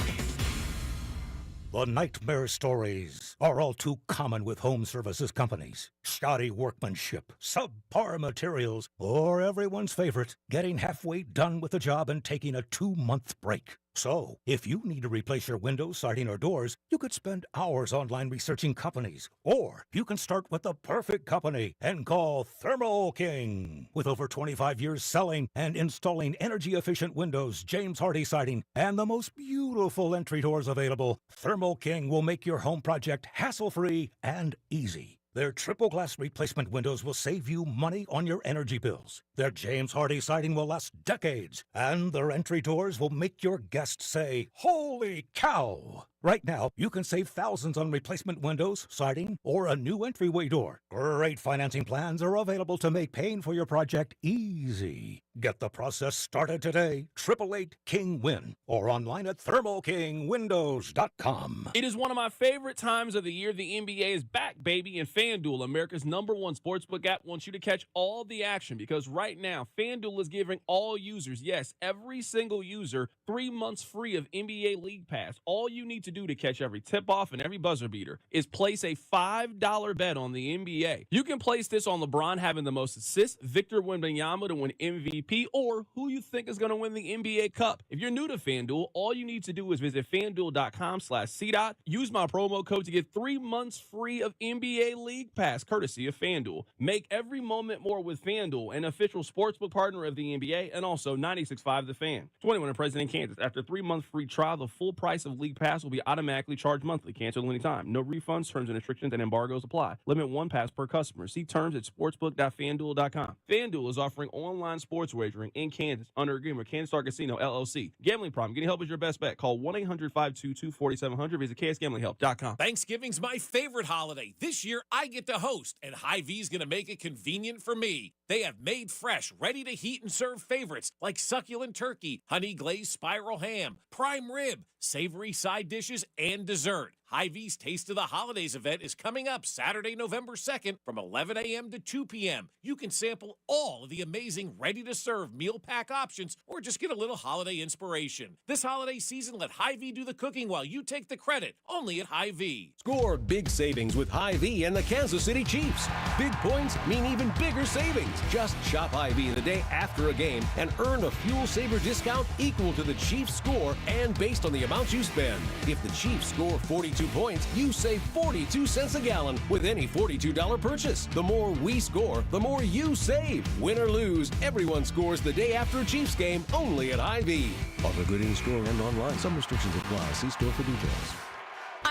The nightmare stories are all too common with home services companies. Shoddy workmanship, subpar materials, or everyone's favorite, getting halfway done with the job and taking a 2-month break. So, if you need to replace your windows, siding, or doors, you could spend hours online researching companies. Or you can start with the perfect company and call Thermo King. With over 25 years selling and installing energy-efficient windows, James Hardy siding, and the most beautiful entry doors available, Thermo King will make your home project hassle-free and easy. Their triple glass replacement windows will save you money on your energy bills. Their James Hardy siding will last decades, and their entry doors will make your guests say, "Holy cow!" Right now, you can save thousands on replacement windows, siding, or a new entryway door. Great financing plans are available to make paying for your project easy. Get the process started today. 888-KING-WIN, or online at thermokingwindows.com. It is one of my favorite times of the year. The NBA is back, baby, and FanDuel, America's #1 sportsbook app, wants you to catch all the action because right now, FanDuel is giving all users, yes, every single user, 3 months free of NBA League Pass. All you need to do to catch every tip-off and every buzzer beater is place a $5 bet on the NBA. You can place this on LeBron having the most assists, Victor Wembanyama to win MVP, or who you think is going to win the NBA Cup. If you're new to FanDuel, all you need to do is visit FanDuel.com/CDOT. Use my promo code to get 3 months free of NBA League Pass, courtesy of FanDuel. Make every moment more with FanDuel, an official sportsbook partner of the NBA, and also 96.5 The Fan. 21 and present in Kansas. After 3 month free trial, the full price of League Pass will be automatically charged monthly. Cancel anytime. No refunds, terms and restrictions, and embargoes apply. Limit 1 pass per customer. See terms at sportsbook.fanduel.com. FanDuel is offering online sports wagering in Kansas under agreement with Kansas Star Casino, LLC. Gambling problem. Getting help is your best bet. Call 1-800-522-4700. Visit ksgamblinghelp.com. Thanksgiving's my favorite holiday. This year, I get to host, and Hy-Vee's going to make it convenient for me. They have made fresh, ready to heat and serve favorites like succulent turkey, honey glazed spiral ham, prime rib, savory side dishes, and dessert. Hy-Vee's Taste of the Holidays event is coming up Saturday, November 2nd from 11 a.m. to 2 p.m. You can sample all of the amazing ready-to-serve meal pack options or just get a little holiday inspiration. This holiday season, let Hy-Vee do the cooking while you take the credit, only at Hy-Vee. Score big savings with Hy-Vee and the Kansas City Chiefs. Big points mean even bigger savings. Just shop Hy-Vee the day after a game and earn a fuel saver discount equal to the Chiefs' score and based on the amount you spend. If the Chiefs score 42 points, you save 42 cents a gallon with any $42 purchase. The more we score, the more you save. Win or lose, everyone scores the day after a Chiefs game only at Hy-Vee. Offer good in store and online. Some restrictions apply. See store for details.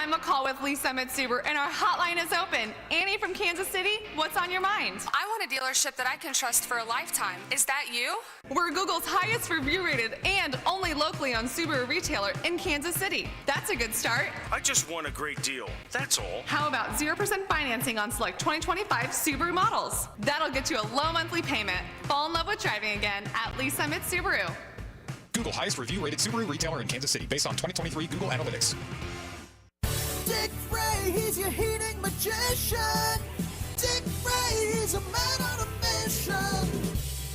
I'm McCall with Lee Summit Subaru, and our hotline is open. Annie from Kansas City, what's on your mind? I want a dealership that I can trust for a lifetime. Is that you? We're Google's highest review rated and only locally owned Subaru retailer in Kansas City. That's a good start. I just want a great deal. That's all. How about 0% financing on select 2025 Subaru models? That'll get you a low monthly payment. Fall in love with driving again at Lee Summit Subaru. Google highest review rated Subaru retailer in Kansas City based on 2023 Google Analytics. Dick Ray, he's your heating magician. Dick Ray, he's a man on a mission.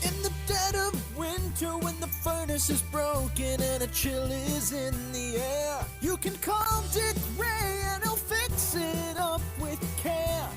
In the dead of winter when the furnace is broken and a chill is in the air, you can call Dick Ray and he'll fix it up with care.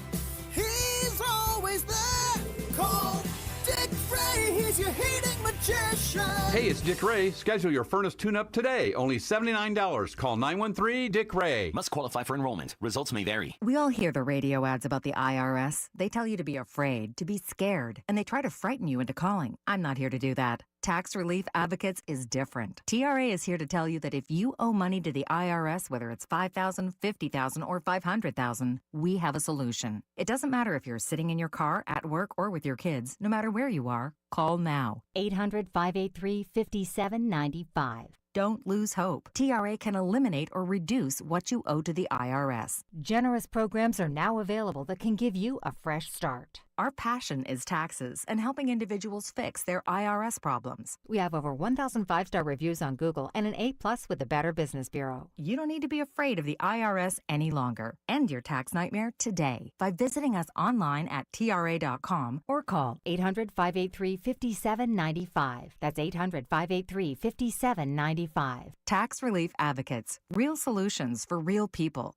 He's always there. Call Dick Ray, he's your heating magician. Hey, it's Dick Ray. Schedule your furnace tune-up today. Only $79. Call 913-DICK-RAY. Must qualify for enrollment. Results may vary. We all hear the radio ads about the IRS. They tell you to be afraid, to be scared, and they try to frighten you into calling. I'm not here to do that. Tax Relief Advocates is different. TRA is here to tell you that if you owe money to the IRS, whether it's $5,000, $50,000, or $500,000, we have a solution. It doesn't matter if you're sitting in your car, at work, or with your kids. No matter where you are, call now. 800-583-5795. Don't lose hope. TRA can eliminate or reduce what you owe to the IRS. Generous programs are now available that can give you a fresh start. Our passion is taxes and helping individuals fix their IRS problems. We have over 1,000 5-star reviews on Google and an A+ with the Better Business Bureau. You don't need to be afraid of the IRS any longer. End your tax nightmare today by visiting us online at TRA.com or call 800-583-5795. That's 800-583-5795. Tax Relief Advocates. Real solutions for real people.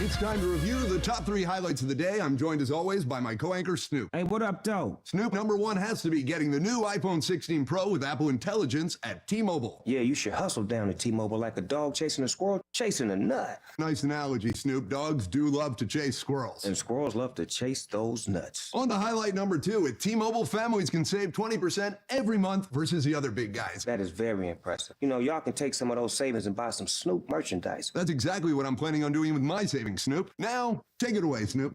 It's time to review the top 3 highlights of the day. I'm joined as always by my co-anchor Snoop. Hey, what up, though? Snoop, number 1 has to be getting the new iPhone 16 Pro with Apple Intelligence at T-Mobile. Yeah, you should hustle down at T-Mobile like a dog chasing a squirrel chasing a nut. Nice analogy, Snoop. Dogs do love to chase squirrels. And squirrels love to chase those nuts. On to highlight number 2, at T-Mobile, families can save 20% every month versus the other big guys. That is very impressive. You know, y'all can take some of those savings and buy some Snoop merchandise. That's exactly what I'm planning on doing with my savings, Snoop. Now, take it away, Snoop.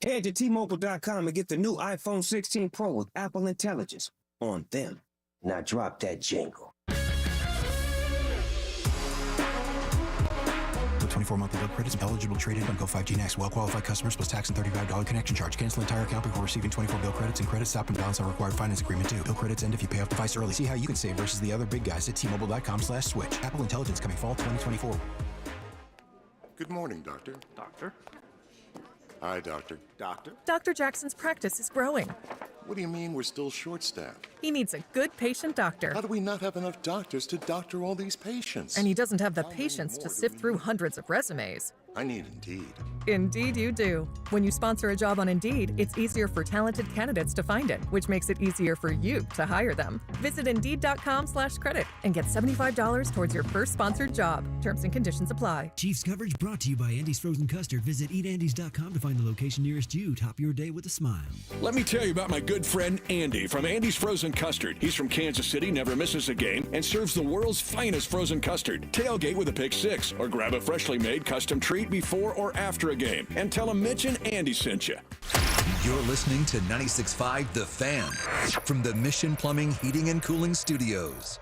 Head to T-Mobile.com and get the new iPhone 16 Pro with Apple Intelligence on them. Now drop that jingle. 24-monthly bill credits eligible trade-in on Go 5G Next. Well-qualified customers plus tax and $35 connection charge. Cancel entire account before receiving 24 bill credits and credits stop and balance on required finance agreement due. Bill credits end if you pay off device early. See how you can save versus the other big guys at T-Mobile.com/switch. Apple Intelligence coming fall 2024. Good morning, Doctor. Doctor? Hi, Doctor. Doctor? Dr. Jackson's practice is growing. What do you mean we're still short-staffed? He needs a good patient doctor. How do we not have enough doctors to doctor all these patients? And he doesn't have the patience to sift through hundreds of resumes. I need Indeed. Indeed you do. When you sponsor a job on Indeed, it's easier for talented candidates to find it, which makes it easier for you to hire them. Visit Indeed.com/credit and get $75 towards your first sponsored job. Terms and conditions apply. Chiefs coverage brought to you by Andy's Frozen Custard. Visit eatandys.com to find the location nearest you. Top your day with a smile. Let me tell you about my good friend Andy from Andy's Frozen Custard. He's from Kansas City, never misses a game, and serves the world's finest frozen custard. Tailgate with a pick 6 or grab a freshly made custom treat before or after a game. And tell him Mitch and Andy sent you. You're listening to 96.5 The Fan from the Mission Plumbing, Heating, and Cooling Studios.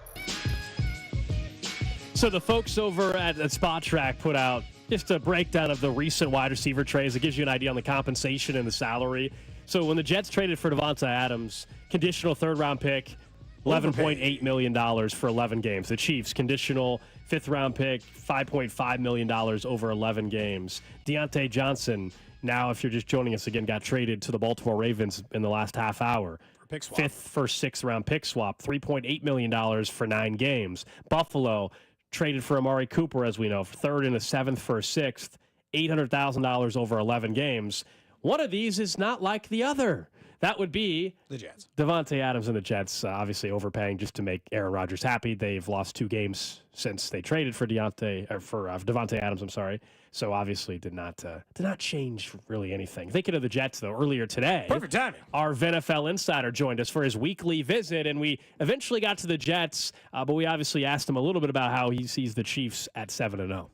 So the folks over at Spot Track put out just a breakdown of the recent wide receiver trades. It gives you an idea on the compensation and the salary. So when the Jets traded for Davante Adams, conditional third-round pick, $11.8 million for 11 games. The Chiefs, conditional fifth-round pick, $5.5 million over 11 games. Deontay Johnson, now if you're just joining us again, got traded to the Baltimore Ravens in the last half hour. Pick swap. Fifth for sixth-round pick swap, $3.8 million for 9 games. Buffalo traded for Amari Cooper, as we know, for third and a seventh for a sixth, $800,000 over 11 games. One of these is not like the other. That would be the Jets. Davante Adams and the Jets, obviously overpaying just to make Aaron Rodgers happy. They've lost 2 games since they traded for Davante Adams. I'm sorry. So obviously did not change really anything. Thinking of the Jets though, earlier today, perfect timing. Our viNFL insider joined us for his weekly visit, and we eventually got to the Jets. But we obviously asked him a little bit about how he sees the Chiefs at 7-0.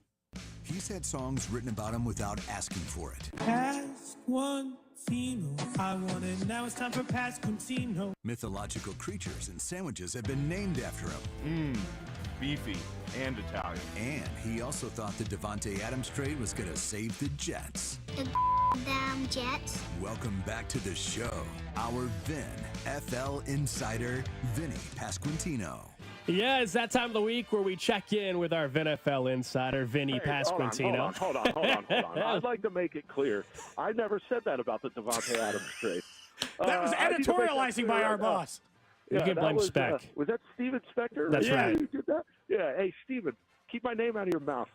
He's had songs written about him without asking for it. Pasquantino, I want it. Now it's time for Pasquantino. Mythological creatures and sandwiches have been named after him. Beefy and Italian. And he also thought the Davante Adams trade was going to save the Jets. The damn Jets. Welcome back to the show. Our viNFL insider, Vinnie Pasquantino. Yeah, it's that time of the week where we check in with our viNFL insider, Vinnie Pasquantino. Hold on. I'd like to make it clear. I never said that about the Davante Adams trade. That was editorializing by our boss. You can blame Speck. Was that Steven Spector? That's right. You did that? Yeah. Hey, Steven, keep my name out of your mouth.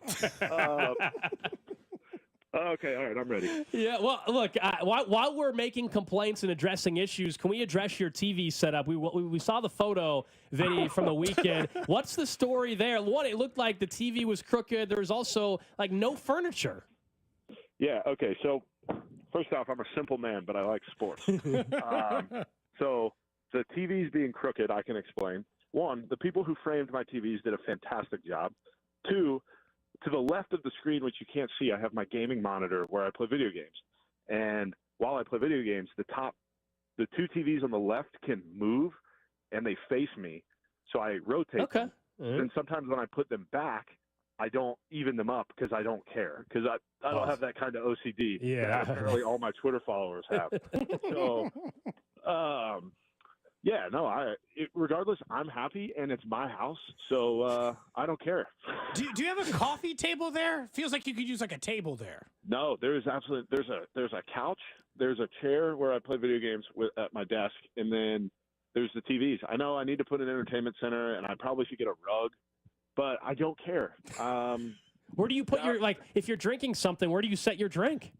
Okay, all right, I'm ready. Yeah, well, look, while we're making complaints and addressing issues, can we address your TV setup? We saw the photo, Vinny, from the weekend. What's the story there? One, it looked like the TV was crooked. There was also, like, no furniture. Yeah, okay, so first off, I'm a simple man, but I like sports. So the TVs being crooked, I can explain. One, the people who framed my TVs did a fantastic job. Two, to the left of the screen, which you can't see, I have my gaming monitor where I play video games. And while I play video games, the two TVs on the left can move, and they face me. So I rotate them. Mm-hmm. And sometimes when I put them back, I don't even them up because I don't care. Because I don't have that kind of OCD that apparently all my Twitter followers have. So, regardless, I'm happy, and it's my house, so I don't care. Do you have a coffee table there? Feels like you could use like a table there. No, there's a couch, there's a chair where I play video games at my desk, and then there's the TVs. I know I need to put an entertainment center, and I probably should get a rug, but I don't care. Where do you put if you're drinking something, where do you set your drink?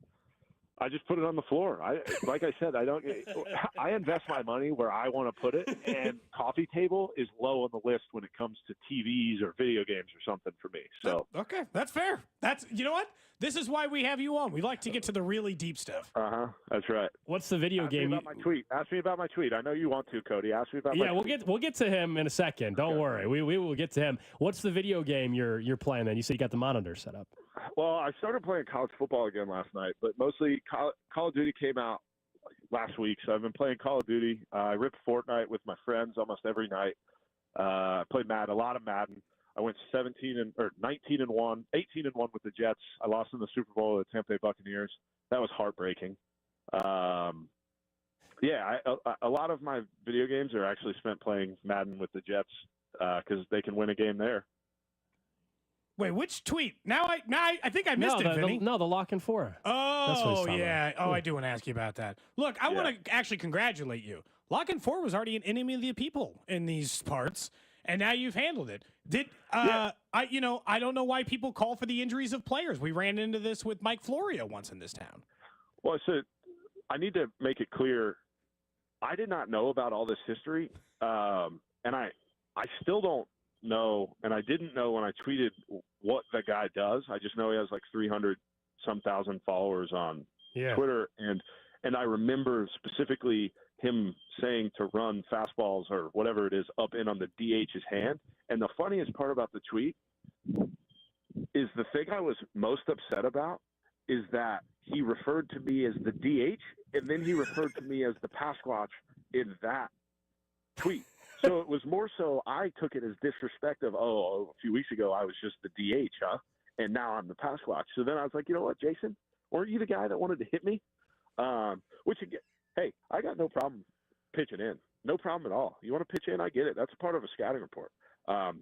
I just put it on the floor. Like I said, I invest my money where I want to put it, and coffee table is low on the list when it comes to TVs or video games or something for me. So okay, that's fair. You know what? This is why we have you on. We like to get to the really deep stuff. That's right. What's the video game? Ask me about my tweet. I know you want to, Cody. Ask me about my tweet. we'll get to him in a second. Don't worry. We will get to him. What's the video game you're playing then? You said you got the monitor set up. Well, I started playing college football again last night, but mostly Call of Duty came out last week, so I've been playing Call of Duty. I ripped Fortnite with my friends almost every night. I played Madden, a lot of Madden. I went 19-1 with the Jets. I lost in the Super Bowl to the Tampa Bay Buccaneers. That was heartbreaking. A lot of my video games are actually spent playing Madden with the Jets because they can win a game there. Wait, which tweet? Now I think I missed it, Vinny. The lock and four. Oh, yeah. Oh, I do want to ask you about that. Look, I want to actually congratulate you. Lock and four was already an enemy of the people in these parts, and now you've handled it. I don't know why people call for the injuries of players. We ran into this with Mike Florio once in this town. Well, so I need to make it clear. I did not know about all this history, and I still don't know, and I didn't know when I tweeted what the guy does. I just know he has like 300-some thousand followers on Twitter, and I remember specifically him saying to run fastballs or whatever it is up in on the DH's hand. And the funniest part about the tweet is the thing I was most upset about is that he referred to me as the DH, and then he referred to me as the Pasquatch in that tweet. So it was more so I took it as disrespect of, a few weeks ago I was just the DH, huh? And now I'm the Pasquatch. So then I was like, you know what, Jason? Weren't you the guy that wanted to hit me? Hey, I got no problem pitching in. No problem at all. You want to pitch in? I get it. That's a part of a scouting report.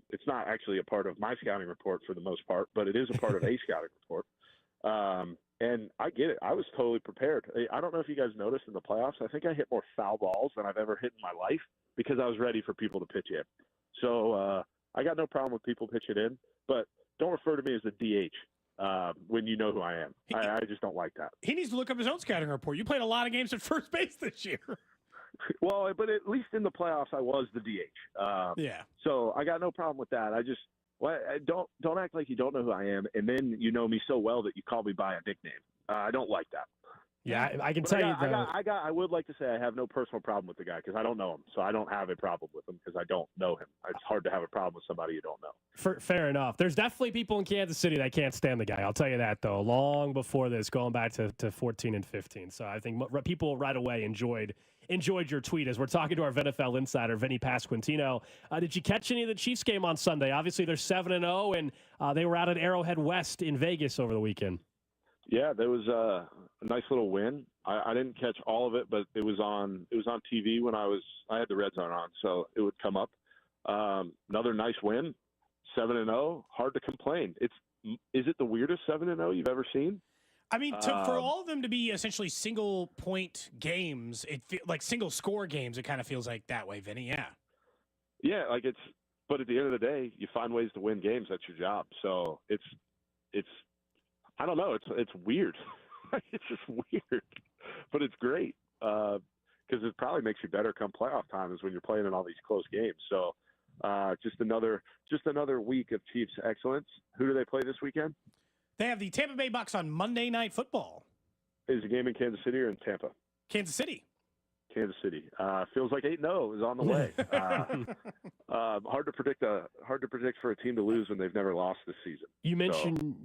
It's not actually a part of my scouting report for the most part, but it is a part of a scouting report. And I get it. I was totally prepared. I don't know if you guys noticed in the playoffs, I think I hit more foul balls than I've ever hit in my life because I was ready for people to pitch in. So I got no problem with people pitching in, but don't refer to me as the DH when you know who I am. I just don't like that. He needs to look up his own scouting report. You played a lot of games at first base this year. Well, but at least in the playoffs, I was the DH. So I got no problem with that. Don't act like you don't know who I am, and then you know me so well that you call me by a nickname. I don't like that. Yeah, I can But tell you though. I would like to say I have no personal problem with the guy because I don't know him, so I don't have a problem with him because I don't know him. It's hard to have a problem with somebody you don't know. Fair enough. There's definitely people in Kansas City that can't stand the guy. I'll tell you that though. Long before this, going back to 14 and 15. So I think people right away enjoyed your tweet as we're talking to our viNFL insider, Vinnie Pasquantino. Did you catch any of the Chiefs game on Sunday? Obviously, they're 7-0, and they were out at Arrowhead West in Vegas over the weekend. Yeah, there was a nice little win. I didn't catch all of it, but it was on TV when I had the Red Zone on, so it would come up. Another nice win, 7-0. Hard to complain. Is it the weirdest 7-0 you've ever seen? I mean, for all of them to be essentially single point games, like single score games, it kind of feels like that way, Vinny. Yeah. Yeah, but at the end of the day, you find ways to win games. That's your job. So it's I don't know. It's weird. It's just weird, but it's great because it probably makes you better come playoff time is when you're playing in all these close games. So just another week of Chiefs excellence. Who do they play this weekend? They have the Tampa Bay Bucks on Monday Night Football. Is the game in Kansas City or in Tampa? Kansas City. Kansas City. Feels like 8-0 is on the way. Hard to predict for a team to lose when they've never lost this season. You mentioned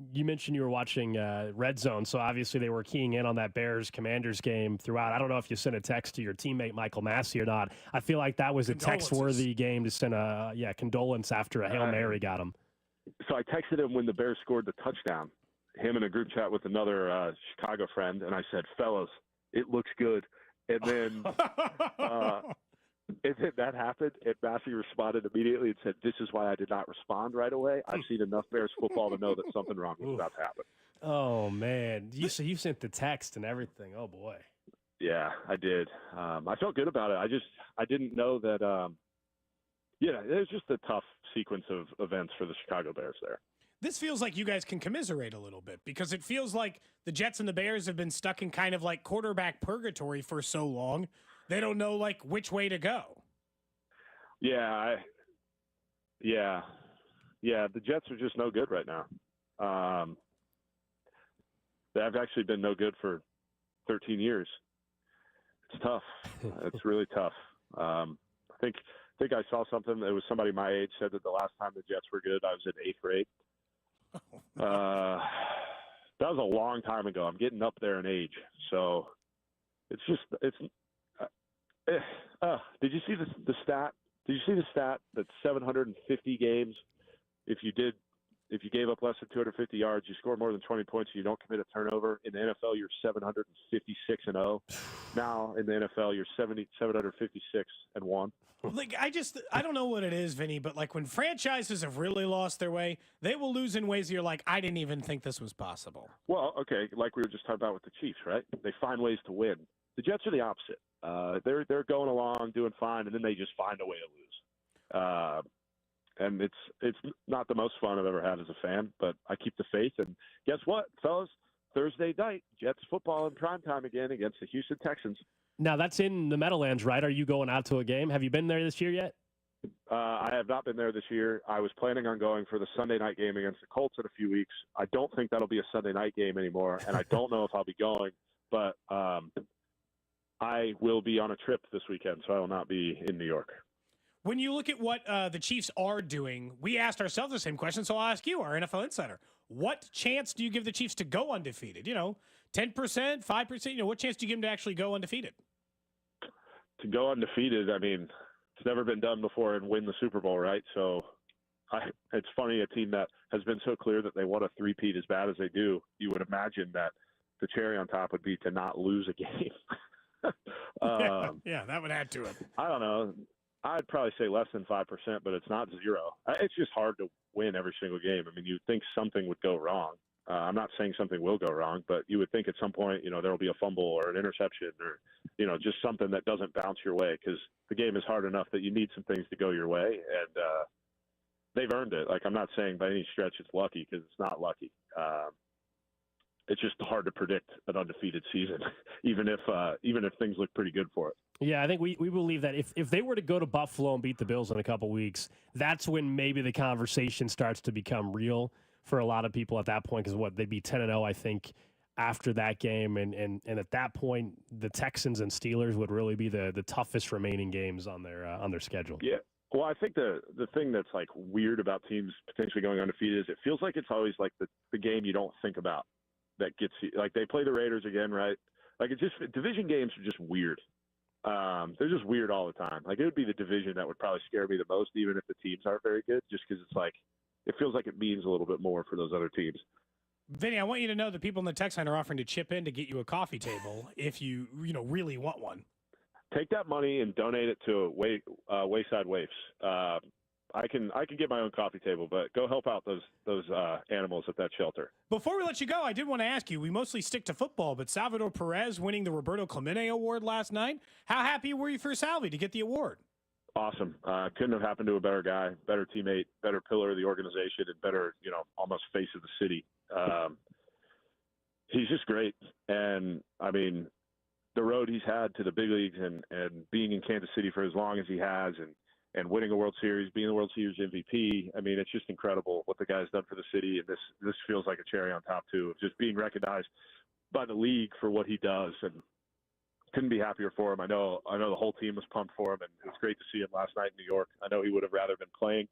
you were watching Red Zone, so obviously they were keying in on that Bears-Commanders game throughout. I don't know if you sent a text to your teammate Michael Massey or not. I feel like that was a text-worthy game to send a condolence after a Hail Mary got him. So I texted him when the Bears scored the touchdown, him in a group chat with another Chicago friend, and I said, fellas, it looks good. And then that happened, and Massey responded immediately and said, this is why I did not respond right away. I've seen enough Bears football to know that something wrong was about to happen. Oh, man. You sent the text and everything. Oh, boy. Yeah, I did. I felt good about it. I didn't know that it was just a tough sequence of events for the Chicago Bears there. This feels like you guys can commiserate a little bit because it feels like the Jets and the Bears have been stuck in kind of like quarterback purgatory for so long. They don't know like which way to go. Yeah. The Jets are just no good right now. They've actually been no good for 13 years. It's tough. It's really tough. I think I saw something. It was somebody my age said that the last time the Jets were good, I was in 8th grade. That was a long time ago. I'm getting up there in age, so did you see the stat? Did you see the stat that 750 games, if you gave up less than 250 yards, you score more than 20 points, you don't commit a turnover. In the NFL, you're 756-0. Now in the NFL, you're 756-1. Like I don't know what it is, Vinny, but like when franchises have really lost their way, they will lose in ways you're like, I didn't even think this was possible. Well, okay, like we were just talking about with the Chiefs, right? They find ways to win. The Jets are the opposite. They're going along, doing fine, and then they just find a way to lose. And it's not the most fun I've ever had as a fan, but I keep the faith. And guess what, fellas? Thursday night, Jets football in primetime again against the Houston Texans. Now, that's in the Meadowlands, right? Are you going out to a game? Have you been there this year yet? I have not been there this year. I was planning on going for the Sunday night game against the Colts in a few weeks. I don't think that'll be a Sunday night game anymore, and I don't know if I'll be going. But I will be on a trip this weekend, so I will not be in New York. When you look at what the Chiefs are doing, we asked ourselves the same question, so I'll ask you, our NFL insider. What chance do you give the Chiefs to go undefeated? 10%, 5%? What chance do you give them to actually go undefeated? To go undefeated, I mean, it's never been done before and win the Super Bowl, right? So it's funny, a team that has been so clear that they want a three-peat as bad as they do, you would imagine that the cherry on top would be to not lose a game. Yeah, that would add to it. I don't know. I'd probably say less than 5%, but it's not 0. It's just hard to win every single game. I mean, you'd think something would go wrong. I'm not saying something will go wrong, but you would think at some point, there will be a fumble or an interception or, just something that doesn't bounce your way because the game is hard enough that you need some things to go your way. And they've earned it. Like, I'm not saying by any stretch it's lucky because it's not lucky. It's just hard to predict an undefeated season, even if things look pretty good for it. Yeah, I think we believe that if they were to go to Buffalo and beat the Bills in a couple weeks, that's when maybe the conversation starts to become real for a lot of people at that point because they'd be 10-0, I think. after that game, and at that point, the Texans and Steelers would really be the toughest remaining games on their schedule. Yeah. Well, I think the thing that's like weird about teams potentially going undefeated is it feels like it's always like the game you don't think about that gets you. Like they play the Raiders again, right? Like it's just division games are just weird. They're just weird all the time. Like it would be the division that would probably scare me the most, even if the teams aren't very good, just because it's like it feels like it means a little bit more for those other teams. Vinny, I want you to know that people in the text line are offering to chip in to get you a coffee table if you really want one. Take that money and donate it to Wayside Waifs. I can get my own coffee table, but go help out those animals at that shelter. Before we let you go, I did want to ask you, we mostly stick to football, but Salvador Perez winning the Roberto Clemente Award last night, how happy were you for Salvi to get the award? Awesome. Couldn't have happened to a better guy, better teammate, better pillar of the organization, and better, almost face of the city. He's just great. And, I mean, the road he's had to the big leagues and being in Kansas City for as long as he has and winning a World Series, being the World Series MVP, I mean, it's just incredible what the guy's done for the city. And this feels like a cherry on top, too, of just being recognized by the league for what he does. And couldn't be happier for him. I know the whole team was pumped for him, and it was great to see him last night in New York. I know he would have rather been playing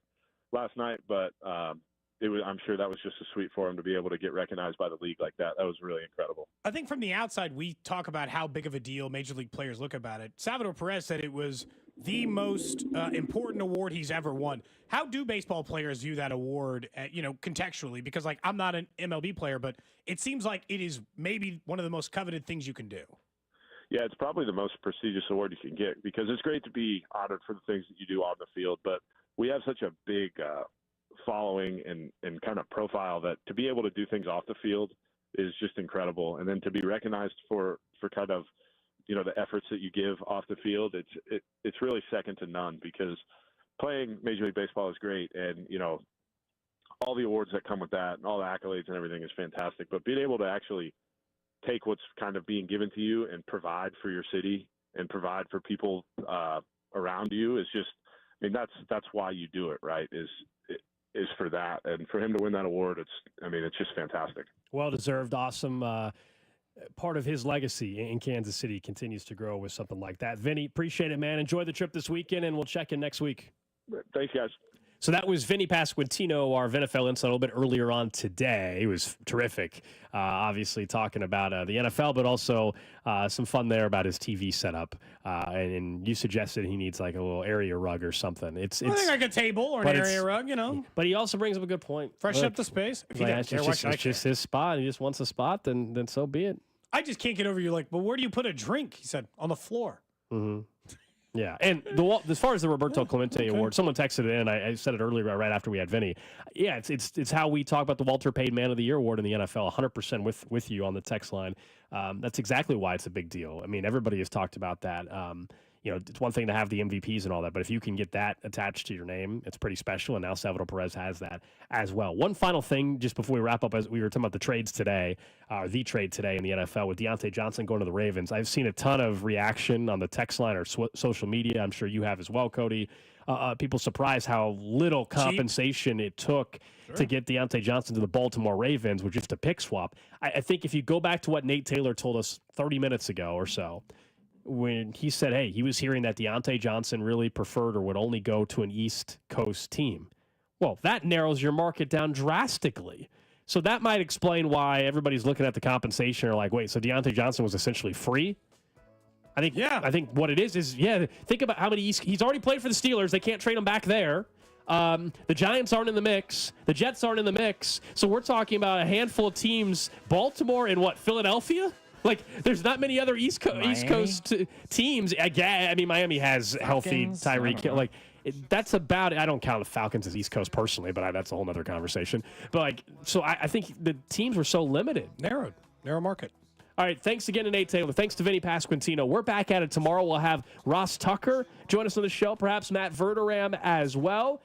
last night, but I'm sure that was just as sweet for him to be able to get recognized by the league like that. That was really incredible. I think from the outside, we talk about how big of a deal Major League players look about it. Salvador Perez said it was the most important award he's ever won. How do baseball players view that award, contextually? Because, I'm not an MLB player, but it seems like it is maybe one of the most coveted things you can do. Yeah, it's probably the most prestigious award you can get because it's great to be honored for the things that you do on the field, but we have such a big following and kind of profile that to be able to do things off the field is just incredible. And then to be recognized for kind of, the efforts that you give off the field, it's really second to none because playing Major League Baseball is great. And, all the awards that come with that and all the accolades and everything is fantastic, but being able to actually take what's kind of being given to you and provide for your city and provide for people around you is just, that's why you do it, right? Is for that. And for him to win that award, it's just fantastic. Well-deserved, awesome. Part of his legacy in Kansas City continues to grow with something like that. Vinny, appreciate it, man. Enjoy the trip this weekend, and we'll check in next week. Thanks, guys. So that was Vinnie Pasquantino, our viNFL insight, a little bit earlier on today. It was terrific, obviously talking about the NFL, but also some fun there about his TV setup. And you suggested he needs like a little area rug or something. I think like a table or an area rug, But he also brings up a good point. Fresh up the space. If he doesn't care, it's just his spot. He just wants a spot, then so be it. I just can't get over you. But where do you put a drink? He said, on the floor. Mm-hmm. Yeah, and as far as the Roberto Clemente Award, someone texted it in. I said it earlier, right after we had Vinny. Yeah, it's how we talk about the Walter Payton Man of the Year Award in the NFL. 100% with you on the text line. That's exactly why it's a big deal. I mean, everybody has talked about that. It's one thing to have the MVPs and all that, but if you can get that attached to your name, it's pretty special. And now Salvador Perez has that as well. One final thing, just before we wrap up, as we were talking about the trades today, the trade today in the NFL with Deontay Johnson going to the Ravens. I've seen a ton of reaction on the text line or social media. I'm sure you have as well, Cody. People surprised how little compensation it took to get Deontay Johnson to the Baltimore Ravens with just a pick swap. I think if you go back to what Nate Taylor told us 30 minutes ago or so, when he said, hey, he was hearing that Deontay Johnson really preferred or would only go to an East Coast team. Well, that narrows your market down drastically. So that might explain why everybody's looking at the compensation or like, wait, so Deontay Johnson was essentially free? I think what it is, think about how many he's already played for the Steelers. They can't trade him back there. The Giants aren't in the mix. The Jets aren't in the mix. So we're talking about a handful of teams, Baltimore and Philadelphia? Like, there's not many other East Coast teams. I mean, Miami has healthy Tyreek Hill. Like, that's about it. I don't count the Falcons as East Coast personally, but that's a whole other conversation. But, I think the teams were so limited. Narrow market. All right, thanks again to Nate Taylor. Thanks to Vinnie Pasquantino. We're back at it tomorrow. We'll have Ross Tucker join us on the show, perhaps Matt Verderam as well.